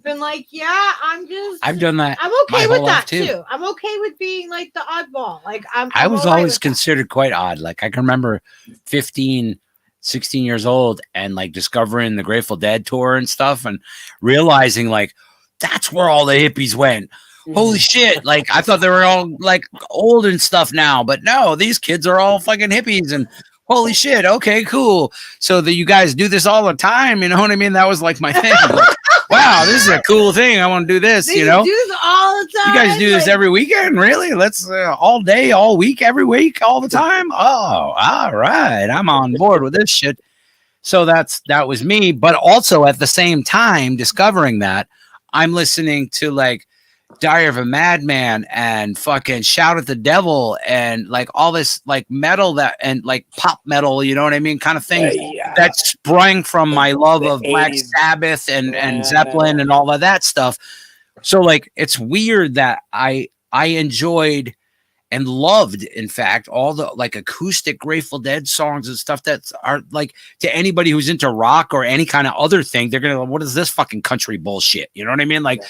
been like, I've done that. I'm my okay with whole life, that too. I'm okay with being like the oddball. Like I was all right always with considered quite odd. Like I can remember 15, 16 years old and like discovering the Grateful Dead tour and stuff and realizing like that's where all the hippies went. Holy shit. Like I thought they were all like old and stuff now, but no, these kids are all fucking hippies and holy shit. Okay, cool. So that you guys do this all the time. You know what I mean? That was like my thing. Like, wow, this is a cool thing. I want to do this, They do this all the time. You guys do this every weekend? Really? Let's all day, all week, every week, all the time? Oh, all right. I'm on board with this shit. So that was me. But also at the same time, discovering that, I'm listening to like Diary of a Madman and fucking Shout at the Devil and like all this like metal that and like pop metal, you know what I mean? Kind of thing that sprang from my love of Black Sabbath and Zeppelin and all of that stuff. So like it's weird that I enjoyed and loved, in fact, all the like acoustic Grateful Dead songs and stuff that are like to anybody who's into rock or any kind of other thing, they're gonna what is this fucking country bullshit? You know what I mean? Like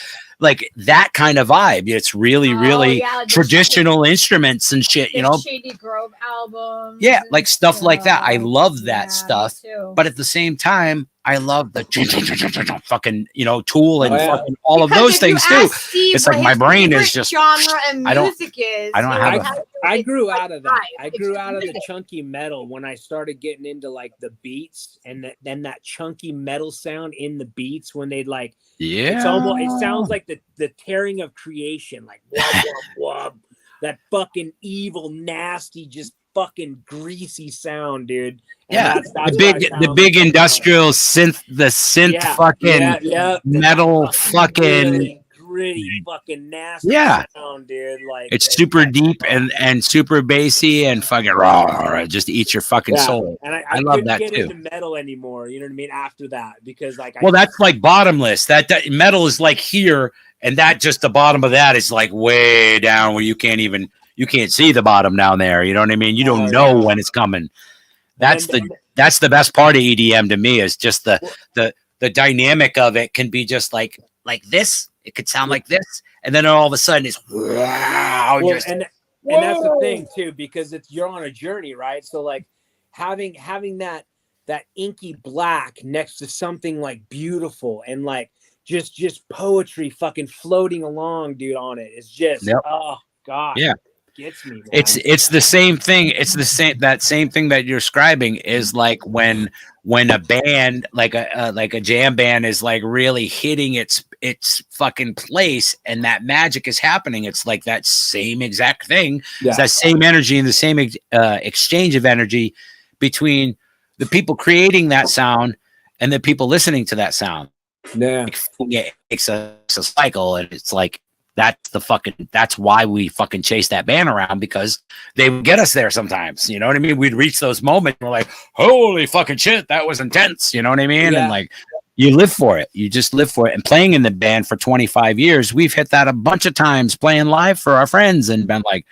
that kind of vibe. It's really, really traditional instruments and shit, you know. Shady Grove albums. Yeah, like stuff like that. I love that stuff. Too. But at the same time, I love the fucking, Tool and fucking all of Because those if you things too. ask Steve It's like what my his brain is favorite just genre and I don't- music is. I don't have I grew out of that. I It's grew out of the music. chunky metal when I started getting into like the beats and then that chunky metal sound in the beats when they'd like Yeah. it sounds like the tearing of creation, like wub, wub, wub. That fucking evil, nasty, just fucking greasy sound, dude. And Yeah, that's the what I big found. industrial synth, the synth fucking metal fucking gritty fucking nasty sound, dude. Like it's super deep and super bassy and fucking raw, just eat your fucking soul. And I love couldn't that get too. into metal anymore. You know what I mean? After that, because like Well, that's like bottomless. That metal is like here, and that just the bottom of that is like way down where you can't see the bottom down there. You know what I mean? You don't know when it's coming. That's the best part of EDM to me is just the dynamic of it can be just like this. It could sound like this, and then all of a sudden it's wow. Well, and that's the thing too, because you're on a journey, right? So like having that inky black next to something like beautiful and like just poetry fucking floating along, dude, on it. It's just oh god. Yeah. Gets me, man. It's the same thing. It's that same thing that you're describing is like when a band like a jam band is like really hitting its fucking place and that magic is happening. It's like that same exact thing. It's that same energy and the same exchange of energy between the people creating that sound and the people listening to that sound. Yeah, It's a cycle, and it's like That's why we fucking chase that band around, because they would get us there sometimes. You know what I mean? We'd reach those moments. We're like, holy fucking shit, that was intense. You know what I mean? Yeah. And like, you live for it. You just live for it. And playing in the band for 25 years, we've hit that a bunch of times playing live for our friends and been like,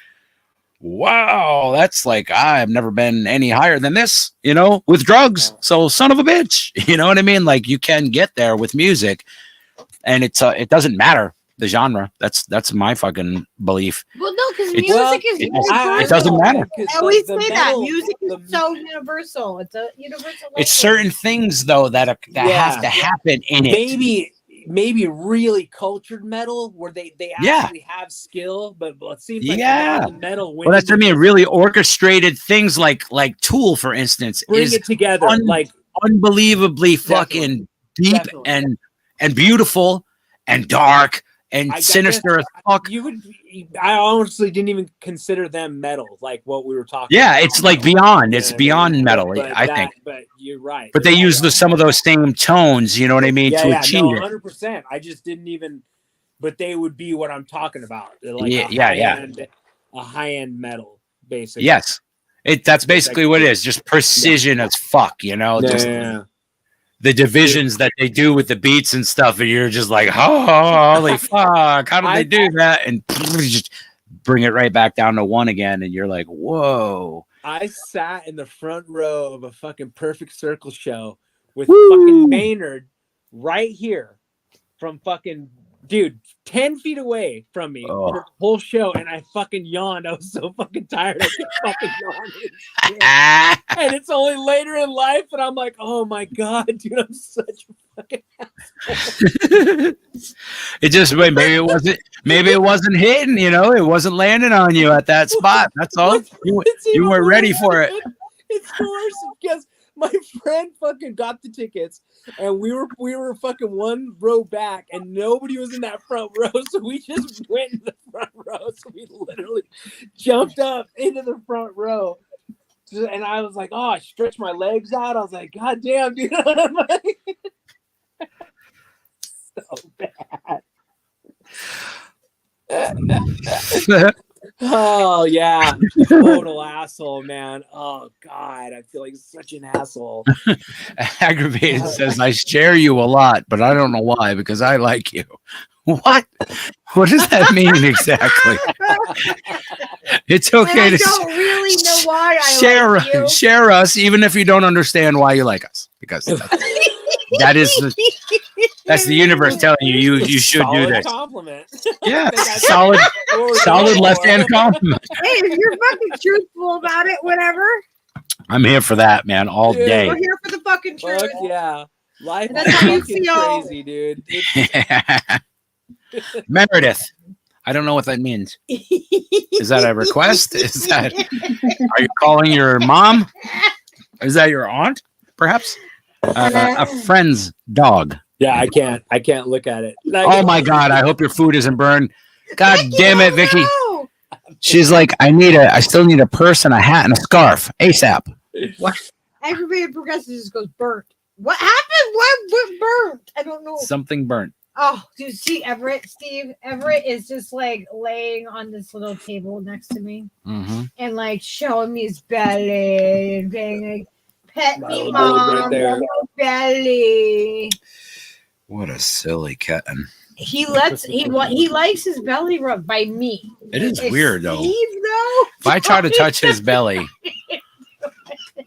wow, that's like, I've never been any higher than this, you know, with drugs. So son of a bitch, you know what I mean? Like, you can get there with music, and it doesn't matter the genre. That's my fucking belief. Well, no, because It's- music is it- universal. it doesn't matter. I always say that music is so universal. It's a universal. It's language. certain things though that have to happen in it. Maybe really cultured metal where they actually have skill, but it seems like the metal. Well, that's what I mean. Really orchestrated things like Tool, for instance, bring is it together, like unbelievably fucking deep and beautiful and dark and sinister as fuck. I honestly didn't even consider them metal, like what we were talking. Yeah, about. it's like beyond. It's beyond metal, I think. But you're right. But they use some of those same tones, you know what I mean, to achieve it. 100%. I just didn't even. But they would be what I'm talking about. Like a high-end metal, basically. Yes, that's basically what it is. Just precision as fuck, you know. The divisions that they do with the beats and stuff, and you're just like, holy fuck, how did they do that? And just bring it right back down to one again, and you're like, whoa. I sat in the front row of a fucking Perfect Circle show with fucking Maynard right here from fucking, dude, 10 feet away from me for the whole show, and I fucking yawned. I was so fucking tired. I kept fucking yawning. And it's only later in life, and I'm like, oh my god, dude, I'm such a fucking asshole. It just maybe it wasn't hitting, you know, it wasn't landing on you at that spot. That's all. You weren't ready for it. It's worse because my friend fucking got the tickets, and we were fucking one row back, and nobody was in that front row, so we just went in the front row. So we literally jumped up into the front row, and I was like, oh, I stretched my legs out. I was like, god damn, dude. So bad. Oh yeah, total asshole, man. Oh god, I feel like such an asshole. Aggravated says, I share you a lot, but I don't know why, because I like you. What does that mean exactly? It's okay I to don't really know why I share like you. share us, even if you don't understand why you like us, because that's the universe telling you should do this. Compliment. Yeah, solid left hand compliment. Hey, if you're fucking truthful about it, whatever. I'm here for that, man, all day. We're here for the fucking truth. Fuck yeah, life That's is how you fucking feel. crazy, dude. Meredith. I don't know what that means. Is that a request? Are you calling your mom? Is that your aunt, perhaps? A friend's dog. Yeah, I can't look at it. Oh my god, I hope your food isn't burned. God damn it, Vicky. No. She's like, I still need a purse and a hat and a scarf ASAP. What? Aggravated progressive just goes burnt. What happened? What burnt? I don't know. Something burnt. Oh, dude, see Steve Everett is just like laying on this little table next to me and like showing me his belly and being like, pet me, mom, right belly. What a silly kitten. He likes his belly rubbed by me. It is weird though. Steve, though. If I try to touch his belly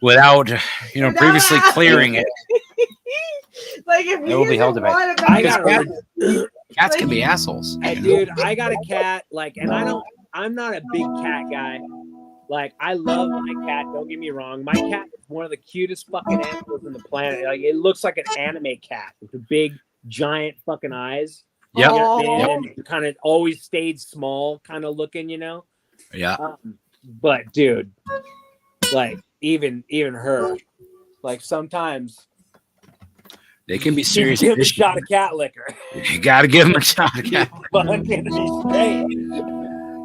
without, previously clearing it, like if it will be held about cats can be assholes. Dude, I got a cat, and I'm not a big cat guy. Like, I love my cat, don't get me wrong. My cat is one of the cutest fucking animals on the planet. Like, it looks like an anime cat with the big, giant fucking eyes. Yep. And kind of always stayed small, kind of looking, Yeah. But, dude, like, even her, like, sometimes they can be serious. Give him a shot of cat liquor. You gotta give them a shot of cat.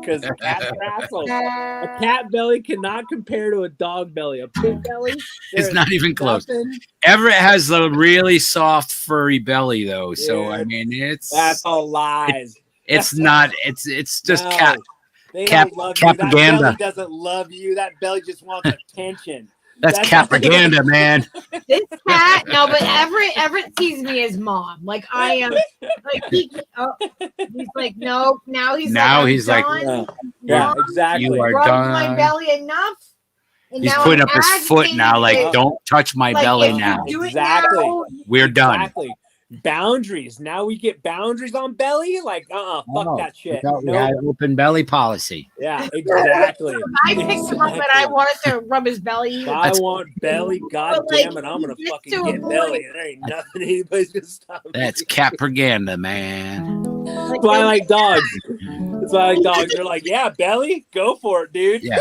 Because cats are assholes. A cat belly cannot compare to a dog belly. A pig belly, it's not even close. Everett has a really soft, furry belly, though. So I mean, that's all lies. It's not. It's just No, they cap- don't love you. That propaganda. belly doesn't love you. That belly just wants attention. That's propaganda, man. This cat, no, but Everett sees me as mom. Like I am, like he's like, no. Now he's like, Yeah, exactly. You are rubbed done. my belly enough. And He's now putting I'm up his foot now, like, agitated. don't touch my Like, belly if you now. do it Exactly. now, We're done. Exactly. Boundaries. Now we get boundaries on belly. Like, fuck that shit. We had an open belly policy. Yeah, exactly. I picked him up and I wanted to rub his belly. If I want belly, god But, like, damn it, I'm gonna he gets fucking to a get point- belly. There ain't nothing anybody's gonna stop me. That's propaganda, man. That's why I like dogs. That's why I like dogs. They're like, yeah, belly, go for it, dude. Yeah.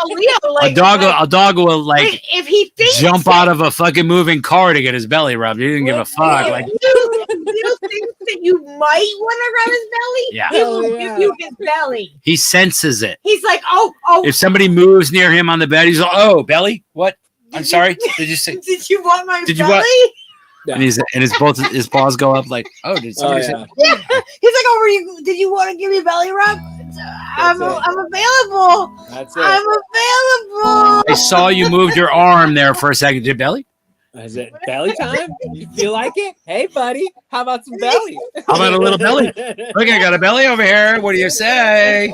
Leo, like, A dog will like if he thinks jump out of a fucking moving car to get his belly rubbed. He didn't give a fuck. Like, you think that you might want to rub his belly, Yeah. he will give you his belly. he senses it. He's like, oh. If somebody moves near him on the bed, he's like, "Oh, belly, what? I'm sorry. Did you say?" Did you want my Did you belly? And his paws go up like, "Oh, did somebody say?" Yeah. He's like, oh, did you want to give me a belly rub? I'm available. That's it. I'm available. I saw you moved your arm there for a second. Did belly? Is it belly time? You feel like it? Hey, buddy, how about some belly? How about a little belly? Look, I got a belly over here. What do you say?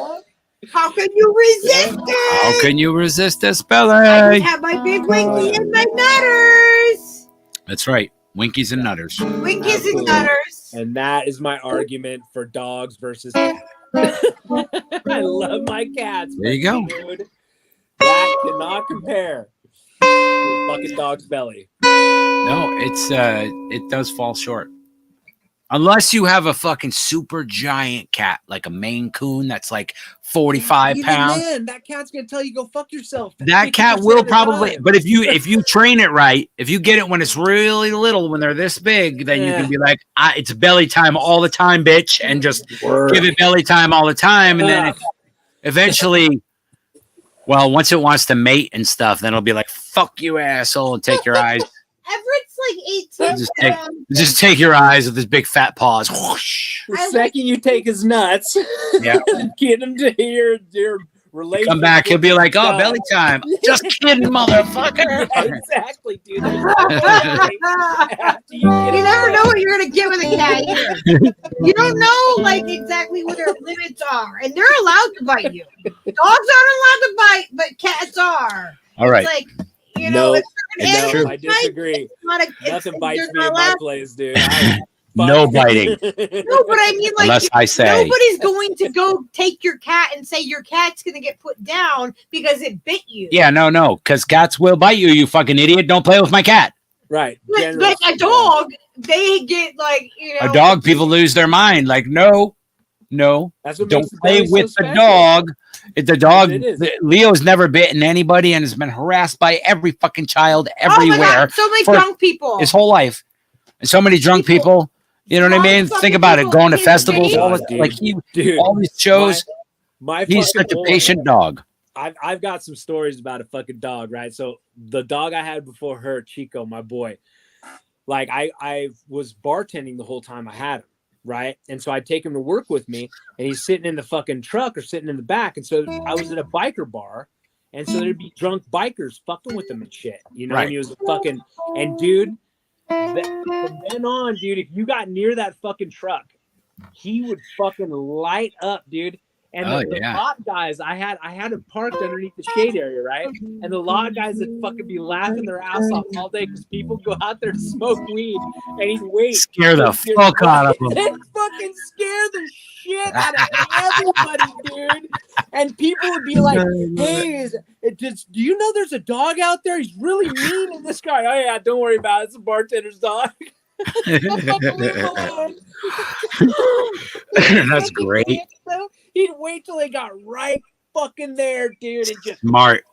How can you resist it? How can you resist this I belly? have my big winky and my nutters. That's right. Winkies and nutters. Winkies Absolutely. and nutters. And that is my argument for dogs versus cats. I love my cats. There you go. Dude, that cannot compare to a fucking dog's belly. No, it does fall short. Unless you have a fucking super giant cat, like a Maine Coon that's like 45 Even pounds. then, that cat's gonna tell you go fuck yourself. That cat 50% will of the probably, time. but if you train it right, if you get it when it's really little, when they're this big, then you can be like, it's belly time all the time, bitch, and just give it belly time all the time, and then it eventually, well, once it wants to mate and stuff, then it'll be like, fuck you, asshole, and take your eyes. Everett's like 18. Just take your eyes with his big fat paws. Whoosh. The second you take his nuts, Yeah. get him to your relationship. Come back, he'll be like, oh, done. belly time. Just kidding, motherfucker. Exactly, dude. You never know what you're gonna get with a cat either. You don't know like exactly what their limits are, and they're allowed to bite you. Dogs aren't allowed to bite, but cats are. All right. It's like, you know, No, It's true. I disagree. Nothing bites me in they're my allowed- place, dude. No biting. No, but I mean, like, Unless I say. nobody's going to go take your cat and say your cat's going to get put down because it bit you. Yeah, no, because cats will bite you, you fucking idiot. Don't play with my cat. Right. But a dog, they get like, you know. A dog, people lose their mind. Like, no, That's what don't makes the play belly with so the special. dog. The dog, It is. Leo's never bitten anybody and has been harassed by every fucking child Oh my everywhere God, so many for drunk people. his whole life. And so many drunk people. You know what I mean? Drunk Think fucking about it. people. Going to His festivals, face- all the, Dude. like Dude, all these shows. my He's fucking such a boy- patient dog. I've got some stories about a fucking dog, right? So the dog I had before her, Chico, my boy, like I was bartending the whole time I had him, right? And so I'd take him to work with me, and he's sitting in the fucking truck or sitting in the back. And so I was at a biker bar, and so there'd be drunk bikers fucking with him and shit, you know. Right. And he was a fucking dude. From then on, dude, if you got near that fucking truck, he would fucking light up, dude. And the lot guys, I had him parked underneath the shade area, right? And the lot guys would fucking be laughing their ass off all day because people go out there and smoke weed, and he'd wait. Scare the fuck out of them. They'd fucking scare the shit out of everybody, dude. And people would be like, "Hey, do you know there's a dog out there? He's really mean." And this guy, "Oh yeah, don't worry about it. It's a bartender's dog." That's great. He'd wait till they got right fucking there, dude, and just Smart.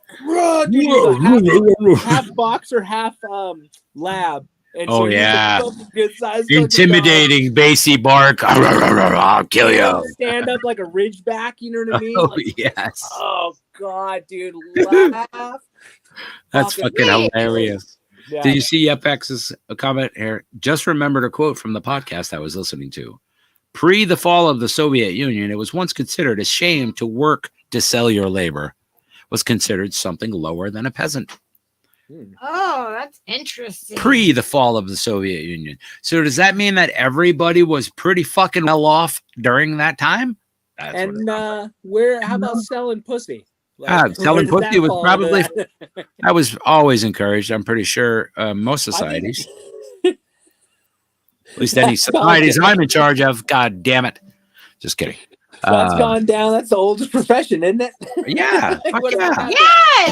dude, he's a half boxer, half lab. And Oh, he's a yeah. fucking good-sized fucking Intimidating, bassy bark. I'll kill dog. you. Stand up like a ridgeback, you know what I mean? Oh, Like, yes. oh god, dude, laugh. That's fucking hilarious. Yeah. Did you see Epex's comment here? Just remembered a quote from the podcast I was listening to. Pre the fall of the Soviet Union, it was once considered a shame to work to sell your labor. Was considered something lower than a peasant. Oh, that's interesting. Pre the fall of the Soviet Union. So does that mean that everybody was pretty fucking well off during that time? That's And how about selling pussy? Selling where does pussy that was fall probably into that? that was always encouraged. I'm pretty sure most societies, at least any societies I'm in charge of. God damn it! Just kidding. That's gone down. That's the oldest profession, isn't it? Yeah, fuck yeah. Yeah,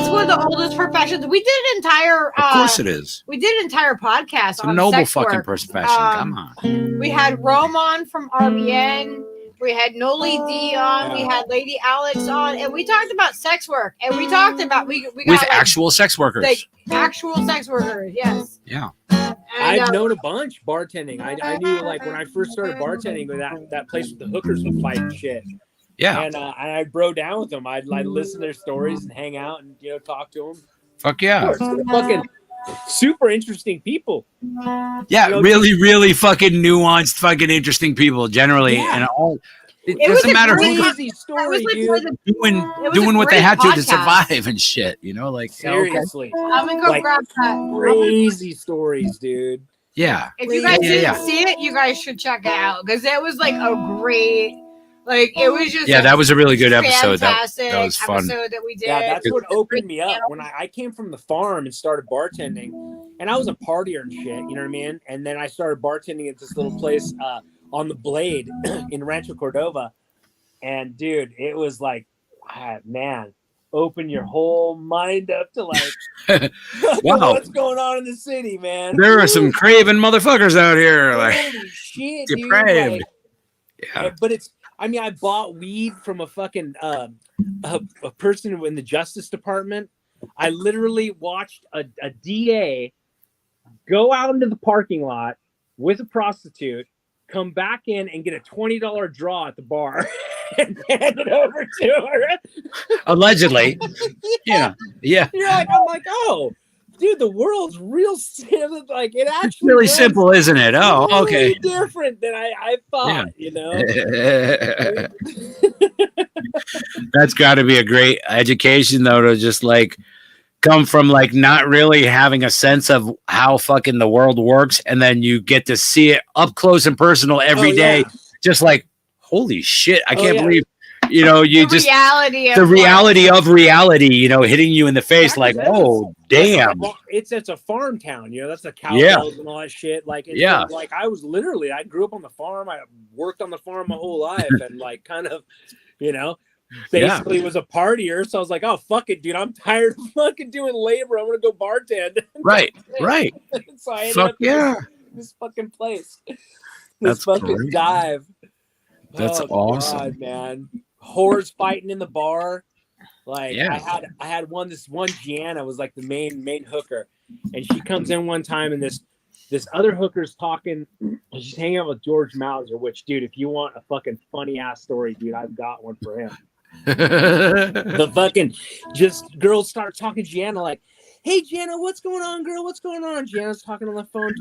it's one of the oldest professions. We did an entire. Of course it is. We did an entire podcast It's a on noble sex fucking work. profession. Come on. We had Roman from RBN. We had Noli D on. We had Lady Alex on, and we talked about sex work. And we talked about we got With actual sex workers. like actual sex workers. Yes. Yeah. And, I've known a bunch bartending. I knew like when I first started bartending, that place with the hookers would fight and shit. Yeah. And I'd bro down with them. I'd like listen to their stories and hang out and talk to them. Fuck yeah. Of course, they're fucking super interesting people. Yeah, really, really fucking nuanced, fucking interesting people generally. Yeah. And all it It was doesn't a matter great- who's Crazy That story, was like dude. one of the- was doing a what they great had to podcast. survive and shit, like Seriously. I'm gonna go Like, grab that. Crazy stories, dude. yeah. If you guys didn't yeah. see it, you guys should check it out because it was like a great, like it was just Yeah, that was a really good episode. fantastic That was fun. episode that we did. Yeah, that's what opened me up Yeah. when I came from the farm and started bartending, and I was a partier and shit, you know what I mean? And then I started bartending at this little place on the Blade in Rancho Cordova, and dude, it was like, man, open your whole mind up to like, Wow. what's going on in the city, man? There are some craven motherfuckers out here. Like, Holy shit, dude! depraved. Like, yeah. but I bought weed from a fucking a person in the Justice Department. I literally watched a DA go out into the parking lot with a prostitute, come back in and get a $20 draw at the bar and hand it over to her. Allegedly. Yeah. Yeah. I'm like, oh, dude, the world's real simple. Like it actually It's really is simple, isn't it? Oh, really okay. different than I thought, you know. That's got to be a great education, though, to just like come from like not really having a sense of how fucking the world works, and then you get to see it up close and personal every day. Yeah. Just like, holy shit, I can't yeah. believe, you reality of the reality of reality, hitting you in the face. Like, That's- oh damn. It's a farm town, that's the cowbells Yeah. and all that shit. Like, it's Yeah. like I grew up on the farm. I worked on the farm my whole life, and like kind of, basically was a partier. So I was like, oh fuck it, dude, I'm tired of fucking doing labor. I'm gonna go bartend. Right. So I ended Fuck up in yeah. this fucking place. This That's fucking great. dive. That's Oh, awesome. God, man. Whores fighting in the bar. Like Yeah. I had this one Gianna was like the main hooker, and she comes in one time and this other hooker's talking, and she's hanging out with George Mauser, which, dude, if you want a fucking funny ass story, dude, I've got one for him. The fucking just girls start talking to Gianna like, hey Gianna, what's going on, girl? What's going on? Gianna's talking on the phone,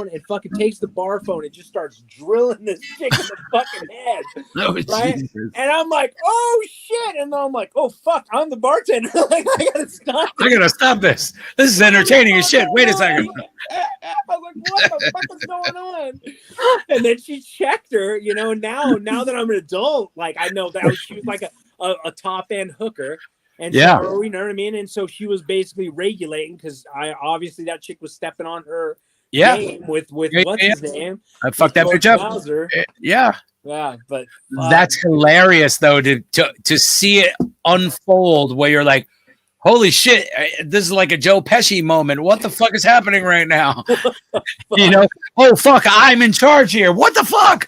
and fucking takes the bar phone and just starts drilling this chick in the fucking head. Oh, Right? Jesus. And I'm like, oh shit. And then I'm like, oh fuck, I'm the bartender. Like, I gotta stop I gotta stop this. This is entertaining as shit. Wait a second. I was like, what the fuck is going on? And then she checked her, now that I'm an adult, like I know that she was like a top end hooker. And Yeah. so, you know what I mean? And so she was basically regulating because obviously that chick was stepping on her Yeah. game with Yeah, what's yeah. his name? I fucked that George bitch up. Mauser. Yeah. Yeah, but That's hilarious though to see it unfold where you're like, holy shit, this is like a Joe Pesci moment. What the fuck is happening right now? Oh fuck, I'm in charge here. What the fuck?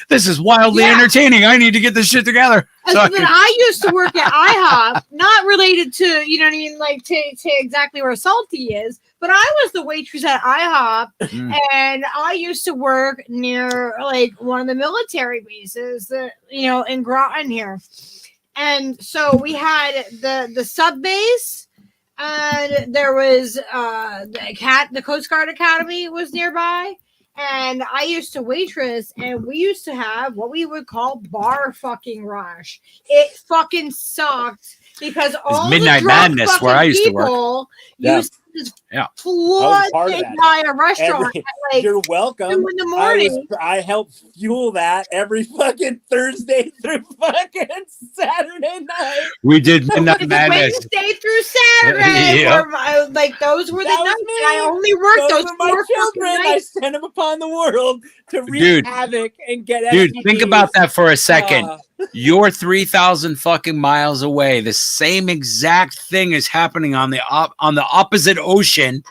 This is wildly entertaining. I need to get this shit together. And So I then can- I used to work at IHOP, not related to, you know what I mean, like to exactly where Salty is, but I was the waitress at IHOP, Mm. and I used to work near like one of the military bases that, in Groton here. And so we had the sub base, and there was the Coast Guard Academy was nearby. And I used to waitress, and we used to have what we would call bar fucking rush. It fucking sucked because all Midnight the drunk Madness fucking where I used to work. people Yeah. used to just Yeah. flood part of that. by a restaurant Every- at like You're welcome. 2 in the morning. I helped fuel that every fucking Thursday through fucking Saturday night. We did Midnight It's Madness. Wednesday through Saturday, Yeah. like those were the That was nights. me. I only worked those Those are my 4 children. fucking I nights. sent them upon the world to wreak Dude. havoc and get Dude, STDs. think about that for a second. Uh, You're 3,000 fucking miles away. The same exact thing is happening on the opposite ocean,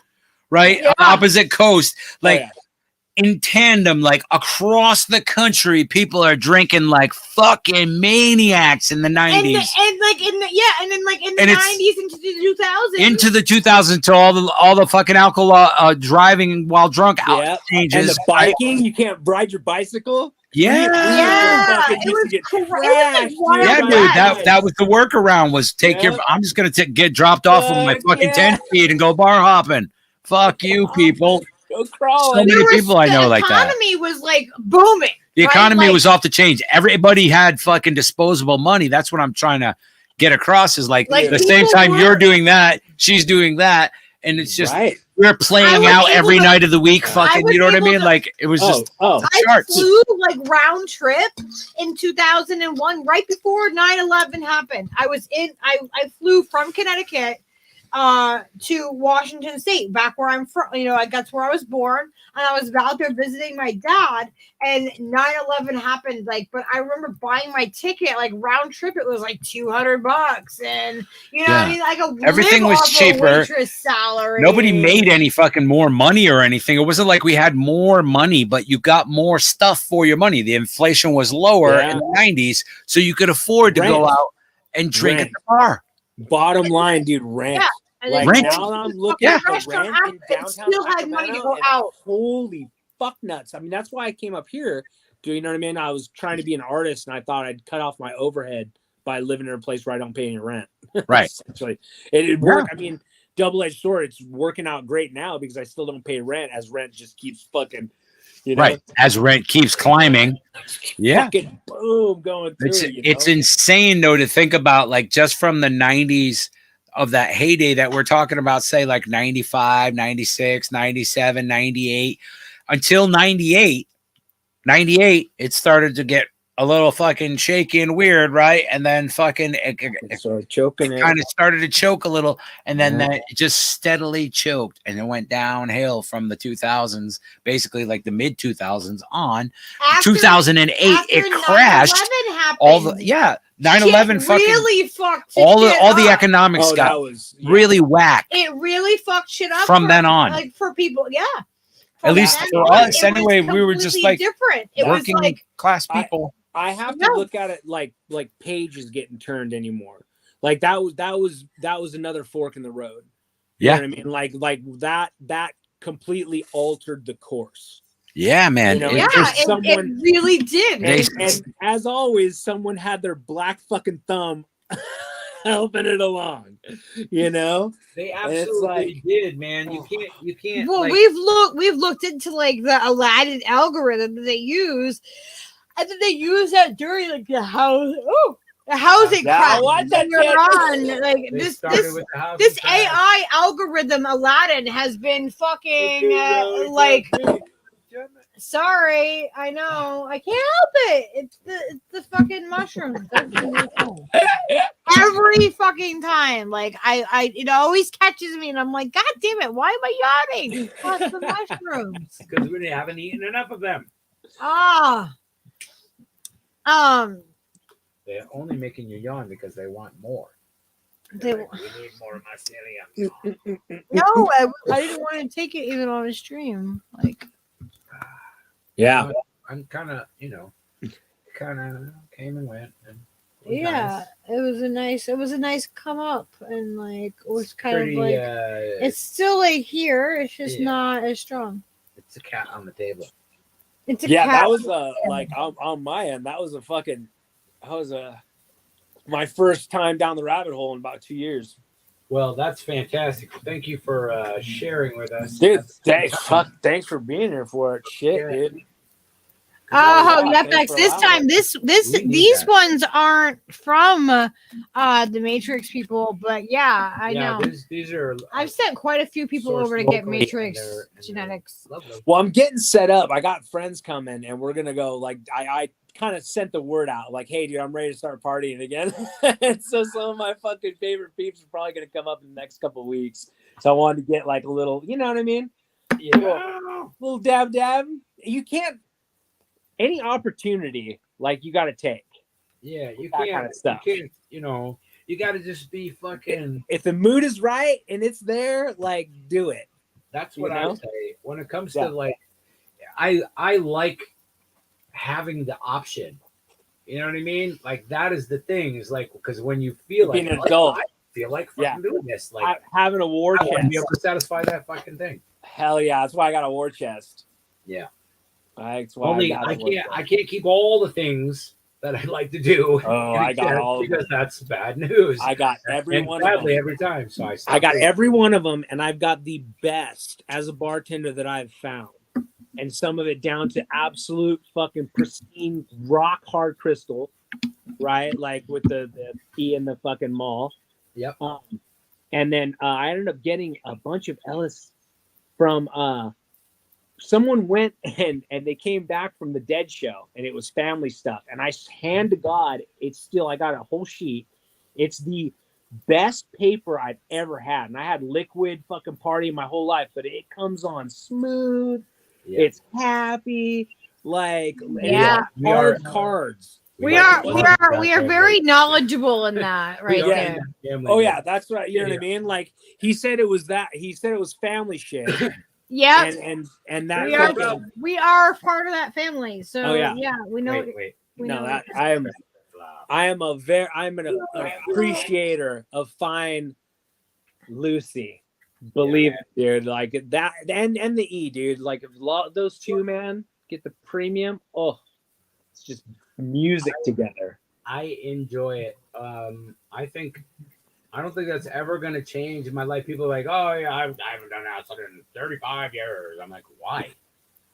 right? Yeah. On the opposite coast. Like yeah. in tandem, like across the country, people are drinking like fucking maniacs in the 90s. And then like in the And it's 90s into the 2000s. into the 2000s to all the fucking alcohol driving while drunk Yeah. changes. And the biking, you can't ride your bicycle. Yeah. Yeah, Fucking it used was to get cra- it was like trashed, wild Yeah, Right. dude, that was the workaround was take your. Yeah. I'm just gonna get dropped off with my Fuck fucking yeah. 10 feet and go bar hopping. Fuck you, people. Go So crawling. many people I know like that. The economy was like booming. The right? economy Like, was off the change. Everybody had fucking disposable money. That's what I'm trying to get across. Is like Like, the same people time were- you're doing that, she's doing that, and it's just right. we're I playing was out able every to- night of the week. Fucking, was you know what I able mean? to- Like it was just Oh, I charts. flew like round trip in 2001, right before 9/11 happened. I flew from Connecticut to Washington State, back where I'm from. You know, like that's where I was born, and I was out there visiting my dad. And 9/11 happened. Like, but I remember buying my ticket like round trip. It was like $200, and you know, what I mean, like Everything was cheaper. Waitress salary. Nobody made any fucking more money or anything. It wasn't like we had more money, but you got more stuff for your money. The inflation was lower Yeah. in the 90s, so you could afford to go Rent. out and drink at Rent. the bar. bottom line, dude, rent. Yeah. And Like then Rent. now I'm looking Yeah. at the Restaurant rent in after, downtown still had money to Sacramento, go and out. holy fuck nuts. I mean, that's why I came up here. Do you know what I mean? I was trying to be an artist, and I thought I'd cut off my overhead by living in a place where I don't pay any rent. Right. Essentially, it worked. I mean, double-edged sword. It's working out great now because I still don't pay rent, as rent just keeps fucking, you know, Right. As rent keeps climbing. Yeah. fucking boom going through. It's you know? insane though to think about, like, just from the 90s of that heyday that we're talking about, say like 95, 96, 97, 98 until 98, it started to get a little fucking shaky and weird, right? And then fucking it So choking it. kind of started to choke a little, and then Yeah. that it just steadily choked, and it went downhill from the 2000s, basically like the mid 2000s on. After- 2008 after it crashed. 9/11 happened, All the 9/11 shit fucking really fucked all shit the up. economics Oh, got that was really whacked. It really fucked shit up From for- then on. like for people. Yeah, At least then for on, us, it was anyway, we were just completely like different. It working was like class people. I have to No. look at it like pages getting turned anymore. Like that was another fork in the road. You Yeah. know what I mean? Like that completely altered the course. Yeah, man. You know, It yeah, just- it really did. They- And as always, someone had their black fucking thumb helping it along. You know? They And it's absolutely like- did, man. You can't. Well, like, we've looked into like the Aladdin algorithm that they use. I think they use that during like the housing Yeah, crash. what the You're shit? on like they this started with the housing this crash. AI algorithm Aladdin has been fucking like. Sorry, I know. I can't help it. It's the fucking mushrooms. Every fucking time. Like I it always catches me and I'm like, God damn it, why am I yawning? Fuck the mushrooms. Because we haven't eaten enough of them. Ah. They're only making you yawn because they want more. They, They're like, we need more mycelium. no, I didn't want to take it even on a stream. Like Yeah. I'm kind of, kind of came and went. And it was yeah, nice. it was a nice come up and like it was kind Pretty, of like it's still like here, it's just yeah. not as strong. it's a cat on the table. It's a Yeah, cat. that was like on my end, that was my first time down the rabbit hole in about 2 years. Well, that's fantastic. Thank you for sharing with us. Dude, thanks for being here for it. Shit, Yeah. dude. Oh, Yeah, yep. thanks for This allowing time, We need these that. ones aren't from the Matrix people, but yeah, I know. These are. I've sent quite a few people sourced over to get locally, Matrix and they're genetics. lovely. Well, I'm getting set up. I got friends coming, and we're gonna go. Like, I kind of sent the word out, like, "Hey, dude, I'm ready to start partying again." And so some of my fucking favorite peeps are probably gonna come up in the next couple of weeks. So I wanted to get like a little, you know what I mean? Yeah. Little dab. You can't any opportunity like you got to take. Yeah, you That can't. kind of stuff. You can't. You got to just be fucking. If the mood is right and it's there, like, do it. That's what You I know? say when it comes Yeah. to like. I like having the option. You know what I mean? Like that is the thing. Is like because when you feel Being like an adult. I feel like fucking doing this. Like Having a war I want to chest. be able to satisfy that fucking thing. Hell yeah, that's why I got a war chest. Yeah. That's why Only got a war chest. I can't keep all the things that I like to do. Oh, I got all of because that's bad news. I got every and one of them. sadly every time. So I got every one of them, and I've got the best as a bartender that I've found. And some of it down to absolute fucking pristine rock hard crystal, right? Like with the key in the fucking mall. Yep. And then I ended up getting a bunch of Ellis from someone went and they came back from the Dead show, and it was family stuff. And I hand to God, it's still, I got a whole sheet. It's the best paper I've ever had. And I had liquid fucking party my whole life, but it comes on smooth. Yeah. It's happy, like Yeah. hard cards. We are very knowledgeable in that right there. Oh yeah, that's right. You know what I mean? Like he said it was family shit. Yeah. And that we are part of that family. So Oh, yeah. we know. Wait. We no, know that I'm an appreciator of fine Lucy. Believe it, dude. Like that, and the E, dude. Like those two, man, get the premium. Oh, it's just music together. I enjoy it. I don't think that's ever going to change in my life. People are like, oh yeah, I haven't done that in 35 years. I'm like, why?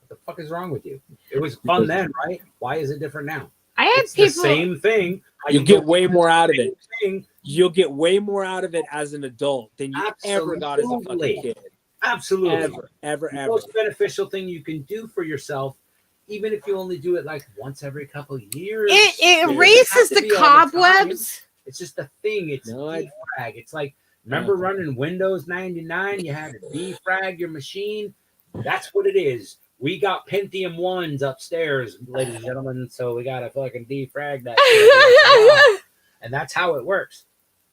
What the fuck is wrong with you? It was fun then, right? Why is it different now? I had It's people. the same thing. You get way more out of it. Thing. You'll get way more out of it as an adult than you ever got as a fucking kid. Absolutely. Ever. The most beneficial thing you can do for yourself, even if you only do it like once every couple of years. It erases the cobwebs. It's just a thing. It's defrag. It's like, remember running Windows 99? You had to defrag your machine. That's what it is. We got Pentium 1s upstairs, ladies and gentlemen, so we got to fucking defrag that. And that's how it works.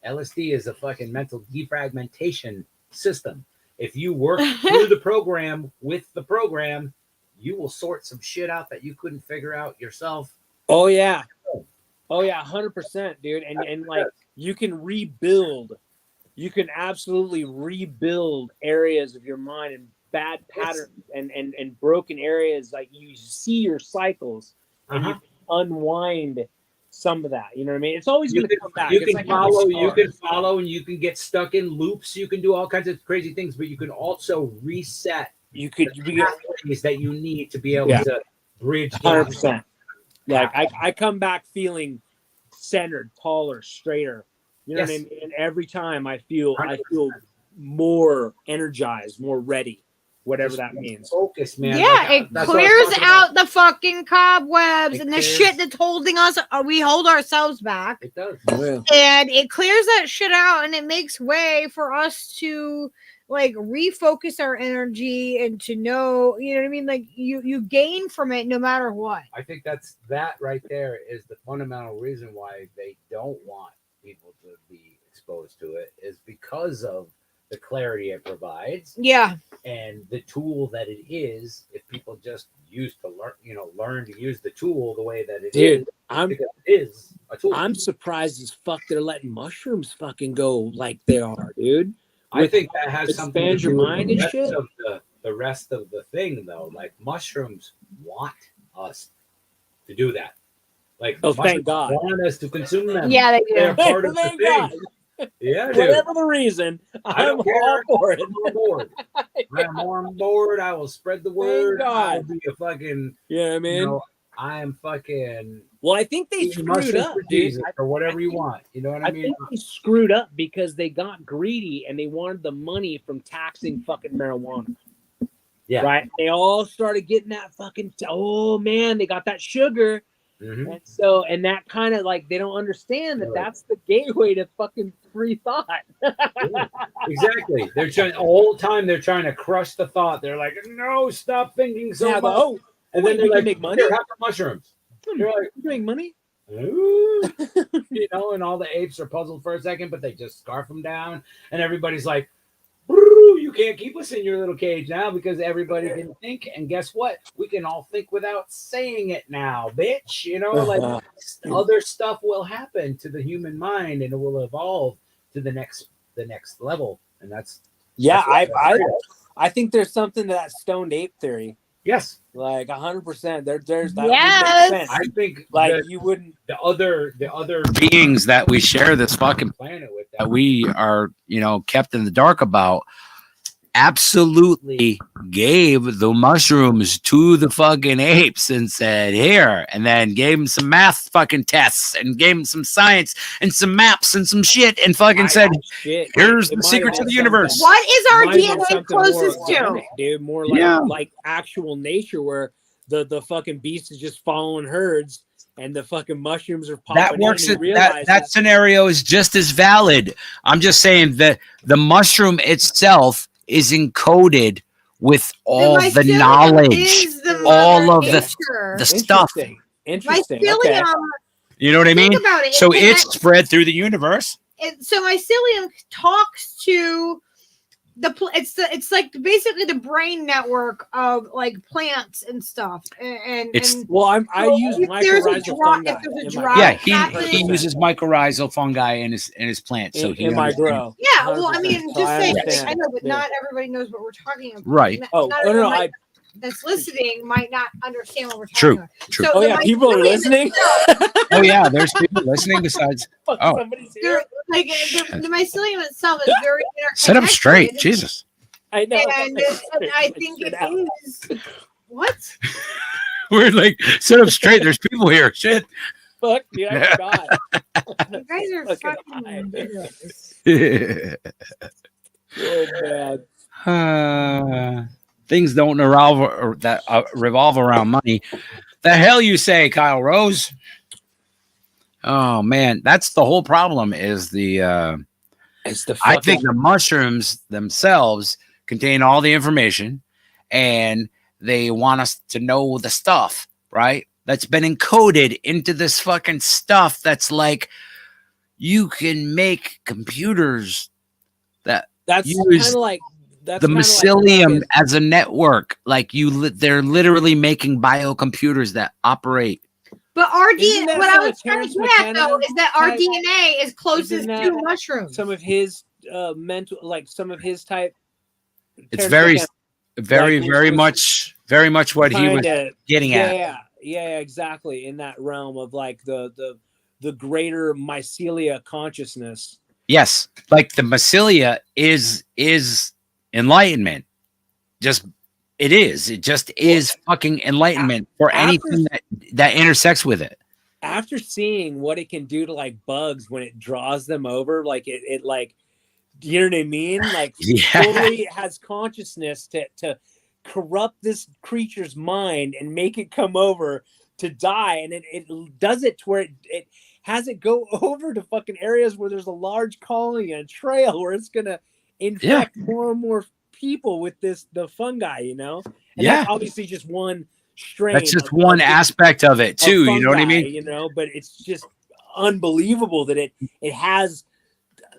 LSD is a fucking mental defragmentation system. If you work through the program with the program, you will sort some shit out that you couldn't figure out yourself. Oh yeah, 100%, dude. And like you can rebuild. You can absolutely rebuild areas of your mind and bad patterns and broken areas. Like you see your cycles and you unwind some of that. You know what I mean? It's always going to come back. You can follow, and you can get stuck in loops. You can do all kinds of crazy things, but you can also reset. You could pathways that you need to be able to bridge. 100%. Like I come back feeling centered, taller, straighter. You know what I mean? And every time I feel more energized, more ready. Whatever that means. Focus, man. Yeah, it clears out the fucking cobwebs and the shit that's holding us. We hold ourselves back. It does. And it clears that shit out, and it makes way for us to like refocus our energy and to know, you know what I mean? Like you gain from it no matter what. I think that right there is the fundamental reason why they don't want people to be exposed to it, is because of the clarity it provides. Yeah. And the tool that it is, if people just learn to use the tool the way that it is, because it is a tool. I'm surprised as fuck they're letting mushrooms fucking go like they are, dude. I think that has something to do your with mind the and rest shit. of the rest of the thing, though. Like mushrooms want us to do that. Like thank God. Want us to consume them. Yeah, they do. They're part of the thing. Yeah, dude. Whatever the reason, I I'm don't care. all for it. I'm on board. I'm on board. I will spread the word. I will God. be a fucking, Yeah, I you mean. know, I am fucking Well, I think they eating screwed mushrooms up, for dude. Jesus, or whatever you want. You know what I I mean? think they screwed up because they got greedy and they wanted the money from taxing fucking marijuana. Yeah. Right? They all started getting that fucking, oh man, they got that sugar. Mhm. And so, and that kind of like, they don't understand that Right. that's the gateway to fucking free thought. Yeah, exactly. They're trying the whole time. They're trying to crush the thought. They're like, "No, stop thinking so Yeah, much." but, oh, and wait, then we they're can like, make money? "Here, have the mushrooms." You're like, You make money? "Ooh," you know, and all the apes are puzzled for a second, but they just scarf them down, and everybody's like, "Woo, you can't keep us in your little cage now because everybody can think." And guess what? We can all think without saying it now, bitch. You know, like other stuff will happen to the human mind, and it will evolve to the next level, and that's Yeah, that's what I think there's something to that stoned ape theory. yes. Like 100%. There's that Yes. would make sense. I think Like the, you wouldn't. the other beings that we share this fucking planet with that we are, kept in the dark about, absolutely gave the mushrooms to the fucking apes and said, here, and then gave them some math fucking tests and gave them some science and some maps and some shit and fucking said, Shit. here's It the might secrets have of the been universe. something- What is our might have been DNA something more closest to? organic, dude, more like Yeah. like actual nature where the fucking beast is just following herds and the fucking mushrooms are popping That works. in and he That realizes, scenario is just as valid. I'm just saying that the mushroom itself is encoded with all the mycelium knowledge, is the all mother of the nature. stuff. Interesting. Okay. Mycelium. You know what I mean? Think about it. So it it's connects- spread through the universe. so mycelium talks to it's like basically the brain network of like plants and stuff. And Well, I so use if there's a mycorrhizal drought- fungi. if there's a in my drought grow. Yeah, happening- he uses mycorrhizal fungi in his plants. So he in my understands. grow. yeah, well, I 100%. mean, So just I saying, understand. I know, but Yeah. not everybody knows what we're talking about. Right. Not Oh, no, everyone I that's listening might not understand what we're talking True, about. true. So Oh the yeah, people are mycelium listening. itself- Oh yeah, there's people listening besides. Fuck, Oh. somebody's here. like the mycelium itself is very Set up straight, interconnected, Jesus. I know. and I think it is what We're like set up straight. There's people here. Shit. Fuck, dude, I forgot. you guys are Fucking fucking. Oh, man. Things don't revolve around money. The hell you say, Kyle Rose? Oh man, that's the whole problem. Is the It's the I fucking think the mushrooms themselves contain all the information, and they want us to know the stuff, right? That's been encoded into this fucking stuff. That's like you can make computers that that's use kind of like that's the kinda mycelium like as a network. Like they're literally making biocomputers that operate. But our Isn't DNA, that what I some was of trying to Terrence get at though McKenna is that our type- DNA is closest Isn't to that mushrooms. some of his mental, like some of his type. It's Terrence very, Like, very was- much what he was kinda- getting at. yeah, exactly. In that realm of like the greater mycelia consciousness. Yes, like the mycelia is enlightenment. It just is fucking enlightenment for anything that intersects with it. After seeing what it can do to like bugs when it draws them over, like it like, you know what I mean? Like Yeah. totally has consciousness to corrupt this creature's mind and make it come over to die. And it does it to where it has it go over to fucking areas where there's a large colony and a trail where it's gonna infect more and more people with the fungi, you know? And that's obviously just one strain. That's just of one the- aspect of it of too. You know what I fungi, mean? You know, but it's just unbelievable that it has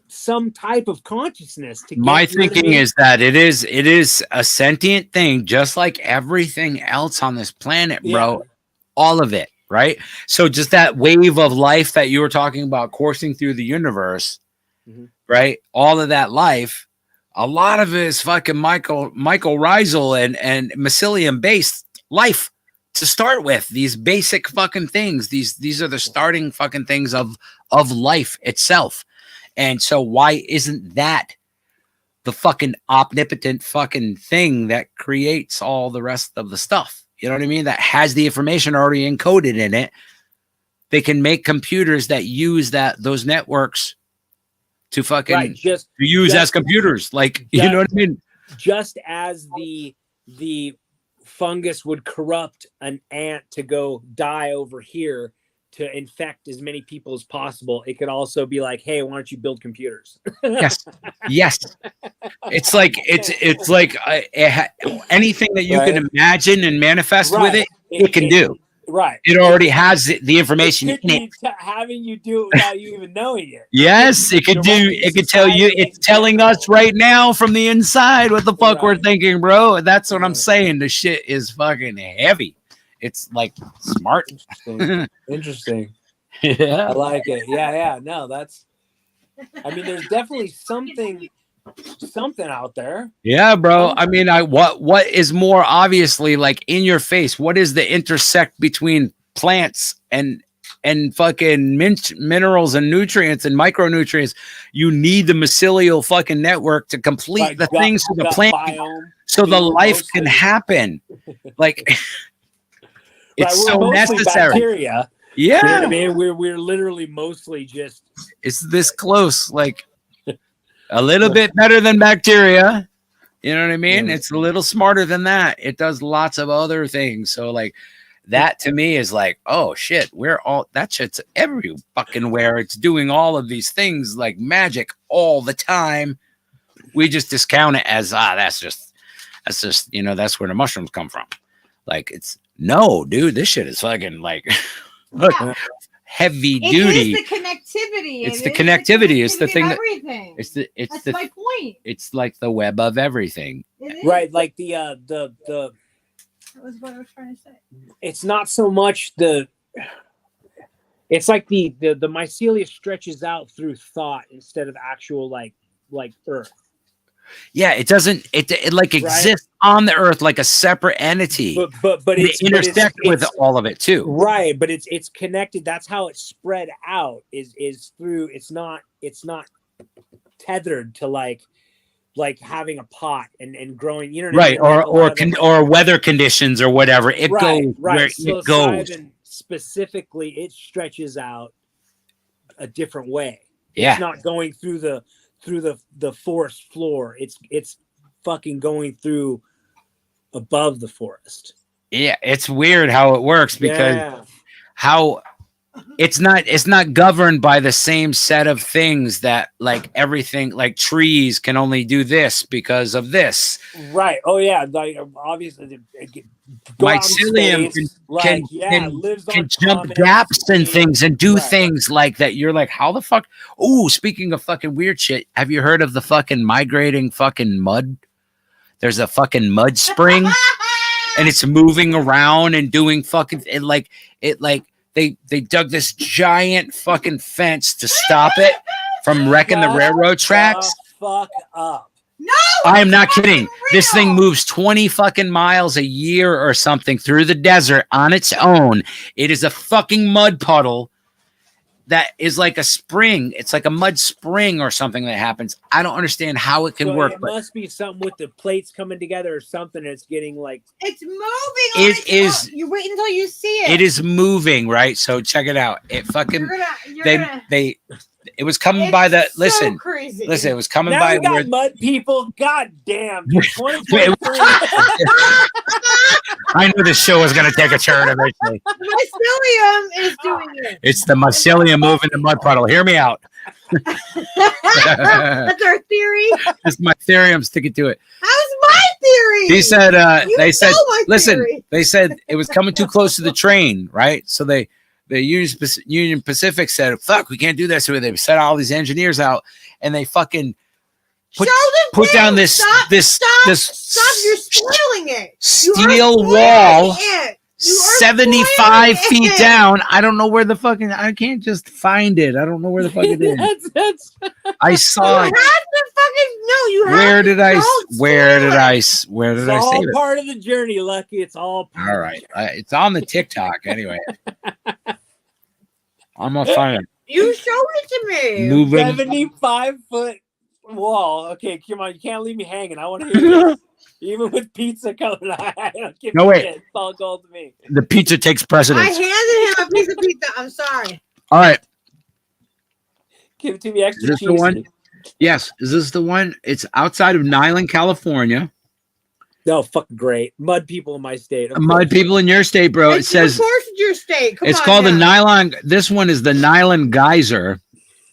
some type of consciousness. To My get, you know what I thinking mean? is that it is a sentient thing, just like everything else on this planet, bro. Yeah. All of it, right? So just that wave of life that you were talking about coursing through the universe, Mhm. right? All of that life, a lot of it is fucking mycorrhizal and mycelium based life to start with. These basic fucking things. These are the starting fucking things of life itself. And so why isn't that the fucking omnipotent fucking thing that creates all the rest of the stuff? You know what I mean? That has the information already encoded in it. They can make computers that use those networks to fucking to use as computers. Like, you know what I mean? Just as the fungus would corrupt an ant to go die over here to infect as many people as possible, it could also be like, hey, why don't you build computers? Yes. It's like anything that you can imagine and manifest with it can do. Right. It already has the information in it. Having you do it without you even knowing it. Yes, it could do. It could tell you. It's telling us right now from the inside what the fuck we're thinking, bro. That's what I'm saying. The shit is fucking heavy. It's like smart. Interesting. Yeah, I like it. Yeah. No, that's. I mean, there's definitely something out there. Yeah, bro. I mean, what is more obviously like in your face? What is the intersect between plants and fucking minerals and nutrients and micronutrients? You need the mycelial fucking network to complete Like the things so the plant, biome, so the life can happen. Like it's so necessary. Bacteria. Yeah, you know what I mean, we're literally mostly just. It's this close, like a little bit better than bacteria. You know what I mean? It's a little smarter than that. It does lots of other things. So like that to me is like, oh shit, that shit's every fucking where. It's doing all of these things like magic all the time. We just discount it as that's just that's where the mushrooms come from. Like no, dude, this shit is fucking like heavy duty. It is the connectivity. It's the connectivity. It's the thing that everything. That's my point. It's like the web of everything. Right, like the that was what I was trying to say. It's not so much it's like the mycelia stretches out through thought instead of actual like earth. Yeah, it doesn't. It like exists on the earth like a separate entity, but it intersects with all of it too. Right, but it's connected. That's how it's spread out. Is through. It's not tethered to like having a pot and growing. You know what I mean? Or weather conditions or whatever. It goes where it goes. Specifically, it stretches out a different way. Yeah, it's not going through the forest floor. It's fucking going through above the forest. Yeah, it's weird how it works because how it's not governed by the same set of things that like everything, like trees can only do this because of this. Right. Oh yeah. Like obviously mycelium can jump gaps and things and do things like that. You're like, how the fuck? Oh, speaking of fucking weird shit, have you heard of the fucking migrating fucking mud? There's a fucking mud spring and it's moving around and doing fucking they dug this giant fucking fence to stop it from wrecking the railroad tracks. Fuck up. No, I am not kidding. This thing moves 20 fucking miles a year or something through the desert on its own. It is a fucking mud puddle that is like a spring. It's like a mud spring or something that happens. I don't understand how it can work. It must be something with the plates coming together or something. It's getting like it's moving. It is. You wait until you see it. It is moving, right? So check it out. It fucking it was coming by the listen. Crazy. Listen, it was coming now by we got mud people. God damn. I knew this show was going to take a turn eventually. Mycelium is doing it. It's the mycelium moving the mud puddle. Hear me out. That's our theory. That's my theory. I'm sticking to it. How's my theory? He said, listen, they said it was coming too close to the train, right? So the Union Pacific said, fuck, we can't do that. So they sent all these engineers out and they fucking put down this stop, you're spoiling it. Steel wall 75 feet down. I don't know where the fucking I can't just find it. I don't know where the fuck it is. I saw it. Where did I save it? All part of the journey, Lucky. It's all part all right. It's on the TikTok anyway. I'm gonna find it. You showed it to me. Moving. 75-foot wall. Okay, come on. You can't leave me hanging. I want to hear this. Even with pizza coming, I don't give No, a wait. shit. It's all gold to me. The pizza takes I precedence. handed him a piece of pizza. I'm sorry. All right. Give it to me extra Is this cheesy. the one? Yes. Is this the one? It's outside of Niland, California. No, fucking great. Mud people in my state. of Mud course. people in your state, bro. It says of course, it's your state. Come it's on called the now. Nylon. This one is the Nylon Geyser.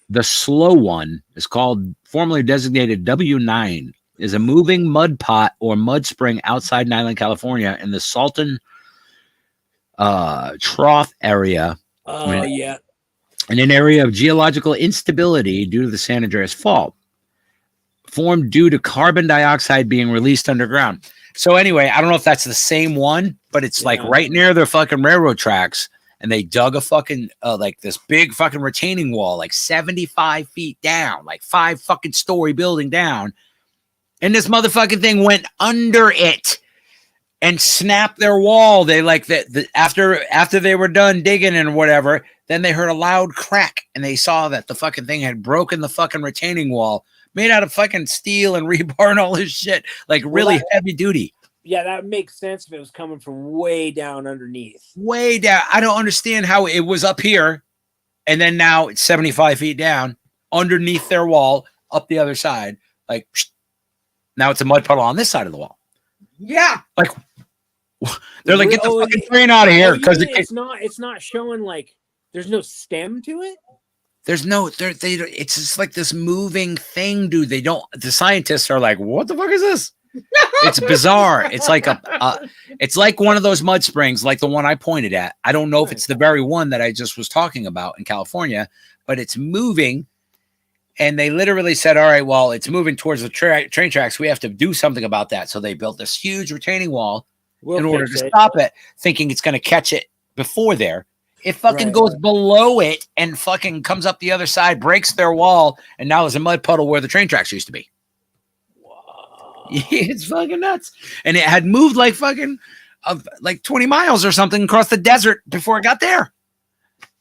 The slow one is called, formerly designated W9, is a moving mud pot or mud spring outside Niland, California, in the Salton Trough area. Oh, yeah. In an area of geological instability due to the San Andreas Fault, formed due to carbon dioxide being released underground. So anyway, I don't know if that's the same one, but it's like right near the fucking railroad tracks, and they dug a fucking like this big fucking retaining wall, like 75 feet down, like 5 fucking story building down, and this motherfucking thing went under it and snapped their wall. They like that after they were done digging and whatever, then they heard a loud crack and they saw that the fucking thing had broken the fucking retaining wall, made out of fucking steel and rebar and all this shit, like really heavy duty. Yeah, that makes sense if it was coming from way down underneath. Way down. I don't understand how it was up here and then now it's 75 feet down underneath their wall up the other side. Like now it's a mud puddle on this side of the wall. Yeah. Like they're like, get the fucking train out of here because it's not showing like there's no stem to it. There's no it's just like this moving thing, dude. The scientists are like, what the fuck is this? It's bizarre. It's like it's like one of those mud springs, like the one I pointed at. I don't know if it's the very one that I just was talking about in California, but it's moving. And they literally said, all right, well, it's moving towards the train tracks. We have to do something about that. So they built this huge retaining wall in order to stop it, thinking it's going to catch it before there. It fucking goes below it and fucking comes up the other side, breaks their wall, and now there's a mud puddle where the train tracks used to be. Wow. It's fucking nuts. And it had moved like fucking like 20 miles or something across the desert before it got there.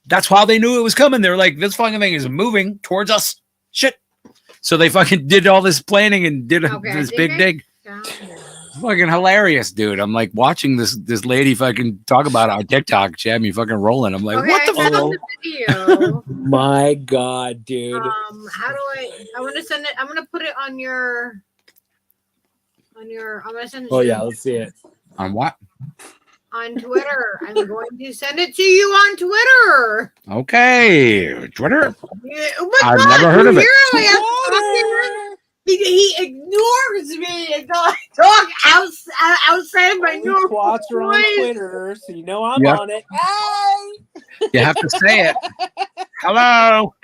That's how they knew it was coming. They were like, this fucking thing is moving towards us. Shit. So they fucking did all this planning and did this big dig. Fucking hilarious, dude. I'm like watching this lady fucking talk about it on TikTok. She had me fucking rolling. I'm like, what the fuck? My God, dude. How do I want to send it? I'm gonna put it on your I'm gonna send it. Oh yeah, let's see it. On what? On Twitter. I'm going to send it to you on Twitter. Okay, Twitter. Yeah, I've never heard of it. He ignores me and talk outside my normal Twats are on voice. Twitter, so you know I'm on it. Hey! You have to say it. Hello.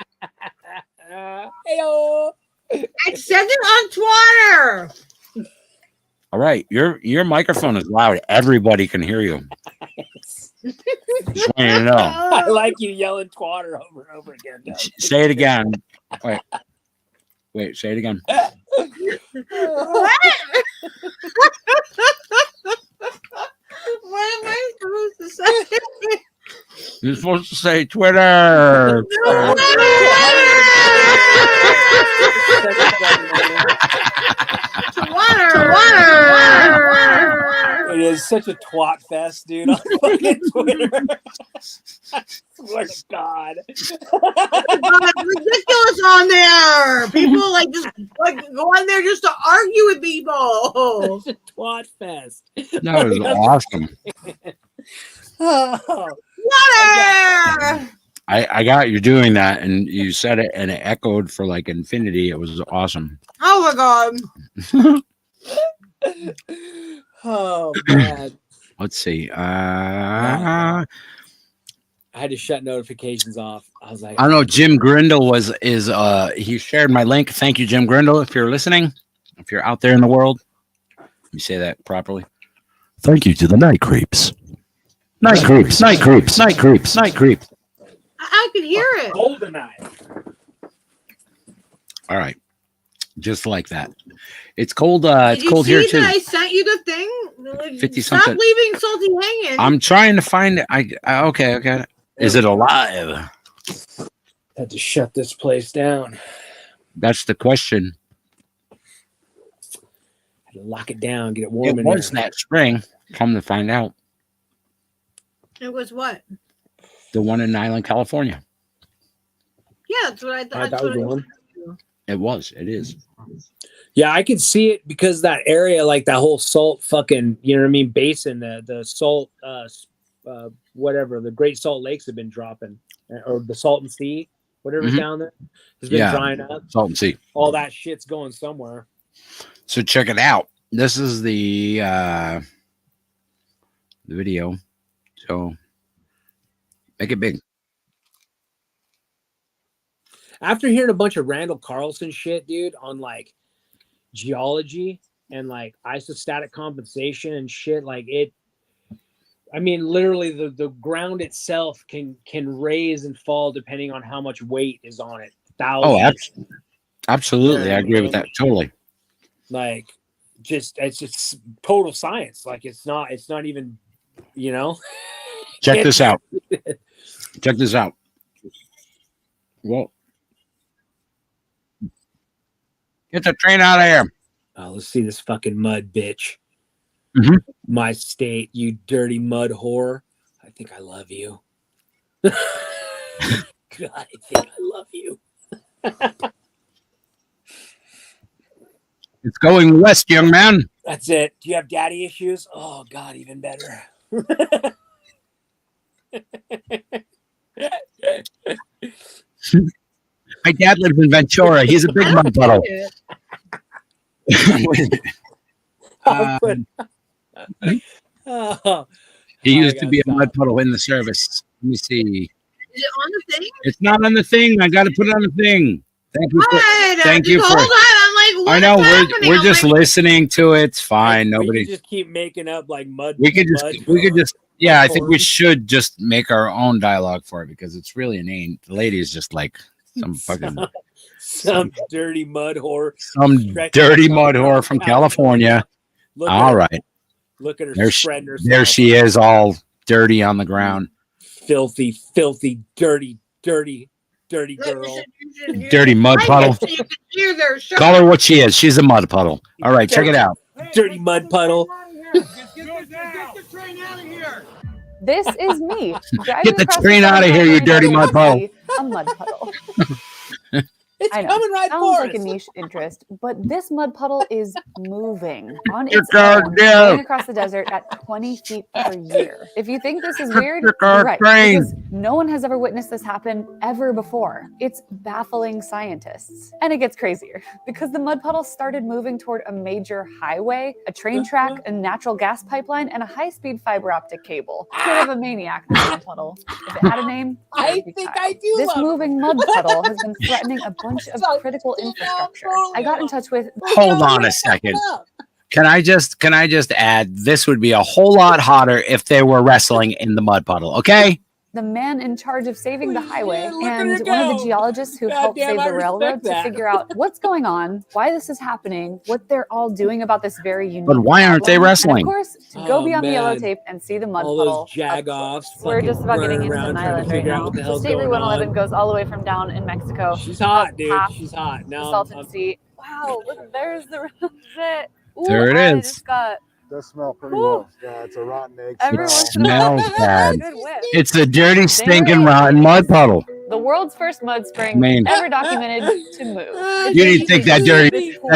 Heyo. I sent it on Twitter. All right, your microphone is loud. Everybody can hear you. Just want you to know. I like you yelling twatter over and over again. Say it again. Wait, say it again. What? What am I supposed to say? You're supposed to say Twitter. It is such a twat fest, dude, on fucking Twitter. I swear to God. It's ridiculous on there. People like just like go on there just to argue with people. Such a twat fest. That was awesome. Water. I got you doing that, and you said it, and it echoed for like infinity. It was awesome. Oh my God. Oh man. Let's see. I had to shut notifications off. I was like, I don't know. Jim Grindle he shared my link. Thank you, Jim Grindle. If you're listening, if you're out there in the world, let me say that properly. Thank you to the night creeps. Night creeps, night creeps, night creeps, night creeps. I could hear it. Hold the knife. All right. Just like that. It's cold. It's cold here too. I sent you the thing. 50 Stop something. leaving Salty hanging. I'm trying to find it. Okay. Is it alive? Had to shut this place down. That's the question. Had to lock it down, get it warm It in was there. that spring. Come to find out, It was what? the one in Island, California. Yeah, that's what I thought. That was the one. It was. It is. Yeah, I could see it because that area, like that whole salt fucking, you know what I mean, basin, the salt, whatever, the Great Salt Lakes have been dropping, or the Salton Sea, whatever's down there, has been drying up. Salton Sea. All that shit's going somewhere. So check it out. This is the video. So make it big. After hearing a bunch of Randall Carlson shit, dude, on like geology and like isostatic compensation and shit, like it, I mean, literally the ground itself can raise and fall depending on how much weight is on it. Absolutely. I agree with that. Totally. Like, it's just total science. Like, it's not even, you know. Check this out. Check this out. Well, get the train out of here. Oh, let's see this fucking mud bitch. Mhm. My state, you dirty mud whore. I think I love you. God, I think I love you. It's going west, young man. That's it. Do you have daddy issues? Oh, God, even better. My dad lives in Ventura. He's a big mud puddle. He used to be a mud puddle in the service. Let me see. Is it on the thing? It's not on the thing. I got to put it on the thing. Thank you. Thank you the for. whole time I'm like, I know we're just listening to it. It's fine. We Nobody. could just keep making up like mud. We could just. Yeah, I think we should just make our own dialogue for it because it's really inane. The lady is just like some fucking some dirty mud whore. Some dirty mud whore from California. All right. Look at her spreading herself. There she is, all dirty on the ground. Filthy, filthy, dirty girl. Dirty mud puddle. Call her what she is. She's a mud puddle. All right, check it out. Dirty mud puddle. Get the train out of here. This is me. Get the train out of here, you dirty mud puddle. A mud puddle. It's I know. coming right Sounds for like us. a niche interest, but this mud puddle is moving on Your its car own, down. going across the desert at 20 feet per year. If you think this is weird, Your car you're right, train. because no one has ever witnessed this happen ever before. It's baffling scientists. And it gets crazier, because the mud puddle started moving toward a major highway, a train track, a natural gas pipeline, and a high-speed fiber optic cable. Sort of a maniac, this mud puddle. If it had a name, I think I do this love moving mud puddle has been threatening a bunch of critical infrastructure. I got in touch with. Hold on a second. Can I just add, this would be a whole lot hotter if they were wrestling in the mud puddle, okay? The man in charge of saving the highway look at and her one of go. the geologists who helped Goddamn, save I the railroad respect to that. figure out what's going on, why this is happening, what they're all doing about this very unique. But why aren't they problem. wrestling? And of course, to go Oh, beyond the yellow man. tape and see the mud All puddle. those jagoffs. We're just about getting into around an trying to island right figure out now. what the So hell's State Route going 111 on. goes all the way from down in Mexico. She's hot, dude. Past She's hot. the Now Salton Sea. Wow, look, there's the shit. Ooh, There it I is. just got Does smell pretty Ooh. well. Yeah, it's a rotten egg every smell. once in a while. Smells bad. Good whiff. It's a dirty, stinking, rotten mud puddle. The world's first mud spring Man. ever documented to move. You didn't think that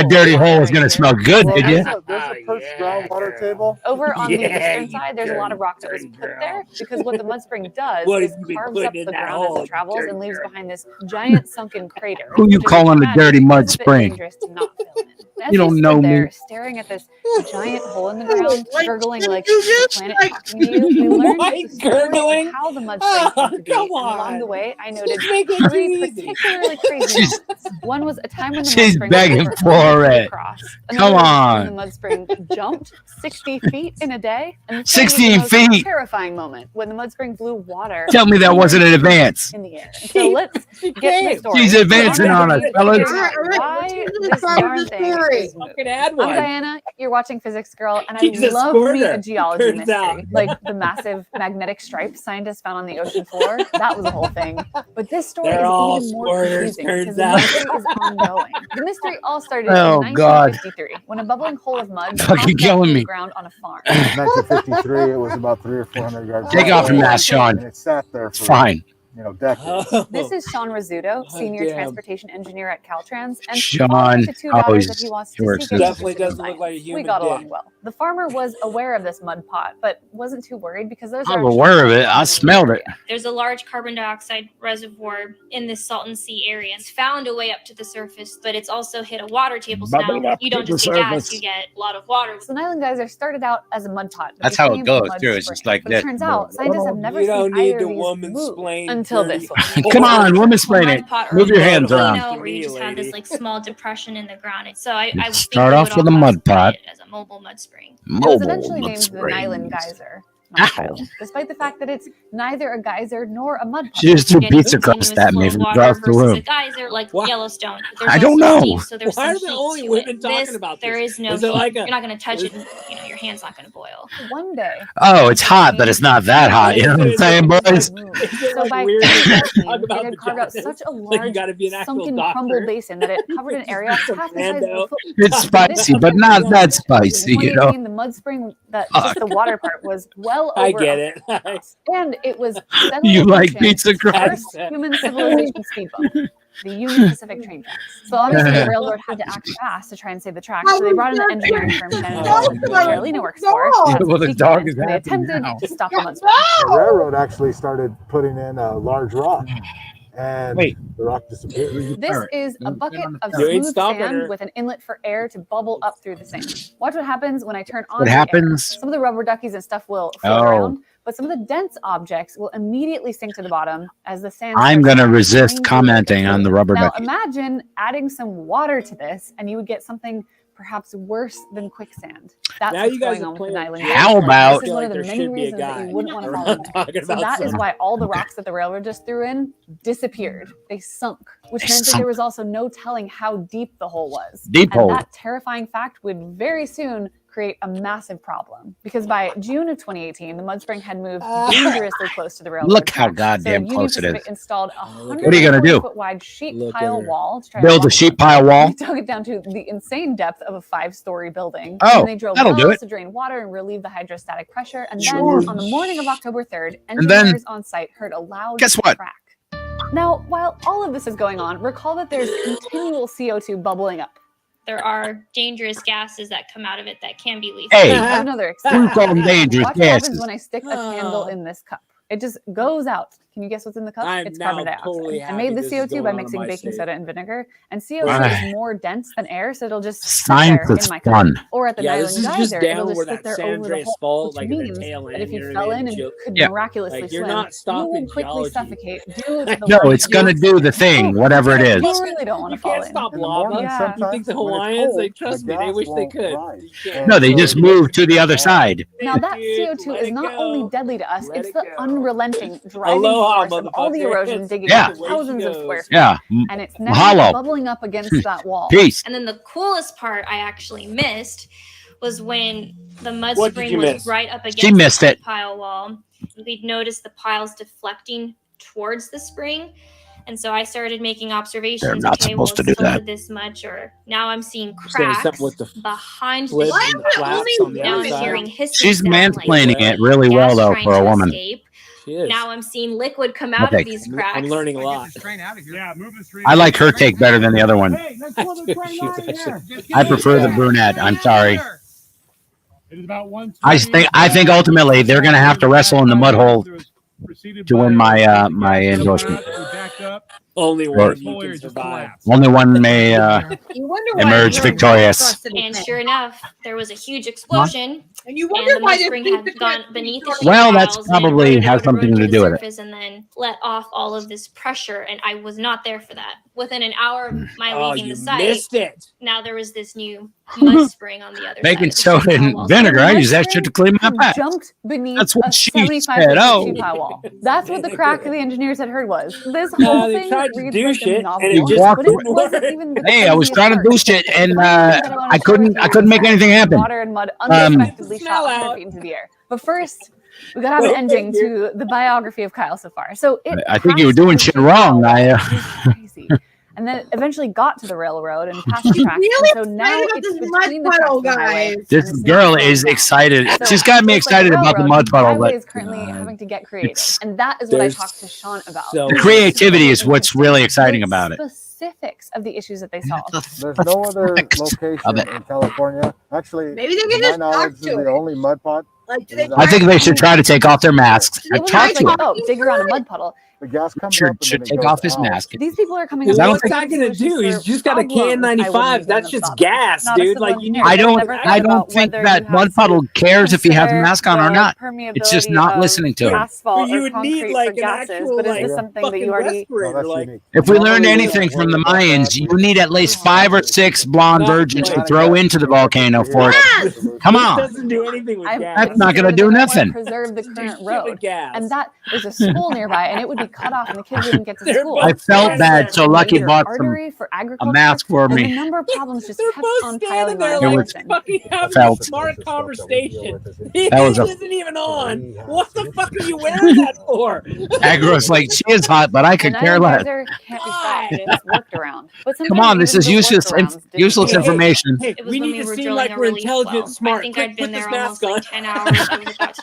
dirty hole was gonna smell good, did you? There's a perched groundwater table. Over on the Yeah, eastern side, there's a lot of rock that was dirty put girl. there because what the mud spring does What is have you been carves up putting the in that ground as hole, it travels dirty and leaves girl? behind this giant sunken crater. Who you which, as calling can a imagine, dirty mud is a bit spring? dangerous to not fill in. As You don't stood know me. there staring at this giant hole in the ground, gurgling like you the just, planet like- talking to you, we learned Why the story of gurgling? how the mud spring came to be. Come And along on. the way, I noted Make it too three easy. particularly crazy She's- moments. One was a time when the She's mud spring begging was for over it. across. Come Another was on. when the mud spring jumped 60 feet in a day. And the third was 16 the most feet. terrifying moment when the mud spring blew water Tell me that wasn't in advance. in the air. And so let's get to the story. She's advancing on us, fellas. Why this darn thing is moving. Fucking add I'm one. Diana, you're watching Physics Girl, and She's I a love me squirter, a geology turns mystery. out. Like the massive magnetic stripes scientists found on the ocean floor. That was a whole thing. But this story They're is all even more squirters, confusing because turns the out. mystery is ongoing. The mystery all started Oh, in God. 1953 when a bubbling hole of mud Fucking popped up killing from me. the ground on a farm. 1953, it was about 300 or 400 yards. Take away. off your mask, Sean. And it sat there It's for, fine. decades. This is Sean Rizzuto, senior damn. transportation engineer at Caltrans, and Sean. father to two Oh, daughters he's- that he wants he to works seek there. Definitely doesn't look like a We human got dick. along well. The farmer was aware of this mud pot, but wasn't too worried because those I'm are aware of it. I smelled it. There's a large carbon dioxide reservoir in this Salton Sea area. It's found a way up to the surface, but it's also hit a water table. So Bubble now up you to don't the just get gas, surface. you get a lot of water. So the Island Geyser started out as a mud pot. but That's how it became a goes, mud too. It's spring. just like But this. it turns out scientists have never You seen don't need either to of these woman move splain until dirty. this one. Come on, woman, A explain mud it. pot or Move a your hands volcano around. where you just have this like small depression in the ground. So I You think start we off would with a all mud classify pot. it as a mobile mud spring. It was Mobile eventually mud named the Island springs. Geyser. Ow. Despite the fact that it's neither a geyser nor a mud pot. She just threw Getting pizza crust continuous at me flow of from water across the versus room. a geyser like Why- Yellowstone. There's I don't also know. steam, so there's Why some are the heat only to women it. talking This, about there this? is no Is it heat. like a- You're not going to touch it. And, your hand's not going to boil. One day. Oh, it's hot, but it's not that hot. You know what I'm saying, boys? Is it So like by weird to 2013, talk they about had carved out vaginas? such a Like you large gotta be an actual sunken doctor. crumble basin that it covered an area half the size of a Rando. football. It's spicy, but not that spicy, In you know? 2018, the mud spring, that just the water part was well over I get it. and it was You like Federal pizza Ocean's crust? first human civilization speed bump, the Union Pacific train tracks. So obviously the railroad had to act fast to try and save the tracks. So they brought in the engineering firm Shannon Johnson, who Carolina works for. Yeah, well, the dog is They happy attempted now. to stop the mud spring. The railroad actually started putting in a large rock, and Wait. the rock disappeared. This is a bucket of You ain't smooth stopping sand her. with an inlet for air to bubble up through the sand. Watch what happens when I turn on What the air. happens? Some of the rubber duckies and stuff will float Oh. around, but some of the dense objects will immediately sink to the bottom as the sand. I'm starts going to to resist drain through commenting the on the rubber Now ducky. imagine adding some water to this, and you would get something perhaps worse than quicksand. That's Now what's you guys going are on with playing the Island. jokes. How Geyser. about- This is one of the There many should be a reasons that guy you wouldn't want to around follow in. talking So about that is some- why all the rocks that the railroad just threw in disappeared. They sunk, which They meant that sunk. there was also no telling how deep the hole was. Deep And hole. that terrifying fact would very soon create a massive problem because by June of 2018, the mud spring had moved dangerously close to the railroad. Look how tracks. goddamn Union close it Pacific is. installed a What are you gonna do? 140-foot wide sheet Look at pile her. wall to try Build to a sheet pile wall? They dug it down to the insane depth of a 5-story building. Oh, and they drilled that'll do wells it. to drain water and relieve the hydrostatic pressure. And Sure. then on the morning of October 3rd, And then- engineers on site heard a loud Guess what? crack. Now, while all of this is going on, recall that there's continual CO2 bubbling up. There are dangerous gases that come out of it that can be lethal. Hey, I have another who example. called them dangerous Watch what happens gases? when I stick a candle in this cup. It just goes out. Can you guess what's in the cup? I'm It's now carbon dioxide. totally I made the happy this is CO2 by going on in mixing my baking state. soda and vinegar, and CO2 Right. is more dense than air, so it'll just sit Science there is in my cup. fun. Or at the Yeah, Island this is just Geyser, down it'll just where sit that there San over the Andreas hole, fault, which like at the means tail that end, if you you're fell in in and jail. could Yeah. miraculously Like, you're swim, not you stopping would quickly geology. suffocate due to the No, water it's going to being do the thing, whatever it is. You really don't want You to fall can't in. stop In the lava. morning, Yeah. You think sometimes the when it's Hawaiians? cold, They trust the me. They gas wish they won't could. rise. You can't. No, they So just you moved have to the other keep side. Now that Dude, CO2 let is it not go. only deadly to us, Let it's it the go. unrelenting driving Aloha, force of all the motherfucker. erosion digging Yeah. up thousands of square feet. Yeah. And it's now Mahalo. bubbling up against that wall. Peace. And then the coolest part I actually missed was when the mud What did spring you was miss? right up against She missed the it. pile wall. We'd noticed the piles deflecting towards the spring. And so I started making observations. They're not okay, supposed to it's do that. tilted this much, or now I'm seeing Saying cracks something with the behind flips the and the flaps on the now I'm outside. hearing hissing She's sound like mansplaining it really well, gas though, trying for a to woman. escape. She is. Now I'm seeing liquid come out Okay. of these cracks. I'm learning a lot. I like her take better than the other one. I prefer the brunette. I'm sorry. I think ultimately they're going to have to wrestle in the mud hole to win my my endorsement. Only one you can survive. Only one may You wonder why emerge you're victorious. trusted And man. sure enough, there was a huge explosion, And you and wonder the why mud this spring piece had of gone crap beneath the keeps sheet Well, that's piles and probably rode has something to the do with it. surface and then let off all of this pressure. And I was not there for that. Within an hour of my Oh, leaving you the site, missed it. now there was this new mud spring on the other Baking side. of the soda sheet pile and wall. vinegar. I The use that shit to clean my had pants. jumped beneath That's what a she 75 said. foot Oh. sheet pile wall. That's what the crack the engineers had heard was. This No, whole they thing tried to reads do like a shit, novel, and it just but it didn't wasn't work. even the Hey, I was craziest trying to part. do shit, and One thing that I wanna I share with couldn't you make is anything how happen. Water and mud unexpectedly Smell shot 100 out. feet into the air. But first, We got to have an ending to the biography of Kyle so far. So I think you were doing shit wrong, Naya. Crazy. And then it eventually got to the railroad and past the tracks. Really and so now excited about it's this between the mud tracks puddle, and the highway. guys. This and it's girl not is slowing down. excited. So She's got me just like excited about the railroad, mud puddle, highway but is currently having to get creative, it's- and that is what I There's talked to Sean about. so- the creativity is what's really exciting about it. Specifics of the issues that they solve. There's no other location of it. in California. Actually, Maybe they to can my just talk knowledge, this is to the it. only mud pot. Like, do they I think they should try to take off their masks. It I was talked to like, him. oh, dig around a mud puddle. The gas comes up Should and then it take goes off his out. mask. These people are coming Well, up what's with that gonna solutions do? He's for just got a problems can I wouldn't 95. even That's have just thought of. gas, Not a dude. civil Like you need. engineer. I I've don't. never I thought don't about think whether that you mud have to puddle cares if he has a consider mask on or the not. It's just permeability not of listening to him. asphalt But you or would concrete need like for an gases, actual but is like this something that fucking you already? No, respirator. that's Like unique. If we learned Normally, anything from the Mayans, you need at least 5 or 6 blonde Not virgins to quite. throw into the volcano for it. Come this on. doesn't do anything with I'm gas. That's not gonna concerned do that they want to nothing. Preserve the Just current shit with road, gas. and that there's a school nearby, and it would be cut off, and the kids wouldn't get to They're school. both I felt standing bad, there. so Lucky Major bought artery for a agriculture, mask for and the me. number of problems just They're kept both on standing piling there on. It like was- fucking having felt- a smart conversation. That was a- This isn't even on. What the fuck are you wearing that for? Agro's like, she is hot, but I could An care less. ionizer can't be stopped. It's worked around. But Come sometimes on, this even is the useless, workarounds didn't useless work. information. Hey, It was we when need we to were seem drilling like a we're relief intelligent, well. smart. I think Quick, I'd been put this there mask almost on. like 10 hours. We were about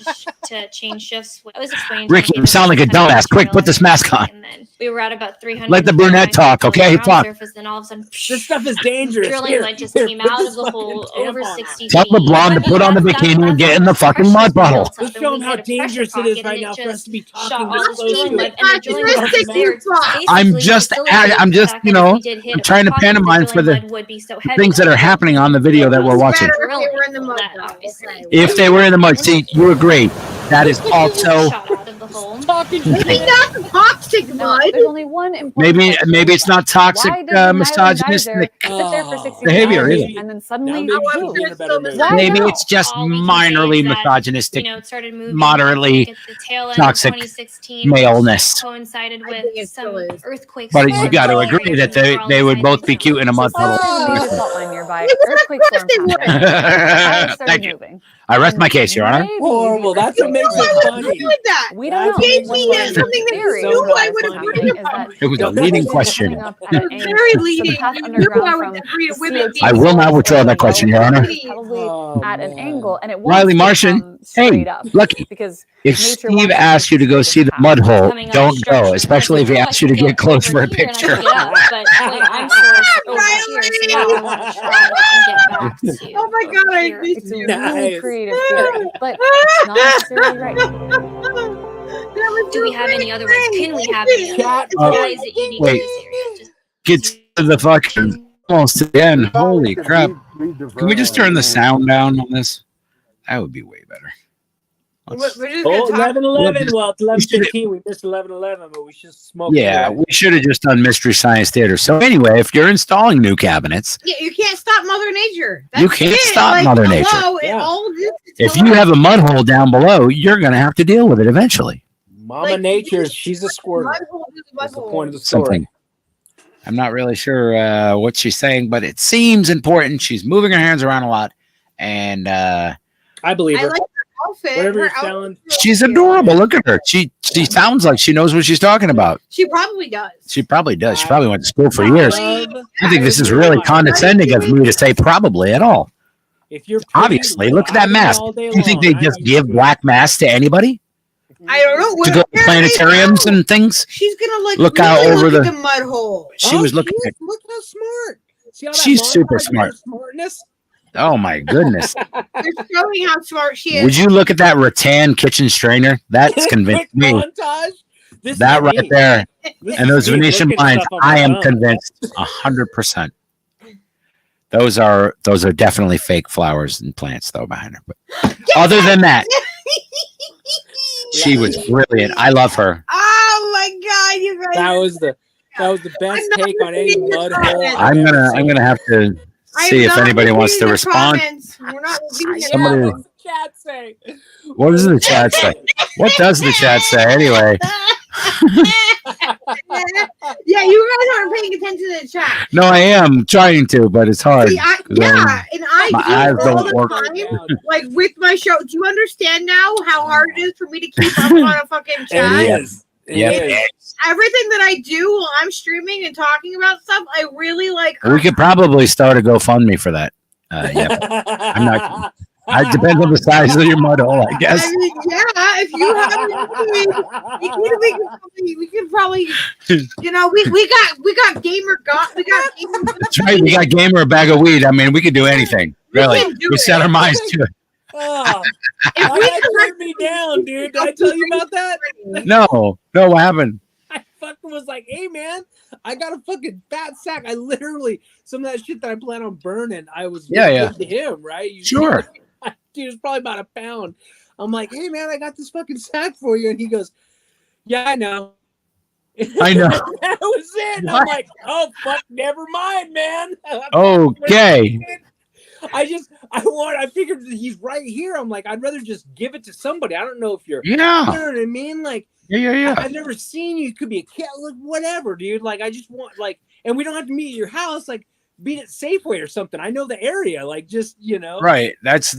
to change shifts. I was explaining. Ricky, you sound like a dumbass. Quick, put this mask on. And then we were at about 300. Let the brunette talk, okay? Talk. Surface, and all of a sudden, This stuff is dangerous. drilling Here, lead just here, came put out this of the fucking hole tampon over on. 60 Tell the feet. blonde to put on the bikini and get in the fucking mud puddle. Just show them how dangerous it is right now for us to be Shot talking all this this close drilling to lead, it. and the drilling lead was there. I'm Basically, just, facilitated I'm the just, fact you that if know, we did hit I'm a trying to pocket, the pantomime for drilling the lead would be so heavy things that are happening on the video that we're watching. Better if they were in the mud That, puddle. obviously. If they were in the mud, see, you agree. That is also Shot out of the hole. Talking Maybe not the toxic No, mud. there's only one important maybe it's not toxic, Why did the Highland misogynistic. geyser sit there for 60 behavior, seconds is it? and then Now suddenly maybe we boom? should be in a better mood. Why Maybe no? it's just All we can say minorly is that, misogynistic, it started moving moderately at the tail end toxic of 2016, maleness. coincided I with think it some still is. earthquakes. But storms you got to all agree over that the world, they would and both be cute in a mud puddle. There's a major fault line nearby. It was Earthquake of course storm they happened. Tires started Thank you. moving. I rest my case, Your Honor. Maybe Horrible. That's what makes I it would funny. agree with that. We That's don't know. what Gave makes me it funny. something that Theory you So knew I much would fun. agree is about. that It was a the leading is question. coming up at an It was angle. very So the leading. path You knew underground I would from agree the with CO2 it. I will not source withdraw or that the question, well Your Honor. is probably Oh, at an man. angle, and it Riley wants to Martian, come hey, straight up Lucky. because If nature Steve wants asks you to go see the mud hole, don't go, especially if he asks you to get close for a picture. But I'm sourced over here, so now I want to try and get back to. Oh my God, I here. miss it's a you. really Nice. creative theory, but not necessarily right. Do we have any other ones? Can we have any other Chat. ones? Why is it unique Wait. to this area? Just Get to the fucking almost to the end. Holy crap. Can we just turn the sound down on this? That would be way better. Let's- We're just gonna Oh, talk. 11-11. Well, it's We should- 11-15. We missed 11-11, but we should smoke. Yeah, it. we should have just done Mystery Science Theater. So anyway, if you're installing new cabinets, Yeah, you can't stop Mother Nature. You can't stop Mother Nature. Hello, it Yeah. all just- if you have a mud hole down below, you're going to have to deal with it eventually. Mama Like, Nature, you- she's a squirter. Mud hole is a mud That's the hole. point of the story. Something. I'm not really sure what she's saying, but it seems important. She's moving her hands around a lot, and I believe I her. like her outfit. Whatever Her you're selling. outfit's she's real cute. adorable. Look at her. She sounds like she knows what she's talking about. She probably does. She probably does. She probably went to school for years. Love- I think this is really condescending of me to say probably at all. If you're pretty, Obviously, look at that I mask. all day Do you think they long. just I give use black masks to anybody I don't know. to go to planetariums and things? She's gonna like Look out really over look the- at the mud hole. She was looking at. Look how smart. See how that She's super montage of smart. her Smartness. Oh my goodness! They're showing how smart she is. Would you look at that rattan kitchen strainer? That's convinced Quick me. montage. This That is right me. there, This and is those me Venetian looking blinds. stuff on I my am phone. convinced 100%. Those are definitely fake flowers and plants though behind her. But other than that, she was brilliant. I love her. Oh my God, you guys! That was the best I'm not take on any reading your mud hole. comments. I've ever I'm seen. gonna have to I am see if not anybody wants reading to the respond. comments. We're not reading the Somebody- comments. What's the chat say? What does the chat say? What does the chat say anyway? Yeah, you guys aren't paying attention to the chat. No, I am trying to, but it's hard. See, and I my do eyes it all don't the work. time. Like with my show. Do you understand now how hard it is for me to keep up on a fucking chat? It is. Everything that I do while I'm streaming and talking about stuff, I really like. We could probably start a GoFundMe for that. Yeah, I'm not. It depends on the size of your mud hole, I guess. I mean, yeah, if you have, we could probably, you know, we got gamer. That's right. We got gamer a bag of weed. I mean, we could do anything. Really, we set our minds to it. Oh, that turned me down, dude. Did I tell you about that? No, what happened? I fucking was like, hey man, I got a fucking fat sack. I literally, some of that shit that I plan on burning, I was yeah to him, right? Sure. Dude, it's probably about a pound. I'm like, hey man, I got this fucking sack for you. And he goes, yeah, I know. I know. That was it. And I'm like, oh fuck, never mind, man. Okay. I figured that he's right here. I'm like, I'd rather just give it to somebody. I don't know if you're, yeah, you know what I mean? Like, yeah. I've never seen you. It could be a cat, like whatever, dude. Like, I just want, like, and we don't have to meet at your house. Like, be at Safeway or something. I know the area. Like, just, you know. Right. That's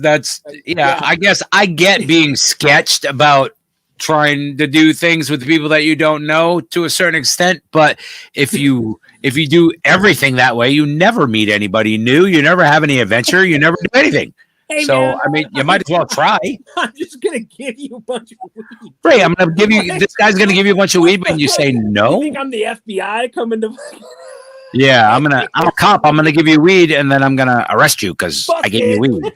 yeah. I guess I get being sketched about trying to do things with people that you don't know to a certain extent, but if you do everything that way, you never meet anybody new, you never have any adventure, you never do anything. Hey, so man, I mean, you might as well try. I'm just gonna give you a bunch of weed. Great, I'm gonna give you, this guy's gonna give you a bunch of weed, but you say no. You think I'm the FBI coming to? Yeah, I'm a cop. I'm gonna give you weed, and then I'm gonna arrest you because I gave you weed.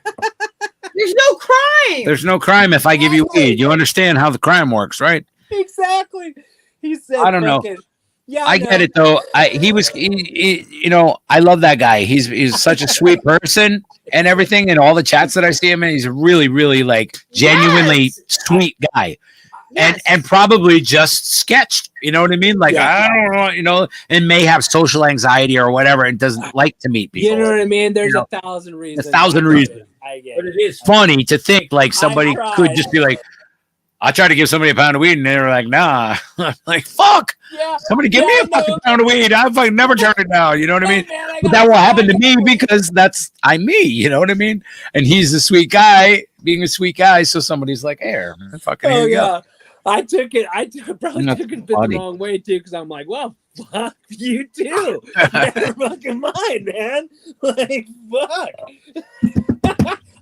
There's no crime. There's no crime if I give you weed. You understand how the crime works, right? Exactly. He said, I don't know. Yeah, I get it though. You know, I love that guy. He's such a sweet person and everything. And all the chats that I see him in, he's a really, really like genuinely sweet guy. Yes. And probably just sketched. You know what I mean? Like, I don't know, you know, and may have social anxiety or whatever and doesn't like to meet people. You know what I mean? There's You know, 1,000 reasons. 1,000 reasons. I get But it is funny to think like somebody could just be like, I tried to give somebody a pound of weed and they were like, nah. I'm like, fuck. Yeah. Somebody give me a fucking pound of weed. I fucking never turned it down. You know what I mean? Man, but that will happen to me because I'm me. You know what I mean? And he's a sweet guy, being a sweet guy. So somebody's like, here, fucking here you go. I took it. Probably took it the wrong way too, because I'm like, well, fuck you too. Never fucking mind, man. Like, fuck.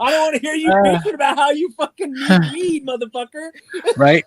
I don't want to hear you bitching about how you fucking need weed, motherfucker. Right?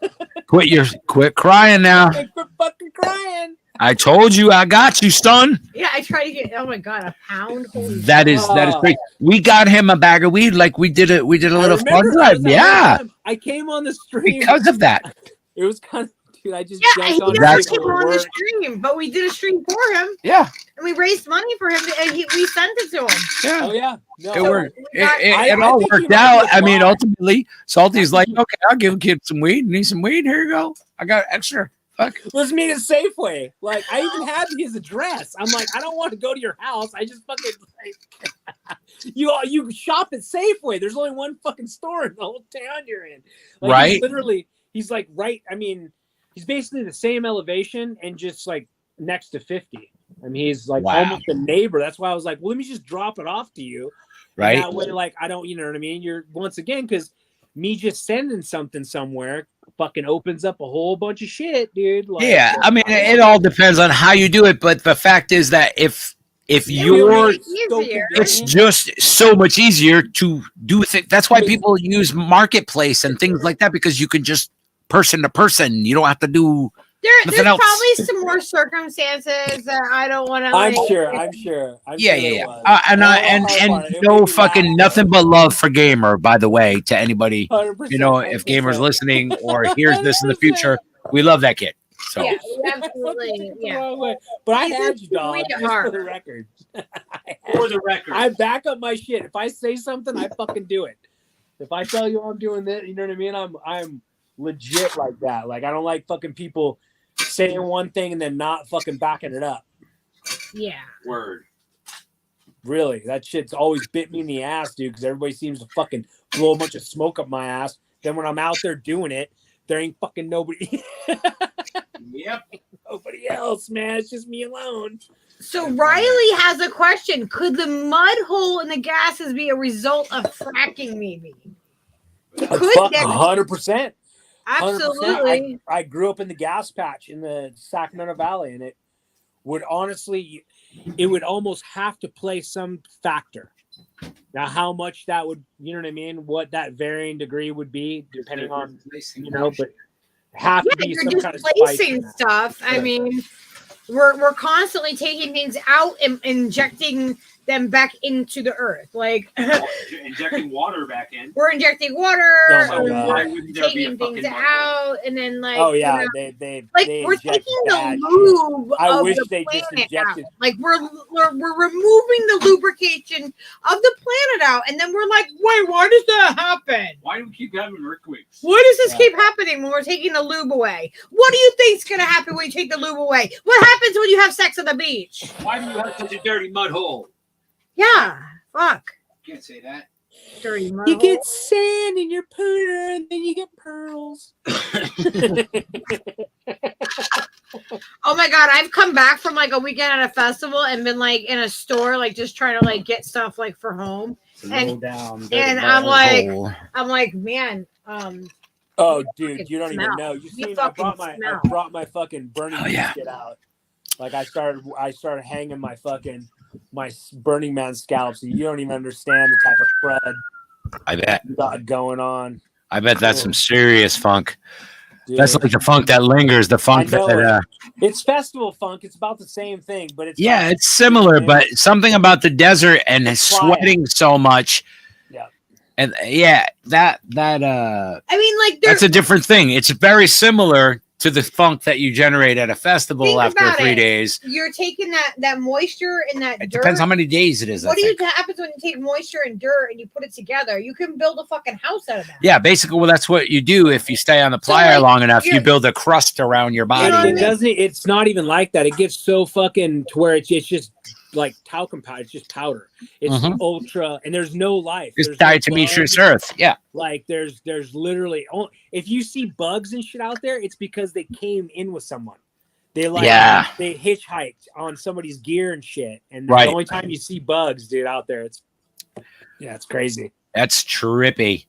Quit crying now. Quit fucking crying. I told you I got you, son. Yeah, I tried to get. Oh my god, a pound. Holy that is great. We got him a bag of weed, like we did a little fun drive. Yeah, I came on the stream because of that. It was kind of, dude. I just he on never came on the stream, but we did a stream for him. Yeah, and we raised money for him, and we sent it to him. Yeah. Oh yeah, no, it worked. It all worked out. I mean, ultimately, Salty's like, okay, I'll give a kid some weed. Need some weed? Here you go. I got extra. Fuck. Let's meet at Safeway. Like, I even had his address. I'm like, I don't want to go to your house. I just fucking like, you shop at Safeway. There's only one fucking store in the whole town you're in. Like, right. He's like right. I mean, he's basically the same elevation and just like next to 50. I mean, he's like almost a neighbor. That's why I was like, well, let me just drop it off to you. Right. And that way, like, I don't, you know what I mean? You're once again, because me just sending something somewhere fucking opens up a whole bunch of shit, dude. Like, yeah, I mean, it all depends on how you do it, but the fact is that if you're, it's just so much easier to do things. That's why people use marketplace and things like that, because you can just person to person. You don't have to do. There's probably some more circumstances that I don't want to. I'm sure. Yeah. And no fucking nothing but love for Gamer. By the way, to anybody, you know, if Gamer's listening or hears this in the future, we love that kid. So yeah, absolutely. Yeah. But I had you, dog. Just for the record. I back up my shit. If I say something, I fucking do it. If I tell you I'm doing this, you know what I mean? I'm legit like that. Like, I don't like fucking people saying one thing and then not fucking backing it up. Yeah. Word. Really, that shit's always bit me in the ass, dude, because everybody seems to fucking blow a bunch of smoke up my ass. Then when I'm out there doing it, There ain't fucking nobody. Yep. Nobody else, man. It's just me alone. So Riley has a question. Could the mud hole in the gases be a result of fracking, maybe? It could. Fuck, Nick. 100%. Absolutely. I grew up in the gas patch in the Sacramento Valley, and it would honestly, it would almost have to play some factor. Now, how much that would, you know what I mean? What that varying degree would be, depending on, you know, but have to be you're some kind of spice displacing in that. stuff. I mean, we're constantly taking things out and injecting them back into the earth. Like Injecting water back in. we're injecting water, Oh my or God. Why wouldn't there be a taking things fucking mud out, and then like Oh yeah, you know, they like they we're inject taking bad the shit. lube I of wish the they just planet injected. out. Like we're removing the lubrication of the planet out, and then we're like, wait, why does that happen? Why do we keep having earthquakes? Why does this Yeah. keep happening when we're taking the lube away? What do you think's gonna happen when you take the lube away? What happens when you have sex on the beach? Why do you have such a dirty mud hole? Yeah, fuck. Can't say that. Dirty mud You hole. get sand in your pooter, and then you get pearls. Oh my god, I've come back from like a weekend at a festival and been like in a store, like just trying to like get stuff like for home. And I'm like, man, Oh, You dude, fucking you don't smell. even know. You You see, fucking smell. I brought my fucking Burning Oh, Man yeah. shit out. Like I started hanging my Burning Man scalps, and you don't even understand the type of crud I bet. you got going on. I bet that's some serious funk. Dude. That's like the funk that lingers, the funk I know that It's festival funk. It's about the same thing, but it's yeah, like- it's similar, but something about the desert and It's sweating so much. Yeah. And yeah, that I mean, like that's a different thing. It's very similar to the funk that you generate at a festival Think after about 3 it. days. You're taking that moisture and that It dirt. depends how many days it is. What I do you think. happens when you take moisture and dirt and you put it together? You can build a fucking house out of that. Yeah, basically, well, that's what you do if you stay on the So, playa like, long enough. You you're- build a crust around your body. know what I It mean? doesn't. It's not even like that. It gets so fucking to where it's just like talcum powder. It's just powder. It's Mhm. ultra, and there's no life. It's There's no diatomaceous bugs. earth. Yeah. Like there's literally if you see bugs and shit out there, it's because they came in with someone. They they hitchhiked on somebody's gear and shit. And Right. the only time you see bugs, dude, out there, it's crazy. That's trippy.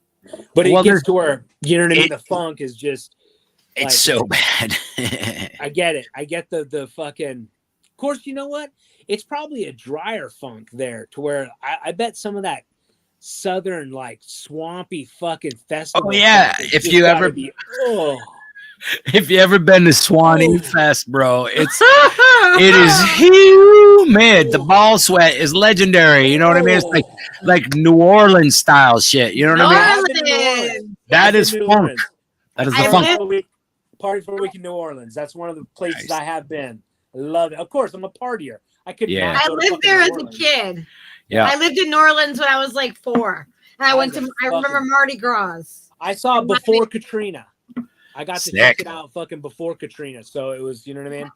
But it Well, gets to where you know what I mean. it- The funk is just. It's Like- so bad. I get it. I get the fucking. Of course, you know what? It's probably a drier funk there, to where I bet some of that southern like swampy fucking festival. Oh, yeah. funk is If just you gotta ever- be, oh, If you ever been to Swanee Oh. Fest, bro, it is humid. The ball sweat is legendary. You know what I mean? It's like New Orleans style shit. You know what I mean? I've been to New Orleans. That I've been is to New funk. Orleans. That is I the funk. live- Party for a week in New Orleans. That's one of the places Nice. I have been. I love it. Of course, I'm a partier. I could. Yeah. not I go to lived fucking there New as a Orleans. kid. Yeah. I lived in New Orleans when I was like 4. And I went to, I remember Mardi Gras. I saw it before Katrina. I got to check Sick. it out fucking before Katrina. So it was, you know what I mean?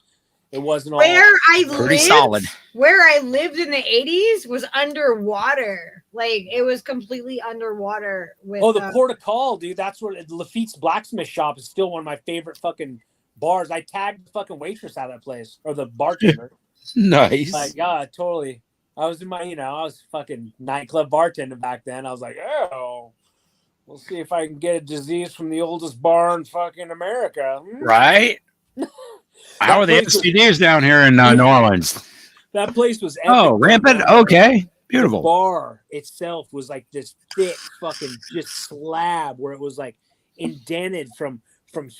It wasn't all Where I Pretty lived, solid. where I lived in the 80s was underwater. Like it was completely underwater with the Port of Call, dude. That's where Lafitte's blacksmith shop is still one of my favorite fucking bars. I tagged the fucking waitress out of that place, or the bartender. Nice. Like, yeah, totally. I was in my, I was fucking nightclub bartending back then. I was like, oh, we'll see if I can get a disease from the oldest bar in fucking America. Right? How are the place was- STDs down here in New Orleans? That place was epic. Oh, rampant? Okay. The Beautiful. bar itself was like this thick fucking just slab where it was like indented from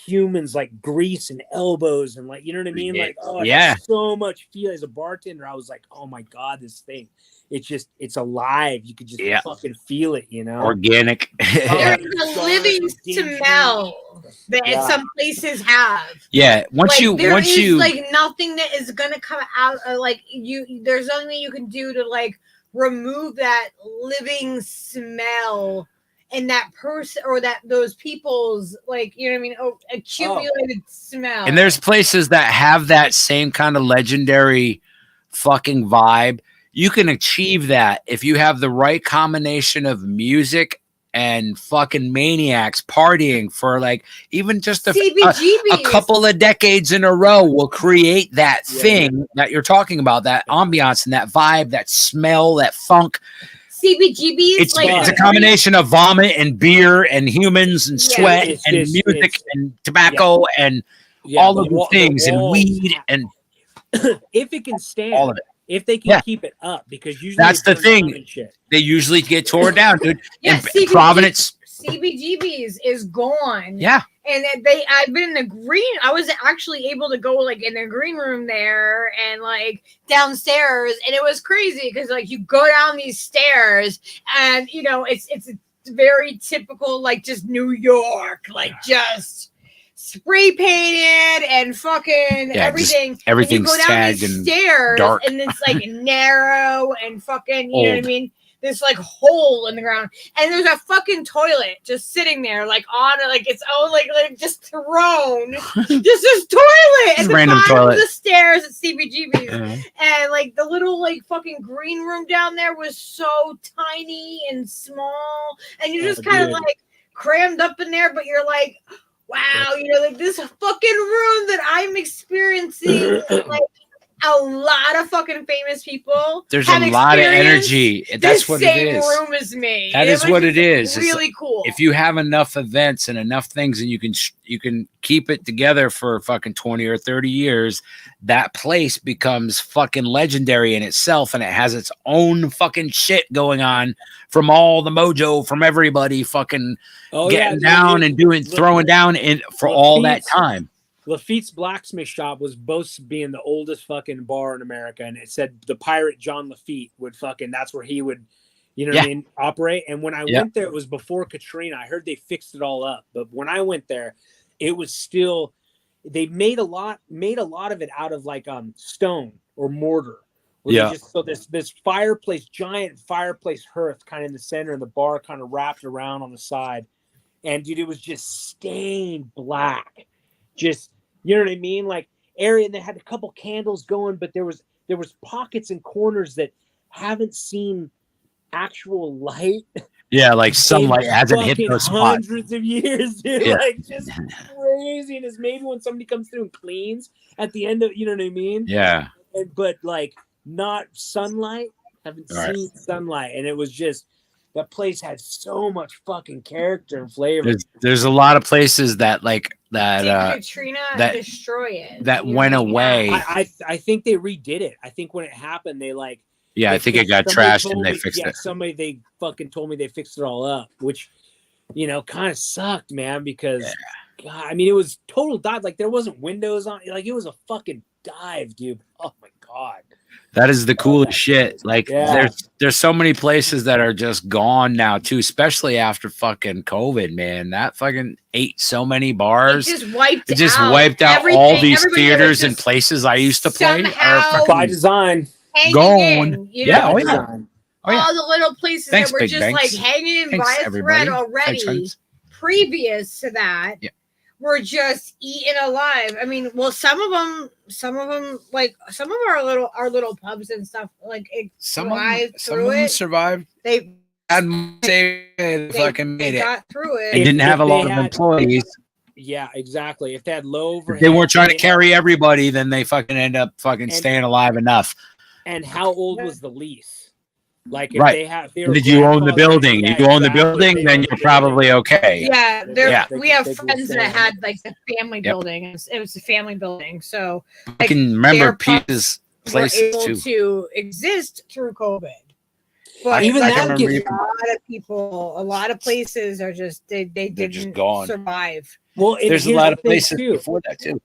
humans, like grease and elbows and like, you know what I mean? Like, oh, it Yeah. had so much feel. As a bartender, I was like, oh my God, this thing. It's alive. You could just Yeah. fucking feel it, you know? Organic. there's a Dark, living dingy. smell that Yeah. some places have. Yeah. Once Like, there is, you like nothing that is gonna come out of, like there's nothing you can do to like remove that living smell and that person or those people's, like, you know what I mean, accumulated smell. and there's places that have that same kind of legendary fucking vibe. You can achieve that if you have the right combination of music and fucking maniacs partying for like even just a CBGBs. couple of decades in a row will create that thing that you're talking about, that ambiance and that vibe, that smell, that funk. CBGBs. It's a combination of vomit and beer and humans and sweat and music and tobacco and all of the things and weed and if it can stand all of it. If they can keep it up, because usually that's the thing. They usually get torn down, dude. Yeah, in Providence. CBGBs is gone. Yeah. And I've been in the green. I was actually able to go like in the green room there and like downstairs, and it was crazy because like you go down these stairs and you know it's very typical like just New York, like just spray painted and fucking everything. Everything's and you go down tagged these and stairs dark. and it's like narrow and fucking you know what I mean. This like hole in the ground, and there's a fucking toilet just sitting there, like on it, like its own, like just thrown, just this toilet at the random bottom toilet of the stairs at CBGB's, and like the little like fucking green room down there was so tiny and small, and you're just kind of like crammed up in there, but you're like, wow, you know, like this fucking room that I'm experiencing, like. A lot of fucking famous people. There's a lot of energy. That's what it is. Same room as me. That is what it is. Really it's cool. If you have enough events and enough things, and you can keep it together for fucking 20 or 30 years, that place becomes fucking legendary in itself, and it has its own fucking shit going on from all the mojo from everybody fucking getting down and throwing down in for all that time. Lafitte's Blacksmith Shop was both being the oldest fucking bar in America, and it said the pirate John Lafitte would fucking, that's where he would, you know what I mean, operate. And when I went there, it was before Katrina. I heard they fixed it all up, but when I went there, it was still, they made a lot of it out of like stone or mortar. So this fireplace, giant fireplace hearth kind of in the center, and the bar kind of wrapped around on the side, and dude, it was just stained black, just. You know what I mean? Like area, and they had a couple candles going, but there was pockets and corners that haven't seen actual light. Yeah, like sunlight hasn't hit those spots. Hundreds of years, dude. Yeah. Like just craziness. Maybe when somebody comes through and cleans at the end of, you know what I mean? Yeah. But like not sunlight. Haven't seen sunlight, and it was just. That place had so much fucking character and flavor. There's a lot of places that like that. Katrina that destroy it. That went away. I think they redid it. I think when it happened, they like. Yeah, I think it got trashed and they fixed it. They fucking told me they fixed it all up, which, you know, kind of sucked, man. Because, God, I mean, it was total dive. Like there wasn't windows on. Like it was a fucking dive, dude. Oh my God. That is the coolest shit. Like there's so many places that are just gone now too, especially after fucking COVID, man. That fucking ate so many bars. It just wiped out all these theaters and places I used to play. By design. Gone. Yeah. All the little places that were just like hanging in by a thread already. Previous to that. Yeah. Were just eaten alive. I mean, well, some of them, like some of our little pubs and stuff, like it survived through it. Survived. They fucking made it. Got through it. They didn't have a lot of employees. Yeah, exactly. If they had low overhead, they weren't trying to carry everybody, then they fucking end up fucking staying alive enough. And how old was the lease? Like if did you own the building? If you own the building, then you're probably okay. Yeah, we have friends that had like the family building. It was a family building, so I can remember Pete's place able to exist through COVID. But even that a lot of places are just they didn't just gone. Survive. Well, there's a lot of places before that too.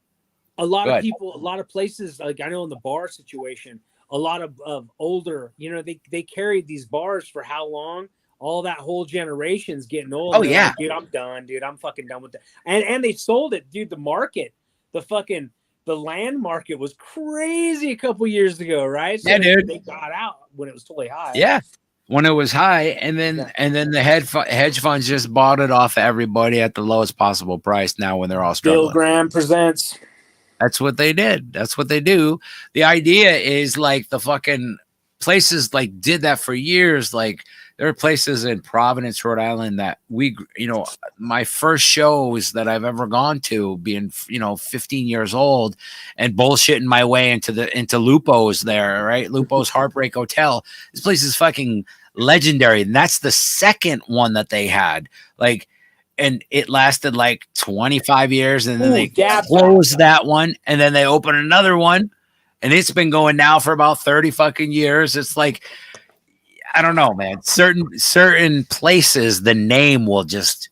A lot of people, a lot of places, like I know in the bar situation. A lot of older, you know, they carried these bars for how long? All that whole generation's getting old. Oh yeah, like, dude, I'm done, dude. I'm fucking done with that. And they sold it, dude. The market, the land market was crazy a couple years ago, right? So dude. They got out when it was totally high. Yeah, when it was high, and then the hedge funds just bought it off of everybody at the lowest possible price. Now when they're all struggling. Bill Graham presents. That's what they did. That's what they do. The idea is like the fucking places like did that for years. Like There are places in Providence, Rhode Island that my first shows that I've ever gone to, being 15 years old, and bullshitting my way into Lupo's there, right? Lupo's Heartbreak Hotel. This place is fucking legendary, and that's the second one that they had. Like, and it lasted like 25 years, and then they closed that one, and then they opened another one, and it's been going now for about 30 fucking years. It's like, I don't know, man. Certain places, the name will just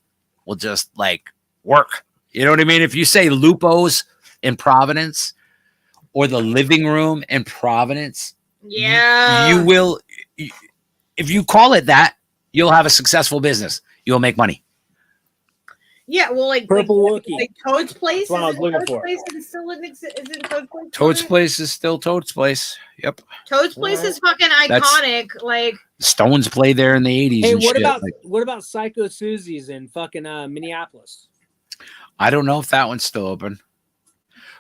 like work. You know what I mean? If you say Lupo's in Providence or the Living Room in Providence, you will. If you call it that, you'll have a successful business. You'll make money. Yeah, well, like Purple Wookie. Like Toad's Place. That's what I was looking for. Toad's Place is still Toad's Place. Yep. Toad's Place is fucking iconic. Like Stones played there in the 80s. Hey, and what about Psycho Susie's in fucking Minneapolis? I don't know if that one's still open.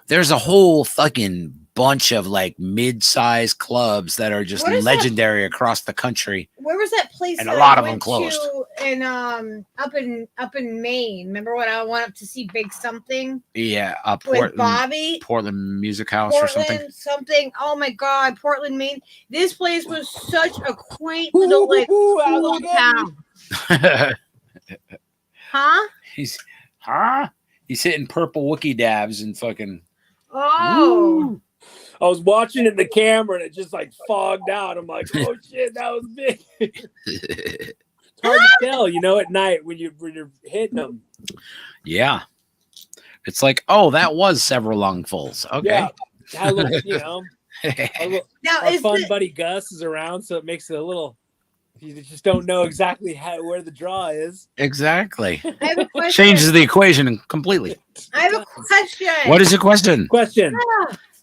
There's a whole fucking bunch of like mid-sized clubs that are just legendary across the country. Where was that place? And a lot of them closed. In up in Maine. Remember when I went up to see Big Something? Yeah, with Bobby. Portland Music House or something. Oh my God, Portland, Maine. This place was such a quaint little little town. Huh? He's hitting purple Wookie dabs and fucking. Oh. Woo. I was watching in the camera and it just like fogged out. I'm like, oh shit, that was big. It's hard to tell, at night when you're hitting them. Yeah. It's like, oh, that was several lungfuls. Okay. Yeah. I look, our fun buddy Gus is around, so it makes it a little. You just don't know exactly where the draw is. Exactly. I have a question. Changes the equation completely. I have a question. What is your question?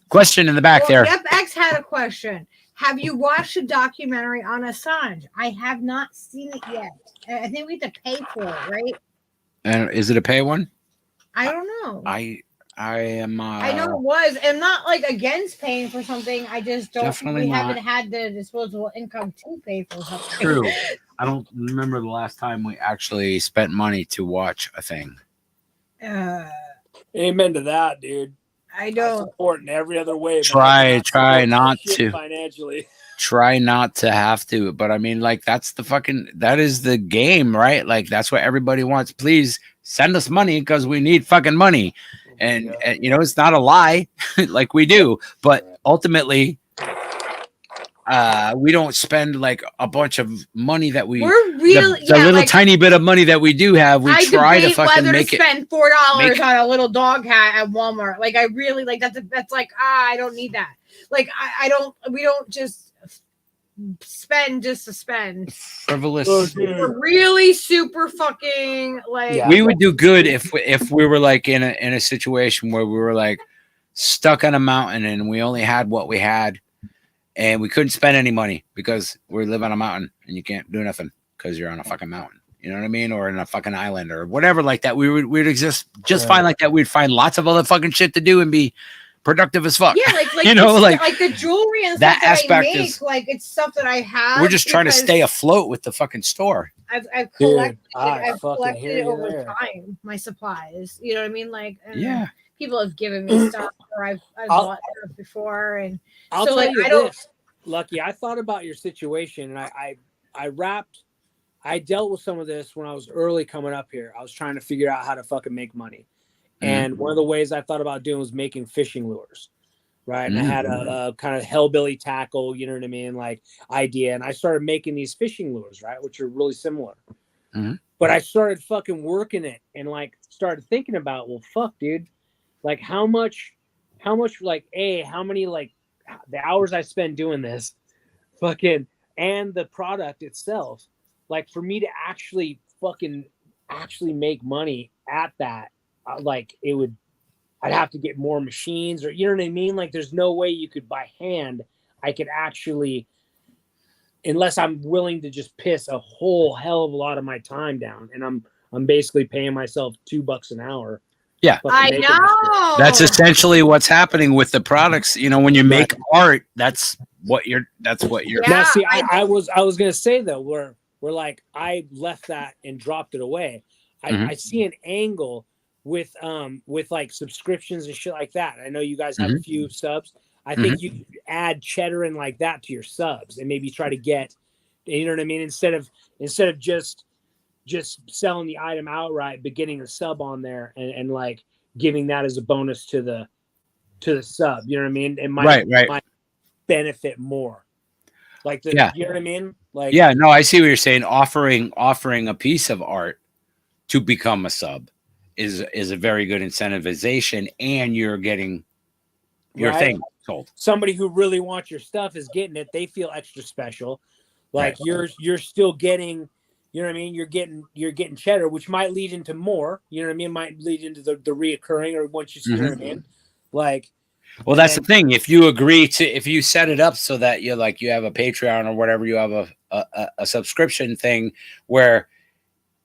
Question in the back there. Yep, X had a question. Have you watched a documentary on Assange? I have not seen it yet. I think we have to pay for it, right? And is it a pay one? I don't know. I am. I know it was. I'm not like against paying for something. I just don't. We haven't had the disposable income to pay for something. True. I don't remember the last time we actually spent money to watch a thing. Amen to that, dude. I don't. Support in every other way. Try not to financially. Try not to have to, but I mean, like that is the game, right? Like that's what everybody wants. Please send us money because we need fucking money, and it's not a lie, like we do, but ultimately, we don't spend like a bunch of money that we're really the little tiny bit of money that we do have. We try to fucking make it. Spend $4 on a little dog hat at Walmart. Like I really like that's like I don't need that. Like we don't just spend just to spend. Frivolous. We're really super fucking like. We would do good if we were like in a situation where we were like stuck on a mountain and we only had what we had. And we couldn't spend any money because we live on a mountain and you can't do nothing because you're on a fucking mountain. You know what I mean? Or in a fucking island or whatever like that. We'd exist just fine like that. We'd find lots of other fucking shit to do and be productive as fuck. Yeah, like like the jewelry and that stuff aspect that I make, is like it's stuff that I have. We're just trying to stay afloat with the fucking store. I've collected it over time, my supplies. You know what I mean? Like people have given me stuff or I've bought stuff before and I'll so tell like you I don't this, Lucky. I thought about your situation and I dealt with some of this when I was early coming up here. I was trying to figure out how to fucking make money. And one of the ways I thought about doing was making fishing lures. Right. And I had a kind of hellbilly tackle, you know what I mean? Like idea. And I started making these fishing lures, right? Which are really similar. But I started fucking working it and like started thinking about, well, fuck, dude. Like how much like how many like the hours I spend doing this fucking and the product itself, like for me to actually make money at that, like I'd have to get more machines or, you know what I mean? Like there's no way you could by hand, I could actually, unless I'm willing to just piss a whole hell of a lot of my time down. And I'm basically paying myself $2 an hour. Yeah, I know. That's essentially what's happening with the products. You know, when you make art, that's what you're. Now, see, I was gonna say though, where where like I left that and dropped it away. Mhm. I see an angle with like subscriptions and shit like that. I know you guys have a few subs. I think you add cheddar and like that to your subs and maybe try to get, you know what I mean? Instead of just selling the item outright, but getting a sub on there and like giving that as a bonus to the sub. You know what I mean? It might benefit more. Like you know what I mean? Like no, I see what you're saying. Offering a piece of art to become a sub is a very good incentivization, and you're getting your thing sold. Somebody who really wants your stuff is getting it. They feel extra special. Like you're still getting, you know what I mean? You're getting cheddar, which might lead into more. You know what I mean? Might lead into the reoccurring, or once you see, you know what I mean? Like, well, that's the thing. If you set it up so that you have a Patreon or whatever, you have a subscription thing where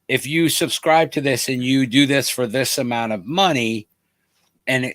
if you subscribe to this and you do this for this amount of money, and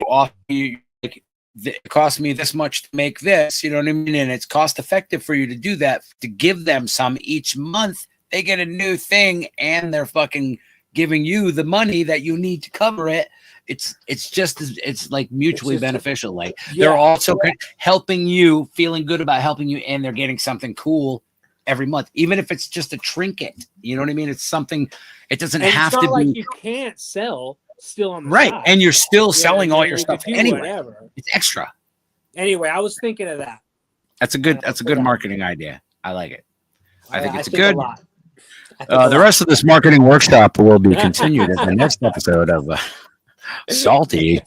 offer you, like, it costs me this much to make this, you know what I mean? And it's cost effective for you to do that, to give them some each month. They get a new thing and they're fucking giving you the money that you need to cover it. It's like mutually beneficial. Like they're also helping you, feeling good about helping you, and they're getting something cool every month, even if it's just a trinket. You know what I mean? It's something. It doesn't have to be. Like you can't sell still on the side. And you're still selling all your stuff anyway. Whatever. It's extra. Anyway, I was thinking of that. That's a good marketing idea. I like it. I think it's good. The rest of this marketing workshop will be continued in the next episode of Salty.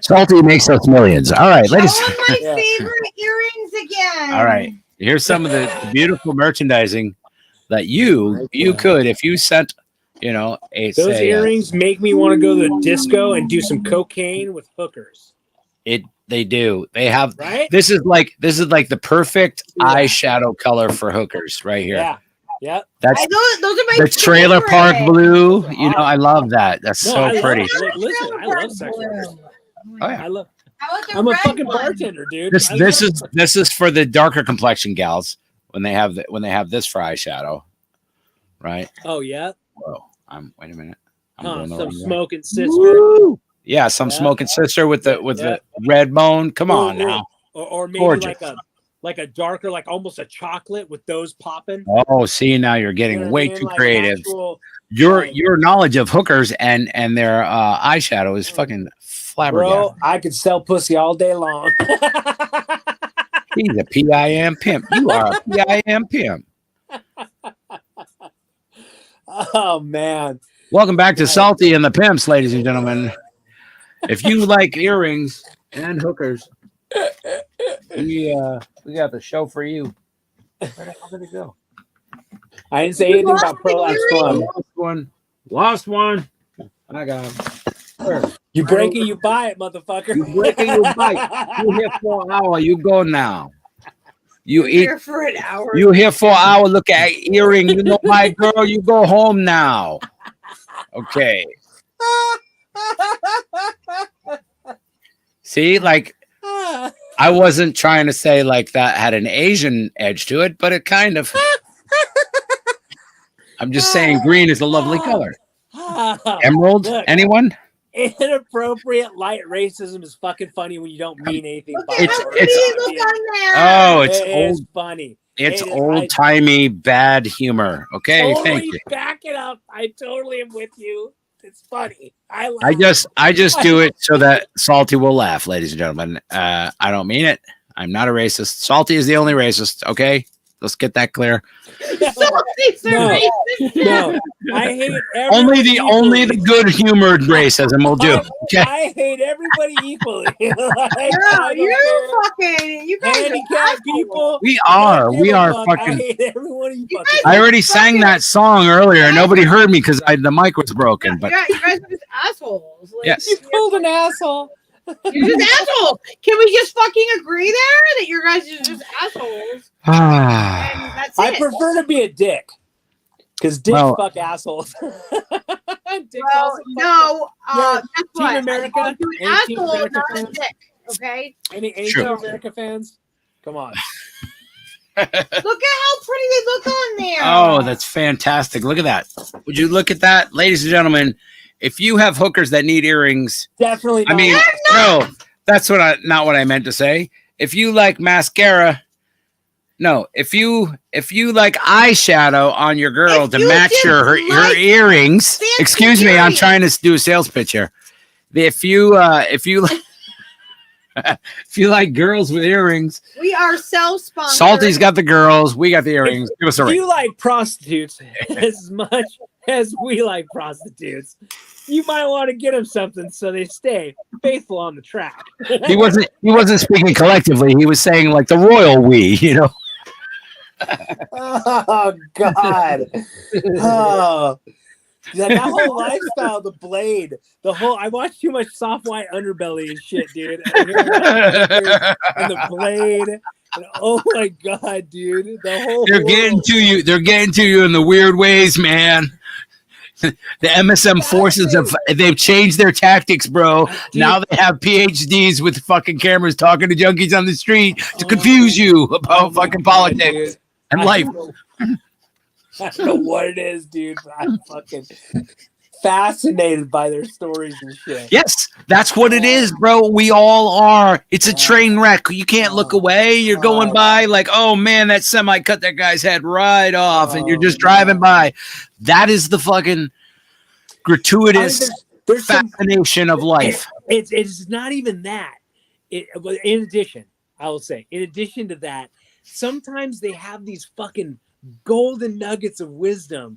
Salty makes us millions. All right, ladies. Show my favorite earrings again. All right, here's some of the beautiful merchandising that you could, if you sent, those earrings make me want to go to the disco and do some cocaine with hookers. They do. They have. Right? This is like the perfect eyeshadow color for hookers right here. Yeah. Yeah, those are my the trailer park blue. I love that. That's so pretty. Listen, I love sex workers. Oh yeah, I'm a fucking bartender, dude. This is for the darker complexion gals when they have this for eyeshadow, right? Oh yeah. Whoa, wait a minute. Some smoking sister. Yeah, some smoking sister with the red bone. Come on now. Or maybe gorgeous. like a darker, like almost a chocolate with those popping. Oh, see, now you're getting way too creative. Your knowledge of hookers and their eyeshadow is fucking flabbergasted. Bro, I could sell pussy all day long. He's a PIM pimp. You are a PIM pimp. Oh man. Welcome back to Salty and the Pimps, ladies and gentlemen. If you like earrings and hookers, we got the show for you. Where the hell did it go? I didn't say anything about Prolapse Fun. Lost one. I got him. Sure. You break it, you buy it, motherfucker. You break it, you buy it. You here for an hour, you go now. You eat here for an hour. You here for an hour, look at earring. You know my girl, you go home now. Okay. See, like, I wasn't trying to say like that had an Asian edge to it, but it kind of. I'm just saying green is a lovely color. Emerald, look, anyone? Inappropriate light racism is fucking funny when you don't mean anything by it's old funny. It's old-timey bad humor. Okay, thank you. Back it up. I totally am with you. It's funny. I just do it so that Salty will laugh, ladies and gentlemen. I don't mean it. I'm not a racist. Salty is the only racist. Okay, let's get that clear. No, I hate only the good humored racism will do. Okay? I hate everybody equally. You guys handicapped people. We are fucking. I hate everyone. I already sang that song earlier. Nobody heard me because the mic was broken. But you guys are just assholes. Like, yes, you pulled an asshole. You're just assholes. Can we just fucking agree there that you guys are just assholes? That's I it. prefer to be a dick. Because dicks fuck assholes. Dicks no, guess Team what? America. I'll do an asshole, not a dick. Okay. Any Team America fans? Come on. Look at how pretty they look on there. Oh, that's fantastic. Look at that. Would you look at that? Ladies and gentlemen, if you have hookers that need earrings, Definitely. I mean, no, that's not what I meant to say. If you like mascara, no, if you like eyeshadow on your girl to match her earrings, excuse me, I'm trying to do a sales pitch here. If you if you like girls with earrings, we are self-sponsored. Salty's got the girls, we got the earrings. Give us a ring. You like prostitutes as much as we like prostitutes. You might want to get them something so they stay faithful on the track. He wasn't speaking collectively. He was saying like the royal we, you know. Oh God. Oh. That whole lifestyle, the blade, I watched too much soft white underbelly and shit, dude. And the blade. And, oh my God, dude. They're getting to you. They're getting to you in the weird ways, man. The MSM forces they've changed their tactics, bro. Dude. Now they have PhDs with fucking cameras talking to junkies on the street to confuse you about fucking politics and life. I don't know what it is, dude, but I'm fucking fascinated by their stories and shit. Yes, that's what it is, bro. We all are. It's a train wreck. You can't look away. You're going by like, oh man, that semi cut that guy's head right off, and you're just driving by. That is the fucking gratuitous there's fascination of life. It's not even that. In addition, I will say, in addition to that, sometimes they have these fucking golden nuggets of wisdom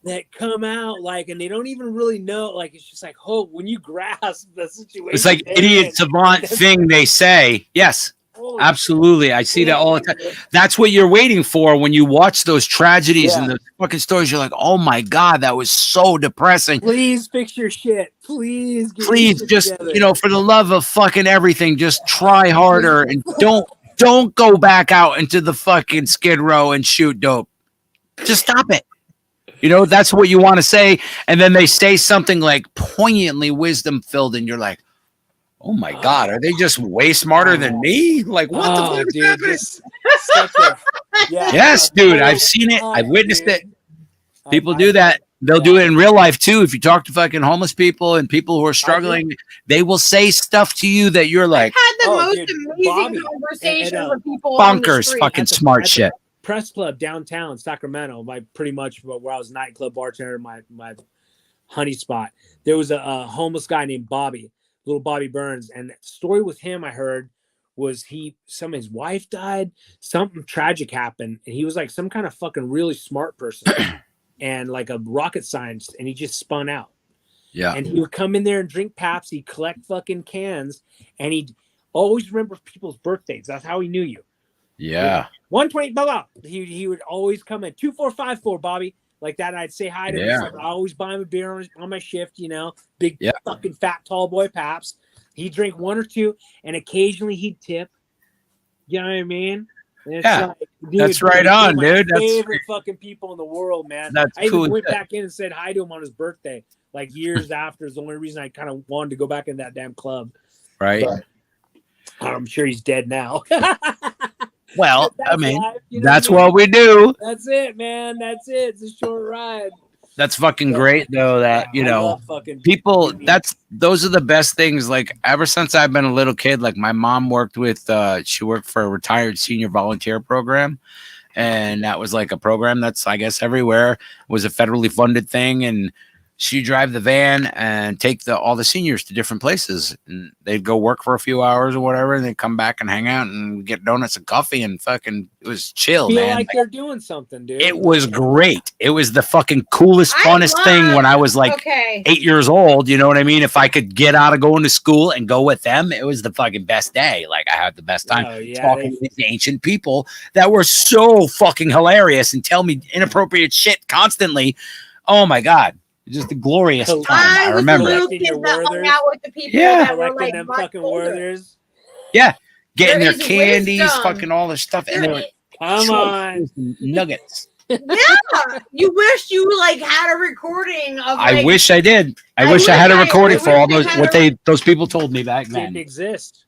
that come out like, and they don't even really know, like, it's just like, oh, when you grasp the situation, it's like idiot savant thing they say. Yes, absolutely. I see that all the time. That's what you're waiting for when you watch those tragedies and the fucking stories. You're like, oh my God, that was so depressing. Please fix your shit. Please just together. You know, for the love of fucking everything, just try harder and don't go back out into the fucking Skid Row and shoot dope. Just stop it. You know, that's what you want to say. And then they say something like poignantly wisdom filled, and you're like, oh my God, are they just way smarter than me? Like, what the fuck is happening? Yes, dude, I've seen it. I've witnessed it. People do that. They'll do it in real life too. If you talk to fucking homeless people and people who are struggling, they will say stuff to you that you're like, I've had the most amazing conversations with people. Bonkers, fucking smart shit. Press club downtown Sacramento, pretty much where I was nightclub bartender, my honey spot. There was a homeless guy named Bobby, little Bobby Burns, and the story with him I heard was his wife died, something tragic happened, and he was like some kind of fucking really smart person. And like a rocket scientist, and he just spun out. Yeah. And he would come in there and drink Paps. He'd collect fucking cans, and he'd always remember people's birthdays. That's how he knew you. Yeah. 120, blah, blah. He would always come in 2454, Bobby, like that. And I'd say hi to him. I always buy him a beer on my shift, you know, big fucking fat tall boy Paps. He'd drink one or two, and occasionally he'd tip. You know what I mean? Like, dude, that's right on, dude. That's favorite fucking people in the world, man. I even went back in and said hi to him on his birthday, like years after. Is the only reason I kind of wanted to go back in that damn club. Right. But I'm sure he's dead now. Well, I mean, that's what we do. That's it, man. That's it. It's a short ride. That's fucking great, though. That you know, people. Those are the best things. Like ever since I've been a little kid, like my mom worked with. She worked for a retired senior volunteer program, and that was like a program that's I guess everywhere. It was a federally funded thing, and she'd drive the van and take all the seniors to different places, and they'd go work for a few hours or whatever, and they'd come back and hang out and get donuts and coffee and fucking. It was chill, Feel man. Like they're doing something, dude. It was great. It was the fucking coolest, funnest thing when I was like 8 years old. You know what I mean? If I could get out of going to school and go with them, it was the fucking best day. Like I had the best time talking to these ancient people that were so fucking hilarious and tell me inappropriate shit constantly. Oh my God. Just a glorious time. I remember. Collecting the people that were like them fucking Werthers. Yeah. Getting their candies, fucking all this stuff. And they were come on. Nuggets. Yeah. You wish you like had a recording of I wish I did. I wish I had a recording for all those those people told me back then. Didn't exist.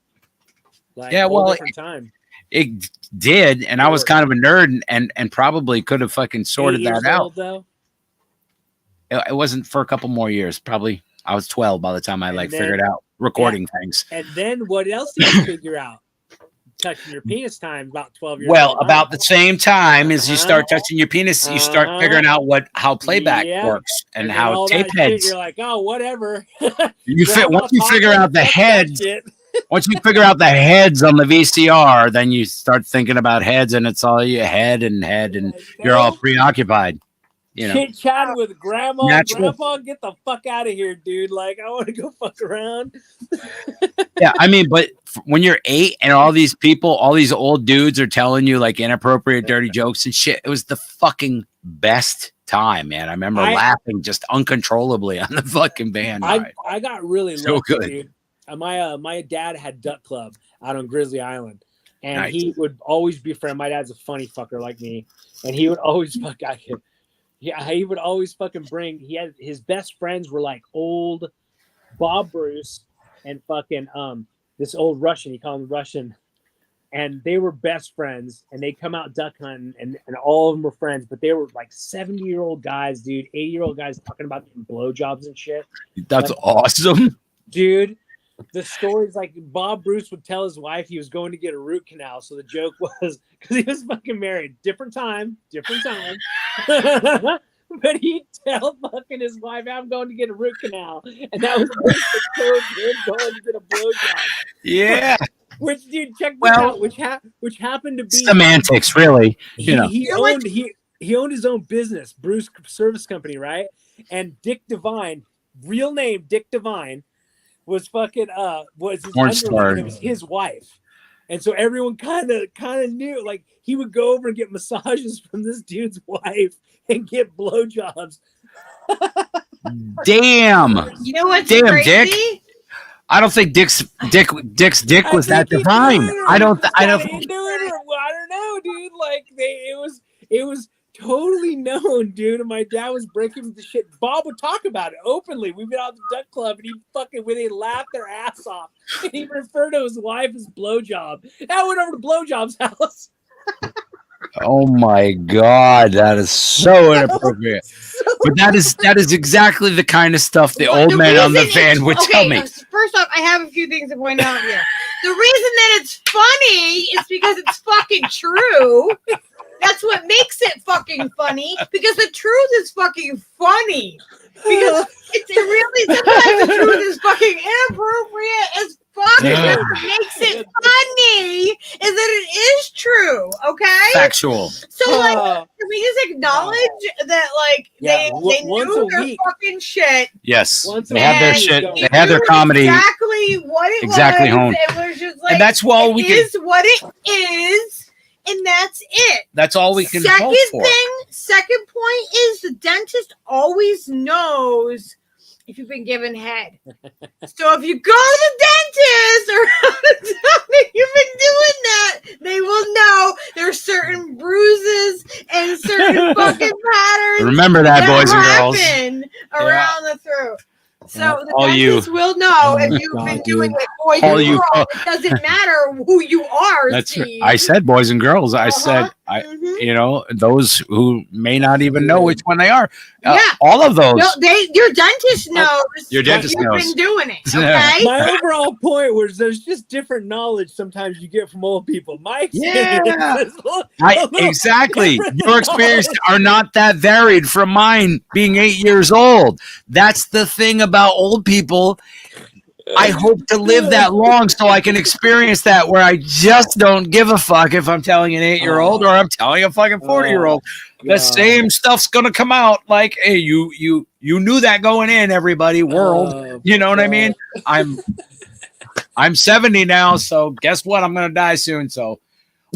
Like, yeah, well, time. It did, and I was kind of a nerd and probably could have fucking sorted 8 years that out. old, though? It wasn't for a couple more years. Probably I was 12 by the time I figured out recording things. And then what else did you figure out? Touching your penis time about 12 years Well, old. about the same time as you start touching your penis, you start figuring out how playback works and then how all tape that shit, heads. you're like, oh, whatever. Once you figure out the heads, once you figure out the heads on the VCR, then you start thinking about heads, and it's all your head, and you're all preoccupied. You know, Chit chatting with grandma, Natural. grandpa, get the fuck out of here, dude. Like, I want to go fuck around. yeah. I mean, but when you're 8 and all these people, all these old dudes are telling you like inappropriate, dirty jokes and shit, it was the fucking best time, man. I remember laughing just uncontrollably on the fucking band. I got really So lucky, good. dude. My dad had Duck Club out on Grizzly Island, and Nice. he would always befriend. My dad's a funny fucker like me, and he would always he would always fucking bring. He had his best friends were like old Bob Bruce and fucking this old Russian. He called him Russian, and they were best friends. And they come out duck hunting, and all of them were friends. But they were like 70-year-old guys, dude, 80-year-old guys talking about getting blowjobs and shit. That's like, awesome, dude. The stories like Bob Bruce would tell his wife he was going to get a root canal. So the joke was because he was fucking married, different time. But he'd tell fucking his wife, I'm going to get a root canal. And that was him going to get a blowjob. Yeah. Which, dude, check this out. Which happened to be semantics, really. You know, he owned his own business, Bruce Service Company, right? And Dick Devine, real name Dick Devine, was fucking was his underling. It was his wife. And so everyone kind of knew, like, he would go over and get massages from this dude's wife and get blowjobs. Damn. You know what's Damn, crazy? Dick. I don't think Dick's dick was that divine. I don't know, dude. Like it was totally known, dude. And my dad was breaking the shit. Bob would talk about it openly. We've been out at the Duck Club, and they laughed their ass off. And he referred to his wife as blowjob. I went over to Blowjob's house. Oh my God, that is so inappropriate. But that is exactly the kind of stuff the old man on the van would tell me. First off, I have a few things to point out here. The reason that it's funny is because it's fucking true. That's what makes it fucking funny, because the truth is fucking funny. Because sometimes the truth is fucking inappropriate as fuck. Yeah. What makes it funny is that it is true, okay? Factual. So, like, can we just acknowledge that, like, they knew their fucking shit? Yes, they had their shit. They had their knew comedy exactly what it was. honed. It was just like, And that's all we is what it is. And that's it. That's all we can hope for. Second point is the dentist always knows if you've been given head. So if you go to the dentist or you've been doing that, they will know there's certain bruises and certain fucking patterns. Remember that, boys and girls. Happen around the throat. So the all dentist will know if you've been doing it, boys and girls. It doesn't matter who you are. That's right. I said boys and girls. I said, you know, those who may not even know which one they are. All of those. No, your dentist knows. Your dentist you've knows. been doing it. Okay. My overall point was there's just different knowledge sometimes you get from old people. My experience exactly. Your experiences are not that varied from mine being 8 years old. That's the thing about old people. I hope to live that long so I can experience that, where I just don't give a fuck if I'm telling an 8-year-old or I'm telling a fucking 40-year-old. The same stuff's gonna come out. Like, hey, you knew that going in, everybody. World, you know what I mean? I'm 70 now, so guess what? I'm gonna die soon. So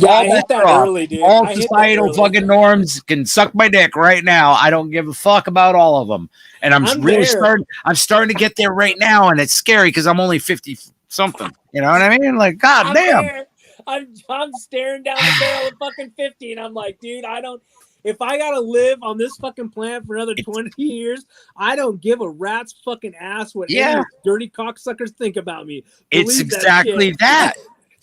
I hit that early, dude. All societal fucking norms can suck my dick right now. I don't give a fuck about all of them. And I'm starting to get there right now, and it's scary because I'm only 50 something. You know what I mean? Like, God damn. I'm staring down the barrel of fucking 50, and I'm like, dude, if I gotta live on this fucking planet for another 20 years, I don't give a rat's fucking ass what any dirty cocksuckers think about me. It's exactly that.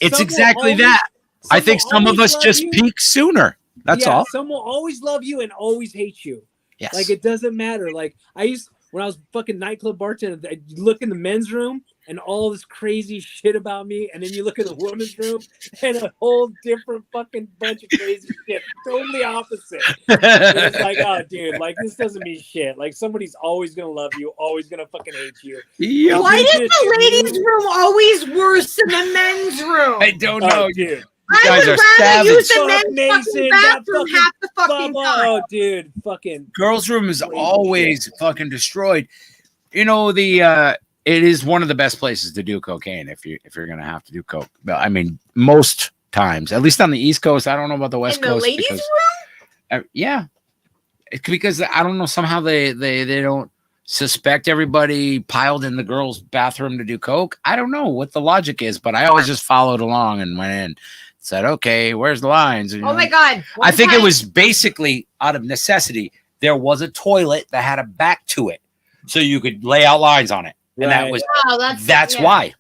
It's exactly that. I think some of always us love just you. peak sooner. That's all. Some will always love you and always hate you. Yes. Like it doesn't matter. Like when I was fucking nightclub bartender, I look in the men's room and all this crazy shit about me, and then you look in the women's room and a whole different fucking bunch of crazy shit, totally opposite. And it's like, oh, dude, like this doesn't mean shit. Like somebody's always gonna love you, always gonna fucking hate you. Yep. Why is the ladies' room always worse than the men's room? I don't know, dude. I would rather use the men's Mason, fucking that bathroom fucking half the fucking time. Oh, dude, fucking Girls' room is always fucking destroyed. You know, it is one of the best places to do cocaine if you're gonna have to do coke. I mean, most times, at least on the East Coast. I don't know about the West In the Coast. ladies' room? Yeah, because I don't know. Somehow they don't suspect everybody piled in the girls' bathroom to do coke. I don't know what the logic is, but I always just followed along and went in. Said, okay, where's the lines? And, Oh my God. I think it was basically out of necessity. There was a toilet that had a back to it, so you could lay out lines on it, and that was that's why.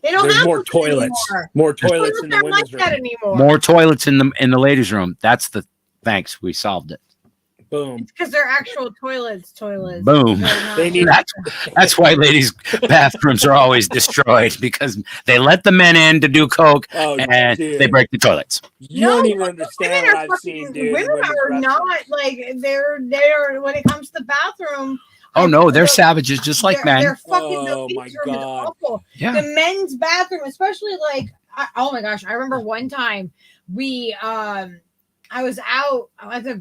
They don't There's have more those toilets. anymore. More toilets Toilets in the aren't like women's that room. anymore. More toilets in the ladies' room. That's the thanks. We solved it. Boom. Because they're actual toilets. Boom. They're not- They need That's why ladies' bathrooms are always destroyed, because they let the men in to do coke and dude. they break the toilets. You don't even women understand are what I've fucking- seen, dude. Women are not like they're when it comes to the bathroom. Oh no, they're savages just like men. They're fucking. Oh, the my men's room is God. awful. Yeah. The men's bathroom, especially like, oh my gosh, I remember one time I was out at the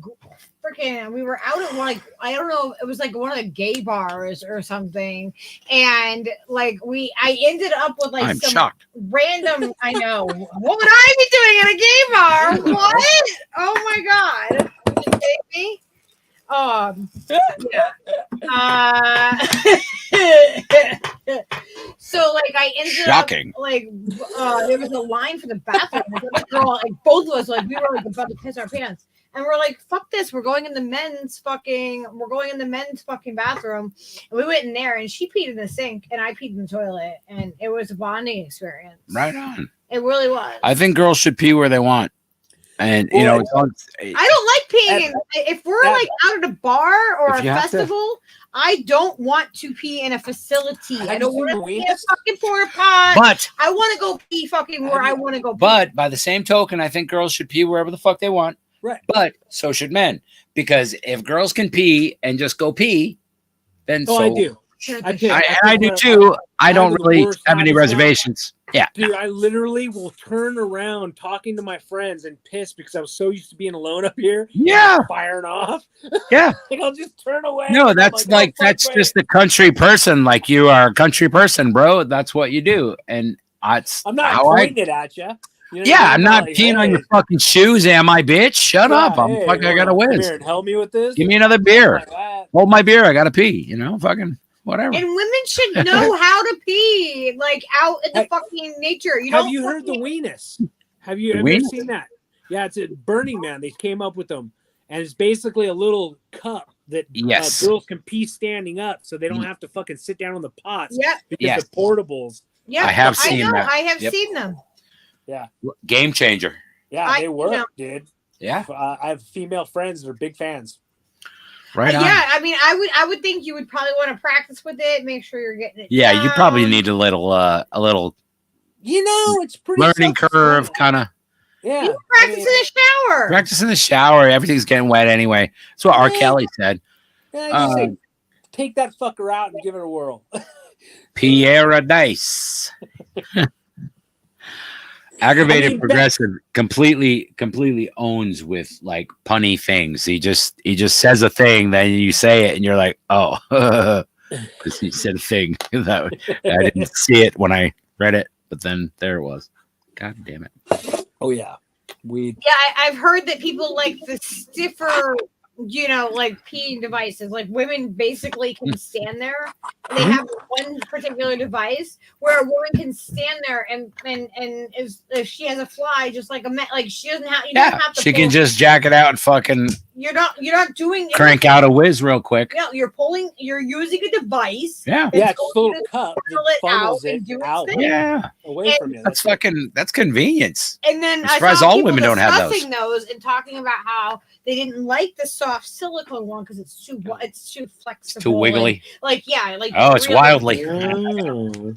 we were out at one, I don't know, it was like one of the gay bars or something, and like I ended up with like I'm some shocked. random. I know, what would I be doing in a gay bar? What? Oh my God! Are you kidding me? So like I ended Shocking. up like there was a line for the bathroom. The girl, like both of us, like we were like about to piss our pants, and we're like, "Fuck this! We're going in the men's fucking bathroom." And we went in there, and she peed in the sink, and I peed in the toilet, and it was a bonding experience. Right on. It really was. I think girls should pee where they want, and you know, I don't like peeing. If we're like out at a bar or If a you have to- festival, I don't want to pee in a facility. I don't you want seen to the pee in a weenus? fucking porta pot. But I want to go pee fucking where I want to go pee. But by the same token, I think girls should pee wherever the fuck they want. Right. But so should men, because if girls can pee and just go pee, then Oh, so I do. I do too. I don't have the really worst have any habits now. reservations. Yeah. Dude, I literally will turn around talking to my friends and piss because I was so used to being alone up here. Yeah. Firing off. Yeah. Like I'll just turn away. No, and I'm that's like, oh, fuck, that's wait. just a country person. Like you are a country person, bro. That's what you do. And it's I'm not how I pointing it at you. Yeah, I'm not peeing on your fucking shoes, am I, bitch? Shut up. I'm fucking, I gotta whiz. Here, help me with this. Give me another beer. Like that. Hold my beer. I gotta pee. You know, fucking whatever. And women should know how to pee, like out in the fucking nature. Have you heard the weenus? Have you ever Weenus? seen that? Yeah, it's at Burning Man. They came up with them, and it's basically a little cup that Yes. girls can pee standing up, so they don't have to fucking sit down on the pots. Yep. Because Yes. the portables. Yeah, I have seen know. that. I have Yep. seen them. Yeah. Game changer. Yeah, they work, know. dude. Yeah. I have female friends that are big fans. Right on. Yeah, I mean, I would think you would probably want to practice with it, make sure you're getting it. Yeah, you probably down. need a little You know, it's pretty learning curve kind of Yeah. You practice in the shower. practice in the shower. Everything's getting wet anyway. That's what R. Yeah. Kelly said. Yeah, I just say, take that fucker out and give it a whirl. Paradise. Aggravated I mean, progressive completely owns with like punny things. He just says a thing, then you say it, and you're like, oh, because he said a thing that I didn't see it when I read it, but then there it was. God damn it. Oh yeah, weed. Yeah, I've heard that people like the stiffer, like peeing devices. Like women basically can stand there. And they have one particular device where a woman can stand there and if she has a fly, just like like she doesn't have. You don't have to she pull. can just jack it out and fucking. You're not doing crank out a whiz real quick. No, you're using a device. Yeah, it's a little cup that funnels it out. Yeah, away from you. That's convience. And then I'm surprised all women don't have those. those and talking about how they didn't like the soft silicone one because it's too flexible, it's too wiggly. Like it's wildly.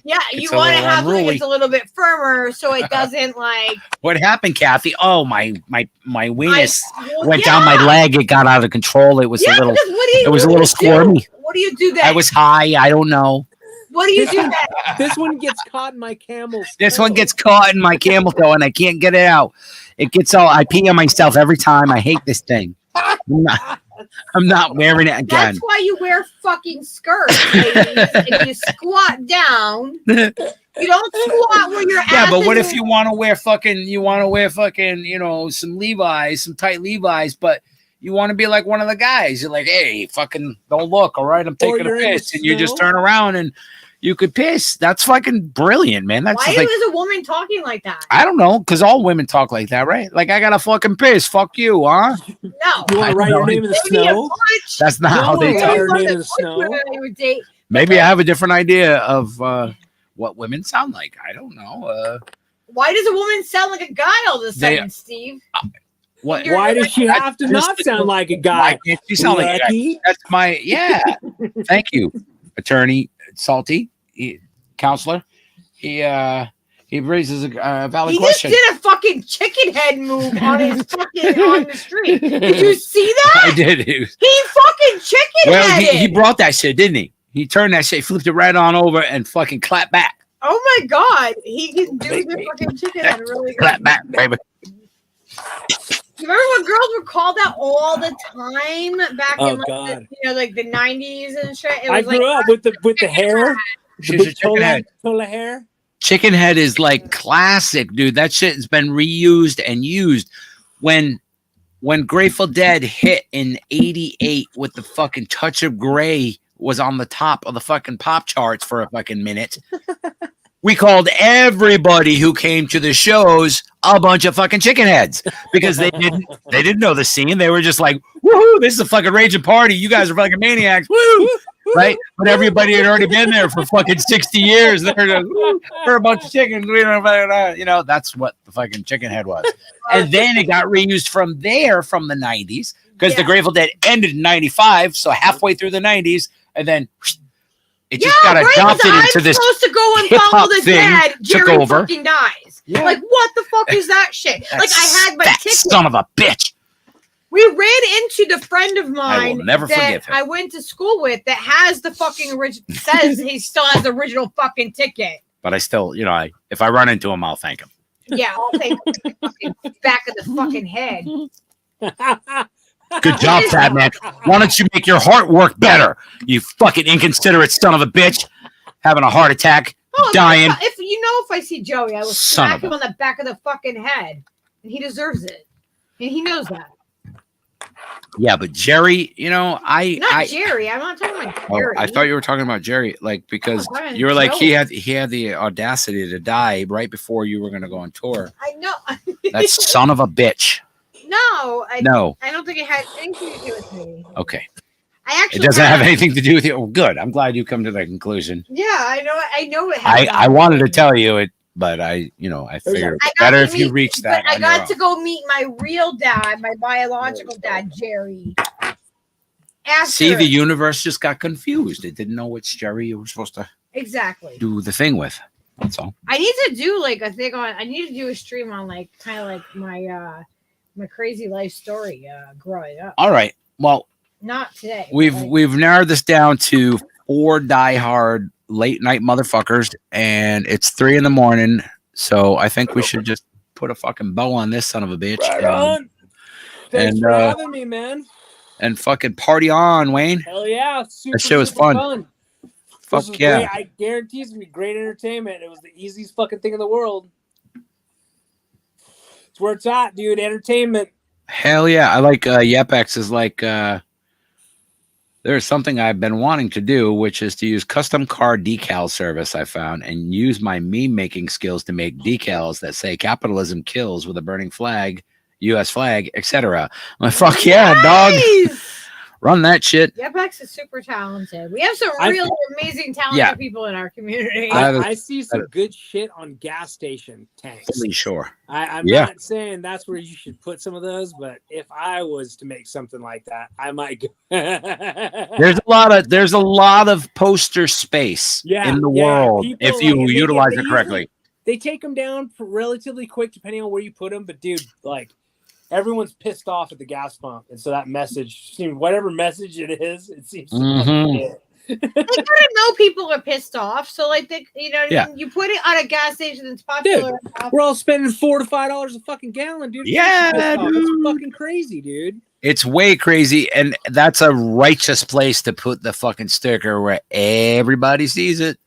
Yeah, you want to have something that's a little bit firmer so it doesn't like. What happened, Kathy? Oh, my weenus went down my leg. It got out of control. It was a little. It was a little squirmy. What do you do then? I was high. I don't know. What do you do then? This one gets caught in my camel's toe. This one gets caught in my camel toe, and I can't get it out. It gets all. I pee on myself every time. I hate this thing. I'm not wearing it again. That's why you wear fucking skirts, ladies, and you squat down. You don't squat where your ass. Yeah, but what if you want to wear fucking? You want to wear fucking, some Levi's, some tight Levi's, but you want to be like one of the guys. You're like, hey, fucking don't look. All right, I'm taking a piss, and you just turn around and you could piss. That's fucking brilliant, man. That's why like, is a woman talking like that? I don't know, because all women talk like that, right? Like, I got to fucking piss. Fuck you, huh? No. You want to write your name in the snow? That's not how they talk. Your name in the snow. Maybe I have a different idea of what women sound like. I don't know. Why does a woman sound like a guy all of a sudden, Steve? What? Why does she have to not sound like a guy? She sound like a guy. That's my Thank you, attorney Salty, counselor. He raises a valid question. He just did a fucking chicken head move on his fucking on the street. Did you see that? I did. He fucking chicken headed. He brought that shit, didn't he? He turned that shit, flipped it right on over, and fucking clapped back. Oh my god, he can do the fucking chicken head really good. Clap back, baby. You remember when girls were called out all the time back in like the 90s and shit? It was I grew up with the hair. She's a chicken head. Hair. Chicken head is like classic, dude. That shit has been reused and used. When Grateful Dead hit in '88 with the fucking Touch of Grey was on the top of the fucking pop charts for a fucking minute. We called everybody who came to the shows a bunch of fucking chicken heads because they didn't know the scene. They were just like, woohoo, this is a fucking raging party. You guys are fucking maniacs. Woo! Right? But everybody had already been there for fucking 60 years. They're just, we're a bunch of chickens. We don't know. That's what the fucking chicken head was. And then it got reused from there from the 90s because the Grateful Dead ended in 95. So halfway through the 90s, and then it just got adopted into this supposed to go and follow the dad. Took Jerry over. fucking dies. Yeah. Like, what the fuck is that shit? Like, I had my ticket. Son of a bitch. We ran into the friend of mine I will never forgive him. I went to school with that has the fucking original, says he still has the original fucking ticket. But I still, if I run into him, I'll thank him. Yeah, I'll take the fucking back of the fucking head. Good job, fat man. Why don't you make your heart work better? You fucking inconsiderate son of a bitch. Having a heart attack, dying. If I see Joey, I will smack him on the back of the fucking head. And he deserves it. And he knows that. Yeah, but Jerry, Not Jerry. I'm not talking about Jerry. I thought you were talking about Jerry, like, because you were like, he had the audacity to die right before you were going to go on tour. I know. That son of a bitch. No. I don't think it had anything to do with me. Okay. It doesn't have anything to do with you. Oh, good. I'm glad you come to that conclusion. Yeah, I know it. I wanted to tell you it, but I figured it's better if you reach that. But I got to go meet my real dad, my biological dad, Jerry. See, the universe just got confused. It didn't know which Jerry you were supposed to do the thing with. That's all. I need to do like a thing on. I need to do a stream on like kind of like my crazy life story growing up. All right. Well, not today. We've narrowed this down to 4 diehard late night motherfuckers, and it's 3 a.m. So I think we should just put a fucking bow on this son of a bitch. Right on. Thanks for having me, man. And fucking party on, Wayne. Hell yeah. That shit was fun. Fuck yeah. Great. I guarantee it's gonna be great entertainment. It was the easiest fucking thing in the world. It's where it's at, dude. Entertainment. Hell yeah. I like Yepex is like There's something I've been wanting to do, which is to use custom car decal service I found and use my meme making skills to make decals that say capitalism kills with a burning flag, US flag, etc. I'm like, fuck yeah, dog. Run that shit. Yepex is super talented. We have some really amazing, talented Yeah. people in our community. I see some good shit on gas station tanks. Fully sure. I'm Yeah. not saying that's where you should put some of those, but if I was to make something like that, I might go. There's a lot of poster space in the world people, if you like, utilize they it correctly. They take them down relatively quick depending on where you put them, but dude, like everyone's pissed off at the gas pump, and so that message seems whatever message it is, it seems to They gotta know people are pissed off, so like they, you know, what I mean? You put it on a gas station that's popular. Dude, we're all spending $4 to $5 a fucking gallon, dude. Yeah, dude. It's fucking crazy, dude. It's way crazy, and that's a righteous place to put the fucking sticker where everybody sees it.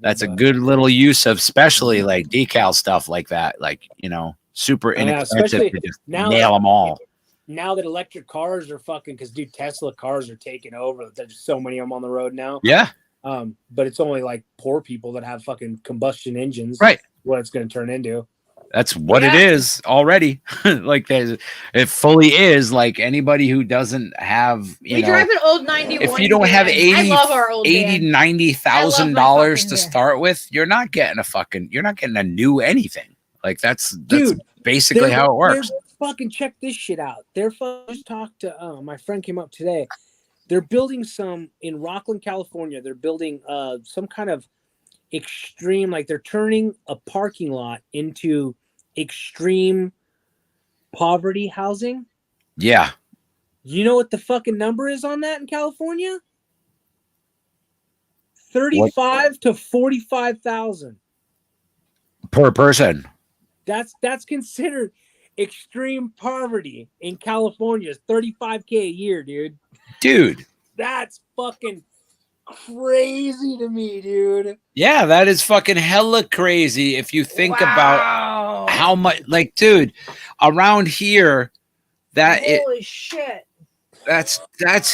That's a good little use of, especially like decal stuff like that, like, you know, super inexpensive to just nail them all. Now that electric cars are fucking, because dude, Tesla cars are taking over. There's so many of them on the road now. Yeah. But it's only like poor people that have fucking combustion engines. Right. What it's going to turn into. That's what it is already. Like it fully is. Like anybody who doesn't have, We drive an old 91. if you don't have I love our old $90,000 to start with, you're not getting a new anything. Like that's Dude, basically how it works. Fucking check this shit out. They're just talked to my friend came up today. They're building some in Rockland, California. They're building some kind of extreme, like they're turning a parking lot into extreme poverty housing. Yeah. You know what the fucking number is on that in California? 35 to 45,000 per person. That's considered extreme poverty in California. Is $35K a year, dude. That's fucking crazy to me, dude. Yeah, that is fucking hella crazy if you think about how much, like, dude, around here, holy shit, that's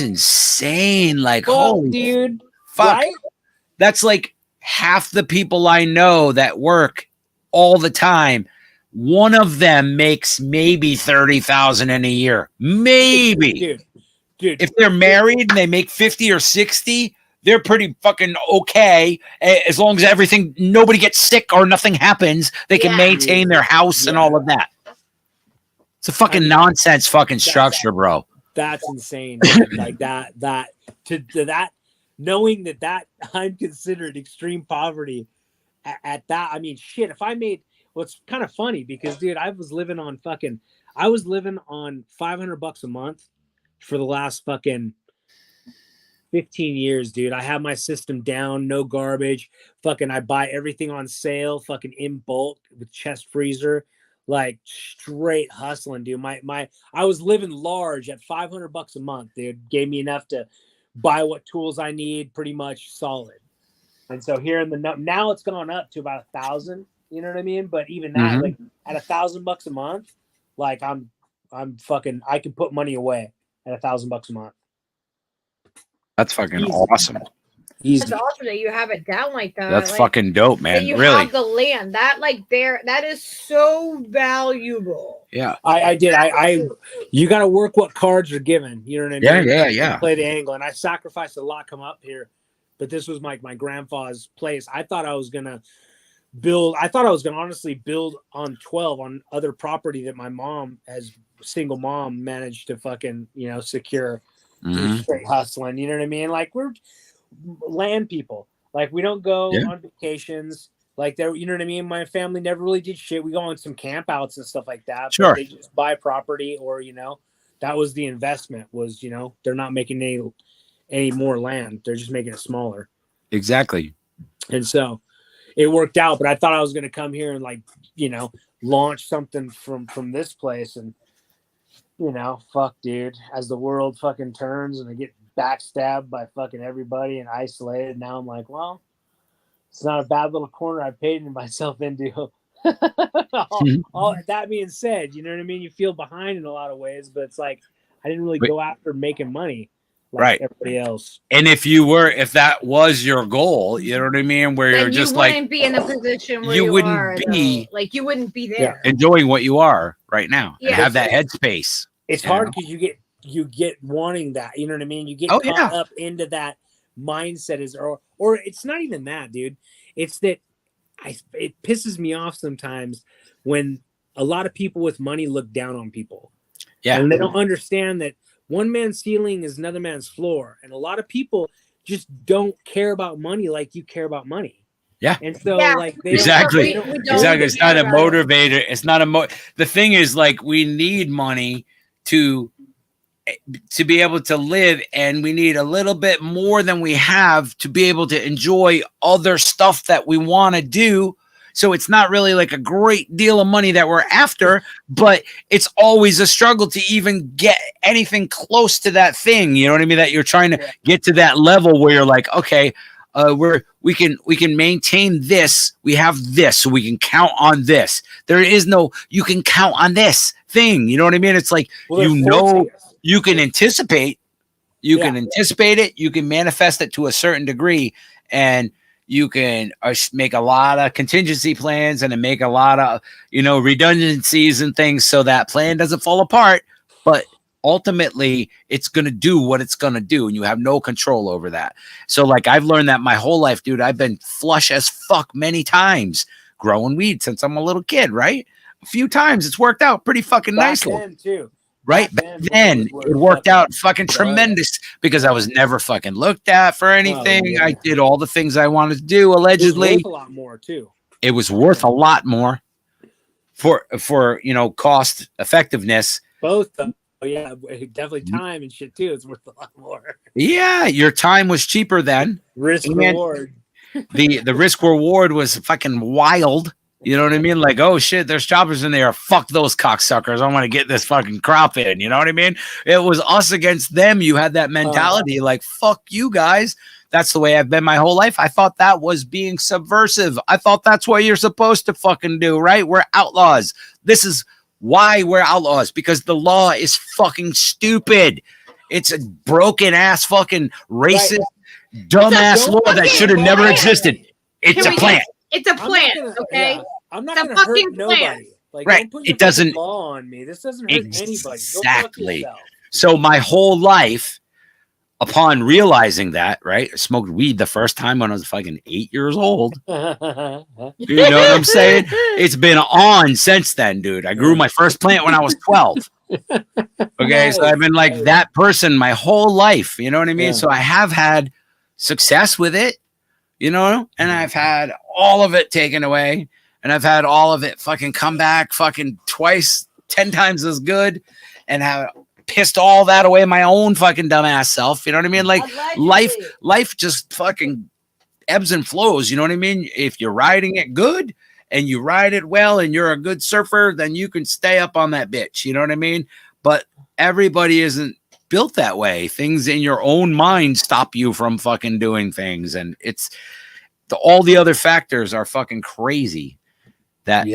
insane. Like, holy dude, fuck, right? That's like half the people I know that work all the time. One of them makes maybe 30,000 in a year, maybe. Dude, if they're married and they make 50 or 60. They're pretty fucking okay as long as nobody gets sick or nothing happens. They can maintain their house and all of that. It's a fucking nonsense fucking structure, bro. That's insane. Like that knowing that I'm considered extreme poverty at that. I mean, shit, if I made, it's kind of funny because, dude, I was living on $500 a month for the last fucking 15 years, dude. I have my system down, no garbage. Fucking, I buy everything on sale, fucking in bulk with chest freezer, like straight hustling, dude. I was living large at $500 a month, dude. Gave me enough to buy what tools I need, pretty much solid. And so here in now it's gone up to about 1,000. You know what I mean? But even that, like at $1,000 a month, like I'm fucking, I can put money away at $1,000 a month. That's fucking awesome. It's awesome that you have it down like that. That's like, fucking dope, man. That you have the land that is so valuable. Yeah, I did. You got to work what cards are given. You know what I mean? Yeah. Play the angle, and I sacrificed a lot come up here, but this was my grandpa's place. I thought I was gonna honestly build on 12 on other property that my mom, as single mom, managed to fucking secure. Straight hustling, you know what I mean? Like, we're land people. Like, we don't go on vacations. Like, there, you know what I mean? My family never really did shit. We go on some camp outs and stuff like that. Sure. They just buy property, or that was the investment. Was they're not making any more land. They're just making it smaller. Exactly. And so it worked out. But I thought I was going to come here and launch something from this place, and fuck, dude, as the world fucking turns and I get backstabbed by fucking everybody and isolated, now I'm like, well, it's not a bad little corner I painted myself into. All that being said, you know what I mean? You feel behind in a lot of ways, but it's like, I didn't really go after making money. like Right. everybody else. And if that was your goal, you know what I mean, where Then you're just you like wouldn't be in the position where you you wouldn't are, be- though. Like you wouldn't be Yeah. there. enjoying what you are right now and Yeah. have that headspace. It's You hard know? because you get wanting that. You know what I mean? You get Oh, caught yeah. up into that mindset or it's not even that, dude. It's that it pisses me off sometimes when a lot of people with money look down on people. Yeah. And they don't understand that one man's ceiling is another man's floor. And a lot of people just don't care about money like you care about money. Yeah. And so Yeah. like they Exactly. don't- Exactly. It's not a care about it. motivator. It's not a the thing is, like, we need money to be able to live, and we need a little bit more than we have to be able to enjoy other stuff that we want to do. So it's not really like a great deal of money that we're after, but it's always a struggle to even get anything close to that thing. You know what I mean? That you're trying to get to that level where you're like, okay, we can maintain this. We have this, so we can count on this. There is no, you can count on this thing. You know what I mean? It's like, Well, you they're know, forcing us. you can anticipate, can anticipate it. You can manifest it to a certain degree, and you can make a lot of contingency plans and then make a lot of, redundancies and things so that plan doesn't fall apart. But ultimately, it's going to do what it's going to do, and you have no control over that. So, like, I've learned that my whole life, dude. I've been flush as fuck many times growing weed since I'm a little kid, right? A few times it's worked out pretty fucking Back nicely. then, too. Right Back then, was it worked out fucking yeah. tremendous because I was never fucking looked at for anything. yeah. I did all the things I wanted to do. It was Allegedly, worth a lot more too. it was worth a lot more for cost effectiveness. Both, yeah, definitely time and shit too. It's worth a lot more. Yeah, your time was cheaper then. Risk And reward. The risk reward was fucking wild. You know what I mean? Like, oh shit, there's choppers in there. Fuck those cocksuckers. I want to get this fucking crop in. You know what I mean? It was us against them. You had that mentality, like, fuck you guys. That's the way I've been my whole life. I thought that was being subversive. I thought that's what you're supposed to fucking do, right? We're outlaws. This is why we're outlaws, because the law is fucking stupid. It's a broken ass fucking racist, dumbass law that should have never existed. It's a plant. It's a plant, okay? Yeah, I'm not It's a going to hurt fucking nobody. plant. Like, Right. don't put your It doesn't- fucking law on me. This doesn't hurt anybody. Go fuck Exactly. yourself. So my whole life, upon realizing that, right, I smoked weed the first time when I was fucking 8 years old. You know what I'm saying? It's been on since then, dude. I grew my first plant when I was 12. Okay, so I've been like that person my whole life. You know what I mean? Yeah. So I have had success with it, and I've had all of it taken away, and I've had all of it fucking come back fucking twice, 10 times as good, and have pissed all that away my own fucking dumbass self. You know what I mean? Like, life just fucking ebbs and flows. You know what I mean? If you're riding it good and you ride it well and you're a good surfer, then you can stay up on that bitch. You know what I mean? But everybody isn't built that way. Things in your own mind stop you from fucking doing things. And all the other factors are fucking crazy. That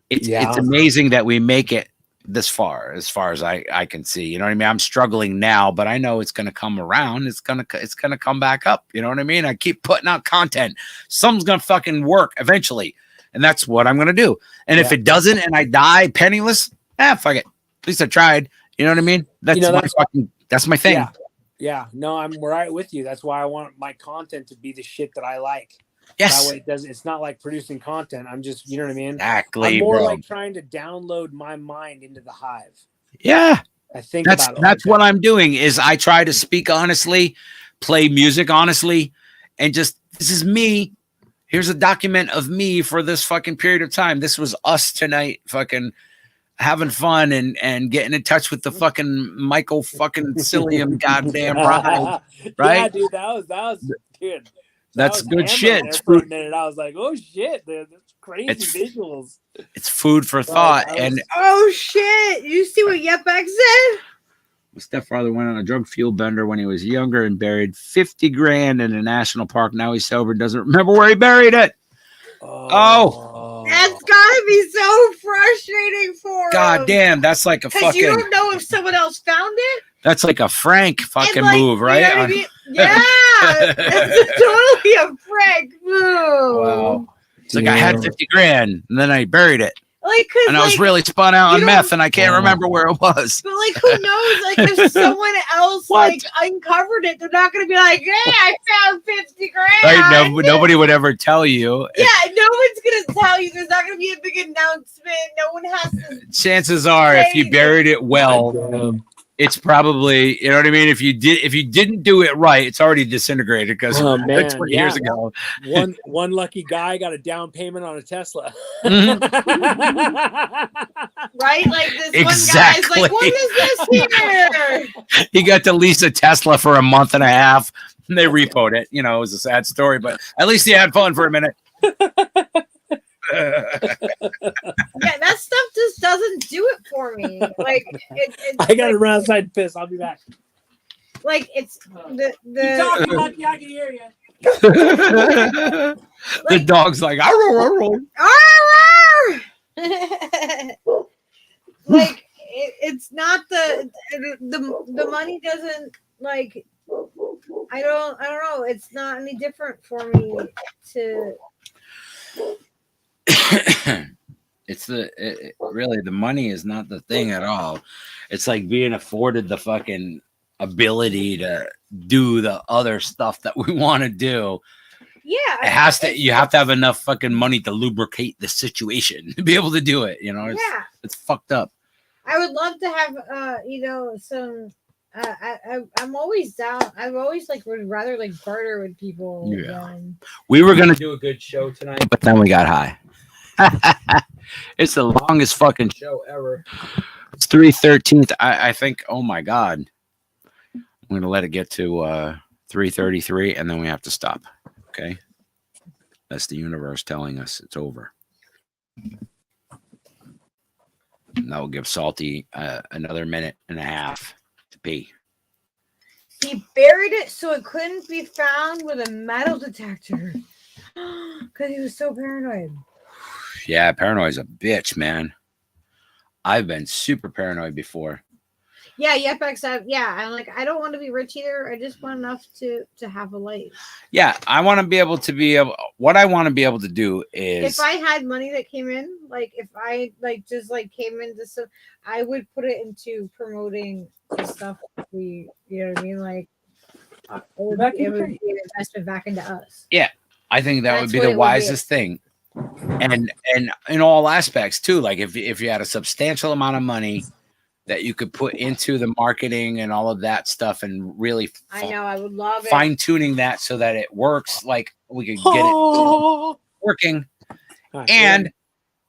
it's amazing that we make it this far, as I can see. You know what I mean? I'm struggling now, but I know it's going to come around. It's going to come back up. You know what I mean? I keep putting out content. Something's going to fucking work eventually. And that's what I'm going to do. And if it doesn't, and I die penniless, fuck it. At least I tried. You know what I mean? That's my thing. Yeah. No, I'm right with you. That's why I want my content to be the shit that I like. Yes. That way it's not like producing content. I'm just, you know what I mean? Exactly. I'm more bro. like trying to download my mind into the hive. Yeah. I think that's about it what I'm doing is I try to speak honestly, play music honestly, and just, this is me. Here's a document of me for this fucking period of time. This was us tonight, fucking having fun and getting in touch with the fucking Michael fucking Cillian goddamn ride. Right? Yeah, dude, that was dude. That's good shit. It's for a minute. I was like, oh shit, dude, that's crazy visuals. It's food for thought. Oh shit! You see what Yepek said? My stepfather went on a drug fuel bender when he was younger and buried 50 grand in a national park. Now he's sober and doesn't remember where he buried it. That's gotta be so frustrating for him. God damn, that's like a Because fucking. you don't know if someone else found it. That's like a Frank fucking like, move, right? You know what I mean? Yeah, that's totally a Frank move. Wow. It's like I had 50 grand and then I buried it. Like, cause and I was really spun out on meth and I can't remember where it was. But like, who knows? Like, if someone else like uncovered it, they're not gonna be like, "Hey, I found 50 grand." Right? No, nobody would ever tell you. Yeah, no one's gonna tell you. There's not gonna be a big announcement. No one has to. Chances are, if you buried it well, it's probably, you know what I mean. If you didn't do it right, it's already disintegrated because 20 years ago. One lucky guy got a down payment on a Tesla. Right, like this one guy's like, "What is this here?" He got to lease a Tesla for a month and a half. And they repoed it. You know, it was a sad story, but at least he had fun for a minute. Yeah, that stuff just doesn't do it for me. Like, I got to run outside and piss. I'll be back. Like, it's the talking about I can hear you. The dog's like, like it's not the money doesn't like. I don't know. It's not any different for me to. It's really the money is not the thing at all. It's like being afforded the fucking ability to do the other stuff that we want to do. Yeah, it has to. You have to have enough fucking money to lubricate the situation to be able to do it. You know, it's fucked up. I would love to have some. I'm always down. I've always would rather barter with people. Yeah, we were gonna do a good show tonight, but then we got high. It's the longest fucking show ever. It's 3:13. I think. Oh my god, I'm gonna let it get to 3:33, and then we have to stop. Okay, that's the universe telling us it's over. And that will give Salty another minute and a half to pee. He buried it so it couldn't be found with a metal detector because he was so paranoid. Yeah, paranoid's a bitch, man. I've been super paranoid before. Yeah, yep, except I'm like, I don't want to be rich either. I just want enough to have a life. Yeah, I want to be able to what I want to be able to do is if I had money that came in, if I came into some, I would put it into promoting the stuff we, you know what I mean? It would be an investment back into us. Yeah, I think that would be the wisest thing. And in all aspects too, like if you had a substantial amount of money that you could put into the marketing and all of that stuff and really I know I would love it. Fine tuning that so that it works, like we could get it working, and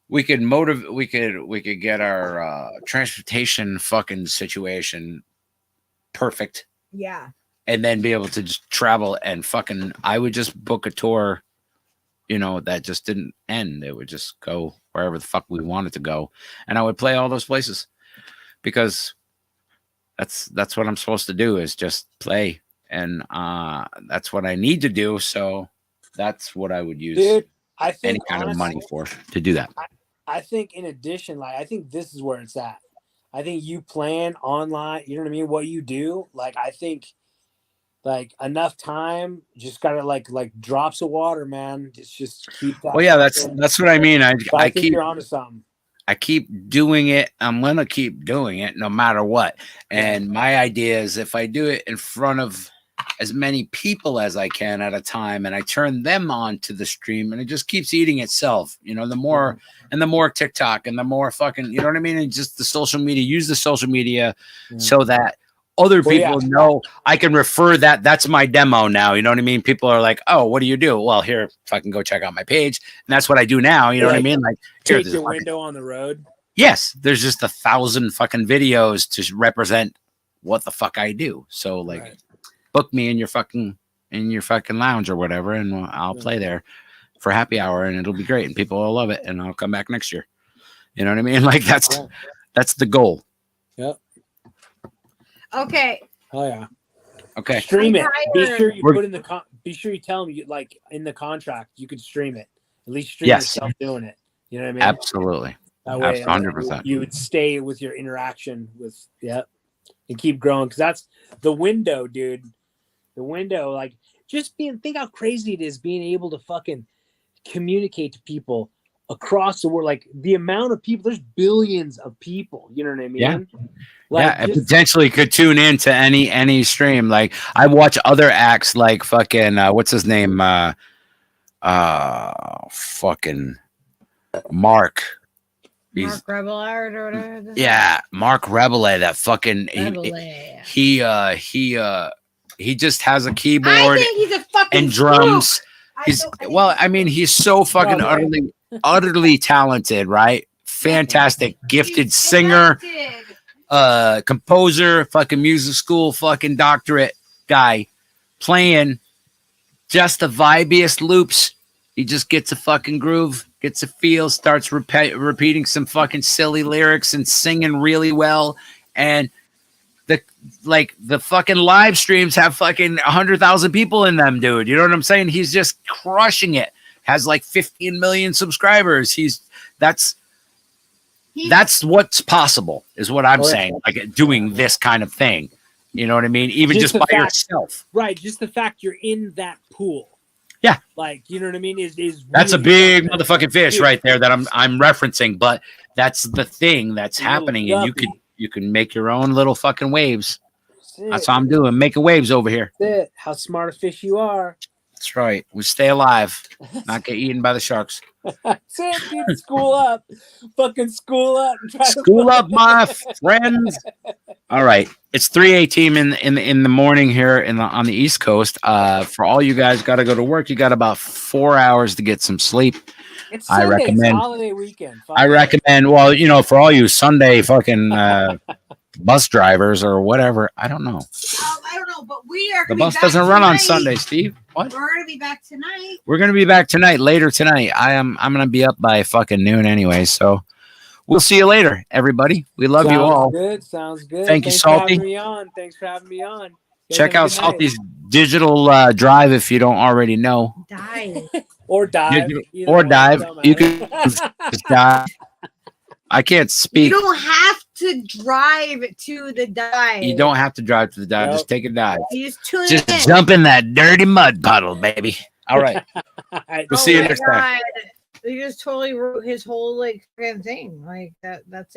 we could we could get our transportation fucking situation perfect. Yeah. And then be able to just travel and fucking I would just book a tour, that just didn't end. It would just go wherever the fuck we wanted to go. And I would play all those places. Because that's what I'm supposed to do is just play, and that's what I need to do. So that's what I would use I think, any kind of money to do that. I think in addition, I think this is where it's at. I think you plan online, you know what I mean? What you do, I think enough time, just gotta like drops of water, man. Just keep that. Well, yeah, that's what I mean. I think keep you're onto something. I keep doing it. I'm going to keep doing it no matter what. And my idea is if I do it in front of as many people as I can at a time and I turn them on to the stream and it just keeps eating itself, the more and the more TikTok and the more fucking, you know what I mean? And just the social media, use the social media so that other people know I can refer that's my demo now. You know what I mean? People are like, oh, what do you do? Well, here, fucking go check out my page. And that's what I do now. You know what I mean? Like, take your window on the road. Yes. There's just 1,000 fucking videos to represent what the fuck I do. So book me in your fucking lounge or whatever. And I'll play there for happy hour and it'll be great. And people will love it. And I'll come back next year. You know what I mean? Like that's the goal. Yep. Okay. Oh yeah. Okay. Stream it. Be sure you put in the be sure you tell them in the contract you could stream it. At least stream yourself doing it. You know what I mean? Absolutely. That way, 100%. You would stay with your interaction with and keep growing, because that's the window, dude. The window, like, think how crazy it is being able to fucking communicate to people across the world. Like, the amount of people, there's billions of people, you know what I mean? Yeah. Like, yeah, it potentially could tune into any stream. Like, I watch other acts like fucking what's his name? Fucking Mark. Mark Rebelard or whatever. Yeah, Mark Rebelay. That fucking he just has a keyboard I think he's a fucking and drums. spook. He's so fucking utterly talented, right? Fantastic, gifted singer, composer, fucking music school, fucking doctorate guy, playing just the vibiest loops. He just gets a fucking groove, gets a feel, starts repeating some fucking silly lyrics and singing really well. And the fucking live streams have fucking 100,000 people in them, dude. You know what I'm saying? He's just crushing it. Has like 15 million subscribers. That's what's possible, is what I'm saying. Like, doing this kind of thing. You know what I mean? Even just by yourself. Right. Just the fact you're in that pool. Yeah. Like, you know what I mean? Is that's really a big motherfucking fish right there that I'm referencing. But that's the thing that's happening, and you can make your own little fucking waves. That's what I'm doing, making waves over here. That's it. How smart a fish you are. That's right. We stay alive, not get eaten by the sharks. That's it, dude. School up. Fucking school up. School up, my friends. All right. It's 3:18 in the morning here on the East Coast. For all you guys got to go to work, you got about 4 hours to get some sleep. It's Sunday. I recommend It's holiday weekend. Well, for all you Sunday fucking bus drivers or whatever, I don't know. I don't know, but we are. The bus doesn't run on Sunday, Steve. What? We're gonna be back tonight. We're gonna be back tonight, later tonight. I'm gonna be up by fucking noon anyway, so we'll see you later, everybody. We love you all. Sounds good. Thank you, Salty. Thanks for having me on. Check out Salty's digital drive if you don't already know. Dive. Or dive. Or dive. You can just dive. I can't speak. You don't have to drive to the dive. You don't have to drive to the dive. Nope. Just take a dive. You just Just jump in that dirty mud puddle, baby. All right. We'll see you next time. He just totally wrote his whole like fucking thing. Like that's